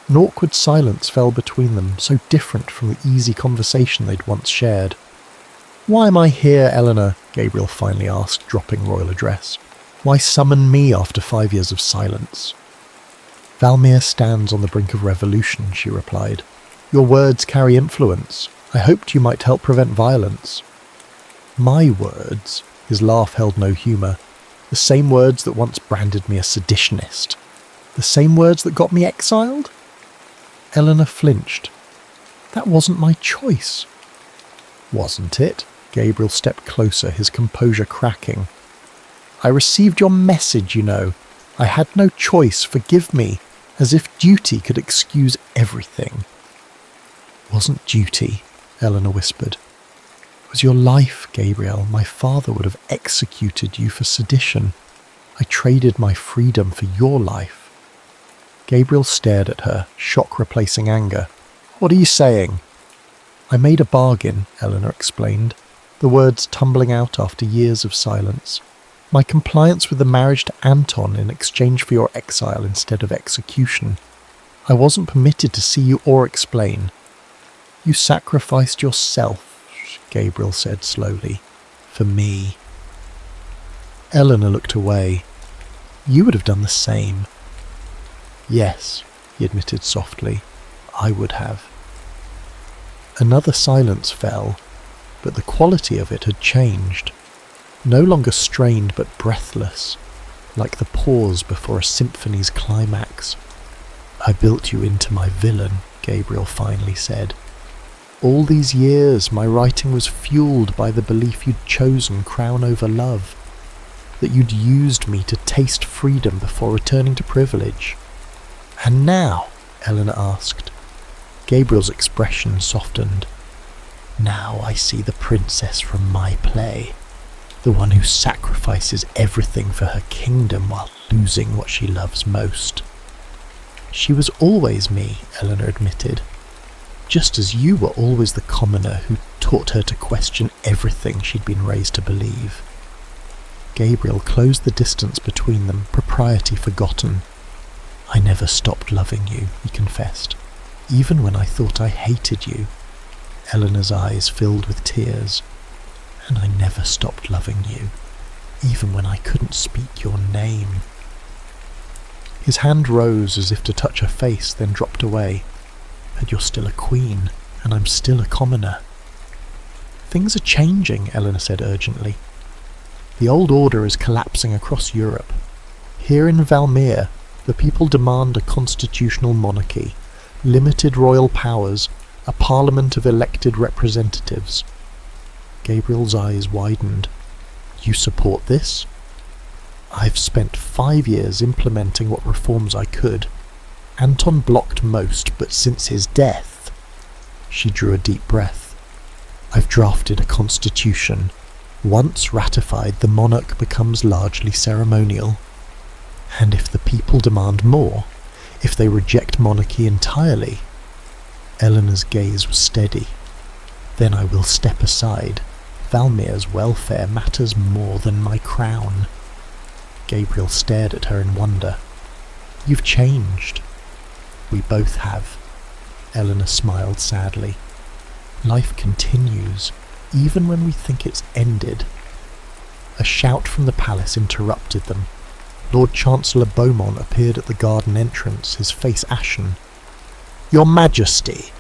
An awkward silence fell between them, so different from the easy conversation they'd once shared. "Why am I here, Eleanor?" Gabriel finally asked, dropping royal address. "Why summon me after 5 years of silence?" "Valmir stands on the brink of revolution," she replied. "Your words carry influence. I hoped you might help prevent violence." "My words?" His laugh held no humour. "The same words that once branded me a seditionist. The same words that got me exiled?" Eleanor flinched. "That wasn't my choice." "Wasn't it?" Gabriel stepped closer, his composure cracking. "I received your message, you know. I had no choice, forgive me, as if duty could excuse everything." "Wasn't duty," Eleanor whispered. "It was your life, Gabriel. My father would have executed you for sedition. I traded my freedom for your life." Gabriel stared at her, shock replacing anger. "What are you saying?" "I made a bargain," Eleanor explained, the words tumbling out after years of silence. "My compliance with the marriage to Anton in exchange for your exile instead of execution. I wasn't permitted to see you or explain." "You sacrificed yourself," Gabriel said slowly, "for me." Eleanor looked away. "You would have done the same." "Yes," he admitted softly, "I would have." Another silence fell, but the quality of it had changed. No longer strained but breathless, like the pause before a symphony's climax. "I built you into my villain," Gabriel finally said. "All these years my writing was fueled by the belief you'd chosen crown over love, that you'd used me to taste freedom before returning to privilege." "And now?" Eleanor asked. Gabriel's expression softened. "Now I see the princess from my play, the one who sacrifices everything for her kingdom while losing what she loves most." "She was always me," Eleanor admitted, "just as you were always the commoner who taught her to question everything she'd been raised to believe." Gabriel closed the distance between them, propriety forgotten. "I never stopped loving you," he confessed, "even when I thought I hated you." Eleanor's eyes filled with tears. "And I never stopped loving you, even when I couldn't speak your name." His hand rose as if to touch her face, then dropped away. "But you're still a queen, and I'm still a commoner." "Things are changing," Eleanor said urgently. "The old order is collapsing across Europe. Here in Valmir, the people demand a constitutional monarchy, limited royal powers, a parliament of elected representatives." Gabriel's eyes widened. "You support this?" "I've spent 5 years implementing what reforms I could. Anton blocked most, but since his death..." She drew a deep breath. "I've drafted a constitution. Once ratified, the monarch becomes largely ceremonial. And if the people demand more, if they reject monarchy entirely..." Eleanor's gaze was steady. "Then I will step aside. Valmir's welfare matters more than my crown." Gabriel stared at her in wonder. "You've changed." "We both have." Eleanor smiled sadly. "Life continues, even when we think it's ended." A shout from the palace interrupted them. Lord Chancellor Beaumont appeared at the garden entrance, his face ashen. "Your Majesty,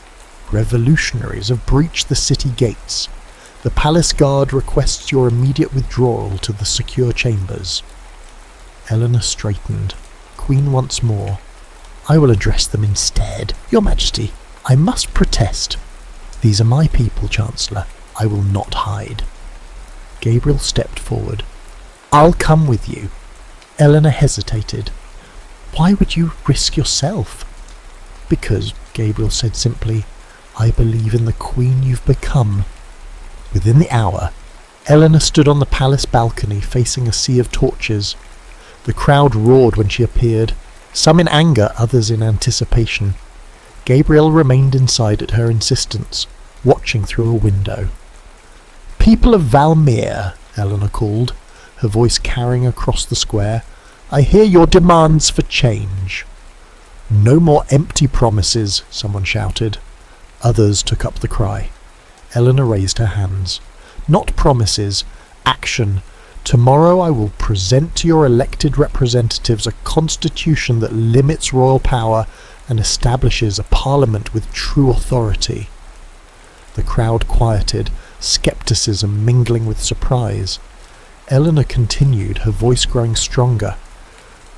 revolutionaries have breached the city gates. The palace guard requests your immediate withdrawal to the secure chambers." Eleanor straightened. Queen once more. "I will address them instead. Your Majesty, I must protest. These are my people, Chancellor. I will not hide." Gabriel stepped forward. "I'll come with you." Eleanor hesitated. "Why would you risk yourself?" "Because," Gabriel said simply, "I believe in the queen you've become." Within the hour, Eleanor stood on the palace balcony facing a sea of torches. The crowd roared when she appeared, some in anger, others in anticipation. Gabriel remained inside at her insistence, watching through a window. "People of Valmere," Eleanor called, her voice carrying across the square, "I hear your demands for change." "No more empty promises," someone shouted. Others took up the cry. Eleanor raised her hands. "Not promises, action. Tomorrow I will present to your elected representatives a constitution that limits royal power and establishes a parliament with true authority." The crowd quieted, scepticism mingling with surprise. Eleanor continued, her voice growing stronger.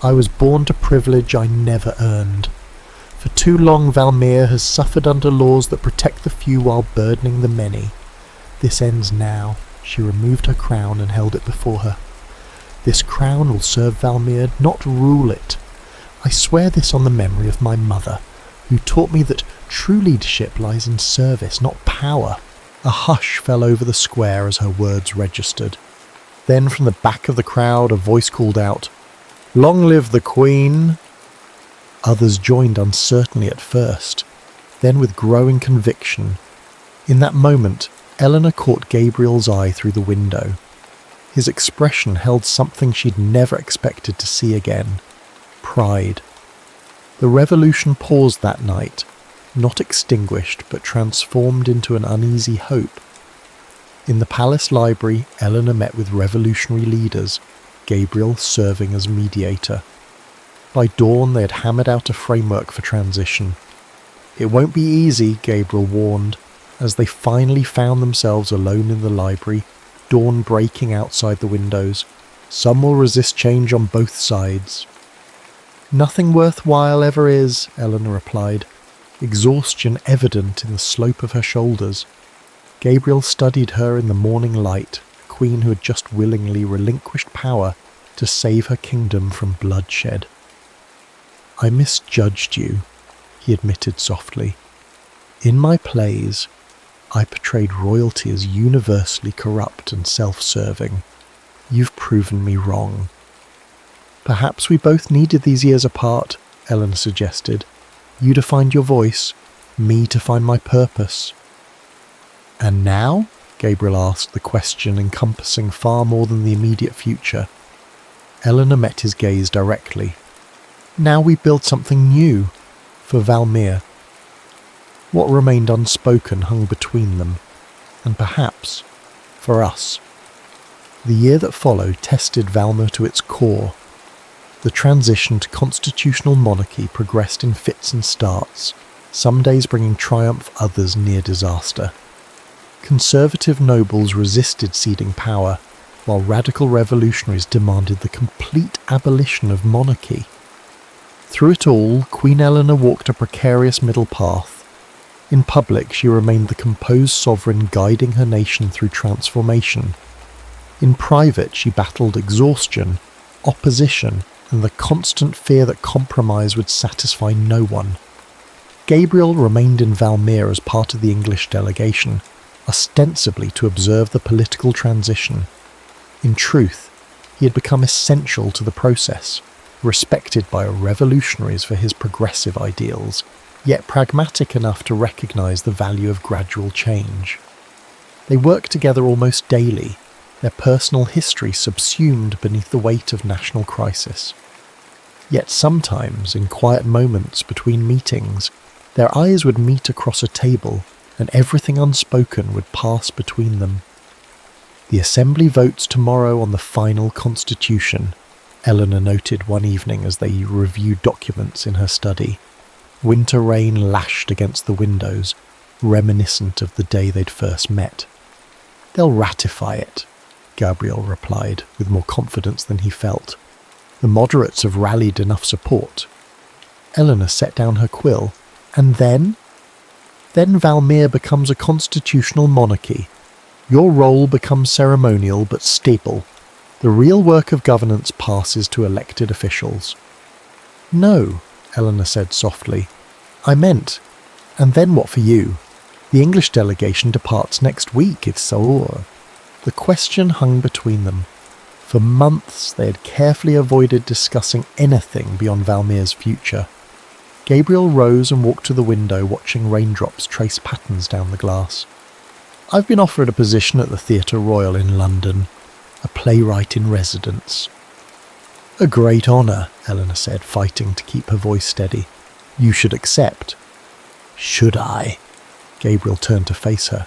"I was born to privilege I never earned. For too long Valmere has suffered under laws that protect the few while burdening the many. This ends now." She removed her crown and held it before her. "This crown will serve Valmere, not rule it. I swear this on the memory of my mother, who taught me that true leadership lies in service, not power." A hush fell over the square as her words registered. Then from the back of the crowd a voice called out, "Long live the Queen!" Others joined uncertainly at first, then with growing conviction. In that moment, Eleanor caught Gabriel's eye through the window. His expression held something she'd never expected to see again: pride. The revolution paused that night, not extinguished but transformed into an uneasy hope. In the palace library, Eleanor met with revolutionary leaders, Gabriel serving as mediator. By dawn they had hammered out a framework for transition. "It won't be easy," Gabriel warned, as they finally found themselves alone in the library, dawn breaking outside the windows. "Some will resist change on both sides." "Nothing worthwhile ever is," Eleanor replied, exhaustion evident in the slope of her shoulders. Gabriel studied her in the morning light, a queen who had just willingly relinquished power to save her kingdom from bloodshed. "I misjudged you," he admitted softly. "In my plays, I portrayed royalty as universally corrupt and self-serving. You've proven me wrong." "Perhaps we both needed these years apart," Eleanor suggested. "You to find your voice, me to find my purpose." "And now?" Gabriel asked, the question encompassing far more than the immediate future. Eleanor met his gaze directly. "Now we build something new, for Valmere." What remained unspoken hung between them, and perhaps for us. The year that followed tested Valmere to its core. The transition to constitutional monarchy progressed in fits and starts, some days bringing triumph, others near disaster. Conservative nobles resisted ceding power, while radical revolutionaries demanded the complete abolition of monarchy. Through it all, Queen Eleanor walked a precarious middle path. In public, she remained the composed sovereign guiding her nation through transformation. In private, she battled exhaustion, opposition, and the constant fear that compromise would satisfy no one. Gabriel remained in Valmere as part of the English delegation, ostensibly to observe the political transition. In truth, he had become essential to the process, respected by revolutionaries for his progressive ideals, yet pragmatic enough to recognise the value of gradual change. They worked together almost daily, their personal history subsumed beneath the weight of national crisis. Yet sometimes, in quiet moments between meetings, their eyes would meet across a table, and everything unspoken would pass between them. The Assembly votes tomorrow on the final constitution, Eleanor noted one evening as they reviewed documents in her study. Winter rain lashed against the windows, reminiscent of the day they'd first met. "They'll ratify it," Gabriel replied, with more confidence than he felt. "The moderates have rallied enough support." Eleanor set down her quill. "And then?" "Then Valmir becomes a constitutional monarchy. Your role becomes ceremonial but stable. The real work of governance passes to elected officials." "No," Eleanor said softly. "I meant, and then what for you? The English delegation departs next week, if so." The question hung between them. For months they had carefully avoided discussing anything beyond Valmir's future. Gabriel rose and walked to the window, watching raindrops trace patterns down the glass. "I've been offered a position at the Theatre Royal in London, a playwright in residence." "A great honour," Eleanor said, fighting to keep her voice steady. "You should accept." "Should I?" Gabriel turned to face her.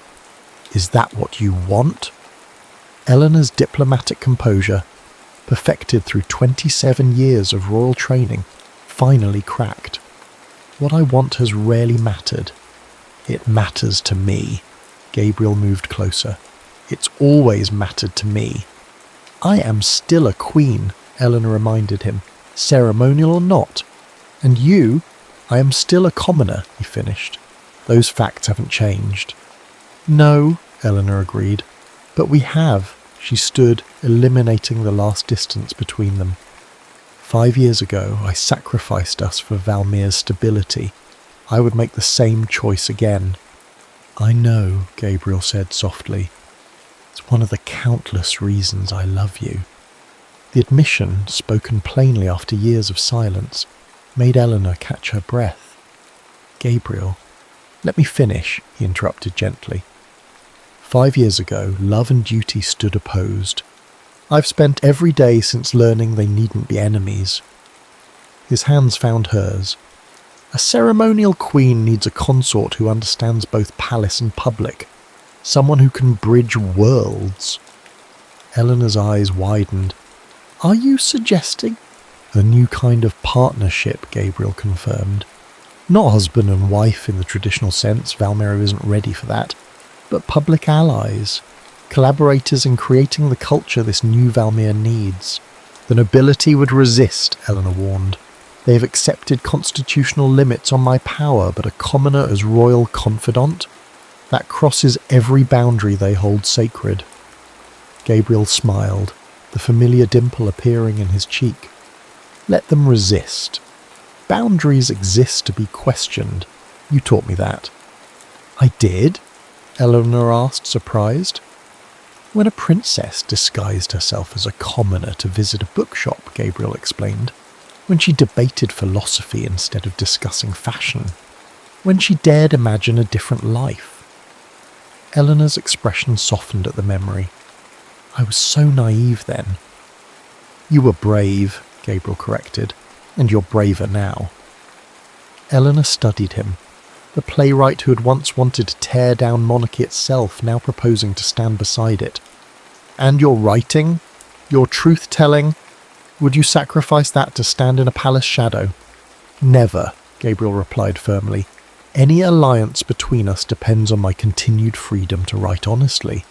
"Is that what you want?" Eleanor's diplomatic composure, perfected through 27 years of royal training, finally cracked. "What I want has rarely mattered. It matters to me." Gabriel moved closer. "It's always mattered to me." "I am still a queen," Eleanor reminded him, "ceremonial or not. And you, I am still a commoner," he finished. "Those facts haven't changed." "No," Eleanor agreed. "But we have." She stood, eliminating the last distance between them. 5 years ago, I sacrificed us for Valmir's stability. I would make the same choice again." "I know," Gabriel said softly. "It's one of the countless reasons I love you." The admission, spoken plainly after years of silence, made Eleanor catch her breath. "Gabriel, let me finish," he interrupted gently. 5 years ago, love and duty stood opposed. I've spent every day since learning they needn't be enemies. His hands found hers. "A ceremonial queen needs a consort who understands both palace and public. Someone who can bridge worlds." Eleanor's eyes widened. "Are you suggesting?" "A new kind of partnership," Gabriel confirmed. "Not husband and wife in the traditional sense, Valmir isn't ready for that, but public allies, collaborators in creating the culture this new Valmir needs." "The nobility would resist," Eleanor warned. "They have accepted constitutional limits on my power, but a commoner as royal confidant? That crosses every boundary they hold sacred." Gabriel smiled, the familiar dimple appearing in his cheek. "Let them resist. Boundaries exist to be questioned. You taught me that." "I did?" Eleanor asked, surprised. "When a princess disguised herself as a commoner to visit a bookshop," Gabriel explained. "When she debated philosophy instead of discussing fashion. When she dared imagine a different life." Eleanor's expression softened at the memory. "I was so naive then." "You were brave," Gabriel corrected, "and you're braver now." Eleanor studied him. The playwright who had once wanted to tear down monarchy itself, now proposing to stand beside it. "And your writing? Your truth-telling? Would you sacrifice that to stand in a palace shadow?" "Never," Gabriel replied firmly. "Any alliance between us depends on my continued freedom to write honestly,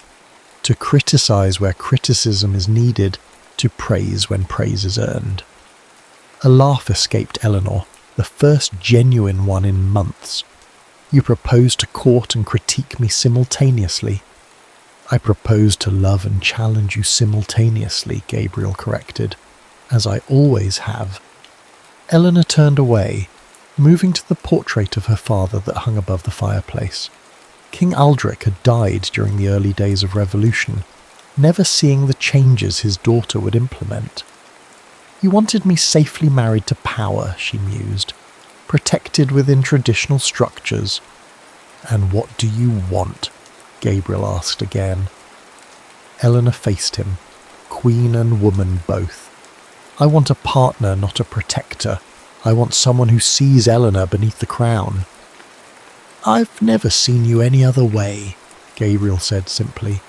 to criticize where criticism is needed, to praise when praise is earned." A laugh escaped Eleanor, the first genuine one in months. "You propose to court and critique me simultaneously." "I propose to love and challenge you simultaneously," Gabriel corrected, "as I always have." Eleanor turned away, moving to the portrait of her father that hung above the fireplace. King Aldrich had died during the early days of revolution, never seeing the changes his daughter would implement. "You wanted me safely married to power," she mused, "protected within traditional structures." "And what do you want?" Gabriel asked again. Eleanor faced him, queen and woman both. "I want a partner, not a protector. I want someone who sees Eleanor beneath the crown." "I've never seen you any other way," Gabriel said simply.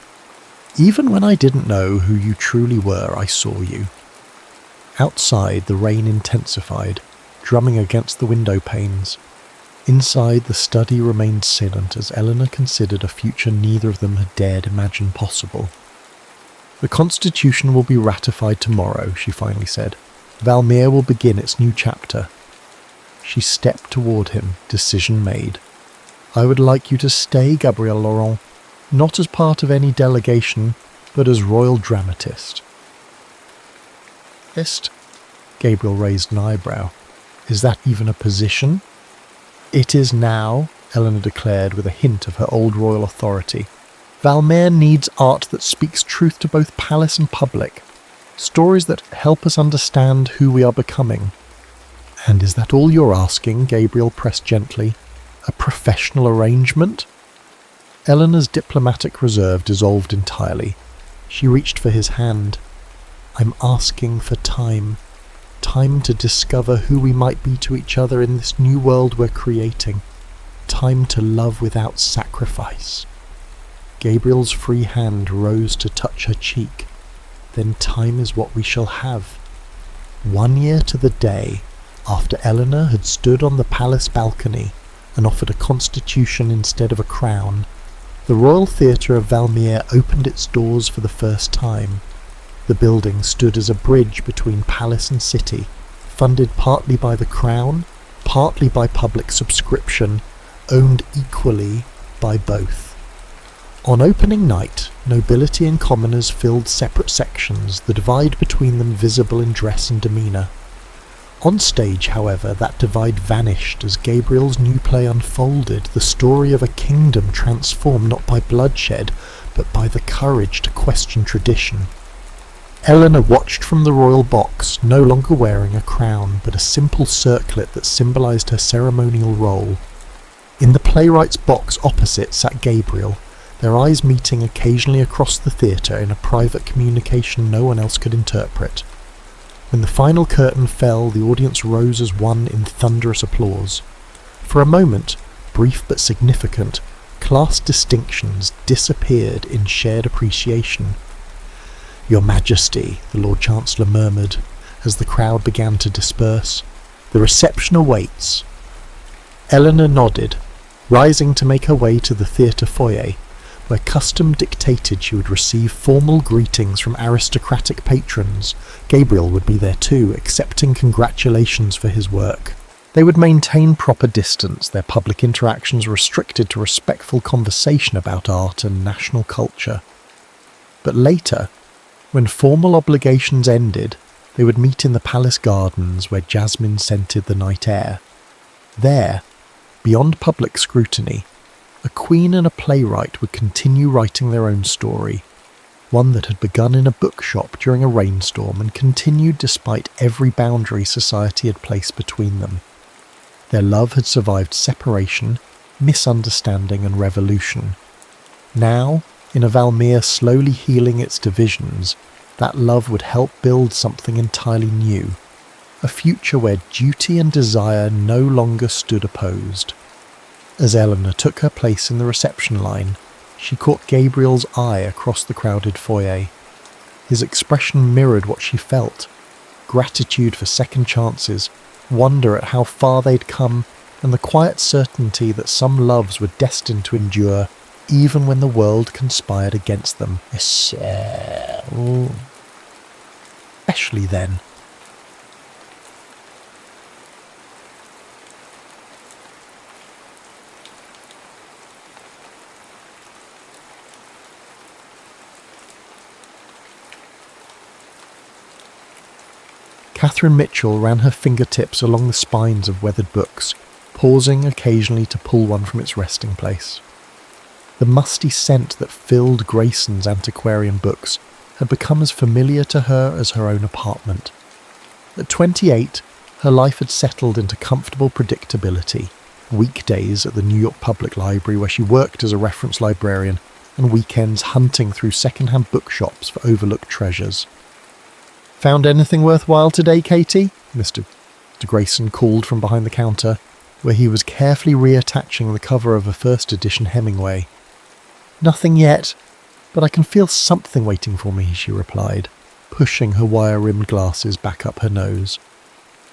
"Even when I didn't know who you truly were, I saw you." Outside, the rain intensified, drumming against the window panes. Inside, the study remained silent as Eleanor considered a future neither of them had dared imagine possible. "The Constitution will be ratified tomorrow," she finally said. "Valmere will begin its new chapter." She stepped toward him, decision made. "I would like you to stay, Gabrielle Laurent, not as part of any delegation, but as royal dramatist." Gabriel raised an eyebrow. "Is that even a position?" "It is now," Eleanor declared with a hint of her old royal authority. "Valmere needs art that speaks truth to both palace and public. Stories that help us understand who we are becoming." "And is that all you're asking?" Gabriel pressed gently. "A professional arrangement?" Eleanor's diplomatic reserve dissolved entirely. She reached for his hand. "I'm asking for time. Time to discover who we might be to each other in this new world we're creating. Time to love without sacrifice." Gabriel's free hand rose to touch her cheek. "Then time is what we shall have." 1 year to the day after Eleanor had stood on the palace balcony and offered a constitution instead of a crown, the Royal Theatre of Valmere opened its doors for the first time. The building stood as a bridge between palace and city, funded partly by the crown, partly by public subscription, owned equally by both. On opening night, nobility and commoners filled separate sections, the divide between them visible in dress and demeanour. On stage, however, that divide vanished as Gabriel's new play unfolded, the story of a kingdom transformed not by bloodshed, but by the courage to question tradition. Eleanor watched from the royal box, no longer wearing a crown, but a simple circlet that symbolised her ceremonial role. In the playwright's box opposite sat Gabriel, their eyes meeting occasionally across the theatre in a private communication no one else could interpret. When the final curtain fell, the audience rose as one in thunderous applause. For a moment, brief but significant, class distinctions disappeared in shared appreciation. "Your Majesty," the Lord Chancellor murmured, as the crowd began to disperse. "The reception awaits." Eleanor nodded, rising to make her way to the theatre foyer, where custom dictated she would receive formal greetings from aristocratic patrons. Gabriel would be there too, accepting congratulations for his work. They would maintain proper distance, their public interactions restricted to respectful conversation about art and national culture. But later, when formal obligations ended, they would meet in the palace gardens where jasmine scented the night air. There, beyond public scrutiny, a queen and a playwright would continue writing their own story, one that had begun in a bookshop during a rainstorm and continued despite every boundary society had placed between them. Their love had survived separation, misunderstanding and revolution. Now, in a Valmere slowly healing its divisions, that love would help build something entirely new, a future where duty and desire no longer stood opposed. As Eleanor took her place in the reception line, she caught Gabriel's eye across the crowded foyer. His expression mirrored what she felt: gratitude for second chances, wonder at how far they'd come, and the quiet certainty that some loves were destined to endure even when the world conspired against them. Especially then. Catherine Mitchell ran her fingertips along the spines of weathered books, pausing occasionally to pull one from its resting place. The musty scent that filled Grayson's antiquarian books had become as familiar to her as her own apartment. At 28, her life had settled into comfortable predictability, weekdays at the New York Public Library where she worked as a reference librarian, and weekends hunting through second-hand bookshops for overlooked treasures. "Found anything worthwhile today, Katie?" Mr. Grayson called from behind the counter, where he was carefully reattaching the cover of a first edition Hemingway. "Nothing yet, but I can feel something waiting for me," she replied. pushing her wire-rimmed glasses back up her nose.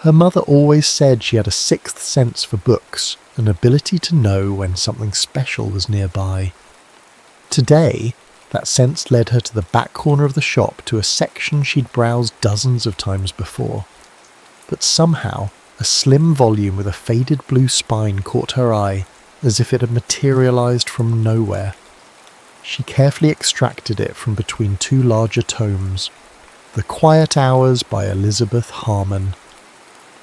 Her mother always said she had a sixth sense for books, an ability to know when something special was nearby. Today, that sense led her to the back corner of the shop to a section she'd browsed dozens of times before. But somehow, a slim volume with a faded blue spine caught her eye, as if it had materialised from nowhere. She carefully extracted it from between two larger tomes. The Quiet Hours by Elizabeth Harmon.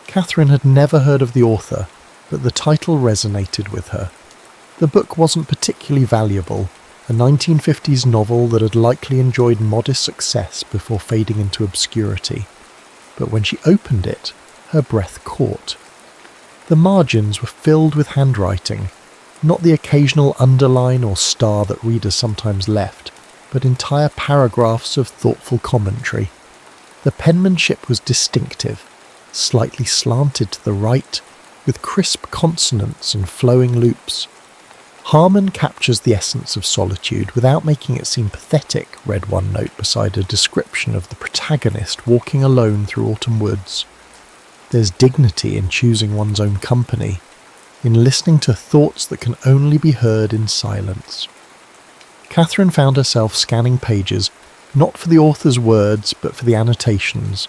Catherine had never heard of the author, but the title resonated with her. The book wasn't particularly valuable, a 1950s novel that had likely enjoyed modest success before fading into obscurity. But when she opened it, her breath caught. The margins were filled with handwriting, not the occasional underline or star that readers sometimes left, but entire paragraphs of thoughtful commentary. The penmanship was distinctive, slightly slanted to the right, with crisp consonants and flowing loops. Harmon captures the essence of solitude without making it seem pathetic, read one note beside a description of the protagonist walking alone through autumn woods. There's dignity in choosing one's own company, in listening to thoughts that can only be heard in silence. Catherine found herself scanning pages, not for the author's words, but for the annotations.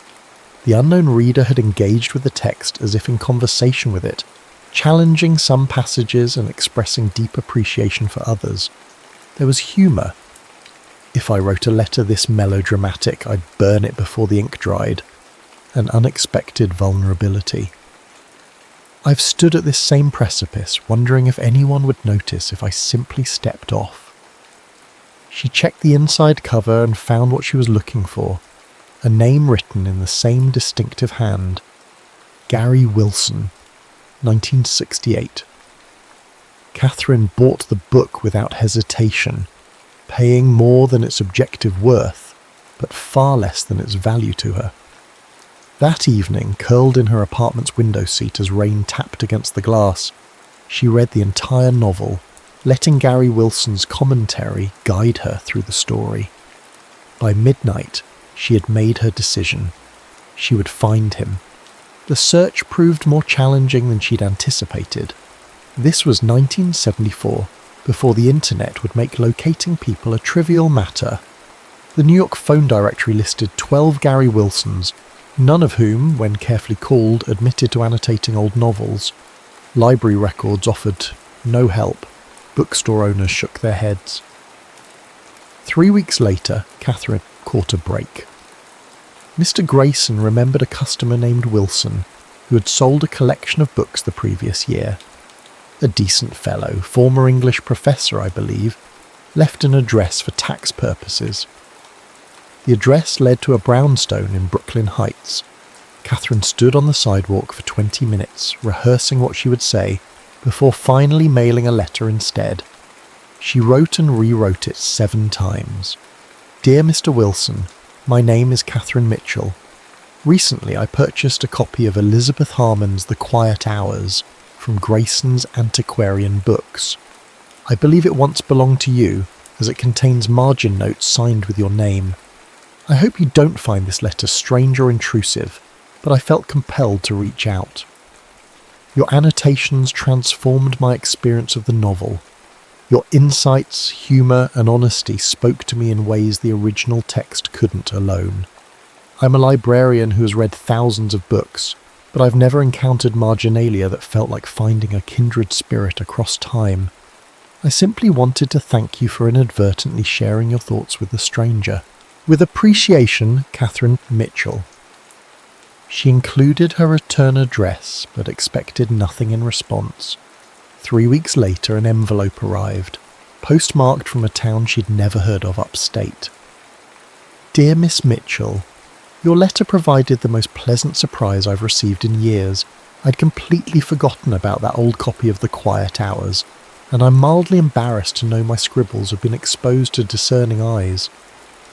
The unknown reader had engaged with the text as if in conversation with it, challenging some passages and expressing deep appreciation for others. There was humour. If I wrote a letter this melodramatic, I'd burn it before the ink dried. An unexpected vulnerability. I've stood at this same precipice, wondering if anyone would notice if I simply stepped off. She checked the inside cover and found what she was looking for, a name written in the same distinctive hand. Gary Wilson, 1968. Catherine bought the book without hesitation, paying more than its objective worth, but far less than its value to her. That evening, curled in her apartment's window seat as rain tapped against the glass, she read the entire novel, letting Gary Wilson's commentary guide her through the story. By midnight, she had made her decision. She would find him. The search proved more challenging than she'd anticipated. This was 1974, before the internet would make locating people a trivial matter. The New York phone directory listed 12 Gary Wilsons, none of whom, when carefully called, admitted to annotating old novels. Library records offered no help. Bookstore owners shook their heads. 3 weeks later, Catherine caught a break. Mr. Grayson remembered a customer named Wilson, who had sold a collection of books the previous year. A decent fellow, former English professor, I believe, left an address for tax purposes. The address led to a brownstone in Brooklyn Heights. Catherine stood on the sidewalk for 20 minutes, rehearsing what she would say, before finally mailing a letter instead. She wrote and rewrote it 7 times. Dear Mr. Wilson, my name is Catherine Mitchell. Recently I purchased a copy of Elizabeth Harmon's The Quiet Hours from Grayson's Antiquarian Books. I believe it once belonged to you, as it contains margin notes signed with your name. I hope you don't find this letter strange or intrusive, but I felt compelled to reach out. Your annotations transformed my experience of the novel. Your insights, humour and honesty spoke to me in ways the original text couldn't alone. I'm a librarian who has read thousands of books, but I've never encountered marginalia that felt like finding a kindred spirit across time. I simply wanted to thank you for inadvertently sharing your thoughts with a stranger. With appreciation, Catherine Mitchell. She included her return address, but expected nothing in response. 3 weeks later, an envelope arrived, postmarked from a town she'd never heard of upstate. Dear Miss Mitchell, your letter provided the most pleasant surprise I've received in years. I'd completely forgotten about that old copy of The Quiet Hours, and I'm mildly embarrassed to know my scribbles have been exposed to discerning eyes.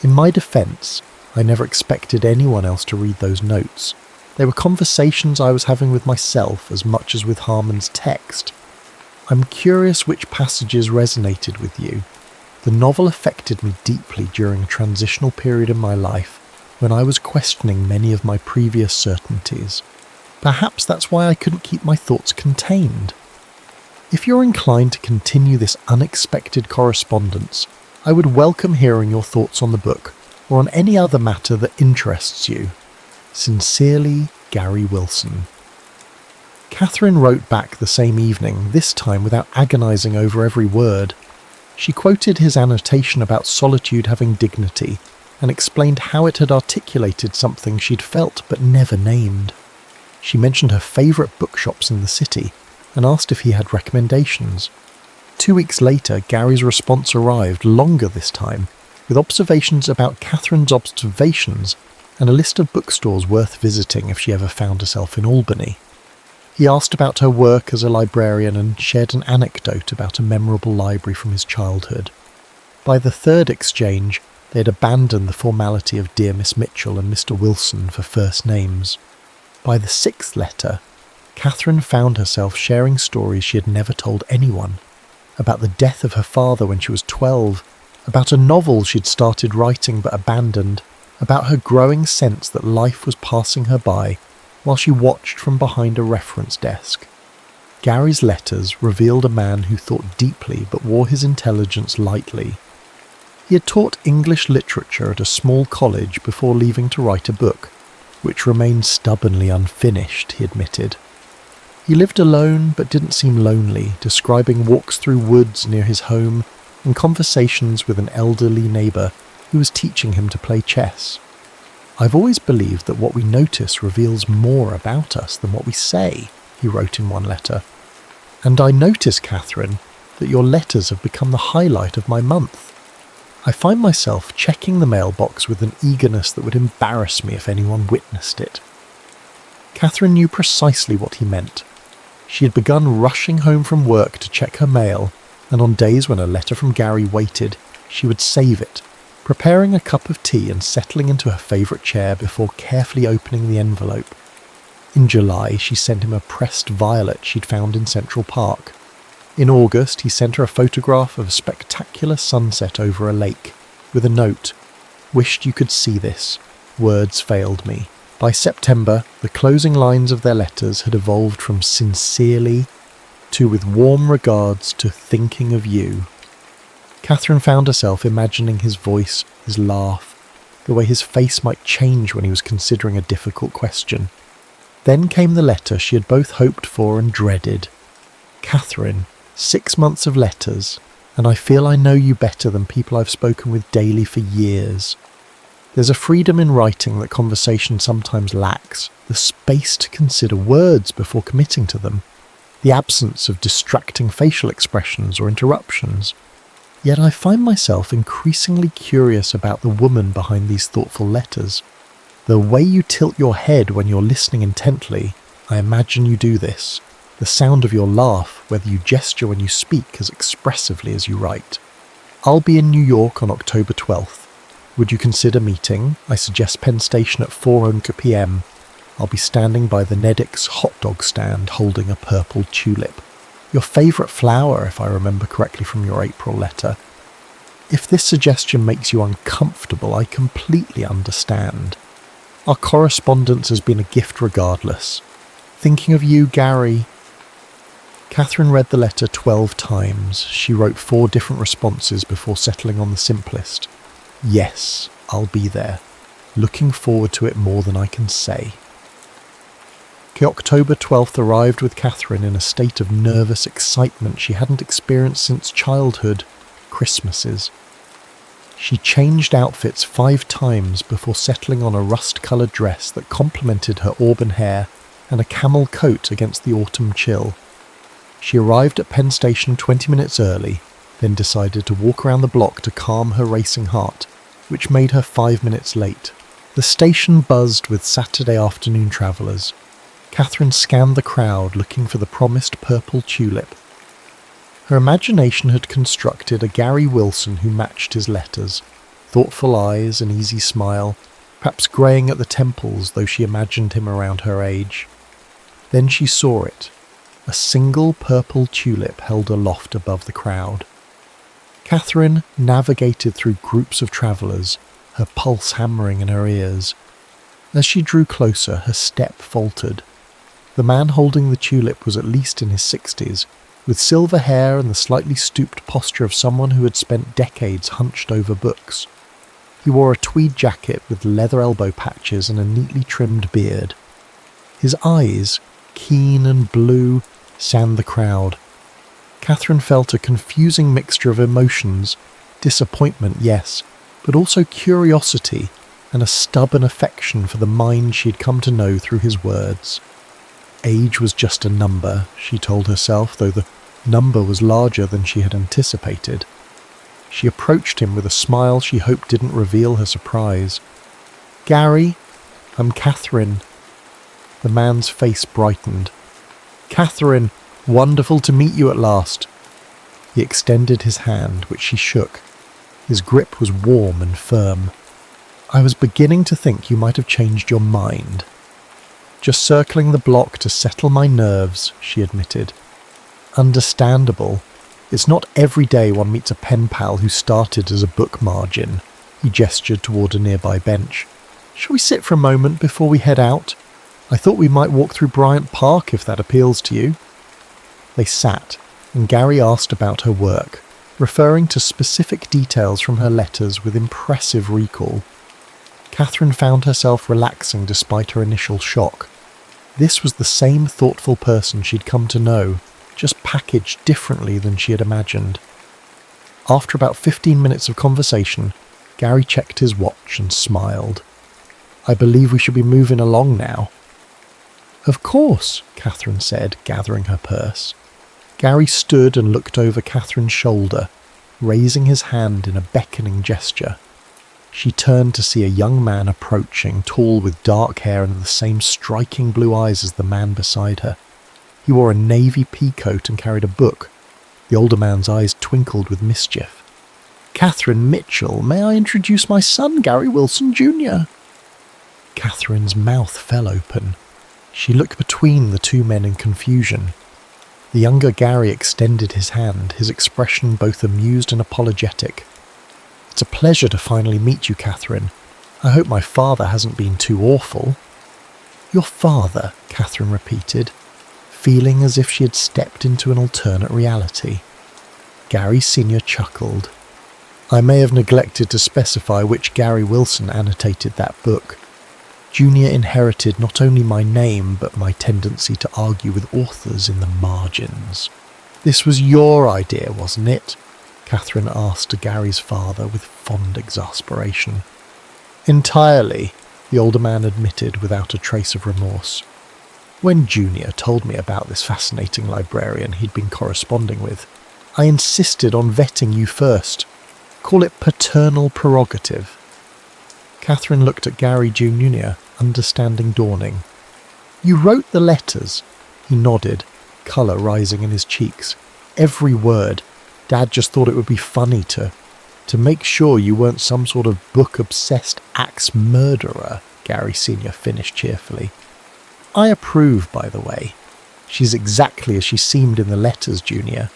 In my defence, I never expected anyone else to read those notes. They were conversations I was having with myself as much as with Harmon's text. I'm curious which passages resonated with you. The novel affected me deeply during a transitional period in my life, when I was questioning many of my previous certainties. Perhaps that's why I couldn't keep my thoughts contained. If you're inclined to continue this unexpected correspondence, I would welcome hearing your thoughts on the book or on any other matter that interests you. Sincerely, Gary Wilson. Catherine wrote back the same evening, this time without agonising over every word. She quoted his annotation about solitude having dignity and explained how it had articulated something she'd felt but never named. She mentioned her favourite bookshops in the city and asked if he had recommendations. 2 weeks later, Gary's response arrived, longer this time, with observations about Catherine's observations and a list of bookstores worth visiting if she ever found herself in Albany. He asked about her work as a librarian and shared an anecdote about a memorable library from his childhood. By the third exchange, they had abandoned the formality of Dear Miss Mitchell and Mr. Wilson for first names. By the sixth letter, Catherine found herself sharing stories she had never told anyone, about the death of her father when she was 12, about a novel she'd started writing but abandoned, about her growing sense that life was passing her by while she watched from behind a reference desk. Gary's letters revealed a man who thought deeply but wore his intelligence lightly. He had taught English literature at a small college before leaving to write a book, which remained stubbornly unfinished, he admitted. He lived alone but didn't seem lonely, describing walks through woods near his home and conversations with an elderly neighbour who was teaching him to play chess. I've always believed that what we notice reveals more about us than what we say, he wrote in one letter. And I notice, Catherine, that your letters have become the highlight of my month. I find myself checking the mailbox with an eagerness that would embarrass me if anyone witnessed it. Catherine knew precisely what he meant. She had begun rushing home from work to check her mail, and on days when a letter from Gary waited, she would save it, preparing a cup of tea and settling into her favourite chair before carefully opening the envelope. In July, she sent him a pressed violet she'd found in Central Park. In August, he sent her a photograph of a spectacular sunset over a lake, with a note, "Wished you could see this. Words failed me." By September, the closing lines of their letters had evolved from "sincerely" to "with warm regards" to "thinking of you." Catherine found herself imagining his voice, his laugh, the way his face might change when he was considering a difficult question. Then came the letter she had both hoped for and dreaded. "Catherine, 6 months of letters, and I feel I know you better than people I've spoken with daily for years. There's a freedom in writing that conversation sometimes lacks, the space to consider words before committing to them, the absence of distracting facial expressions or interruptions. Yet I find myself increasingly curious about the woman behind these thoughtful letters. The way you tilt your head when you're listening intently, I imagine you do this. The sound of your laugh, whether you gesture when you speak as expressively as you write. I'll be in New York on October 12th. Would you consider meeting? I suggest Penn Station at 4 p.m. I'll be standing by the Neddick's hot dog stand holding a purple tulip. Your favourite flower, if I remember correctly from your April letter. If this suggestion makes you uncomfortable, I completely understand. Our correspondence has been a gift regardless. Thinking of you, Gary." Catherine read the letter 12 times. She wrote 4 different responses before settling on the simplest. "Yes, I'll be there. Looking forward to it more than I can say." October 12th arrived with Catherine in a state of nervous excitement she hadn't experienced since childhood, Christmases. She changed outfits 5 times before settling on a rust-coloured dress that complemented her auburn hair and a camel coat against the autumn chill. She arrived at Penn Station 20 minutes early, then decided to walk around the block to calm her racing heart, which made her 5 minutes late. The station buzzed with Saturday afternoon travellers. Catherine scanned the crowd looking for the promised purple tulip. Her imagination had constructed a Gary Wilson who matched his letters, thoughtful eyes, an easy smile, perhaps greying at the temples though she imagined him around her age. Then she saw it, a single purple tulip held aloft above the crowd. Catherine navigated through groups of travellers, her pulse hammering in her ears. As she drew closer, her step faltered. The man holding the tulip was at least in his 60s, with silver hair and the slightly stooped posture of someone who had spent decades hunched over books. He wore a tweed jacket with leather elbow patches and a neatly trimmed beard. His eyes, keen and blue, scanned the crowd. Catherine felt a confusing mixture of emotions, disappointment, yes, but also curiosity and a stubborn affection for the mind she had come to know through his words. Age was just a number, she told herself, though the number was larger than she had anticipated. She approached him with a smile she hoped didn't reveal her surprise. "Gary, I'm Catherine." The man's face brightened. "Catherine, wonderful to meet you at last." He extended his hand, which she shook. His grip was warm and firm. "I was beginning to think you might have changed your mind." "Just circling the block to settle my nerves," she admitted. "Understandable. It's not every day one meets a pen pal who started as a book margin." He gestured toward a nearby bench. "Shall we sit for a moment before we head out? I thought we might walk through Bryant Park if that appeals to you." They sat, and Gary asked about her work, referring to specific details from her letters with impressive recall. Catherine found herself relaxing despite her initial shock. This was the same thoughtful person she'd come to know, just packaged differently than she had imagined. After about 15 minutes of conversation, Gary checked his watch and smiled. "I believe we should be moving along now." "Of course," Catherine said, gathering her purse. Gary stood and looked over Catherine's shoulder, raising his hand in a beckoning gesture. She turned to see a young man approaching, tall with dark hair and the same striking blue eyes as the man beside her. He wore a navy peacoat and carried a book. The older man's eyes twinkled with mischief. "Catherine Mitchell, may I introduce my son, Gary Wilson Jr.? Catherine's mouth fell open. She looked between the two men in confusion. The younger Gary extended his hand, his expression both amused and apologetic. "It's a pleasure to finally meet you, Catherine. I hope my father hasn't been too awful." "Your father," Catherine repeated, feeling as if she had stepped into an alternate reality. Gary Sr. chuckled. "I may have neglected to specify which Gary Wilson annotated that book. Junior inherited not only my name, but my tendency to argue with authors in the margins." "This was your idea, wasn't it?" Catherine asked Gary's father with fond exasperation. "Entirely," the older man admitted without a trace of remorse. "When Junior told me about this fascinating librarian he'd been corresponding with, I insisted on vetting you first. Call it paternal prerogative." Catherine looked at Gary Jr., understanding dawning. "You wrote the letters?" He nodded, colour rising in his cheeks. "Every word. Dad just thought it would be funny to make sure you weren't some sort of book-obsessed axe murderer," Gary Sr. finished cheerfully. "I approve, by the way. She's exactly as she seemed in the letters, Junior."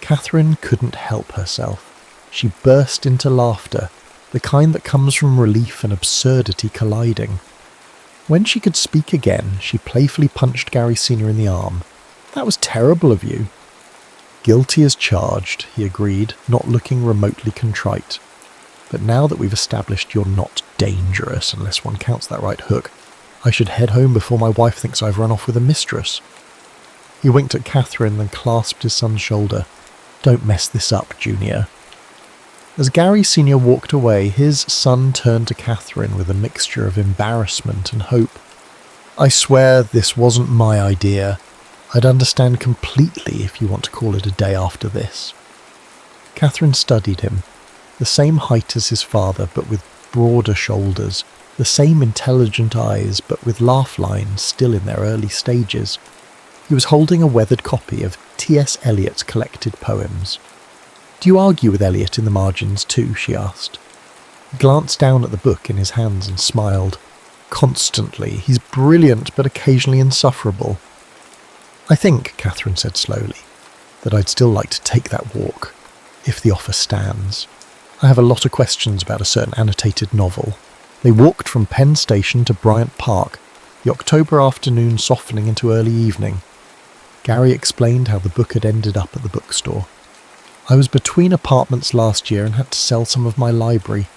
Catherine couldn't help herself. She burst into laughter, the kind that comes from relief and absurdity colliding. When she could speak again, she playfully punched Gary Sr. in the arm. "That was terrible of you." "Guilty as charged," he agreed, not looking remotely contrite. "But now that we've established you're not dangerous, unless one counts that right hook, I should head home before my wife thinks I've run off with a mistress." He winked at Catherine, then clasped his son's shoulder. "Don't mess this up, Junior." As Gary Sr. walked away, his son turned to Catherine with a mixture of embarrassment and hope. "I swear this wasn't my idea. I'd understand completely if you want to call it a day after this." Catherine studied him, the same height as his father but with broader shoulders, the same intelligent eyes but with laugh lines still in their early stages. He was holding a weathered copy of T.S. Eliot's collected poems. "Do you argue with Eliot in the margins too?" she asked. He glanced down at the book in his hands and smiled. "Constantly. He's brilliant but occasionally insufferable." "I think," Catherine said slowly, "that I'd still like to take that walk, if the offer stands." I have a lot of questions about a certain annotated novel. They walked from Penn Station to Bryant Park, the October afternoon softening into early evening. Gary explained how the book had ended up at the bookstore. I was between apartments last year and had to sell some of my library.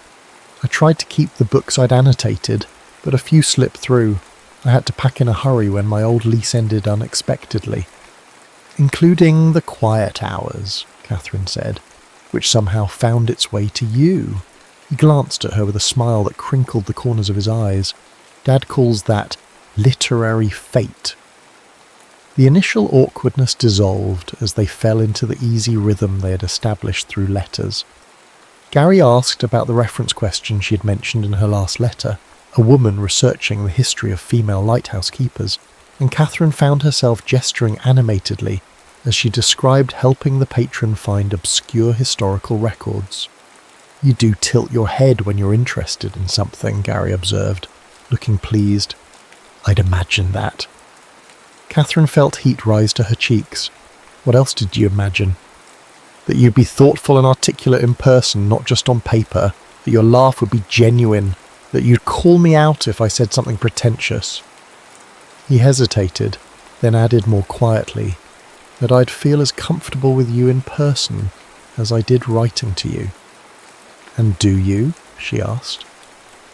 I tried to keep the books I'd annotated, but a few slipped through. I had to pack in a hurry when my old lease ended unexpectedly. Including The Quiet Hours, Catherine said, which somehow found its way to you. He glanced at her with a smile that crinkled the corners of his eyes. Dad calls that literary fate. The initial awkwardness dissolved as they fell into the easy rhythm they had established through letters. Gary asked about the reference question she had mentioned in her last letter, a woman researching the history of female lighthouse keepers, and Catherine found herself gesturing animatedly as she described helping the patron find obscure historical records. "You do tilt your head when you're interested in something," Gary observed, looking pleased. "I'd imagine that." Catherine felt heat rise to her cheeks. What else did you imagine? That you'd be thoughtful and articulate in person, not just on paper, that your laugh would be genuine, that you'd call me out if I said something pretentious. He hesitated, then added more quietly, that I'd feel as comfortable with you in person as I did writing to you. "And do you?" she asked.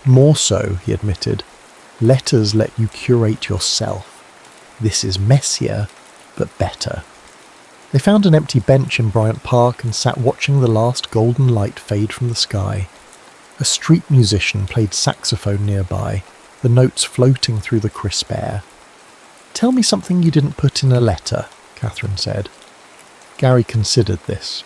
"More so," he admitted. "Letters let you curate yourself. This is messier, but better." They found an empty bench in Bryant Park and sat watching the last golden light fade from the sky. A street musician played saxophone nearby, the notes floating through the crisp air. "Tell me something you didn't put in a letter," Catherine said. Gary considered this.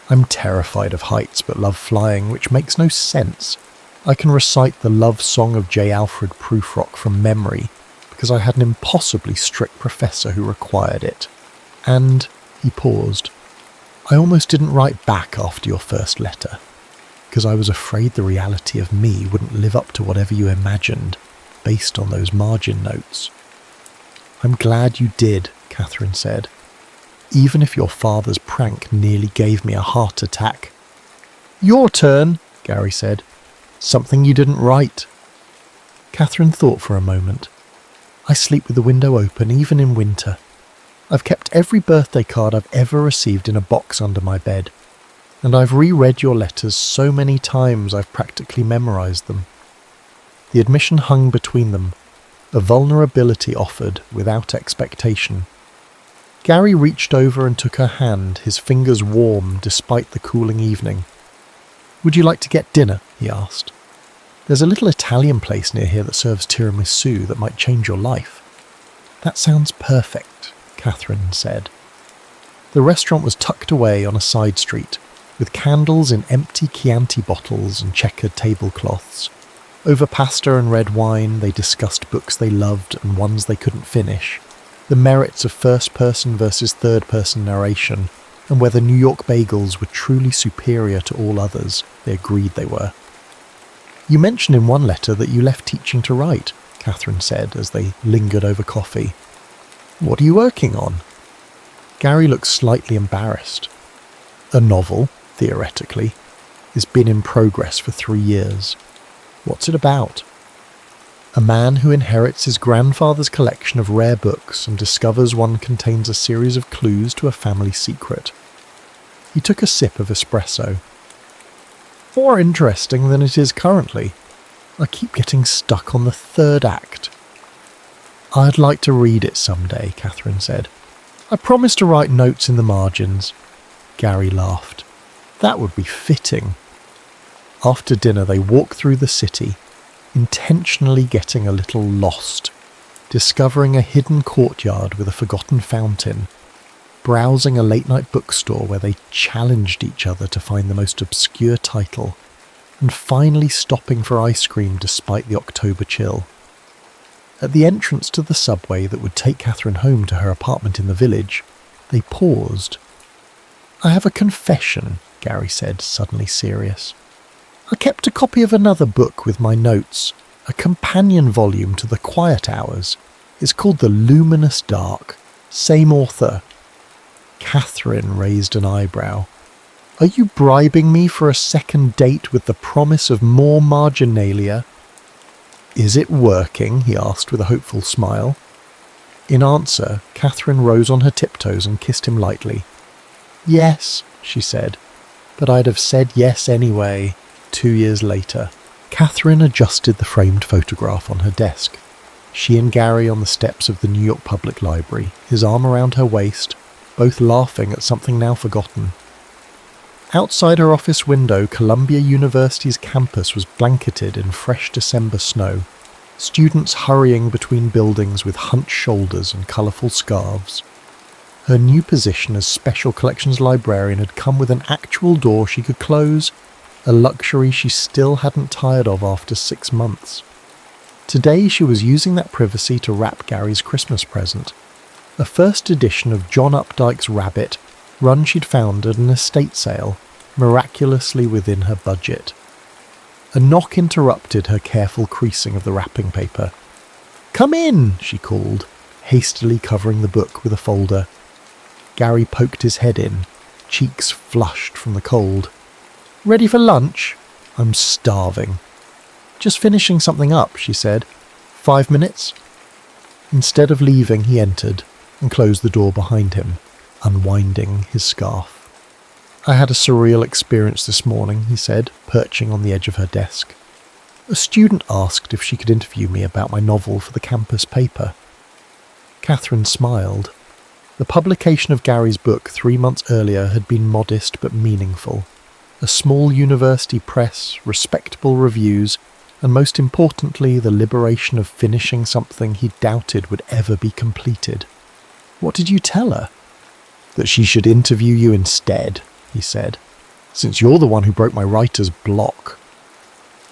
"I'm terrified of heights but love flying, which makes no sense. I can recite the love song of J. Alfred Prufrock from memory because I had an impossibly strict professor who required it. And," he paused, "I almost didn't write back after your first letter, because I was afraid the reality of me wouldn't live up to whatever you imagined, based on those margin notes." "I'm glad you did," Catherine said, "even if your father's prank nearly gave me a heart attack." "Your turn," Gary said. "Something you didn't write." Catherine thought for a moment. "I sleep with the window open, even in winter. I've kept every birthday card I've ever received in a box under my bed, and I've reread your letters so many times I've practically memorized them." The admission hung between them, a vulnerability offered without expectation. Gary reached over and took her hand, his fingers warm despite the cooling evening. "Would you like to get dinner?" he asked. "There's a little Italian place near here that serves tiramisu that might change your life." "That sounds perfect," Catherine said. The restaurant was tucked away on a side street, with candles in empty Chianti bottles and checkered tablecloths. Over pasta and red wine, they discussed books they loved and ones they couldn't finish, the merits of first-person versus third-person narration, and whether New York bagels were truly superior to all others. They agreed they were. "You mentioned in one letter that you left teaching to write," Catherine said as they lingered over coffee. "What are you working on?" Gary looked slightly embarrassed. "A novel, theoretically. It's been in progress for 3 years. What's it about?" "A man who inherits his grandfather's collection of rare books and discovers one contains a series of clues to a family secret." He took a sip of espresso. "More interesting than it is currently. I keep getting stuck on the third act." "I'd like to read it someday," Catherine said. "I promise to write notes in the margins." Gary laughed. "That would be fitting." After dinner they walked through the city, intentionally getting a little lost, discovering a hidden courtyard with a forgotten fountain, browsing a late-night bookstore where they challenged each other to find the most obscure title, and finally stopping for ice cream despite the October chill. At the entrance to the subway that would take Catherine home to her apartment in the village, they paused. "I have a confession," Gary said, suddenly serious. "I kept a copy of another book with my notes, a companion volume to The Quiet Hours. It's called The Luminous Dark. Same author." Catherine raised an eyebrow. Are you bribing me for a second date with the promise of more marginalia? Is it working? He asked with a hopeful smile. In answer, Catherine rose on her tiptoes and kissed him lightly. Yes, she said, but I'd have said yes anyway, 2 years later. Catherine adjusted the framed photograph on her desk. She and Gary on the steps of the New York Public Library, his arm around her waist, both laughing at something now forgotten. Outside her office window, Columbia University's campus was blanketed in fresh December snow, students hurrying between buildings with hunched shoulders and colourful scarves. Her new position as Special Collections Librarian had come with an actual door she could close, a luxury she still hadn't tired of after 6 months. Today she was using that privacy to wrap Gary's Christmas present, a first edition of John Updike's Rabbit, run she'd found at an estate sale, miraculously within her budget. A knock interrupted her careful creasing of the wrapping paper. "Come in," she called, hastily covering the book with a folder. Gary poked his head in, cheeks flushed from the cold. "Ready for lunch?" "I'm starving." "Just finishing something up," she said. 5 minutes?" Instead of leaving, he entered and closed the door behind him, unwinding his scarf. "I had a surreal experience this morning," he said, perching on the edge of her desk. "A student asked if she could interview me about my novel for the campus paper." Catherine smiled. The publication of Gary's book 3 months earlier had been modest but meaningful. A small university press, respectable reviews, and most importantly the liberation of finishing something he doubted would ever be completed. "What did you tell her?" "That she should interview you instead," he said, "since you're the one who broke my writer's block."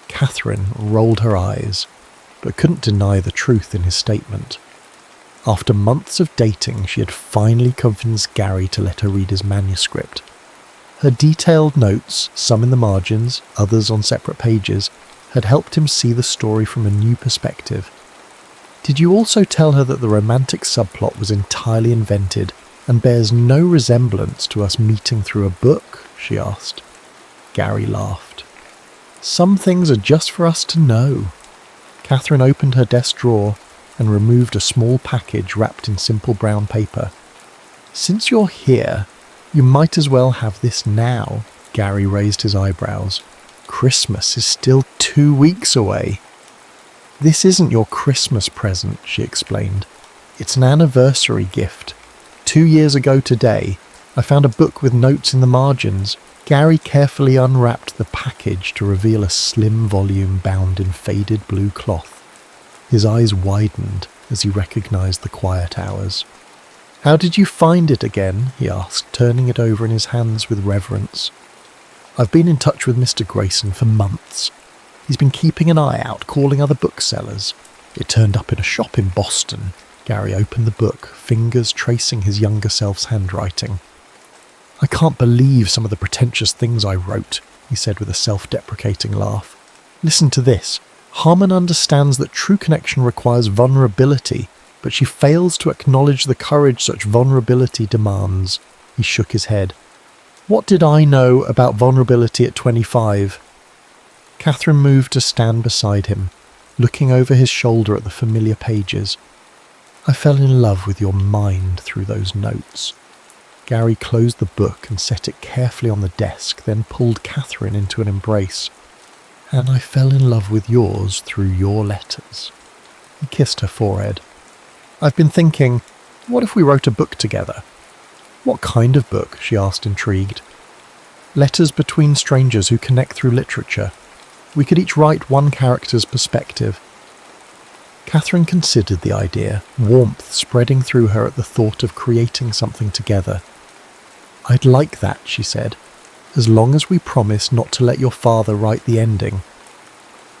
Catherine rolled her eyes, but couldn't deny the truth in his statement. After months of dating, she had finally convinced Gary to let her read his manuscript. Her detailed notes, some in the margins, others on separate pages, had helped him see the story from a new perspective. "Did you also tell her that the romantic subplot was entirely invented and bears no resemblance to us meeting through a book?" she asked. Gary laughed. "Some things are just for us to know." Catherine opened her desk drawer and removed a small package wrapped in simple brown paper. "Since you're here, you might as well have this now." Gary raised his eyebrows. "Christmas is still 2 weeks away." "This isn't your Christmas present," she explained. "It's an anniversary gift. 2 years ago today, I found a book with notes in the margins." Gary carefully unwrapped the package to reveal a slim volume bound in faded blue cloth. His eyes widened as he recognized the quiet hours. "How did you find it again?" he asked, turning it over in his hands with reverence. "I've been in touch with Mr. Grayson for months. He's been keeping an eye out, calling other booksellers. It turned up in a shop in Boston." Gary opened the book, fingers tracing his younger self's handwriting. "I can't believe some of the pretentious things I wrote," he said with a self-deprecating laugh. "Listen to this. Harmon understands that true connection requires vulnerability, but she fails to acknowledge the courage such vulnerability demands." He shook his head. "What did I know about vulnerability at 25? Catherine moved to stand beside him, looking over his shoulder at the familiar pages. "I fell in love with your mind through those notes." Gary closed the book and set it carefully on the desk, then pulled Catherine into an embrace. "And I fell in love with yours through your letters." He kissed her forehead. "I've been thinking, what if we wrote a book together?" "What kind of book?" she asked, intrigued. "Letters between strangers who connect through literature. We could each write one character's perspective." Catherine considered the idea, warmth spreading through her at the thought of creating something together. "I'd like that," she said, "as long as we promise not to let your father write the ending."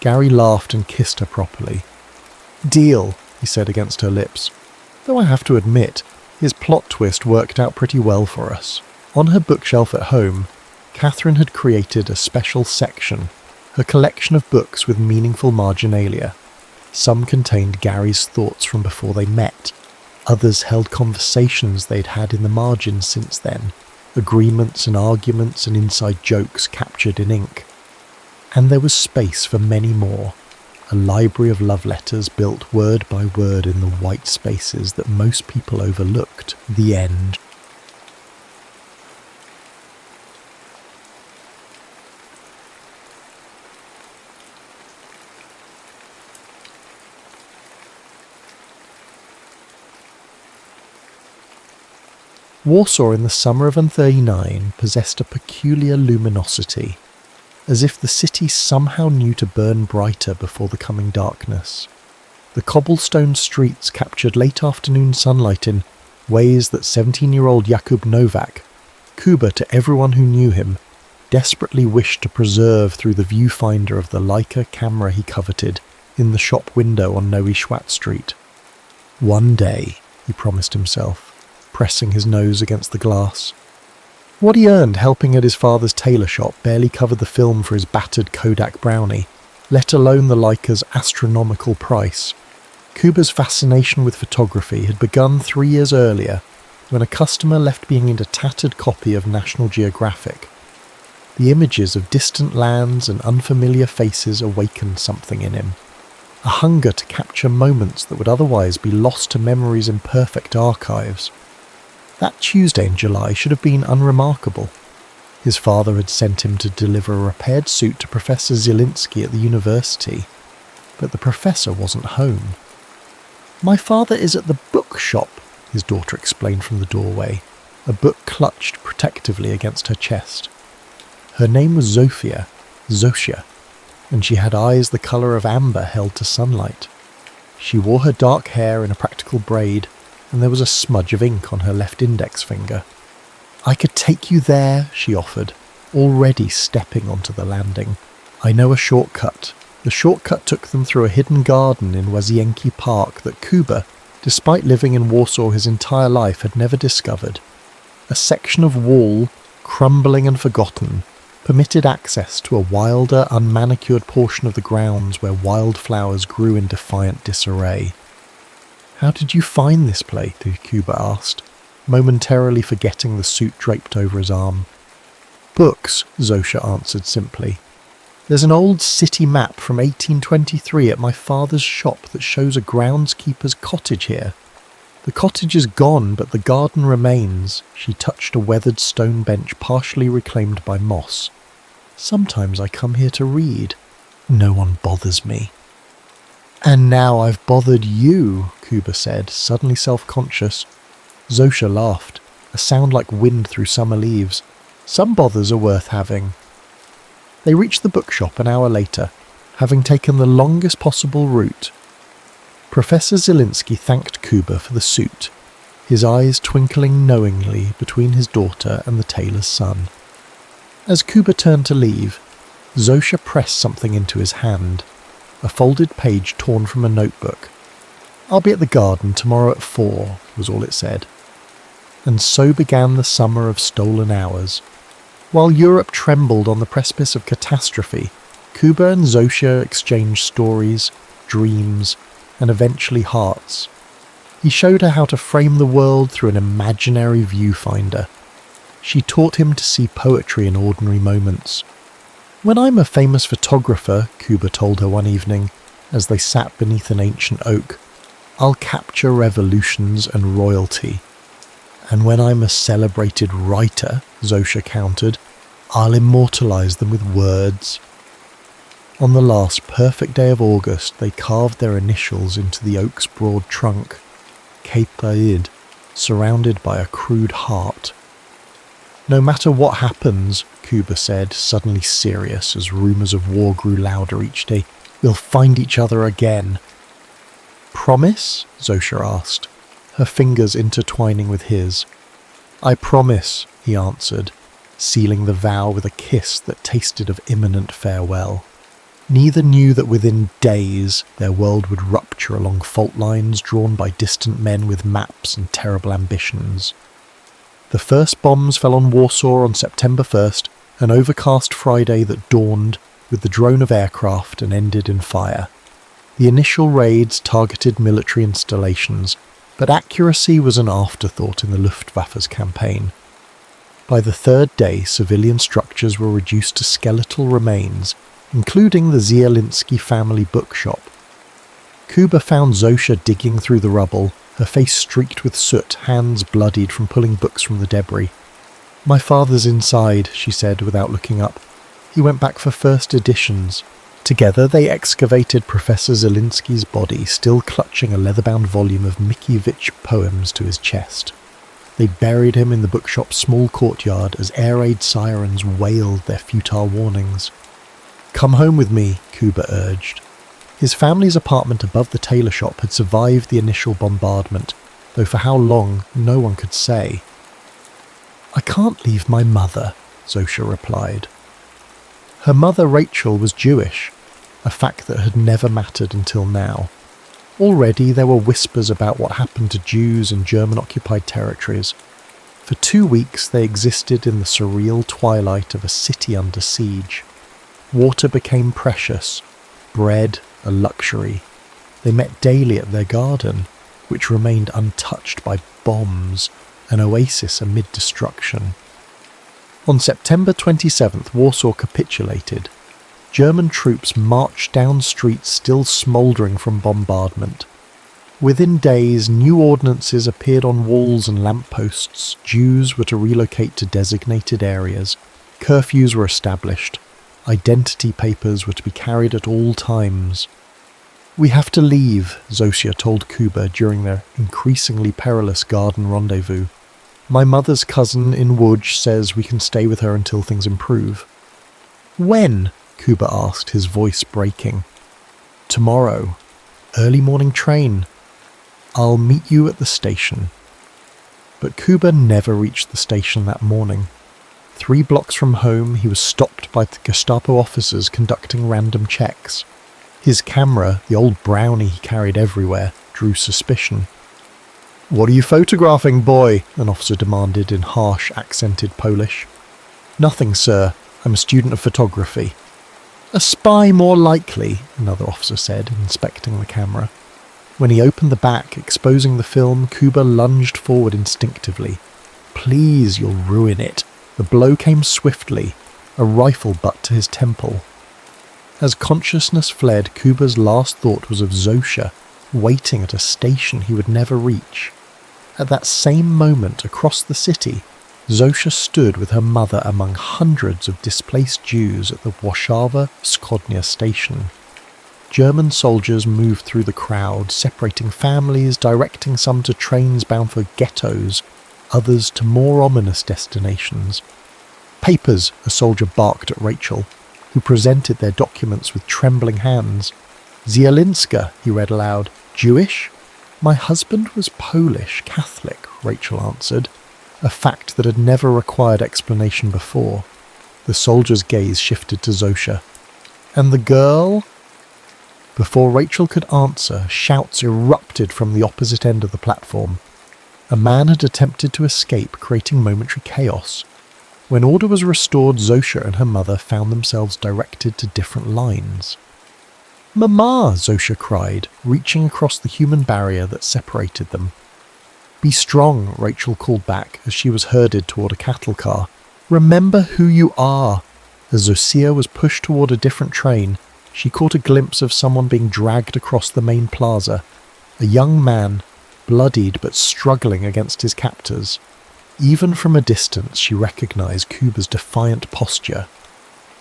Gary laughed and kissed her properly. "Deal," he said against her lips. Though I have to admit, his plot twist worked out pretty well for us. On her bookshelf at home, Catherine had created a special section, her collection of books with meaningful marginalia. Some contained Gary's thoughts from before they met. Others held conversations they'd had in the margins since then. agreements and arguments and inside jokes captured in ink. And there was space for many more, a library of love letters built word by word in the white spaces that most people overlooked. The end. Warsaw in the summer of 1939 possessed a peculiar luminosity, as if the city somehow knew to burn brighter before the coming darkness. The cobblestone streets captured late afternoon sunlight in ways that 17-year-old Jakub Novak, Kuba to everyone who knew him, desperately wished to preserve through the viewfinder of the Leica camera he coveted in the shop window on Nowy Świat Street. One day, he promised himself, pressing his nose against the glass. What he earned helping at his father's tailor shop barely covered the film for his battered Kodak Brownie, let alone the Leica's astronomical price. Kuba's fascination with photography had begun 3 years earlier, when a customer left behind a tattered copy of National Geographic. The images of distant lands and unfamiliar faces awakened something in him, a hunger to capture moments that would otherwise be lost to memory's imperfect archives. That Tuesday in July should have been unremarkable. His father had sent him to deliver a repaired suit to Professor Zielinski at the university, but the professor wasn't home. "My father is at the bookshop," his daughter explained from the doorway, a book clutched protectively against her chest. Her name was Zosia, and she had eyes the colour of amber held to sunlight. She wore her dark hair in a practical braid, and there was a smudge of ink on her left index finger. "I could take you there," she offered, already stepping onto the landing. "I know a shortcut." The shortcut took them through a hidden garden in Łazienki Park that Kuba, despite living in Warsaw his entire life, had never discovered. A section of wall, crumbling and forgotten, permitted access to a wilder, unmanicured portion of the grounds where wildflowers grew in defiant disarray. "How did you find this place?" Kuba asked, momentarily forgetting the suit draped over his arm. "Books," Zosia answered simply. "There's an old city map from 1823 at my father's shop that shows a groundskeeper's cottage here. The cottage is gone, but the garden remains." She touched a weathered stone bench partially reclaimed by moss. "Sometimes I come here to read. No one bothers me." "And now I've bothered you," Kuba said, suddenly self-conscious. Zosia laughed, a sound like wind through summer leaves. "Some bothers are worth having." They reached the bookshop an hour later, having taken the longest possible route. Professor Zielinski thanked Kuba for the suit, his eyes twinkling knowingly between his daughter and the tailor's son. As Kuba turned to leave, Zosia pressed something into his hand, a folded page torn from a notebook. "I'll be at the garden tomorrow at 4, was all it said. And so began the summer of stolen hours. While Europe trembled on the precipice of catastrophe, Kuba and Zosia exchanged stories, dreams, and eventually hearts. He showed her how to frame the world through an imaginary viewfinder. She taught him to see poetry in ordinary moments. "When I'm a famous photographer," Kuba told her one evening, as they sat beneath an ancient oak, "I'll capture revolutions and royalty. And when I'm a celebrated writer," Zosia countered, "I'll immortalise them with words." On the last perfect day of August, they carved their initials into the oak's broad trunk, Cape surrounded by a crude heart. "No matter what happens," Kuba said, suddenly serious as rumours of war grew louder each day, "we'll find each other again." "Promise?" Zosia asked, her fingers intertwining with his. "I promise," he answered, sealing the vow with a kiss that tasted of imminent farewell. Neither knew that within days their world would rupture along fault lines drawn by distant men with maps and terrible ambitions. The first bombs fell on Warsaw on September 1st, an overcast Friday that dawned with the drone of aircraft and ended in fire. The initial raids targeted military installations, but accuracy was an afterthought in the Luftwaffe's campaign. By the third day, civilian structures were reduced to skeletal remains, including the Zielinski family bookshop. Kuba found Zosha digging through the rubble, her face streaked with soot, hands bloodied from pulling books from the debris. "My father's inside," she said without looking up. "He went back for first editions." Together they excavated Professor Zielinski's body, still clutching a leather-bound volume of Mickiewicz poems to his chest. They buried him in the bookshop's small courtyard as air raid sirens wailed their futile warnings. "Come home with me," Kuba urged. His family's apartment above the tailor shop had survived the initial bombardment, though for how long, no one could say. "I can't leave my mother," Zosha replied. Her mother, Rachel, was Jewish, a fact that had never mattered until now. Already there were whispers about what happened to Jews in German-occupied territories. For 2 weeks they existed in the surreal twilight of a city under siege. Water became precious, bread a luxury. They met daily at their garden, which remained untouched by bombs, an oasis amid destruction. On September 27th, Warsaw capitulated. German troops marched down streets still smouldering from bombardment. Within days, new ordinances appeared on walls and lampposts. Jews were to relocate to designated areas. Curfews were established. Identity papers were to be carried at all times. "We have to leave," Zosha told Kuba during their increasingly perilous garden rendezvous. "My mother's cousin in Łódź says we can stay with her until things improve." "When?" Kuba asked, his voice breaking. "Tomorrow. Early morning train. I'll meet you at the station." But Kuba never reached the station that morning. 3 blocks from home, he was stopped by the Gestapo officers conducting random checks. His camera, the old brownie he carried everywhere, drew suspicion. "What are you photographing, boy?" an officer demanded in harsh, accented Polish. "Nothing, sir. I'm a student of photography." "A spy more likely," another officer said, inspecting the camera. When he opened the back, exposing the film, Kuba lunged forward instinctively. "Please, you'll ruin it." The blow came swiftly, a rifle butt to his temple. As consciousness fled, Kuba's last thought was of Zosha, waiting at a station he would never reach. At that same moment, across the city, Zosha stood with her mother among hundreds of displaced Jews at the Warszawa-Wschodnia station. German soldiers moved through the crowd, separating families, directing some to trains bound for ghettos, others to more ominous destinations. "Papers," a soldier barked at Rachel, who presented their documents with trembling hands. "Zielinska," he read aloud. "Jewish?" "My husband was Polish, Catholic," Rachel answered, a fact that had never required explanation before. The soldier's gaze shifted to Zosha. "And the girl?" Before Rachel could answer, shouts erupted from the opposite end of the platform. A man had attempted to escape, creating momentary chaos. When order was restored, Zosha and her mother found themselves directed to different lines. "Mama!" Zosha cried, reaching across the human barrier that separated them. "Be strong," Rachel called back as she was herded toward a cattle car. "Remember who you are." As Zosia was pushed toward a different train, she caught a glimpse of someone being dragged across the main plaza. A young man, bloodied but struggling against his captors. Even from a distance, she recognized Kuba's defiant posture.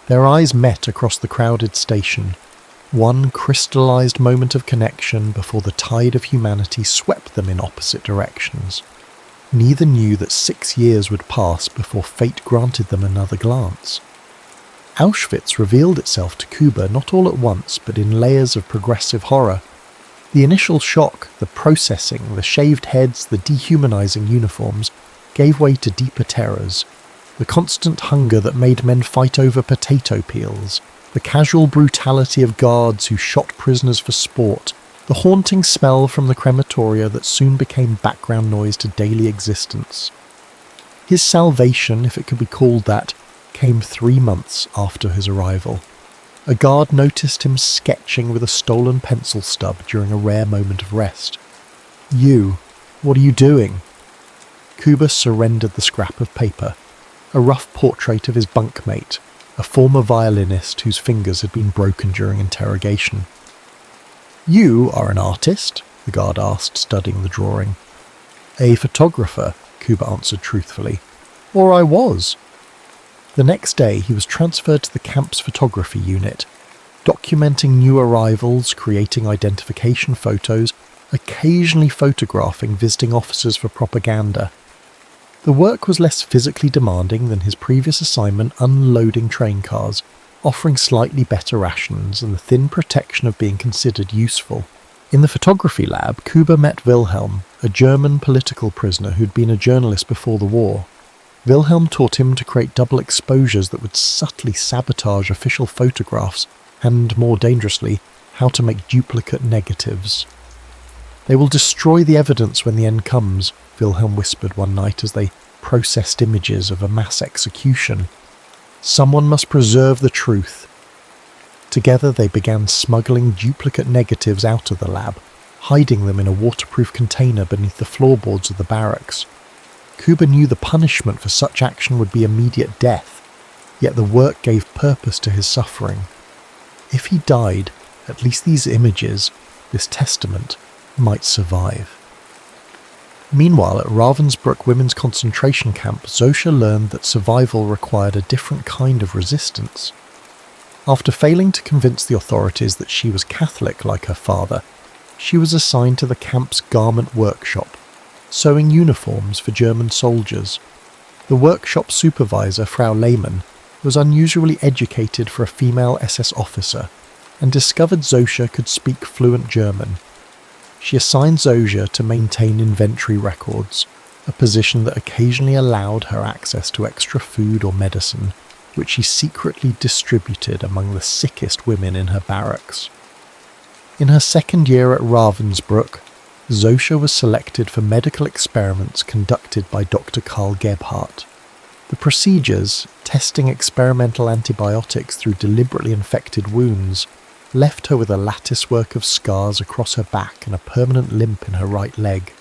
Their eyes met across the crowded station. One crystallized moment of connection before the tide of humanity swept them in opposite directions. Neither knew that 6 years would pass before fate granted them another glance. Auschwitz revealed itself to Kuba not all at once, but in layers of progressive horror. The initial shock, the processing, the shaved heads, the dehumanizing uniforms, gave way to deeper terrors. The constant hunger that made men fight over potato peels, the casual brutality of guards who shot prisoners for sport, the haunting smell from the crematoria that soon became background noise to daily existence. His salvation, if it could be called that, came 3 months after his arrival. A guard noticed him sketching with a stolen pencil stub during a rare moment of rest. "You, what are you doing?" Kuba surrendered the scrap of paper. a rough portrait of his bunkmate, a former violinist whose fingers had been broken during interrogation. "You are an artist?" the guard asked, studying the drawing. "A photographer," Kuba answered truthfully. "Or I was." The next day he was transferred to the camp's photography unit, documenting new arrivals, creating identification photos, occasionally photographing visiting officers for propaganda. The work was less physically demanding than his previous assignment, unloading train cars, offering slightly better rations and the thin protection of being considered useful. In the photography lab, Kuba met Wilhelm, a German political prisoner who'd been a journalist before the war. Wilhelm taught him to create double exposures that would subtly sabotage official photographs and, more dangerously, how to make duplicate negatives. "They will destroy the evidence when the end comes," Wilhelm whispered one night as they processed images of a mass execution. "Someone must preserve the truth." Together they began smuggling duplicate negatives out of the lab, hiding them in a waterproof container beneath the floorboards of the barracks. Kuba knew the punishment for such action would be immediate death, yet the work gave purpose to his suffering. If he died, at least these images, this testament, might survive. Meanwhile, at Ravensbrück women's concentration camp, Zosha learned that survival required a different kind of resistance. After failing to convince the authorities that she was Catholic like her father, she was assigned to the camp's garment workshop, sewing uniforms for German soldiers. The workshop supervisor, Frau Lehmann, was unusually educated for a female SS officer and discovered Zosha could speak fluent German. She assigned Zosha to maintain inventory records, a position that occasionally allowed her access to extra food or medicine, which she secretly distributed among the sickest women in her barracks. In her second year at Ravensbrück, Zosha was selected for medical experiments conducted by Dr. Karl Gebhardt. The procedures, testing experimental antibiotics through deliberately infected wounds, left her with a latticework of scars across her back and a permanent limp in her right leg.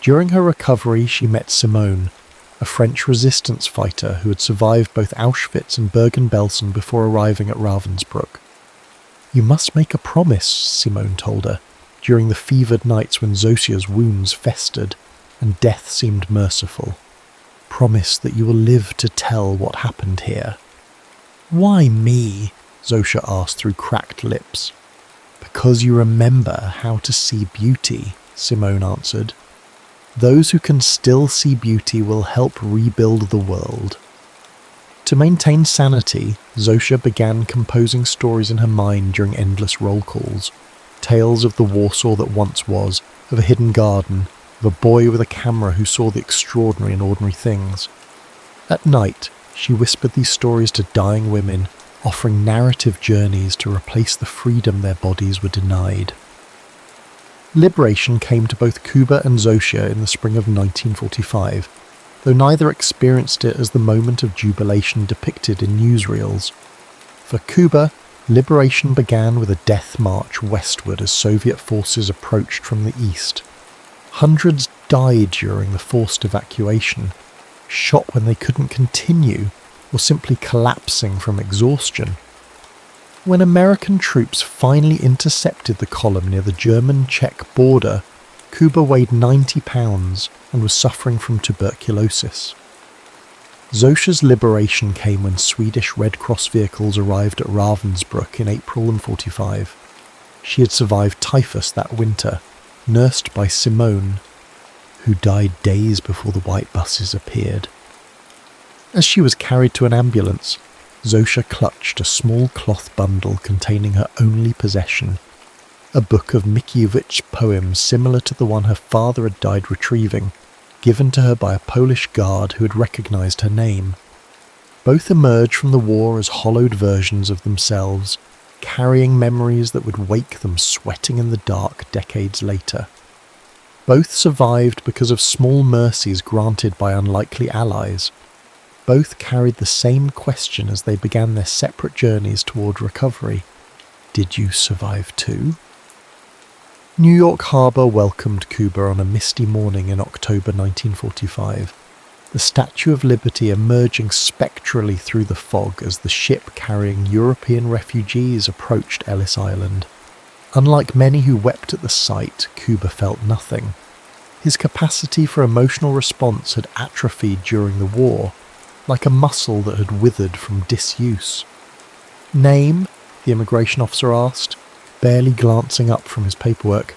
During her recovery, she met Simone, a French resistance fighter who had survived both Auschwitz and Bergen-Belsen before arriving at Ravensbrück. "You must make a promise," Simone told her, during the fevered nights when Zosha's wounds festered and death seemed merciful. "Promise that you will live to tell what happened here." "Why me?" Zosha asked through cracked lips. "Because you remember how to see beauty," Simone answered. "Those who can still see beauty will help rebuild the world." To maintain sanity, Zosha began composing stories in her mind during endless roll calls. Tales of the Warsaw that once was, of a hidden garden, of a boy with a camera who saw the extraordinary in ordinary things. At night, she whispered these stories to dying women, offering narrative journeys to replace the freedom their bodies were denied. Liberation came to both Kuba and Zosha in the spring of 1945, though neither experienced it as the moment of jubilation depicted in newsreels. For Kuba, liberation began with a death march westward as Soviet forces approached from the east. Hundreds died during the forced evacuation, shot when they couldn't continue, or simply collapsing from exhaustion. When American troops finally intercepted the column near the German-Czech border, Kuba weighed 90 pounds and was suffering from tuberculosis. Zosha's liberation came when Swedish Red Cross vehicles arrived at Ravensbrück in April of 1945. She had survived typhus that winter, nursed by Simone, who died days before the white buses appeared. As she was carried to an ambulance, Zosha clutched a small cloth bundle containing her only possession, a book of Mickiewicz poems similar to the one her father had died retrieving, given to her by a Polish guard who had recognized her name. Both emerged from the war as hollowed versions of themselves, carrying memories that would wake them sweating in the dark decades later. Both survived because of small mercies granted by unlikely allies. Both carried the same question as they began their separate journeys toward recovery. Did you survive too? New York Harbor welcomed Kuba on a misty morning in October 1945. the Statue of Liberty emerging spectrally through the fog as the ship carrying European refugees approached Ellis Island. Unlike many who wept at the sight, Kuba felt nothing. His capacity for emotional response had atrophied during the war, like a muscle that had withered from disuse. "Name?" the immigration officer asked, barely glancing up from his paperwork.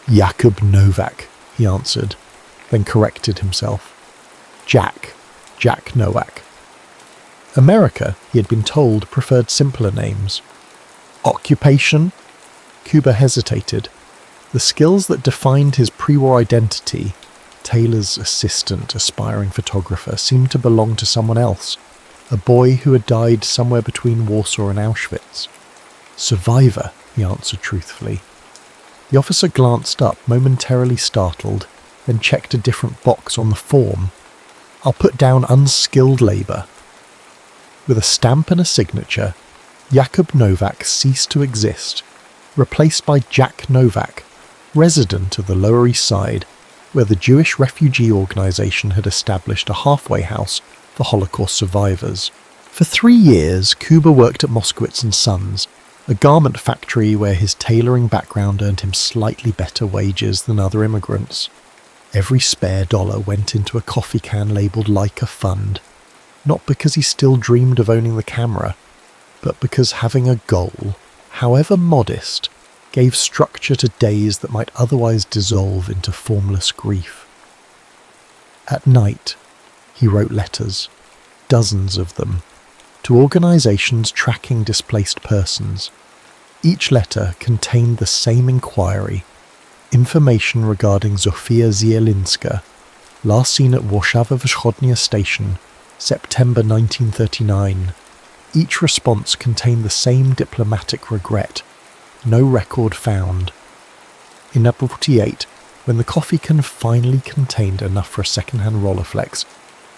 "Jakub Novak," he answered, then corrected himself. Jack Nowak. America, he had been told, preferred simpler names. Occupation? Kuba hesitated. The skills that defined his pre-war identity, tailor's assistant, aspiring photographer, seemed to belong to someone else, a boy who had died somewhere between Warsaw and Auschwitz. "Survivor," he answered truthfully. The officer glanced up, momentarily startled, then checked a different box on the form. "I'll put down unskilled labour." With a stamp and a signature, Jakub Novak ceased to exist, replaced by Jack Novak, resident of the Lower East Side, where the Jewish refugee organisation had established a halfway house for Holocaust survivors. For 3 years, Kuba worked at Moskowitz & Sons, a garment factory where his tailoring background earned him slightly better wages than other immigrants. Every spare dollar went into a coffee can labelled Leica Fund, not because he still dreamed of owning the camera, but because having a goal, however modest, gave structure to days that might otherwise dissolve into formless grief. At night, he wrote letters, dozens of them, to organisations tracking displaced persons. Each letter contained the same inquiry, information regarding Zofia Zielinska, last seen at Warszawa Wschodnia Station, September 1939. Each response contained the same diplomatic regret. No record found. In April 1948, when the coffee can finally contained enough for a second-hand Rolleiflex,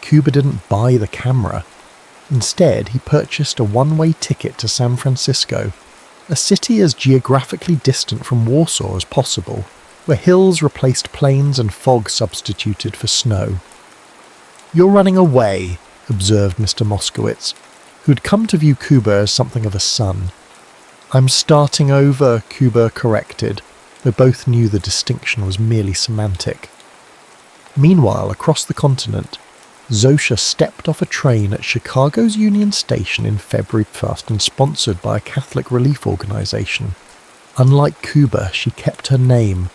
Kuba didn't buy the camera. Instead, he purchased a one-way ticket to San Francisco, a city as geographically distant from Warsaw as possible, where hills replaced plains and fog substituted for snow. "You're running away," observed Mr. Moskowitz, who had come to view Kuba as something of a son. "I'm starting over," Kuba corrected, though both knew the distinction was merely semantic. Meanwhile, across the continent, Zosha stepped off a train at Chicago's Union Station in February 1st and sponsored by a Catholic relief organisation. Unlike Kuba, she kept her name,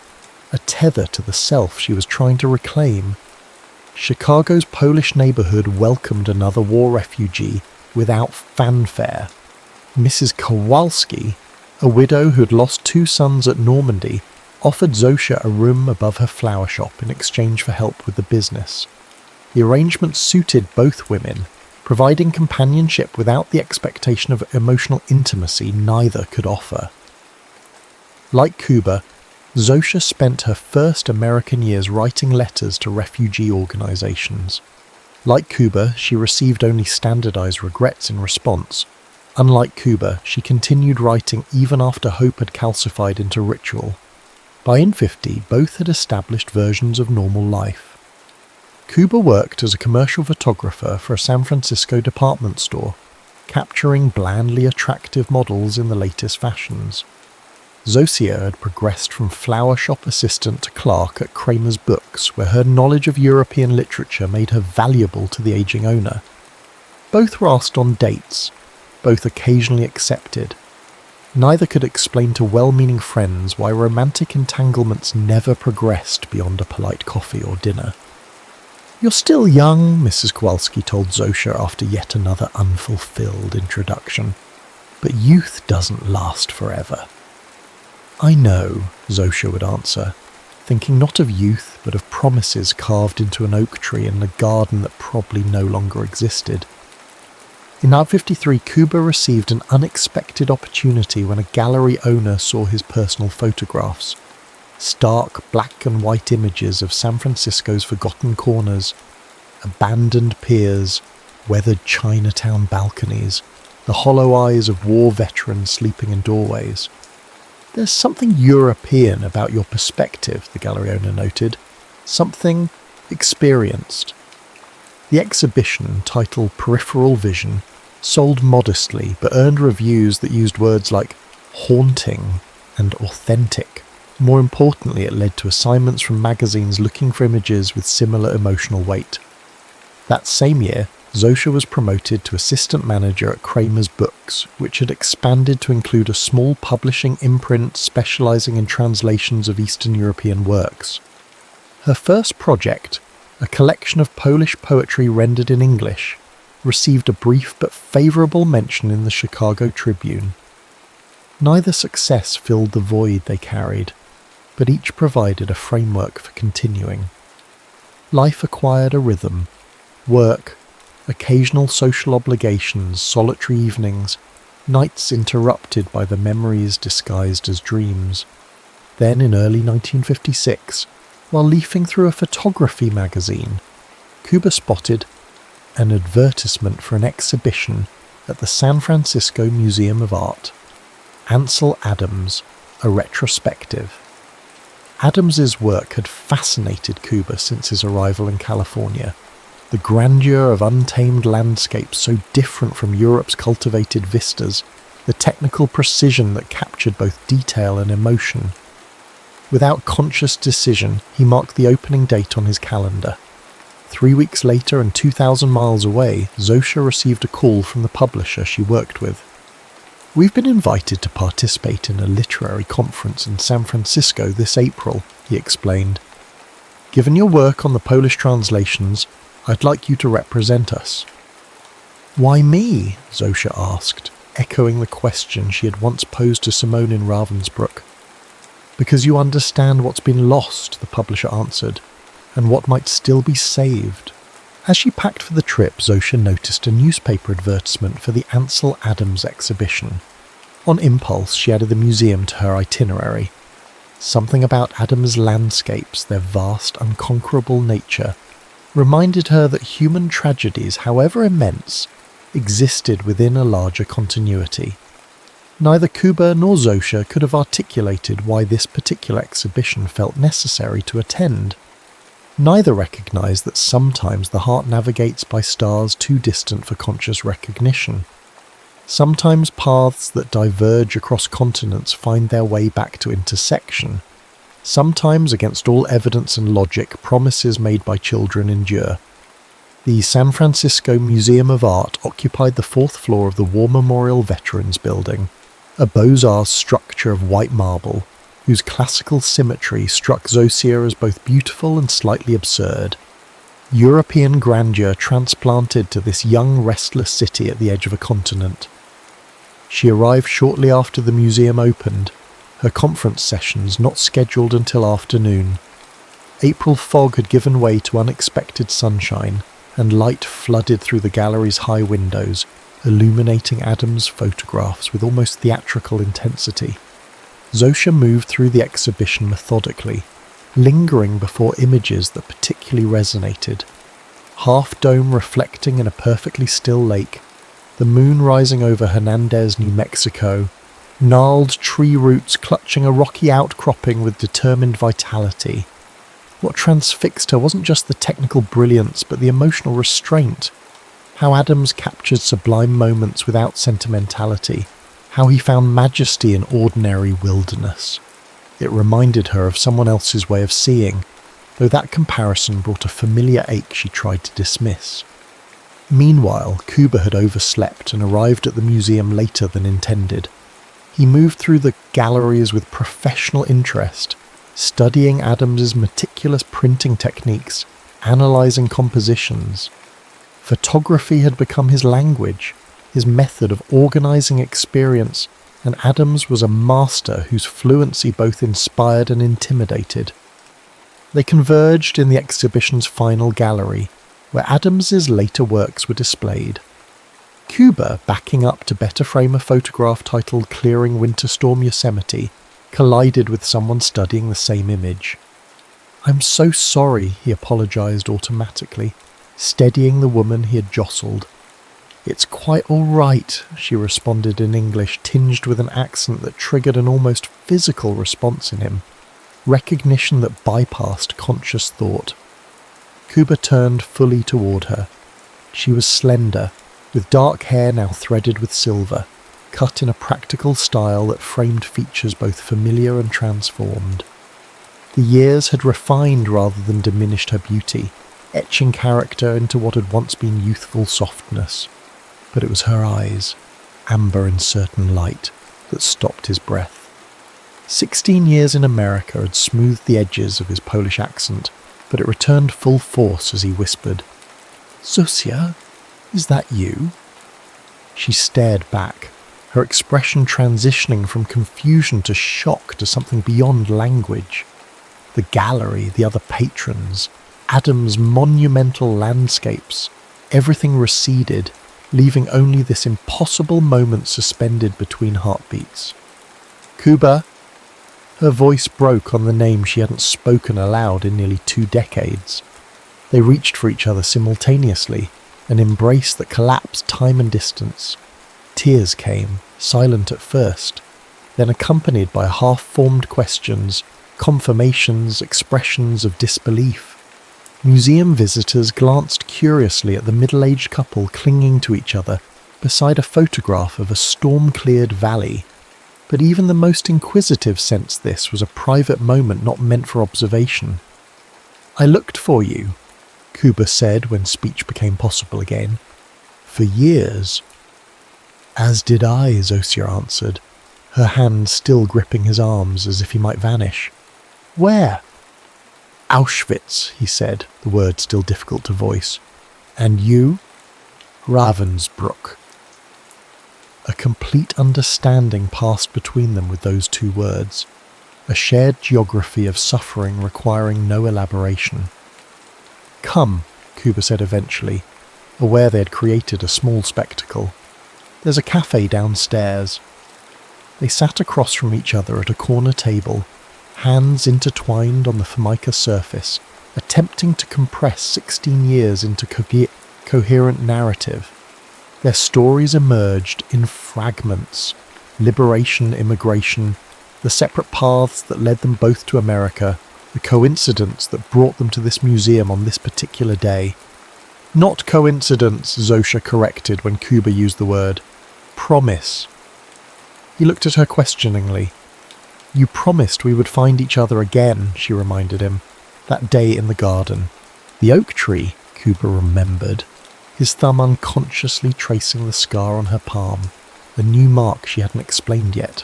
a tether to the self she was trying to reclaim. Chicago's Polish neighbourhood welcomed another war refugee without fanfare. Mrs. Kowalski, a widow who had lost 2 sons at Normandy, offered Zosha a room above her flower shop in exchange for help with the business. The arrangement suited both women, providing companionship without the expectation of emotional intimacy neither could offer. Like Kuba, Zosha spent her first American years writing letters to refugee organisations. Like Kuba, she received only standardised regrets in response. Unlike Kuba, she continued writing even after hope had calcified into ritual. By in-50, both had established versions of normal life. Kuba worked as a commercial photographer for a San Francisco department store, capturing blandly attractive models in the latest fashions. Zosia had progressed from flower shop assistant to clerk at Kramer's Books, where her knowledge of European literature made her valuable to the aging owner. Both were asked on dates, both occasionally accepted. Neither could explain to well-meaning friends why romantic entanglements never progressed beyond a polite coffee or dinner. "You're still young," Mrs. Kowalski told Zosha after yet another unfulfilled introduction. "But youth doesn't last forever." "I know," Zosha would answer, thinking not of youth but of promises carved into an oak tree in a garden that probably no longer existed. In 1953, Kuba received an unexpected opportunity when a gallery owner saw his personal photographs. Stark black and white images of San Francisco's forgotten corners, abandoned piers, weathered Chinatown balconies, the hollow eyes of war veterans sleeping in doorways. "There's something European about your perspective," the gallery owner noted. "Something experienced." The exhibition, titled Peripheral Vision, sold modestly but earned reviews that used words like haunting and authentic. More importantly, it led to assignments from magazines looking for images with similar emotional weight. That same year, Zosha was promoted to assistant manager at Kramer's Books, which had expanded to include a small publishing imprint specializing in translations of Eastern European works. Her first project, a collection of Polish poetry rendered in English, received a brief but favorable mention in the Chicago Tribune. Neither success filled the void they carried, but each provided a framework for continuing. Life acquired a rhythm. Work, occasional social obligations, solitary evenings, nights interrupted by the memories disguised as dreams. Then in early 1956, while leafing through a photography magazine, Kuba spotted an advertisement for an exhibition at the San Francisco Museum of Art. Ansel Adams, a retrospective. Adams's work had fascinated Kuba since his arrival in California. The grandeur of untamed landscapes so different from Europe's cultivated vistas, the technical precision that captured both detail and emotion. Without conscious decision, he marked the opening date on his calendar. 3 weeks later and 2,000 miles away, Zosha received a call from the publisher she worked with. "We've been invited to participate in a literary conference in San Francisco this April," he explained. "Given your work on the Polish translations, I'd like you to represent us." "Why me?" Zosha asked, echoing the question she had once posed to Simone in Ravensbrück. "Because you understand what's been lost," the publisher answered, "and what might still be saved." As she packed for the trip, Zosha noticed a newspaper advertisement for the Ansel Adams exhibition. On impulse, she added the museum to her itinerary. Something about Adams' landscapes, their vast, unconquerable nature, reminded her that human tragedies, however immense, existed within a larger continuity. Neither Kuba nor Zosha could have articulated why this particular exhibition felt necessary to attend. Neither recognized that sometimes the heart navigates by stars too distant for conscious recognition. Sometimes paths that diverge across continents find their way back to intersection. Sometimes, against all evidence and logic, promises made by children endure. The San Francisco Museum of Art occupied the 4th floor of the War Memorial Veterans Building, a Beaux-Arts structure of white marble, whose classical symmetry struck Zosha as both beautiful and slightly absurd. European grandeur transplanted to this young, restless city at the edge of a continent. She arrived shortly after the museum opened, her conference sessions not scheduled until afternoon. April fog had given way to unexpected sunshine, and light flooded through the gallery's high windows, illuminating Adams' photographs with almost theatrical intensity. Zosha moved through the exhibition methodically, lingering before images that particularly resonated. Half-dome reflecting in a perfectly still lake, the moon rising over Hernandez, New Mexico, gnarled tree roots clutching a rocky outcropping with determined vitality. What transfixed her wasn't just the technical brilliance, but the emotional restraint. How Adams captured sublime moments without sentimentality. How he found majesty in ordinary wilderness. It reminded her of someone else's way of seeing, though that comparison brought a familiar ache she tried to dismiss. Meanwhile, Kuba had overslept and arrived at the museum later than intended. He moved through the galleries with professional interest, studying Adams's meticulous printing techniques, analysing compositions. Photography had become his language, his method of organising experience, and Adams was a master whose fluency both inspired and intimidated. They converged in the exhibition's final gallery, where Adams's later works were displayed. Kuba, backing up to better frame a photograph titled Clearing Winter Storm Yosemite, collided with someone studying the same image. "I'm so sorry," he apologised automatically, steadying the woman he had jostled. "It's quite all right," she responded in English, tinged with an accent that triggered an almost physical response in him, recognition that bypassed conscious thought. Kuba turned fully toward her, She was slender, with dark hair now threaded with silver, cut in a practical style that framed features both familiar and transformed. The years had refined rather than diminished her beauty, etching character into what had once been youthful softness. But it was her eyes, amber in certain light, that stopped his breath. 16 years in America had smoothed the edges of his Polish accent, but it returned full force as he whispered, "Zosia, is that you?" She stared back, her expression transitioning from confusion to shock to something beyond language. The gallery, the other patrons, Adam's monumental landscapes, everything receded, leaving only this impossible moment suspended between heartbeats. "Kuba!" Her voice broke on the name she hadn't spoken aloud in nearly 2 decades. They reached for each other simultaneously, an embrace that collapsed time and distance. Tears came, silent at first, then accompanied by half-formed questions, confirmations, expressions of disbelief. Museum visitors glanced curiously at the middle-aged couple clinging to each other beside a photograph of a storm-cleared valley. But even the most inquisitive sensed this was a private moment not meant for observation. "I looked for you," Kuba said when speech became possible again. "For years." "As did I," Zosia answered, her hand still gripping his arms as if he might vanish. "Where?" "Auschwitz," he said, the word still difficult to voice. "And you?" "Ravensbrück." A complete understanding passed between them with those 2 words, a shared geography of suffering requiring no elaboration. "Come," Kuba said eventually, aware they had created a small spectacle. "There's a cafe downstairs." They sat across from each other at a corner table, hands intertwined on the formica surface, attempting to compress 16 years into coherent narrative. Their stories emerged in fragments: liberation, immigration, the separate paths that led them both to America, the coincidence that brought them to this museum on this particular day. "Not coincidence," Zosia corrected when Kuba used the word. "Promise." He looked at her questioningly. "You promised we would find each other again," she reminded him, "that day in the garden." "The oak tree," Kuba remembered, his thumb unconsciously tracing the scar on her palm, a new mark she hadn't explained yet.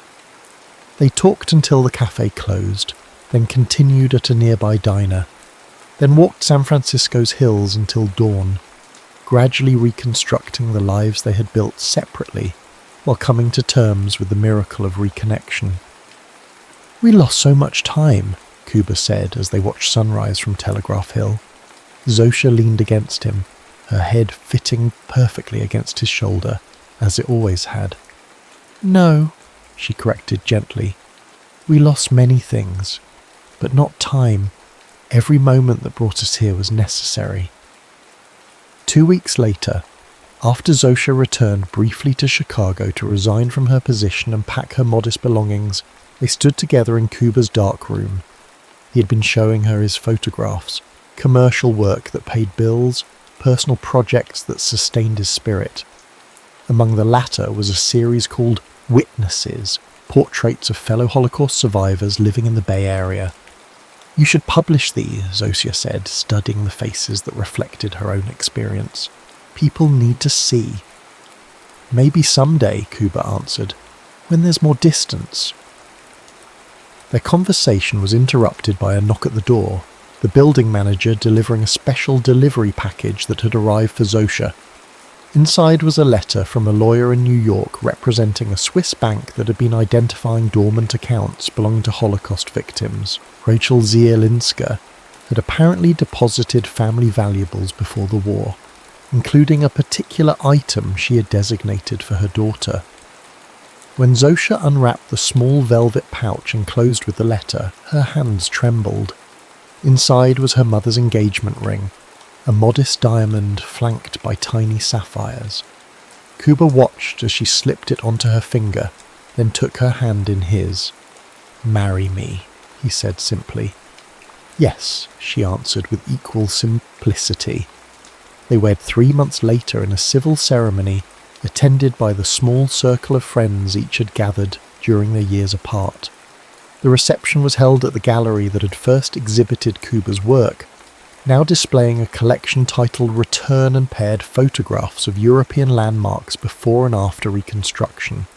They talked until the cafe closed, then continued at a nearby diner, then walked San Francisco's hills until dawn, gradually reconstructing the lives they had built separately while coming to terms with the miracle of reconnection. "We lost so much time," Kuba said as they watched sunrise from Telegraph Hill. Zosia leaned against him, her head fitting perfectly against his shoulder, as it always had. "No," she corrected gently. "We lost many things, but not time. Every moment that brought us here was necessary." 2 weeks later, after Zosia returned briefly to Chicago to resign from her position and pack her modest belongings, they stood together in Kuba's dark room. He had been showing her his photographs, commercial work that paid bills, personal projects that sustained his spirit. Among the latter was a series called Witnesses, portraits of fellow Holocaust survivors living in the Bay Area. "You should publish these," Zosia said, studying the faces that reflected her own experience. "People need to see." "Maybe someday," Kuba answered, "when there's more distance." Their conversation was interrupted by a knock at the door, the building manager delivering a special delivery package that had arrived for Zosia. Inside was a letter from a lawyer in New York representing a Swiss bank that had been identifying dormant accounts belonging to Holocaust victims. Rachel Zielinska had apparently deposited family valuables before the war, including a particular item she had designated for her daughter. When Zosia unwrapped the small velvet pouch enclosed with the letter, her hands trembled. Inside was her mother's engagement ring, a modest diamond flanked by tiny sapphires. Kuba watched as she slipped it onto her finger, then took her hand in his. "Marry me," he said simply. "Yes," she answered with equal simplicity. They wed 3 months later in a civil ceremony attended by the small circle of friends each had gathered during their years apart. The reception was held at the gallery that had first exhibited Kuber's work, now displaying a collection titled Return and Paired Photographs of European Landmarks Before and After Reconstruction.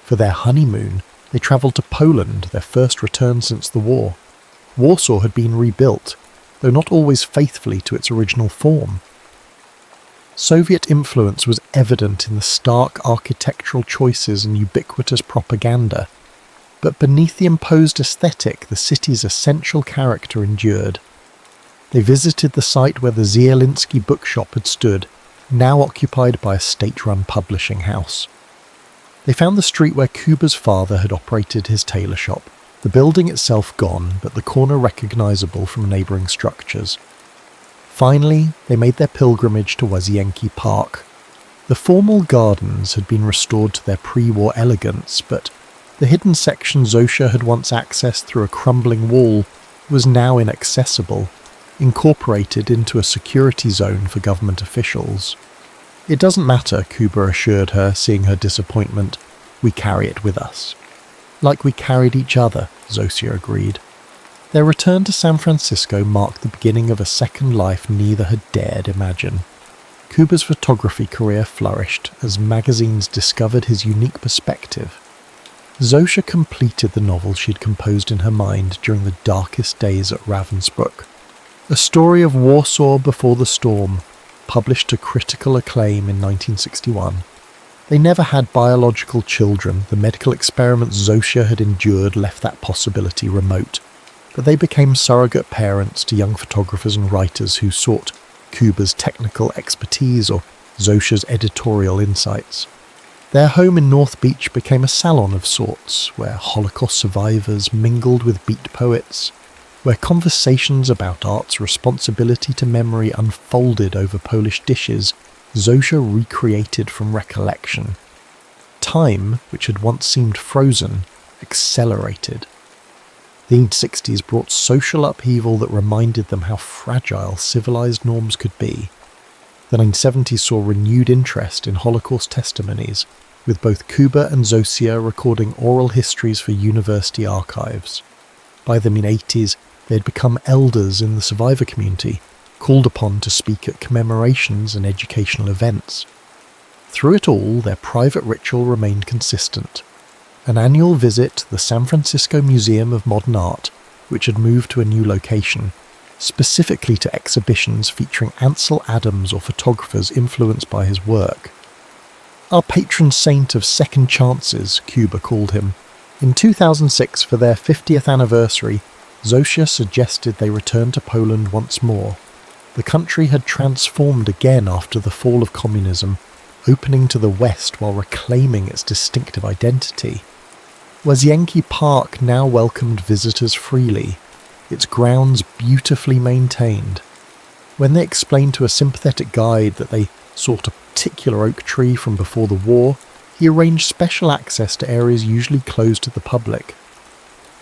For their honeymoon, they travelled to Poland, their first return since the war. Warsaw had been rebuilt, though not always faithfully to its original form. Soviet influence was evident in the stark architectural choices and ubiquitous propaganda, but beneath the imposed aesthetic, the city's essential character endured. They visited the site where the Zielinski bookshop had stood, now occupied by a state-run publishing house. They found the street where Kuber's father had operated his tailor shop, the building itself gone, but the corner recognisable from neighbouring structures. Finally, they made their pilgrimage to Łazienki Park. The formal gardens had been restored to their pre-war elegance, but the hidden section Zosia had once accessed through a crumbling wall was now inaccessible, incorporated into a security zone for government officials. "It doesn't matter," Kuber assured her, seeing her disappointment. "We carry it with us." "Like we carried each other," Zosia agreed. Their return to San Francisco marked the beginning of a second life neither had dared imagine. Kuber's photography career flourished as magazines discovered his unique perspective. Zosia completed the novel she'd composed in her mind during the darkest days at Ravensbrück. A story of Warsaw before the storm, published to critical acclaim in 1961. They never had biological children. The medical experiments Zosia had endured left that possibility remote. But they became surrogate parents to young photographers and writers who sought Kuber's technical expertise or Zosia's editorial insights. Their home in North Beach became a salon of sorts, where Holocaust survivors mingled with beat poets, where conversations about art's responsibility to memory unfolded over Polish dishes Zosia recreated from recollection. Time, which had once seemed frozen, accelerated. The 1960s brought social upheaval that reminded them how fragile civilized norms could be. The 1970s saw renewed interest in Holocaust testimonies, with both Kuber and Zosia recording oral histories for university archives. By the mid-80s, they had become elders in the survivor community, called upon to speak at commemorations and educational events. Through it all, their private ritual remained consistent. An annual visit to the San Francisco Museum of Modern Art, which had moved to a new location, specifically to exhibitions featuring Ansel Adams or photographers influenced by his work. "Our patron saint of second chances," Kuber called him. In 2006, for their 50th anniversary, Zosia suggested they return to Poland once more. The country had transformed again after the fall of communism, opening to the West while reclaiming its distinctive identity. Łazienki Park now welcomed visitors freely, its grounds beautifully maintained. When they explained to a sympathetic guide that they sought a particular oak tree from before the war, he arranged special access to areas usually closed to the public.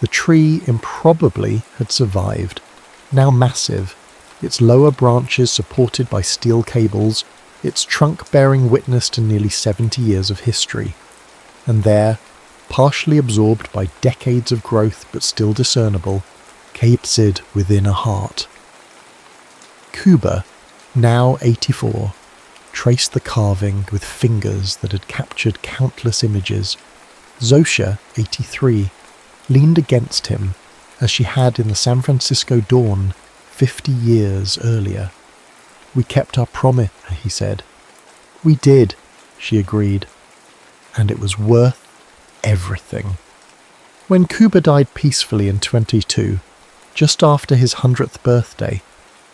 The tree improbably had survived, now massive, its lower branches supported by steel cables, its trunk bearing witness to nearly 70 years of history. And there, partially absorbed by decades of growth but still discernible, capsid within a heart. Kuber, now 84, traced the carving with fingers that had captured countless images. Zosia, 83, leaned against him as she had in the San Francisco dawn 50 years earlier. "We kept our promise," he said. "We did," she agreed. "And it was worth everything." When Kuber died peacefully in 22, just after his 100th birthday,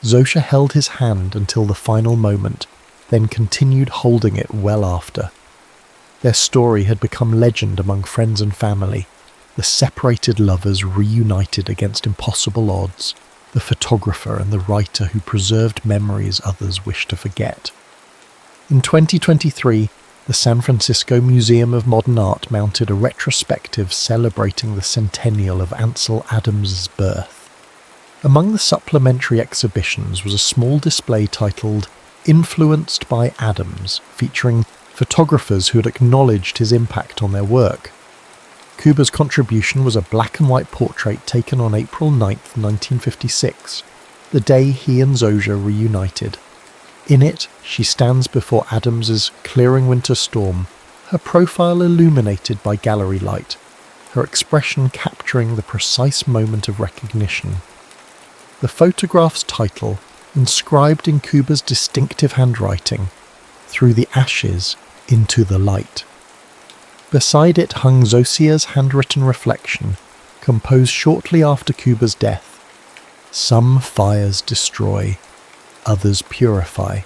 Zosia held his hand until the final moment, then continued holding it well after. Their story had become legend among friends and family, the separated lovers reunited against impossible odds, the photographer and the writer who preserved memories others wished to forget. In 2023, the San Francisco Museum of Modern Art mounted a retrospective celebrating the centennial of Ansel Adams's birth. Among the supplementary exhibitions was a small display titled Influenced by Adams, featuring photographers who had acknowledged his impact on their work. Kuber's contribution was a black and white portrait taken on April 9th, 1956, the day he and Zosia reunited. In it, she stands before Adams's clearing winter storm, her profile illuminated by gallery light, her expression capturing the precise moment of recognition. The photograph's title, inscribed in Kuber's distinctive handwriting, "Through the Ashes into the Light." Beside it hung Zosia's handwritten reflection, composed shortly after Kuber's death. "Some fires destroy, others purify.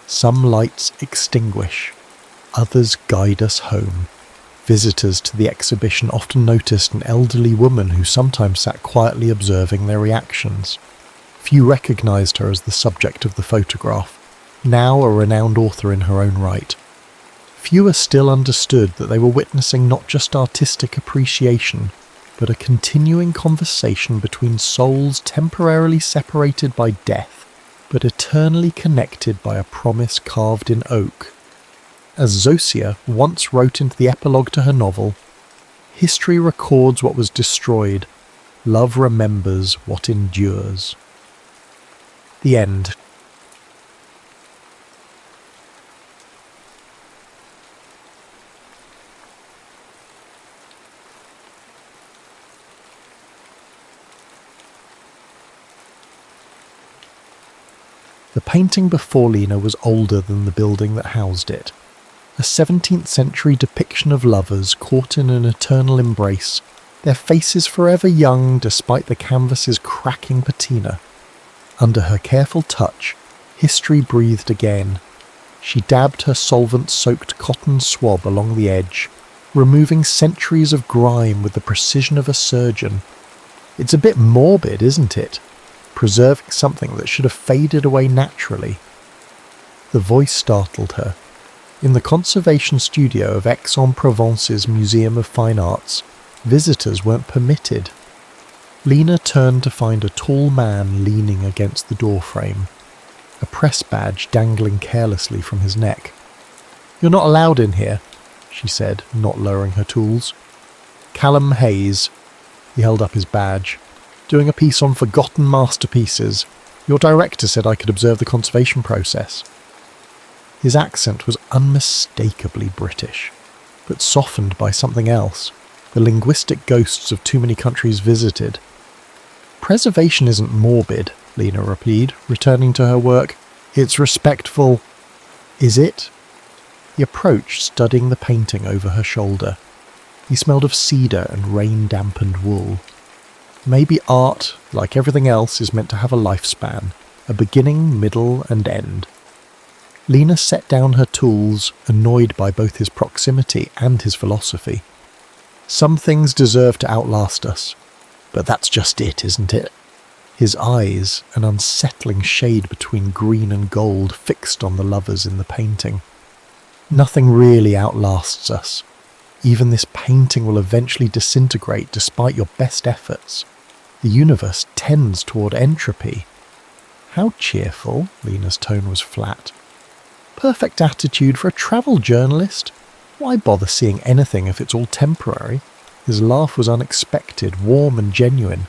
Some lights extinguish, others guide us home." Visitors to the exhibition often noticed an elderly woman who sometimes sat quietly observing their reactions. Few recognised her as the subject of the photograph, now a renowned author in her own right. Fewer still understood that they were witnessing not just artistic appreciation, but a continuing conversation between souls temporarily separated by death, but eternally connected by a promise carved in oak. As Zosia once wrote into the epilogue to her novel, "History records what was destroyed, love remembers what endures." The end. The painting before Lena was older than the building that housed it. A 17th century depiction of lovers caught in an eternal embrace, their faces forever young despite the canvas's cracking patina. Under her careful touch, history breathed again. She dabbed her solvent-soaked cotton swab along the edge, removing centuries of grime with the precision of a surgeon. It's a bit morbid, isn't it? Preserving something that should have faded away naturally. The voice startled her. In the conservation studio of Aix-en-Provence's Museum of Fine Arts, visitors weren't permitted. Lena turned to find a tall man leaning against the doorframe, a press badge dangling carelessly from his neck. "You're not allowed in here," she said, not lowering her tools. "Callum Hayes," he held up his badge, "doing a piece on forgotten masterpieces. Your director said I could observe the conservation process." His accent was unmistakably British, but softened by something else, the linguistic ghosts of too many countries visited. "Preservation isn't morbid," Lena replied, returning to her work. "It's respectful." "Is it?" He approached, studying the painting over her shoulder. He smelled of cedar and rain-dampened wool. Maybe art, like everything else, is meant to have a lifespan, a beginning, middle, and end. Lena set down her tools, annoyed by both his proximity and his philosophy. "Some things deserve to outlast us, but that's just it, isn't it?" His eyes, an unsettling shade between green and gold, fixed on the lovers in the painting. "Nothing really outlasts us. Even this painting will eventually disintegrate despite your best efforts. The universe tends toward entropy." "How cheerful," Lena's tone was flat. "Perfect attitude for a travel journalist. Why bother seeing anything if it's all temporary?" His laugh was unexpected, warm and genuine.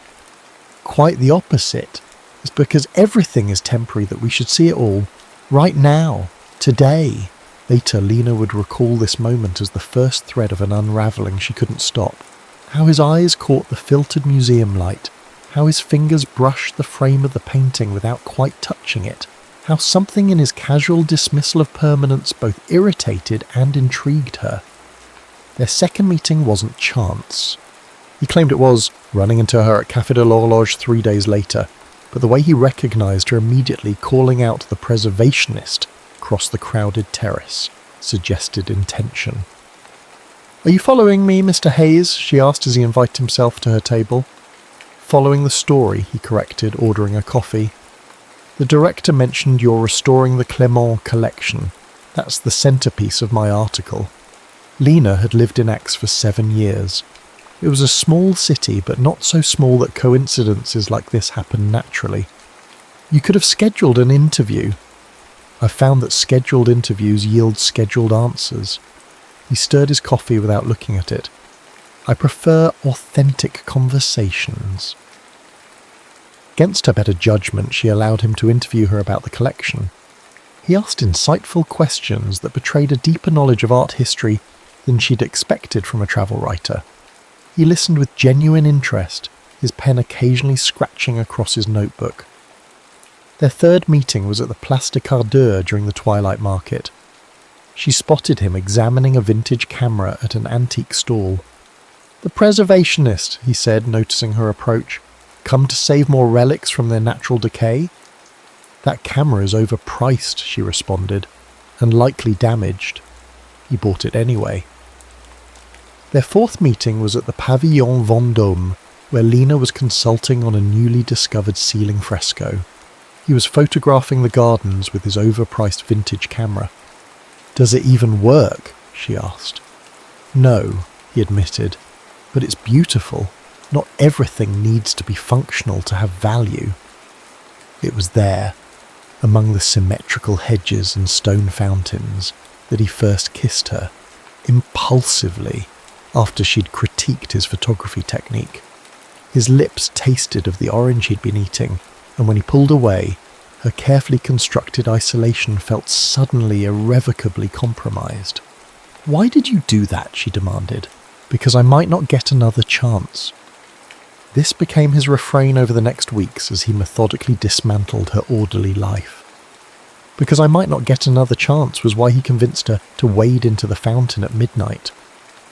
"Quite the opposite. It's because everything is temporary that we should see it all. Right now. Today." Later, Lena would recall this moment as the first thread of an unravelling she couldn't stop. How his eyes caught the filtered museum light. How his fingers brushed the frame of the painting without quite touching it. How something in his casual dismissal of permanence both irritated and intrigued her. Their second meeting wasn't chance. He claimed it was, running into her at Café de l'Horloge 3 days later, but the way he recognised her immediately calling out the preservationist across the crowded terrace suggested intention. "Are you following me, Mr. Hayes?" she asked as he invited himself to her table. "Following the story," he corrected, ordering a coffee. "The director mentioned you're restoring the Clément collection. That's the centrepiece of my article." Lena had lived in Aix for 7 years. It was a small city, but not so small that coincidences like this happened naturally. "You could have scheduled an interview." I've found that scheduled interviews yield scheduled answers. He stirred his coffee without looking at it. I prefer authentic conversations. Against her better judgment, she allowed him to interview her about the collection. He asked insightful questions that betrayed a deeper knowledge of art history than she'd expected from a travel writer. He listened with genuine interest, his pen occasionally scratching across his notebook. Their third meeting was at the Place de Quart d'Heure during the twilight market. She spotted him examining a vintage camera at an antique stall. "The preservationist," he said, noticing her approach. "Come to save more relics from their natural decay?" "That camera is overpriced," she responded, "and likely damaged." He bought it anyway. Their fourth meeting was at the Pavillon Vendôme, where Lena was consulting on a newly discovered ceiling fresco. He was photographing the gardens with his overpriced vintage camera. "Does it even work?" she asked. "No," he admitted, "but it's beautiful. Not everything needs to be functional to have value." It was there, among the symmetrical hedges and stone fountains, that he first kissed her, impulsively, after she'd critiqued his photography technique. His lips tasted of the orange he'd been eating, and when he pulled away, her carefully constructed isolation felt suddenly irrevocably compromised. "Why did you do that?" she demanded. "Because I might not get another chance." This became his refrain over the next weeks as he methodically dismantled her orderly life. "Because I might not get another chance" was why he convinced her to wade into the fountain at midnight.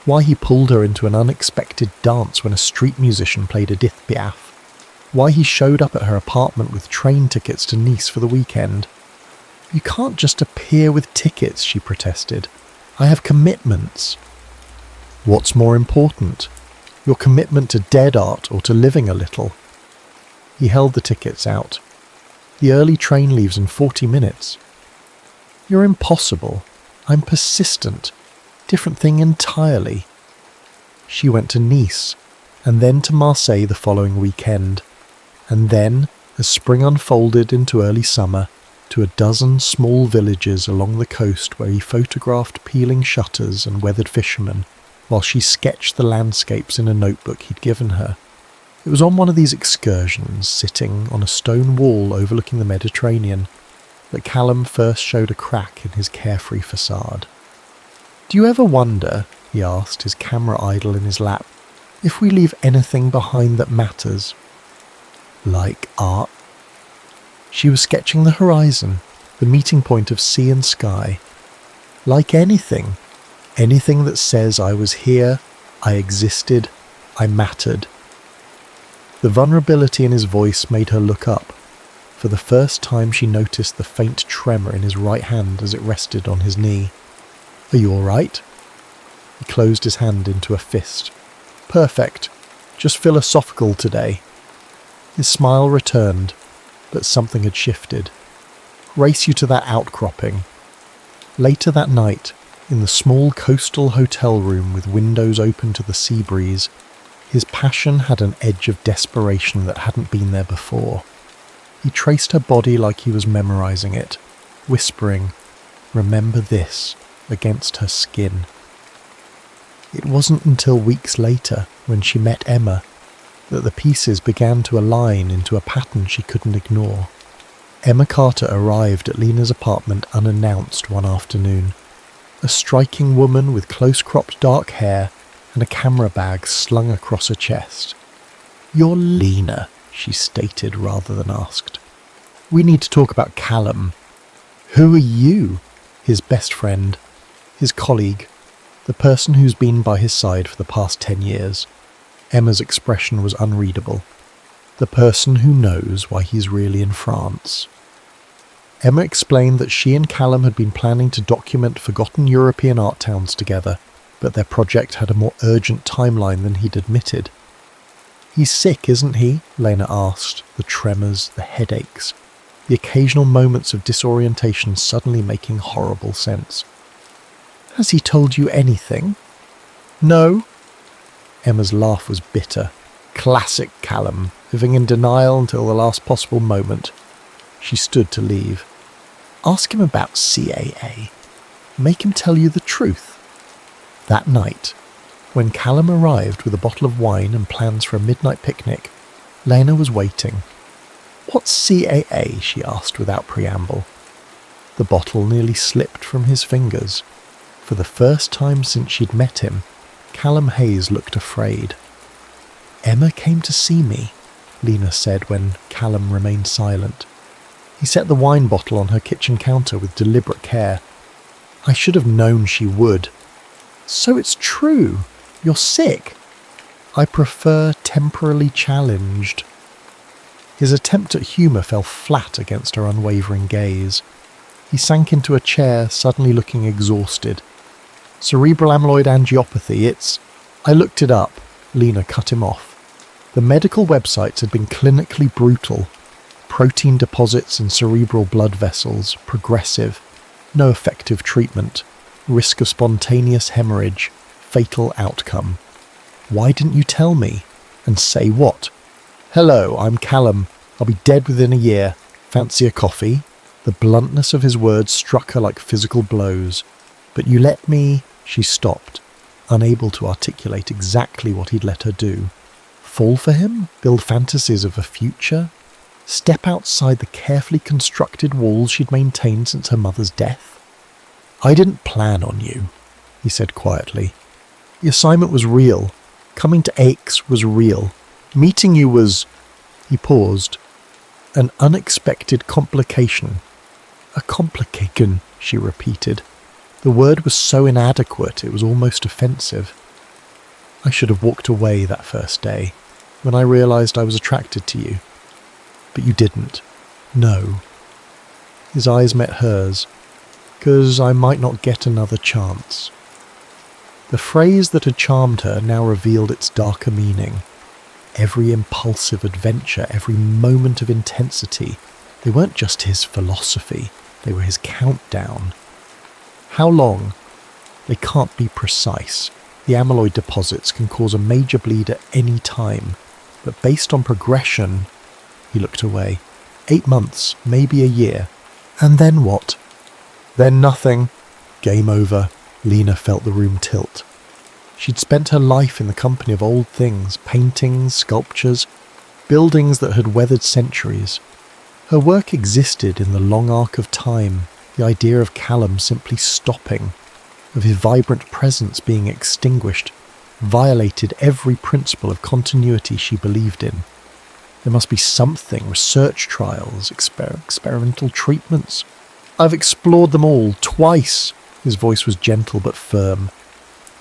Why he pulled her into an unexpected dance when a street musician played Edith Piaf. Why he showed up at her apartment with train tickets to Nice for the weekend. "You can't just appear with tickets," she protested. "I have commitments." "What's more important? Your commitment to dead art or to living a little?" He held the tickets out. "The early train leaves in 40 minutes. "You're impossible. I'm persistent. Different thing entirely." She went to Nice, and then to Marseille the following weekend. And then, as spring unfolded into early summer, to a dozen small villages along the coast where he photographed peeling shutters and weathered fishermen, while she sketched the landscapes in a notebook he'd given her. It was on one of these excursions, sitting on a stone wall overlooking the Mediterranean, that Callum first showed a crack in his carefree facade. "Do you ever wonder," he asked, his camera idle in his lap, "if we leave anything behind that matters? Like art?" She was sketching the horizon, the meeting point of sea and sky. "Like anything. Anything that says I was here, I existed, I mattered." The vulnerability in his voice made her look up. For the first time she noticed the faint tremor in his right hand as it rested on his knee. "Are you all right?" He closed his hand into a fist. "Perfect. Just philosophical today." His smile returned, but something had shifted. "Race you to that outcropping." Later that night, in the small coastal hotel room with windows open to the sea breeze, his passion had an edge of desperation that hadn't been there before. He traced her body like he was memorizing it, whispering, "Remember this," against her skin. It wasn't until weeks later, when she met Emma, that the pieces began to align into a pattern she couldn't ignore. Emma Carter arrived at Lena's apartment unannounced one afternoon. A striking woman with close-cropped dark hair and a camera bag slung across her chest. "You're Lena," she stated rather than asked. "We need to talk about Callum." "Who are you?" "His best friend. His colleague. The person who's been by his side for the past 10 years. Emma's expression was unreadable. "The person who knows why he's really in France." Emma explained that she and Callum had been planning to document forgotten European art towns together, but their project had a more urgent timeline than he'd admitted. "He's sick, isn't he?" Lena asked, the tremors, the headaches, the occasional moments of disorientation suddenly making horrible sense. "Has he told you anything?" "No." Emma's laugh was bitter. Classic Callum, living in denial until the last possible moment. She stood to leave. Ask him about CAA. Make him tell you the truth. That night, when Callum arrived with a bottle of wine and plans for a midnight picnic, Lena was waiting. "What's CAA?" she asked without preamble. The bottle nearly slipped from his fingers. For the first time since she'd met him, Callum Hayes looked afraid. "Emma came to see me," Lena said when Callum remained silent. He set the wine bottle on her kitchen counter with deliberate care. "I should have known she would." "So it's true. You're sick." "I prefer temporarily challenged." His attempt at humour fell flat against her unwavering gaze. He sank into a chair, suddenly looking exhausted. "Cerebral amyloid angiopathy, I looked it up," Lena cut him off. The medical websites had been clinically brutal. Protein deposits in cerebral blood vessels, progressive, no effective treatment, risk of spontaneous hemorrhage, fatal outcome. "Why didn't you tell me?" "And say what?" "Hello, I'm Callum. I'll be dead within a year. Fancy a coffee?" The bluntness of his words struck her like physical blows. "But you let me..." She stopped, unable to articulate exactly what he'd let her do. Fall for him? Build fantasies of a future? Step outside the carefully constructed walls she'd maintained since her mother's death? "I didn't plan on you," he said quietly. "The assignment was real. Coming to Aix was real. Meeting you was..." He paused. "An unexpected complication." "A complication," she repeated. The word was so inadequate it was almost offensive. "I should have walked away that first day, when I realised I was attracted to you. But you didn't. No." His eyes met hers. "'Cause I might not get another chance." The phrase that had charmed her now revealed its darker meaning. Every impulsive adventure, every moment of intensity, they weren't just his philosophy, they were his countdown. How long? They can't be precise. The amyloid deposits can cause a major bleed at any time, but based on progression... He looked away. 8 months, maybe a year. And then what? Then nothing. Game over. Lena felt the room tilt. She'd spent her life in the company of old things, paintings, sculptures, buildings that had weathered centuries. Her work existed in the long arc of time, the idea of Callum simply stopping, of his vibrant presence being extinguished, violated every principle of continuity she believed in. There must be something, research trials, experimental treatments. "I've explored them all, twice." His voice was gentle but firm.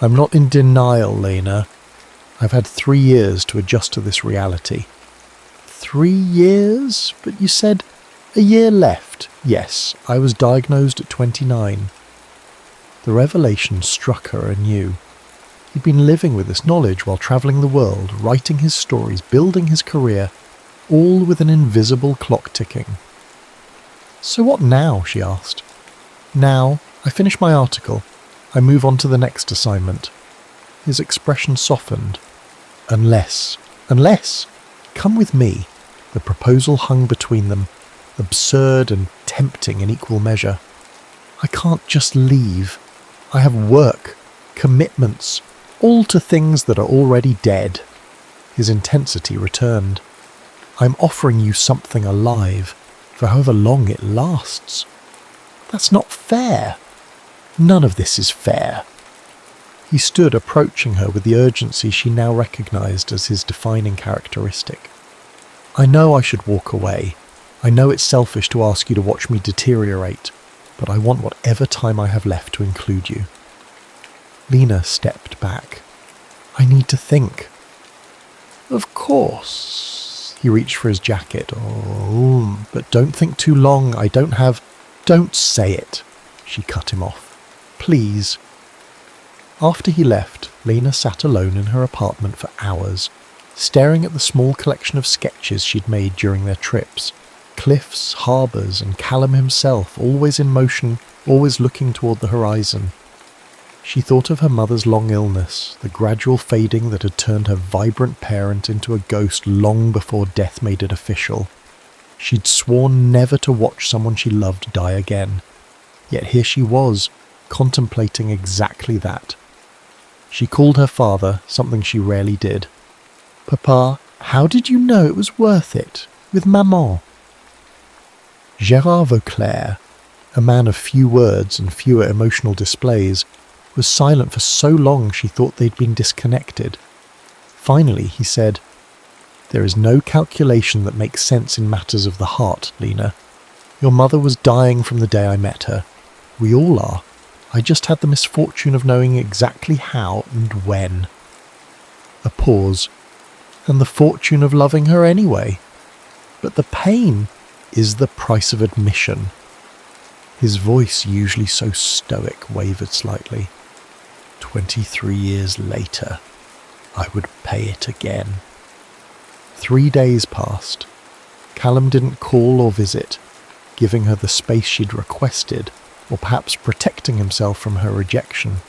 "I'm not in denial, Lena. I've had 3 years to adjust to this reality." 3 years? But you said... "A year left." "Yes, I was diagnosed at 29. The revelation struck her anew. He'd been living with this knowledge while travelling the world, writing his stories, building his career, all with an invisible clock ticking. "So what now?" she asked. "Now, I finish my article. I move on to the next assignment." His expression softened. Unless, come with me." The proposal hung between them, absurd and tempting in equal measure. "I can't just leave. I have work, commitments, all to things that are already dead." His intensity returned. "I'm offering you something alive, for however long it lasts." "That's not fair." "None of this is fair." He stood approaching her with the urgency she now recognised as his defining characteristic. "I know I should walk away. I know it's selfish to ask you to watch me deteriorate, but I want whatever time I have left to include you." Lena stepped back. "I need to think." "Of course." He reached for his jacket. "Oh, but don't think too long. I don't have..." "Don't say it." She cut him off. "Please." After he left, Lena sat alone in her apartment for hours, staring at the small collection of sketches she'd made during their trips. Cliffs, harbours, and Callum himself, always in motion, always looking toward the horizon. She thought of her mother's long illness, the gradual fading that had turned her vibrant parent into a ghost long before death made it official. She'd sworn never to watch someone she loved die again. Yet here she was, contemplating exactly that. She called her father, something she rarely did. "Papa, how did you know it was worth it, with maman?" Gérard Vauclair, a man of few words and fewer emotional displays, was silent for so long she thought they'd been disconnected. Finally, he said, "There is no calculation that makes sense in matters of the heart, Lena. Your mother was dying from the day I met her. We all are. I just had the misfortune of knowing exactly how and when." A pause. "And the fortune of loving her anyway. But the pain is the price of admission." His voice, usually so stoic, wavered slightly. 23 years later, I would pay it again." 3 days passed. Callum didn't call or visit, giving her the space she'd requested, or perhaps protecting himself from her rejection.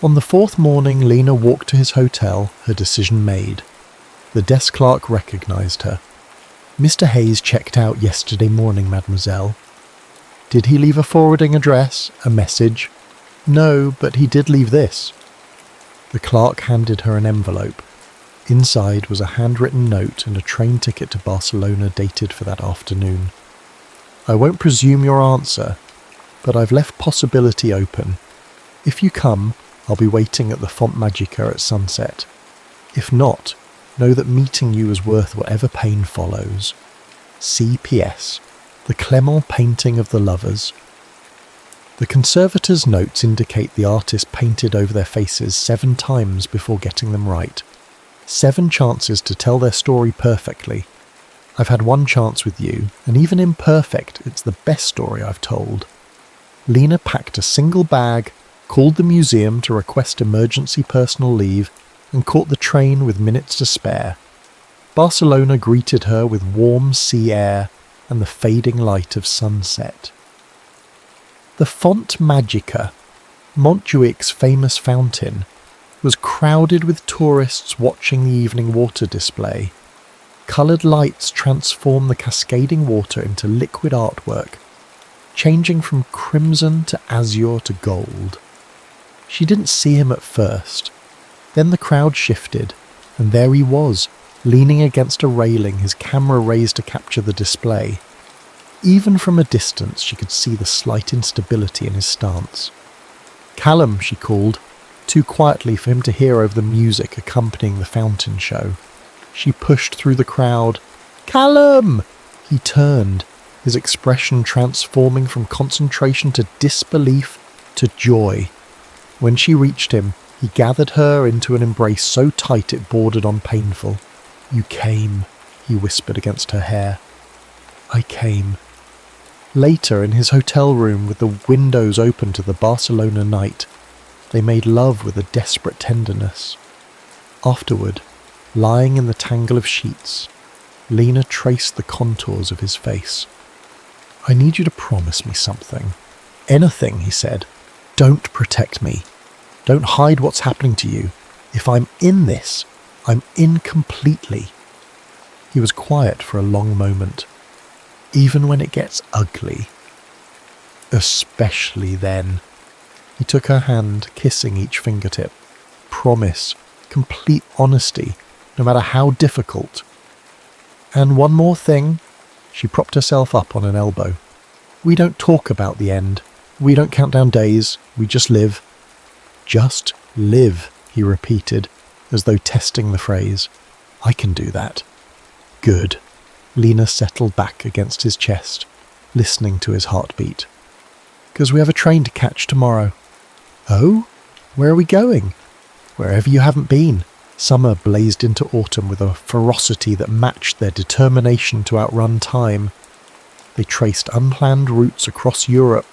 On the 4th morning, Lena walked to his hotel, her decision made. The desk clerk recognised her. "Mr. Hayes checked out yesterday morning, mademoiselle." "Did he leave a forwarding address, a message?" "No, but he did leave this." The clerk handed her an envelope. Inside was a handwritten note and a train ticket to Barcelona dated for that afternoon. "I won't presume your answer, but I've left possibility open. If you come, I'll be waiting at the Font Magica at sunset. If not, know that meeting you is worth whatever pain follows. C.P.S. The Clement painting of the lovers." The conservator's notes indicate the artist painted over their faces 7 times before getting them right. 7 chances to tell their story perfectly. I've had 1 chance with you, and even imperfect, it's the best story I've told. Lena packed a single bag, called the museum to request emergency personal leave, and caught the train with minutes to spare. Barcelona greeted her with warm sea air and the fading light of sunset. The Font Magica, Montjuic's famous fountain, was crowded with tourists watching the evening water display. Coloured lights transform the cascading water into liquid artwork, changing from crimson to azure to gold. She didn't see him at first. Then the crowd shifted, and there he was, leaning against a railing, his camera raised to capture the display. Even from a distance she could see the slight instability in his stance. "Callum," she called, too quietly for him to hear over the music accompanying the fountain show. She pushed through the crowd. "Callum!" He turned, his expression transforming from concentration to disbelief to joy. When she reached him, he gathered her into an embrace so tight it bordered on painful. "You came," he whispered against her hair. "I came." Later, in his hotel room with the windows open to the Barcelona night, they made love with a desperate tenderness. Afterward, lying in the tangle of sheets, Lena traced the contours of his face. "I need you to promise me something." "Anything," he said. "Don't protect me. Don't hide what's happening to you. If I'm in this, I'm in completely." He was quiet for a long moment. "Even when it gets ugly." "Especially then." He took her hand, kissing each fingertip. "Promise, complete honesty, no matter how difficult." "And one more thing." She propped herself up on an elbow. "We don't talk about the end. We don't count down days. We just live." "Just live," he repeated, as though testing the phrase. "I can do that." "Good." Lena settled back against his chest, listening to his heartbeat. "'Cause we have a train to catch tomorrow." "Oh? Where are we going?" "Wherever you haven't been." Summer blazed into autumn with a ferocity that matched their determination to outrun time. They traced unplanned routes across Europe,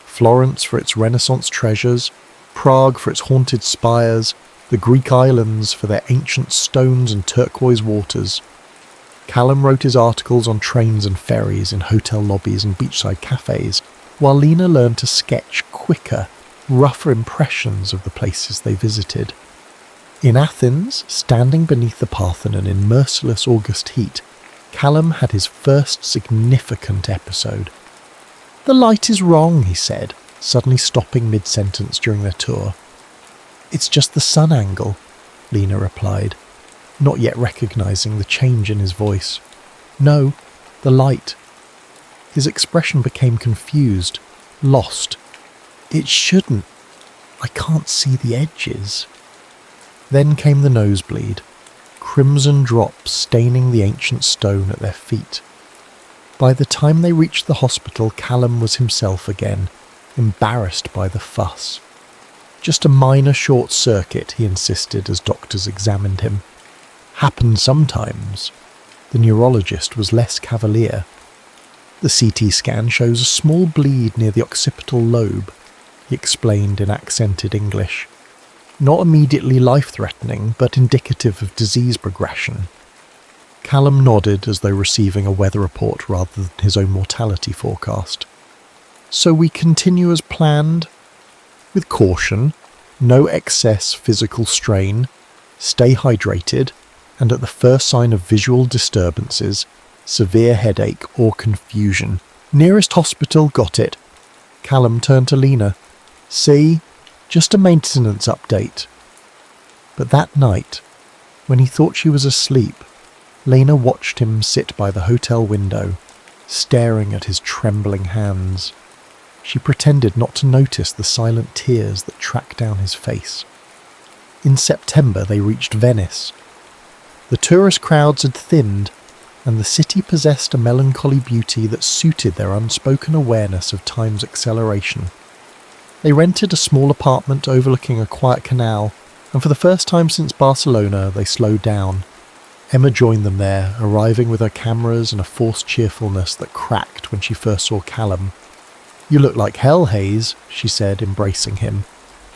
Florence for its Renaissance treasures, Prague for its haunted spires, the Greek islands for their ancient stones and turquoise waters. Callum wrote his articles on trains and ferries in hotel lobbies and beachside cafes, while Lena learned to sketch quicker, rougher impressions of the places they visited. In Athens, standing beneath the Parthenon in merciless August heat, Callum had his first significant episode. "The light is wrong," he said, suddenly stopping mid-sentence during their tour. "It's just the sun angle," Lena replied, not yet recognising the change in his voice. "No, the light." His expression became confused, lost. "It shouldn't. I can't see the edges." Then came the nosebleed, crimson drops staining the ancient stone at their feet. By the time they reached the hospital, Callum was himself again, embarrassed by the fuss. "Just a minor short circuit," he insisted as doctors examined him. "Happens sometimes." The neurologist was less cavalier. "The CT scan shows a small bleed near the occipital lobe," he explained in accented English. "Not immediately life-threatening, but indicative of disease progression." Callum nodded as though receiving a weather report rather than his own mortality forecast. "So we continue as planned? With caution, no excess physical strain, stay hydrated, and at the first sign of visual disturbances, severe headache or confusion. Nearest hospital, got it." Callum turned to Lena. "See? Just a maintenance update." But that night, when he thought she was asleep, Lena watched him sit by the hotel window, staring at his trembling hands. She pretended not to notice the silent tears that tracked down his face. In September they reached Venice. The tourist crowds had thinned, and the city possessed a melancholy beauty that suited their unspoken awareness of time's acceleration. They rented a small apartment overlooking a quiet canal, and for the first time since Barcelona they slowed down. Emma joined them there, arriving with her cameras and a forced cheerfulness that cracked when she first saw Callum. "You look like hell, Hayes," she said, embracing him.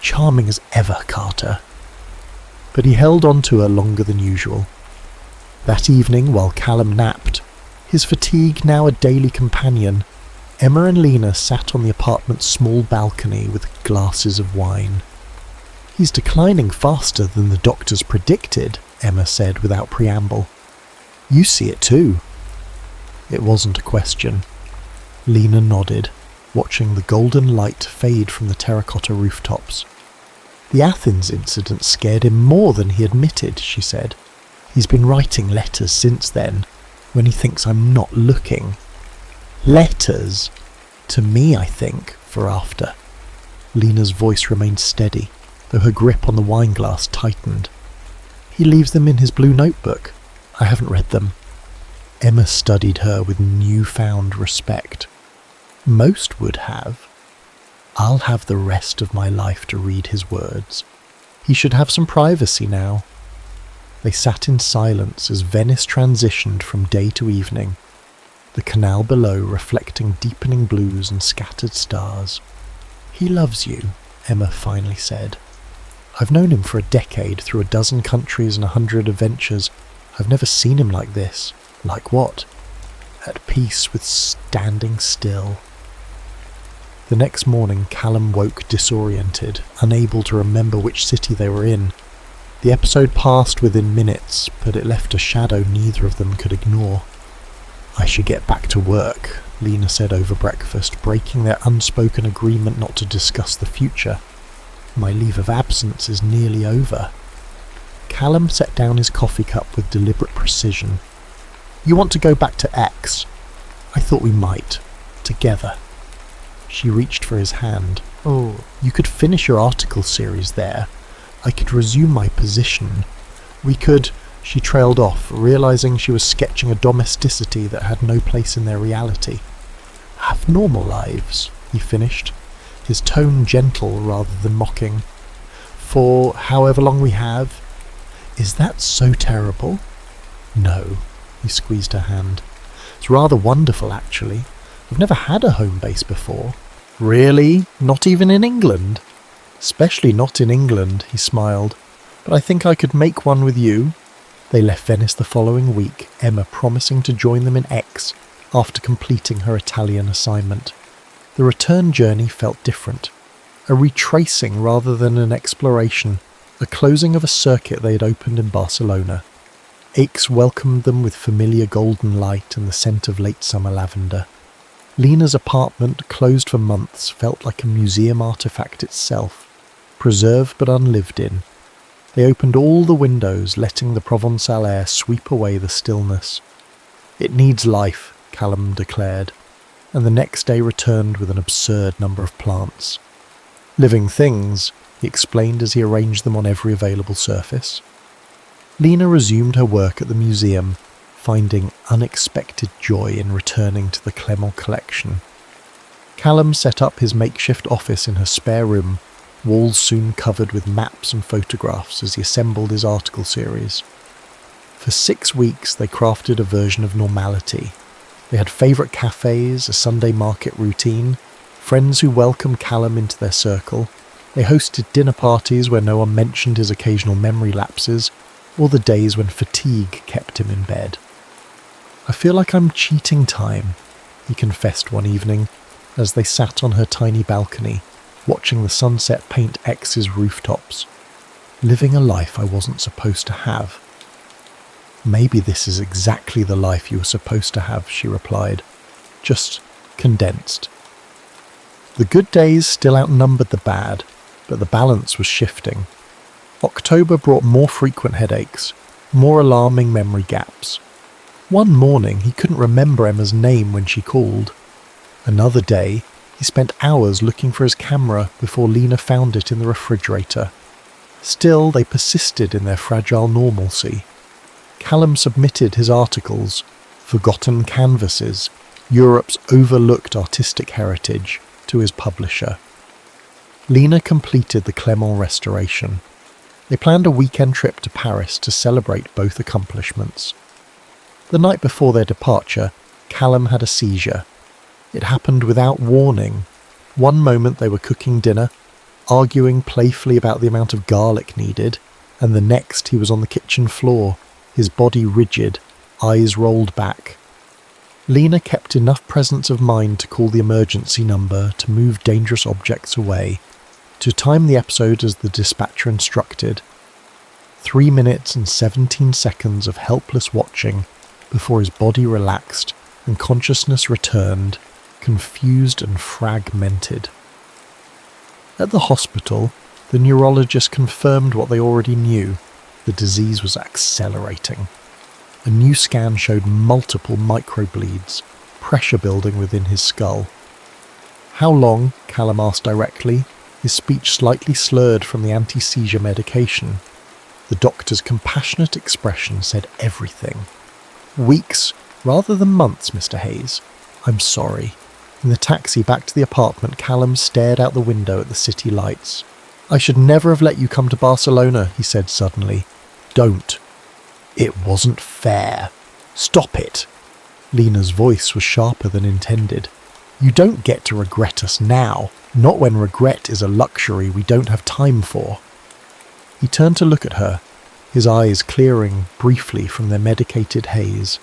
"Charming as ever, Carter." But he held on to her longer than usual. That evening, while Callum napped, his fatigue now a daily companion, Emma and Lena sat on the apartment's small balcony with glasses of wine. "He's declining faster than the doctors predicted," Emma said without preamble. "You see it too." It wasn't a question. Lena nodded, watching the golden light fade from the terracotta rooftops. "The Athens incident scared him more than he admitted," she said. "He's been writing letters since then, when he thinks I'm not looking." "Letters? To me, I think, for after." Lena's voice remained steady, though her grip on the wineglass tightened. "He leaves them in his blue notebook. I haven't read them." Emma studied her with newfound respect. "Most would have. I'll have the rest of my life to read his words. He should have some privacy now." They sat in silence as Venice transitioned from day to evening, the canal below reflecting deepening blues and scattered stars. "He loves you," Emma finally said. "I've known him for a decade, through a dozen countries and 100 adventures. I've never seen him like this." "Like what?" "At peace with standing still." The next morning Callum woke disoriented, unable to remember which city they were in. The episode passed within minutes, but it left a shadow neither of them could ignore. "I should get back to work," Lena said over breakfast, breaking their unspoken agreement not to discuss the future. "My leave of absence is nearly over." Callum set down his coffee cup with deliberate precision. "You want to go back to X? I thought we might. Together." She reached for his hand. "Oh, you could finish your article series there. I could resume my position. We could..." She trailed off, realizing she was sketching a domesticity that had no place in their reality. "Have normal lives," he finished, his tone gentle rather than mocking. "For however long we have. Is that so terrible?" "No," he squeezed her hand. "It's rather wonderful, actually. I've never had a home base before." "Really? Not even in England?" "Especially not in England," he smiled. "But I think I could make one with you." They left Venice the following week, Emma promising to join them in X after completing her Italian assignment. The return journey felt different. A retracing rather than an exploration, a closing of a circuit they had opened in Barcelona. Aches welcomed them with familiar golden light and the scent of late summer lavender. Lena's apartment, closed for months, felt like a museum artifact itself, preserved but unlived in. They opened all the windows, letting the Provençal air sweep away the stillness. "It needs life," Callum declared, and the next day returned with an absurd number of plants. "Living things," he explained as he arranged them on every available surface. Lena resumed her work at the museum, finding unexpected joy in returning to the Clement collection. Callum set up his makeshift office in her spare room, walls soon covered with maps and photographs as he assembled his article series. For 6 weeks they crafted a version of normality. They had favourite cafes, a Sunday market routine, friends who welcomed Callum into their circle. They hosted dinner parties where no one mentioned his occasional memory lapses, or the days when fatigue kept him in bed. "I feel like I'm cheating time," he confessed one evening, as they sat on her tiny balcony, watching the sunset paint X's rooftops. "Living a life I wasn't supposed to have." "Maybe this is exactly the life you were supposed to have," she replied, "just condensed." The good days still outnumbered the bad, but the balance was shifting. October brought more frequent headaches, more alarming memory gaps. One morning he couldn't remember Emma's name when she called. Another day he spent hours looking for his camera before Lena found it in the refrigerator. Still, they persisted in their fragile normalcy. Callum submitted his articles, Forgotten Canvases, Europe's Overlooked Artistic Heritage, to his publisher. Lena completed the Clement restoration. They planned a weekend trip to Paris to celebrate both accomplishments. The night before their departure, Callum had a seizure. It happened without warning. One moment they were cooking dinner, arguing playfully about the amount of garlic needed, and the next he was on the kitchen floor, his body rigid, eyes rolled back. Lena kept enough presence of mind to call the emergency number, to move dangerous objects away, to time the episode as the dispatcher instructed. 3 minutes and 17 seconds of helpless watching before his body relaxed and consciousness returned, confused and fragmented. At the hospital, the neurologist confirmed what they already knew. The disease was accelerating. A new scan showed multiple microbleeds, pressure building within his skull. "How long?" Callum asked directly, his speech slightly slurred from the anti-seizure medication. The doctor's compassionate expression said everything. "Weeks, rather than months, Mr. Hayes. I'm sorry." In the taxi back to the apartment, Callum stared out the window at the city lights. "I should never have let you come to Barcelona," he said suddenly. "Don't." "It wasn't fair. Stop it." Lena's voice was sharper than intended. "You don't get to regret us now, not when regret is a luxury we don't have time for." He turned to look at her, his eyes clearing briefly from their medicated haze.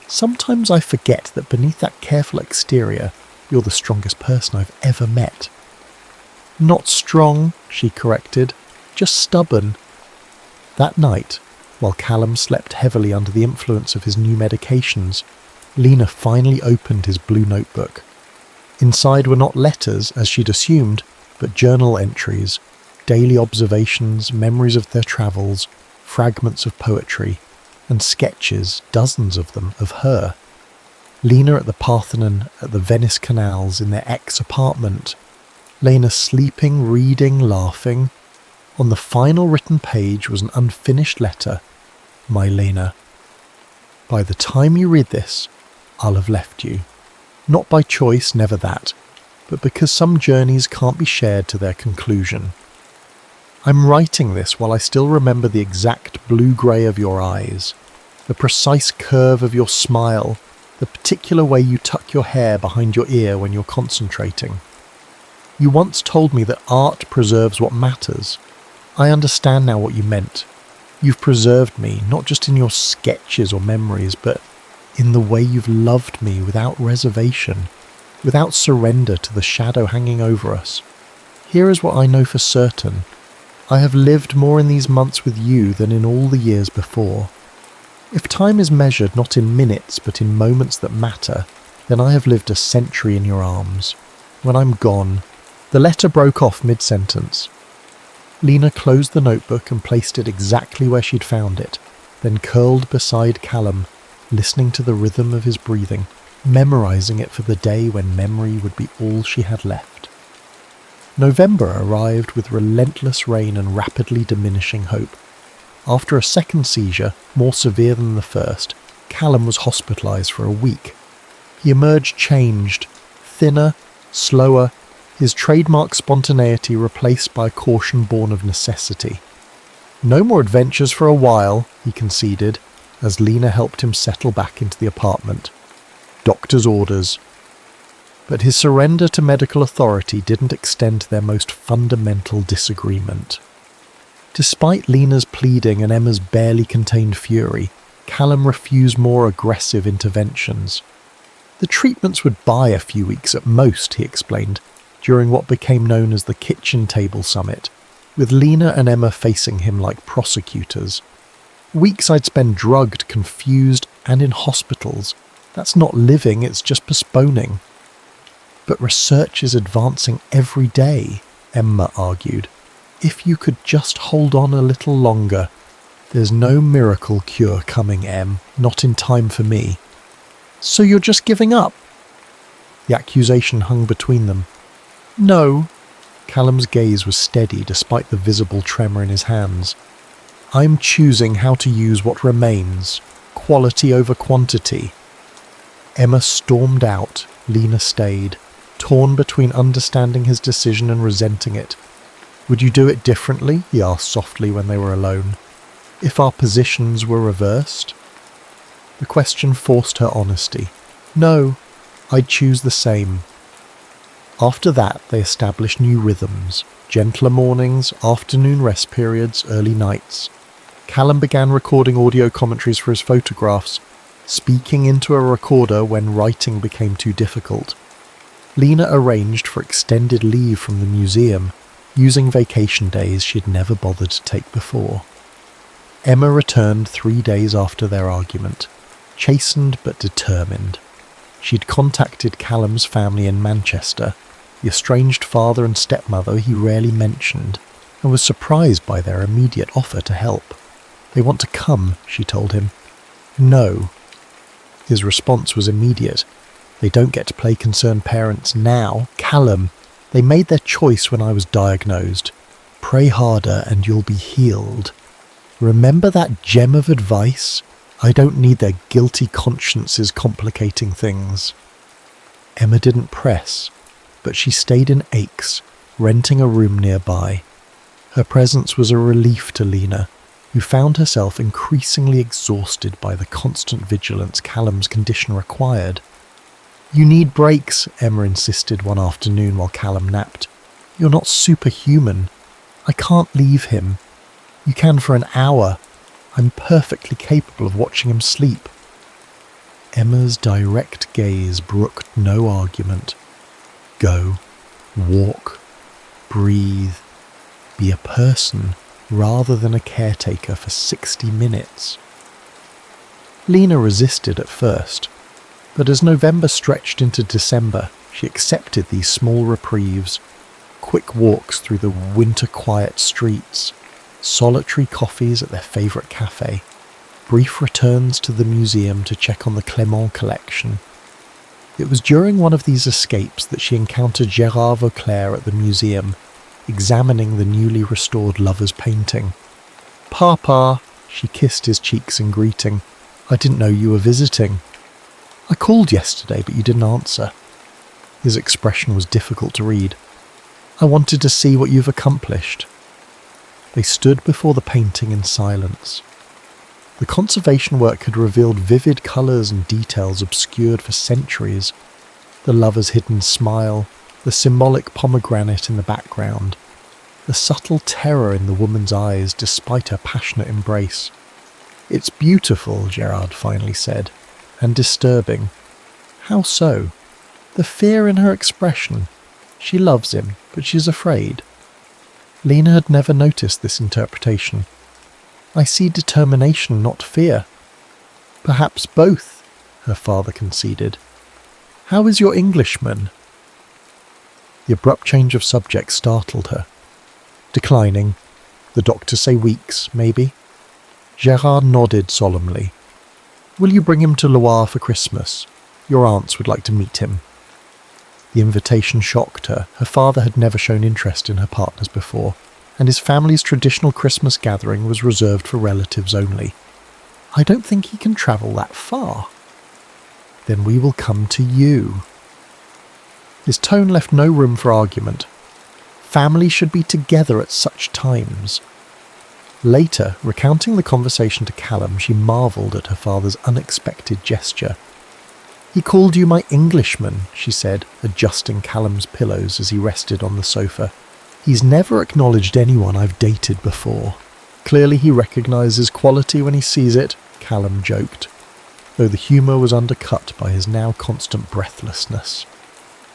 "Sometimes I forget that beneath that careful exterior, you're the strongest person I've ever met." "Not strong," she corrected, "just stubborn." That night, while Callum slept heavily under the influence of his new medications, Lena finally opened his blue notebook. Inside were not letters, as she'd assumed, but journal entries, daily observations, memories of their travels, fragments of poetry, and sketches, dozens of them, of her. Lena at the Parthenon, at the Venice canals, in their ex-apartment. Lena sleeping, reading, laughing. On the final written page was an unfinished letter. "My Lena, by the time you read this, I'll have left you. Not by choice, never that, but because some journeys can't be shared to their conclusion. I'm writing this while I still remember the exact blue-grey of your eyes, the precise curve of your smile, the particular way you tuck your hair behind your ear when you're concentrating. You once told me that art preserves what matters. I understand now what you meant. You've preserved me, not just in your sketches or memories, but in the way you've loved me without reservation, without surrender to the shadow hanging over us. Here is what I know for certain. I have lived more in these months with you than in all the years before. If time is measured not in minutes but in moments that matter, then I have lived a century in your arms. When I'm gone..." The letter broke off mid-sentence. Lena closed the notebook and placed it exactly where she'd found it, then curled beside Callum, listening to the rhythm of his breathing, memorising it for the day when memory would be all she had left. November arrived with relentless rain and rapidly diminishing hope. After a second seizure, more severe than the first, Callum was hospitalised for a week. He emerged changed, thinner, slower, his trademark spontaneity replaced by a caution born of necessity. "No more adventures for a while," he conceded, as Lena helped him settle back into the apartment. "Doctor's orders." But his surrender to medical authority didn't extend to their most fundamental disagreement. Despite Lena's pleading and Emma's barely contained fury, Callum refused more aggressive interventions. The treatments would buy a few weeks at most, he explained, during what became known as the kitchen table summit, with Lena and Emma facing him like prosecutors. Weeks I'd spend drugged, confused, and in hospitals. That's not living, it's just postponing. But research is advancing every day, Emma argued. If you could just hold on a little longer. There's no miracle cure coming, Em, not in time for me. So you're just giving up? The accusation hung between them. No. Callum's gaze was steady despite the visible tremor in his hands. I'm choosing how to use what remains, quality over quantity. Emma stormed out, Lena stayed, torn between understanding his decision and resenting it. Would you do it differently? He asked softly when they were alone. If our positions were reversed? The question forced her honesty. No, I'd choose the same. After that, they established new rhythms, gentler mornings, afternoon rest periods, early nights. Callum began recording audio commentaries for his photographs, speaking into a recorder when writing became too difficult. Lena arranged for extended leave from the museum, using vacation days she'd never bothered to take before. Emma returned 3 days after their argument, chastened but determined. She'd contacted Callum's family in Manchester, the estranged father and stepmother he rarely mentioned, and was surprised by their immediate offer to help. They want to come, she told him. No. His response was immediate. They don't get to play concerned parents now. Callum, they made their choice when I was diagnosed. Pray harder and you'll be healed. Remember that gem of advice? I don't need their guilty consciences complicating things. Emma didn't press, but she stayed in Aix, renting a room nearby. Her presence was a relief to Lena, who found herself increasingly exhausted by the constant vigilance Callum's condition required. You need breaks, Emma insisted one afternoon while Callum napped. You're not superhuman. I can't leave him. You can for an hour. I'm perfectly capable of watching him sleep. Emma's direct gaze brooked no argument. Go, walk, breathe, be a person rather than a caretaker for 60 minutes. Lena resisted at first, but as November stretched into December, she accepted these small reprieves, quick walks through the winter-quiet streets, solitary coffees at their favourite cafe, brief returns to the museum to check on the Clément collection. It was during one of these escapes that she encountered Gérard Vauclair at the museum, examining the newly restored lover's painting. Papa, she kissed his cheeks in greeting. I didn't know you were visiting. I called yesterday, but you didn't answer. His expression was difficult to read. I wanted to see what you've accomplished. They stood before the painting in silence. The conservation work had revealed vivid colours and details obscured for centuries. The lover's hidden smile, the symbolic pomegranate in the background, the subtle terror in the woman's eyes despite her passionate embrace. It's beautiful, Gerard finally said, and disturbing. How so? The fear in her expression. She loves him, but she's afraid. Lena had never noticed this interpretation. I see determination, not fear. Perhaps both, her father conceded. How is your Englishman? The abrupt change of subject startled her. Declining. The doctors say weeks, maybe. Gérard nodded solemnly. Will you bring him to Loire for Christmas? Your aunts would like to meet him. The invitation shocked her. Her father had never shown interest in her partners before, and his family's traditional Christmas gathering was reserved for relatives only. I don't think he can travel that far. Then we will come to you. His tone left no room for argument. Family should be together at such times. Later, recounting the conversation to Callum, she marvelled at her father's unexpected gesture. He called you my Englishman, she said, adjusting Callum's pillows as he rested on the sofa. He's never acknowledged anyone I've dated before. Clearly he recognises quality when he sees it, Callum joked, though the humour was undercut by his now constant breathlessness.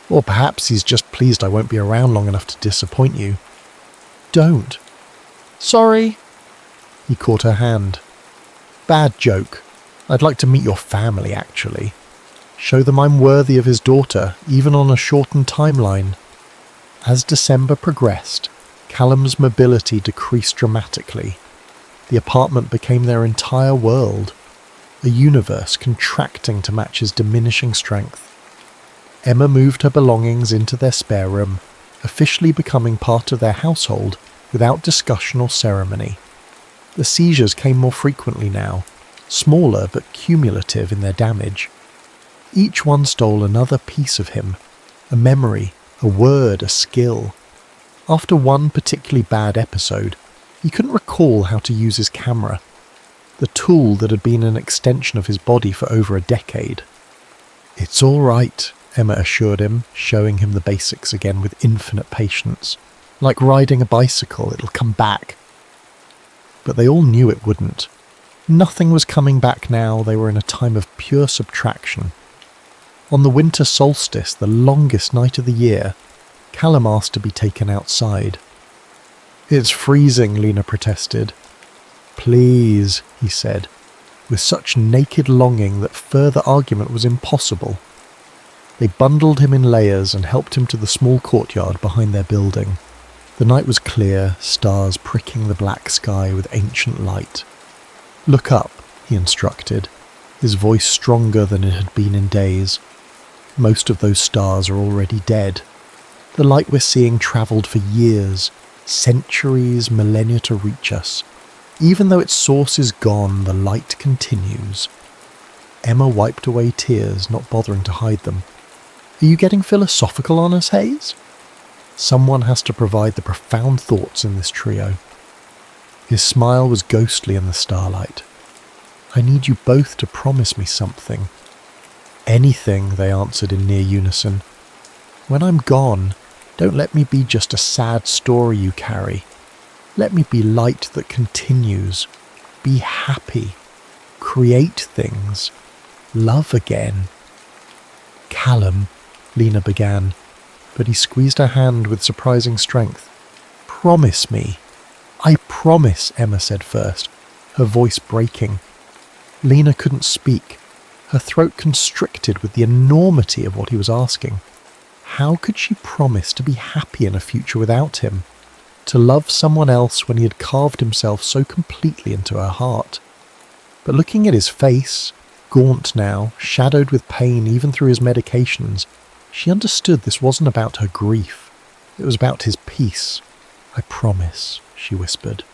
Or perhaps he's just pleased I won't be around long enough to disappoint you. Don't. Sorry. He caught her hand. Bad joke. I'd like to meet your family, actually. Show them I'm worthy of his daughter, even on a shortened timeline. As December progressed, Callum's mobility decreased dramatically. The apartment became their entire world, a universe contracting to match his diminishing strength. Emma moved her belongings into their spare room, officially becoming part of their household without discussion or ceremony. The seizures came more frequently now, smaller but cumulative in their damage. Each one stole another piece of him, a memory, a word, a skill. After one particularly bad episode, he couldn't recall how to use his camera, the tool that had been an extension of his body for over a decade. It's all right, Emma assured him, showing him the basics again with infinite patience. Like riding a bicycle, it'll come back. But they all knew it wouldn't. Nothing was coming back now. They were in a time of pure subtraction. On the winter solstice, the longest night of the year, Callum asked to be taken outside. It's freezing, Lena protested. Please, he said, with such naked longing that further argument was impossible. They bundled him in layers and helped him to the small courtyard behind their building. The night was clear, stars pricking the black sky with ancient light. Look up, he instructed, his voice stronger than it had been in days. Most of those stars are already dead. The light we're seeing travelled for years, centuries, millennia to reach us. Even though its source is gone, the light continues. Emma wiped away tears, not bothering to hide them. Are you getting philosophical on us, Hayes? Someone has to provide the profound thoughts in this trio. His smile was ghostly in the starlight. I need you both to promise me something. Anything, they answered in near unison. When I'm gone, don't let me be just a sad story you carry. Let me be light that continues. Be happy. Create things. Love again. Callum, Lena began, but he squeezed her hand with surprising strength. Promise me. I promise, Emma said first, her voice breaking. Lena couldn't speak, her throat constricted with the enormity of what he was asking. How could she promise to be happy in a future without him? To love someone else when he had carved himself so completely into her heart? But looking at his face, gaunt now, shadowed with pain even through his medications, she understood this wasn't about her grief. It was about his peace. I promise, she whispered.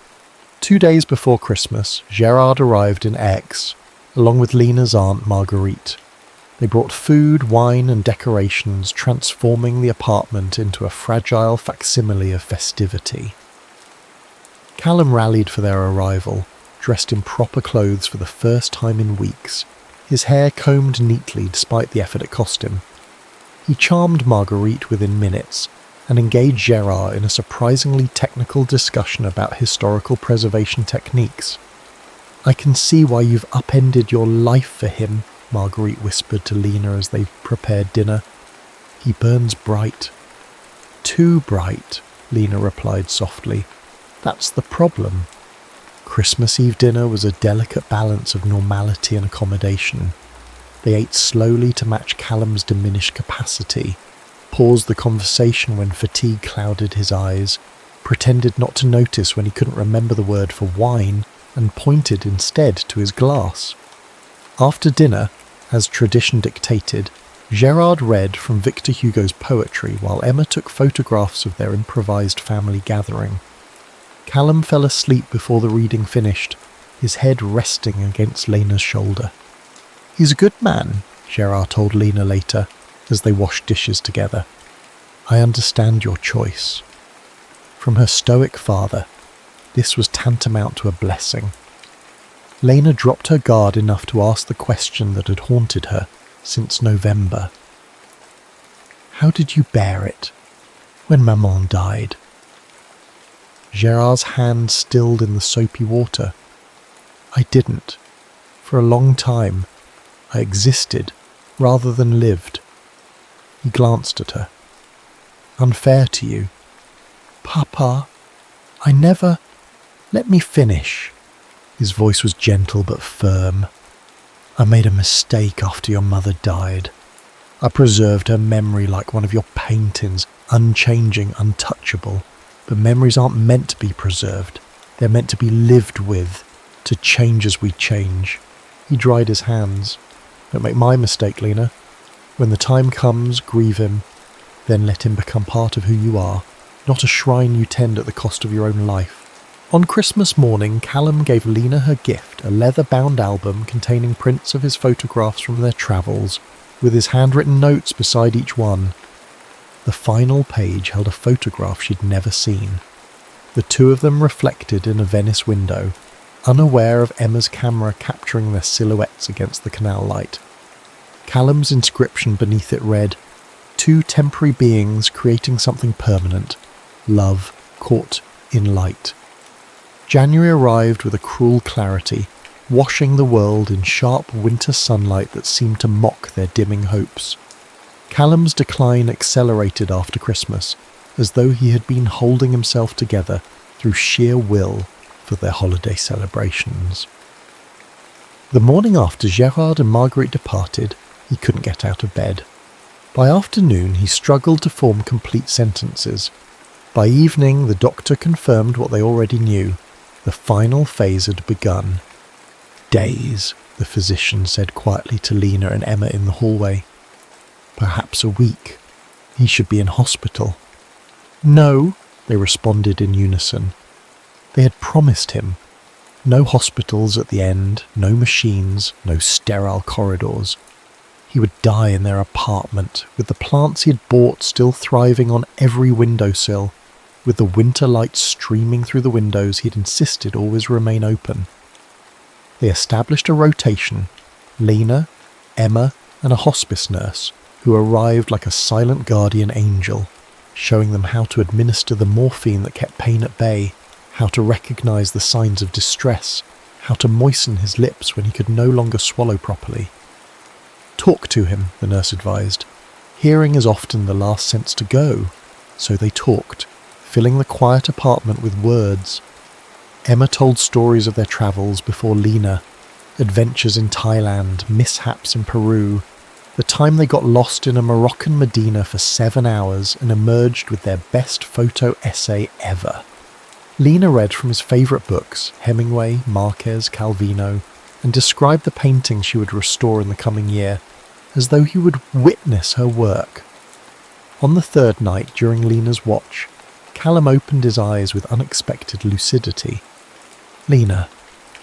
2 days before Christmas, Gérard arrived in Aix, along with Lena's aunt Marguerite. They brought food, wine and decorations, transforming the apartment into a fragile facsimile of festivity. Callum rallied for their arrival, dressed in proper clothes for the first time in weeks, his hair combed neatly despite the effort it cost him. He charmed Marguerite within minutes, and engaged Gérard in a surprisingly technical discussion about historical preservation techniques. I can see why you've upended your life for him, Marguerite whispered to Lena as they prepared dinner. He burns bright. Too bright, Lena replied softly. That's the problem. Christmas Eve dinner was a delicate balance of normality and accommodation. They ate slowly to match Callum's diminished capacity, paused the conversation when fatigue clouded his eyes, pretended not to notice when he couldn't remember the word for wine, and pointed instead to his glass. After dinner, as tradition dictated, Gerard read from Victor Hugo's poetry while Emma took photographs of their improvised family gathering. Callum fell asleep before the reading finished, his head resting against Lena's shoulder. "He's a good man," Gerard told Lena later, as they washed dishes together. "I understand your choice." From her stoic father, this was tantamount to a blessing. Lena dropped her guard enough to ask the question that had haunted her since November. "How did you bear it when Maman died?" Gerard's hand stilled in the soapy water. "I didn't. For a long time, I existed rather than lived." He glanced at her. "Unfair to you." "Papa, I never... Let me finish." His voice was gentle but firm. "I made a mistake after your mother died. I preserved her memory like one of your paintings, unchanging, untouchable. But memories aren't meant to be preserved. They're meant to be lived with, to change as we change." He dried his hands. "Don't make my mistake, Lena. When the time comes, grieve him, then let him become part of who you are, not a shrine you tend at the cost of your own life." On Christmas morning, Callum gave Lena her gift, a leather-bound album containing prints of his photographs from their travels, with his handwritten notes beside each one. The final page held a photograph she'd never seen. The two of them reflected in a Venice window, unaware of Emma's camera capturing their silhouettes against the canal light. Callum's inscription beneath it read, "Two temporary beings creating something permanent. Love caught in light." January arrived with a cruel clarity, washing the world in sharp winter sunlight that seemed to mock their dimming hopes. Callum's decline accelerated after Christmas, as though he had been holding himself together through sheer will for their holiday celebrations. The morning after Gerard and Marguerite departed, he couldn't get out of bed. By afternoon, he struggled to form complete sentences. By evening, the doctor confirmed what they already knew. The final phase had begun. "Days," the physician said quietly to Lena and Emma in the hallway. "Perhaps a week. He should be in hospital." "No," they responded in unison. They had promised him. No hospitals at the end, no machines, no sterile corridors. He would die in their apartment, with the plants he had bought still thriving on every windowsill, with the winter light streaming through the windows he'd insisted always remain open. They established a rotation, Lena, Emma, and a hospice nurse, who arrived like a silent guardian angel, showing them how to administer the morphine that kept pain at bay, how to recognise the signs of distress, how to moisten his lips when he could no longer swallow properly. "Talk to him," the nurse advised. "Hearing is often the last sense to go." So they talked, filling the quiet apartment with words. Emma told stories of their travels before Lena, adventures in Thailand, mishaps in Peru, the time they got lost in a Moroccan Medina for 7 hours and emerged with their best photo essay ever. Lena read from his favourite books, Hemingway, Marquez, Calvino, and described the painting she would restore in the coming year, as though he would witness her work. On the third night, during Lena's watch, Callum opened his eyes with unexpected lucidity. "Lena,"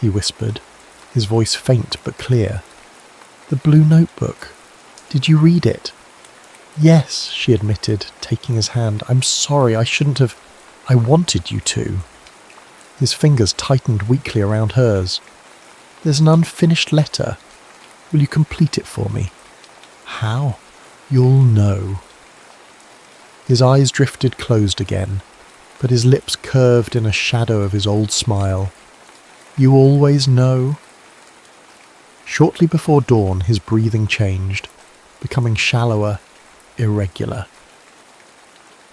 he whispered, his voice faint but clear. "The blue notebook. Did you read it?" "Yes," she admitted, taking his hand. "I'm sorry, I shouldn't have... I wanted you to." His fingers tightened weakly around hers. "There's an unfinished letter. Will you complete it for me?" "How?" "You'll know." His eyes drifted closed again, but his lips curved in a shadow of his old smile. "You always know?" Shortly before dawn, his breathing changed, becoming shallower, irregular.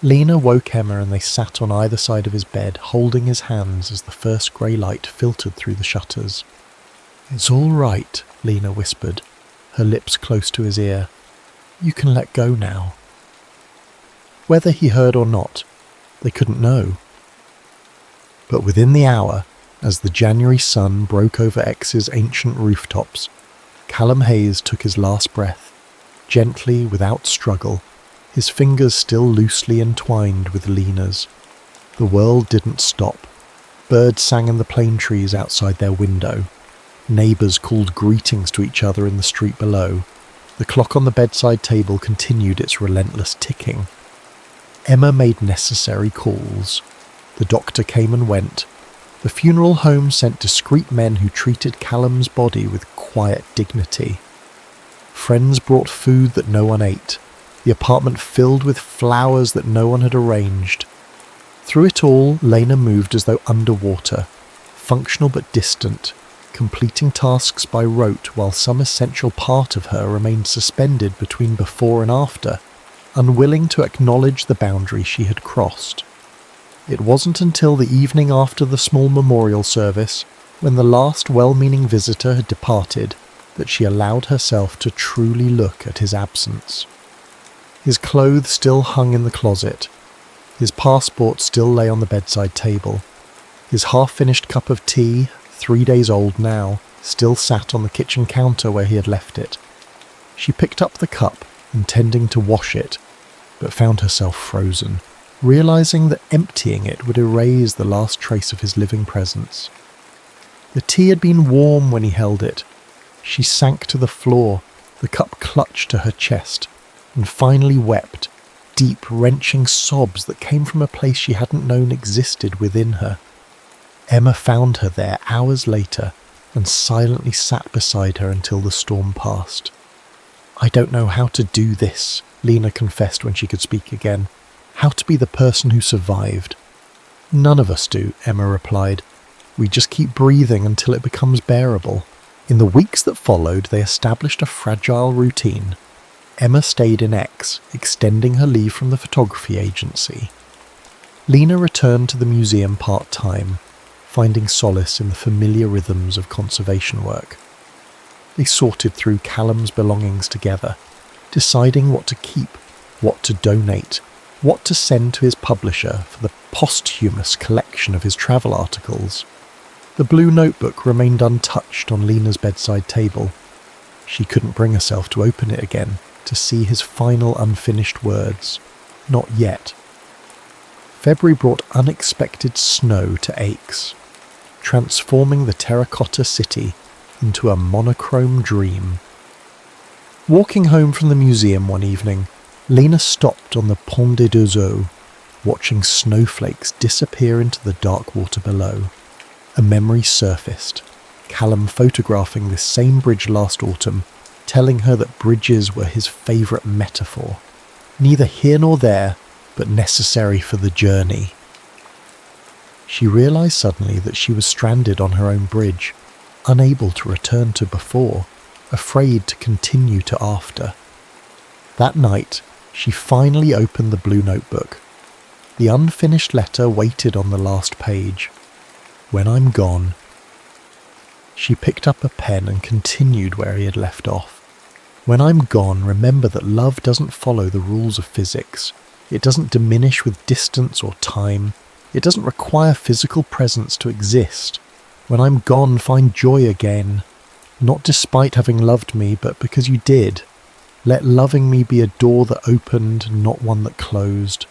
Lena woke Emma and they sat on either side of his bed, holding his hands as the first grey light filtered through the shutters. "It's all right," Lena whispered, her lips close to his ear. "You can let go now." Whether he heard or not, they couldn't know. But within the hour, as the January sun broke over X's ancient rooftops, Callum Hayes took his last breath, gently, without struggle, his fingers still loosely entwined with Lena's. The world didn't stop. Birds sang in the plane trees outside their window. Neighbours called greetings to each other in the street below. The clock on the bedside table continued its relentless ticking. Emma made necessary calls. The doctor came and went. The funeral home sent discreet men who treated Callum's body with quiet dignity. Friends brought food that no one ate, the apartment filled with flowers that no one had arranged. Through it all, Lena moved as though underwater, functional but distant, completing tasks by rote while some essential part of her remained suspended between before and after, unwilling to acknowledge the boundary she had crossed. It wasn't until the evening after the small memorial service, when the last well-meaning visitor had departed, that she allowed herself to truly look at his absence. His clothes still hung in the closet. His passport still lay on the bedside table. His half-finished cup of tea, 3 days old now, still sat on the kitchen counter where he had left it. She picked up the cup, intending to wash it, but found herself frozen, realizing that emptying it would erase the last trace of his living presence. The tea had been warm when he held it. She sank to the floor, the cup clutched to her chest, and finally wept, deep, wrenching sobs that came from a place she hadn't known existed within her. Emma found her there hours later and silently sat beside her until the storm passed. "I don't know how to do this," Lena confessed when she could speak again. "How to be the person who survived." "None of us do," Emma replied. "We just keep breathing until it becomes bearable." In the weeks that followed, they established a fragile routine. Emma stayed in X, extending her leave from the photography agency. Lena returned to the museum part-time, finding solace in the familiar rhythms of conservation work. They sorted through Callum's belongings together, deciding what to keep, what to donate, what to send to his publisher for the posthumous collection of his travel articles. The blue notebook remained untouched on Lena's bedside table. She couldn't bring herself to open it again, to see his final unfinished words. Not yet. February brought unexpected snow to Aix, transforming the terracotta city into a monochrome dream. Walking home from the museum one evening, Lena stopped on the Pont des Deux Eaux, watching snowflakes disappear into the dark water below. A memory surfaced, Callum photographing this same bridge last autumn, telling her that bridges were his favourite metaphor. Neither here nor there, but necessary for the journey. She realised suddenly that she was stranded on her own bridge, unable to return to before, afraid to continue to after. That night, she finally opened the blue notebook. The unfinished letter waited on the last page. "When I'm gone." She picked up a pen and continued where he had left off. "When I'm gone, remember that love doesn't follow the rules of physics. It doesn't diminish with distance or time. It doesn't require physical presence to exist. When I'm gone, find joy again. Not despite having loved me, but because you did. Let loving me be a door that opened, not one that closed.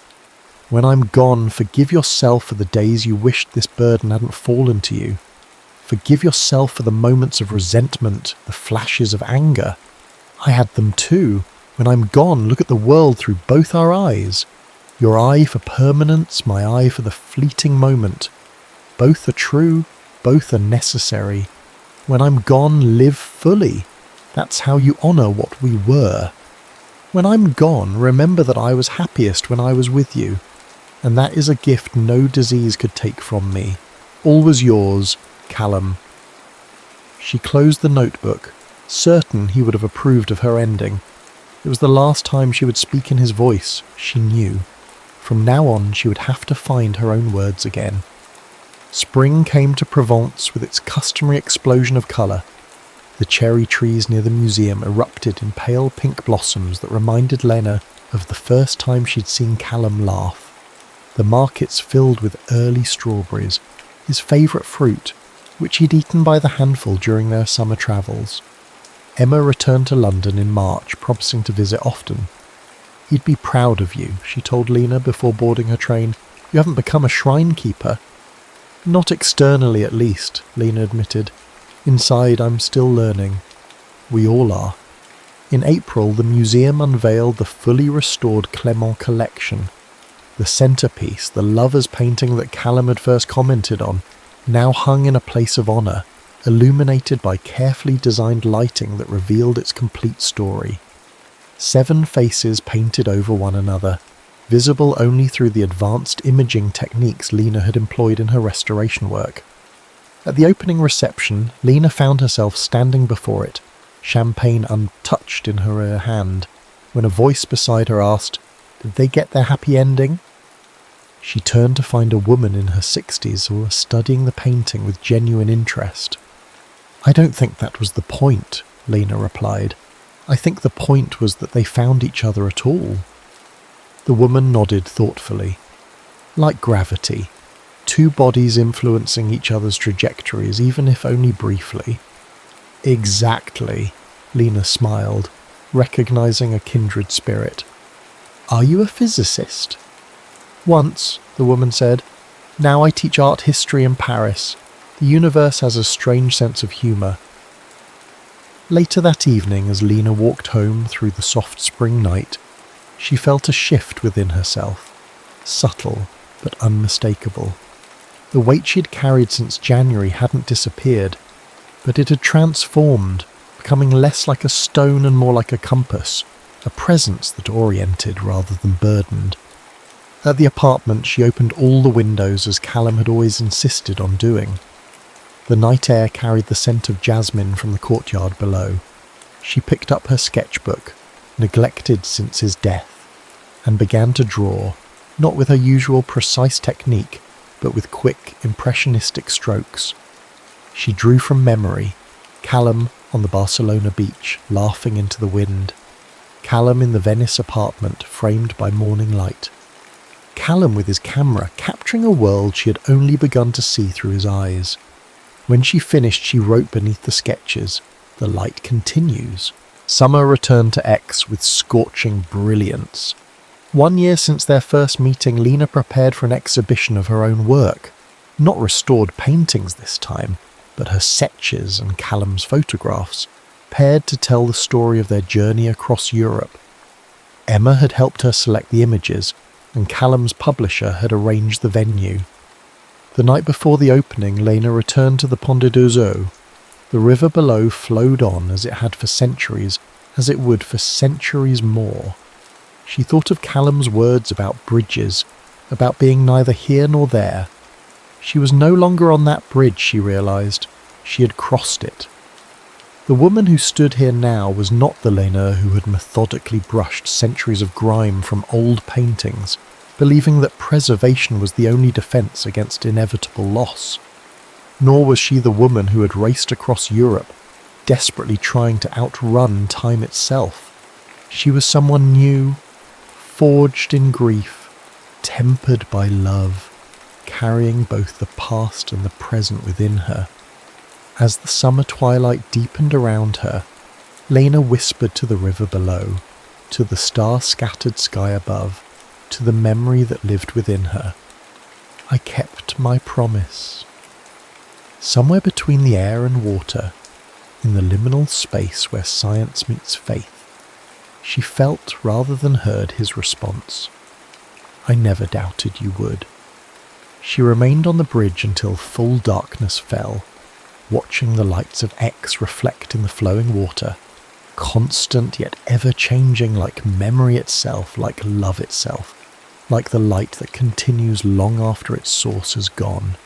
When I'm gone, forgive yourself for the days you wished this burden hadn't fallen to you. Forgive yourself for the moments of resentment, the flashes of anger. I had them too. When I'm gone, look at the world through both our eyes. Your eye for permanence, my eye for the fleeting moment. Both are true, both are necessary. When I'm gone, live fully. That's how you honour what we were. When I'm gone, remember that I was happiest when I was with you. And that is a gift no disease could take from me. Always yours, Callum." She closed the notebook, certain he would have approved of her ending. It was the last time she would speak in his voice, she knew. From now on, she would have to find her own words again. Spring came to Provence with its customary explosion of colour. The cherry trees near the museum erupted in pale pink blossoms that reminded Lena of the first time she'd seen Callum laugh. The markets filled with early strawberries, his favourite fruit, which he'd eaten by the handful during their summer travels. Emma returned to London in March, promising to visit often. "He'd be proud of you," she told Lena before boarding her train. "You haven't become a shrine keeper." "Not externally, at least," Lena admitted. "Inside, I'm still learning." "We all are." In April, the museum unveiled the fully restored Clement collection. The centrepiece, the lover's painting that Callum had first commented on, now hung in a place of honour, illuminated by carefully designed lighting that revealed its complete story. 7 faces painted over one another, visible only through the advanced imaging techniques Lena had employed in her restoration work. At the opening reception, Lena found herself standing before it, champagne untouched in her hand, when a voice beside her asked, "Did they get their happy ending?" She turned to find a woman in her 60s who was studying the painting with genuine interest. "I don't think that was the point," Lena replied. "I think the point was that they found each other at all." The woman nodded thoughtfully. "Like gravity, 2 bodies influencing each other's trajectories, even if only briefly." "Exactly," Lena smiled, recognizing a kindred spirit. "Are you a physicist?" "Once," the woman said. "Now I teach art history in Paris. The universe has a strange sense of humour." Later that evening, as Lena walked home through the soft spring night, she felt a shift within herself, subtle but unmistakable. The weight she'd carried since January hadn't disappeared, but it had transformed, becoming less like a stone and more like a compass, a presence that oriented rather than burdened. At the apartment, she opened all the windows as Callum had always insisted on doing. The night air carried the scent of jasmine from the courtyard below. She picked up her sketchbook, neglected since his death, and began to draw, not with her usual precise technique, but with quick, impressionistic strokes. She drew from memory, Callum on the Barcelona beach, laughing into the wind. Callum in the Venice apartment, framed by morning light. Callum with his camera, capturing a world she had only begun to see through his eyes. When she finished, she wrote beneath the sketches, "The light continues." Summer returned to X with scorching brilliance. 1 year since their first meeting, Lena prepared for an exhibition of her own work. Not restored paintings this time, but her sketches and Callum's photographs, paired to tell the story of their journey across Europe. Emma had helped her select the images, and Callum's publisher had arranged the venue. The night before the opening, Lena returned to the Pont de Deux Eaux. The river below flowed on as it had for centuries, as it would for centuries more. She thought of Callum's words about bridges, about being neither here nor there. She was no longer on that bridge, she realised. She had crossed it. The woman who stood here now was not the Lena who had methodically brushed centuries of grime from old paintings, believing that preservation was the only defence against inevitable loss. Nor was she the woman who had raced across Europe, desperately trying to outrun time itself. She was someone new, forged in grief, tempered by love, carrying both the past and the present within her. As the summer twilight deepened around her, Lena whispered to the river below, to the star-scattered sky above, to the memory that lived within her. "I kept my promise." Somewhere between the air and water, in the liminal space where science meets faith, she felt rather than heard his response. "I never doubted you would." She remained on the bridge until full darkness fell, watching the lights of X reflect in the flowing water, constant yet ever-changing, like memory itself, like love itself, like the light that continues long after its source is gone.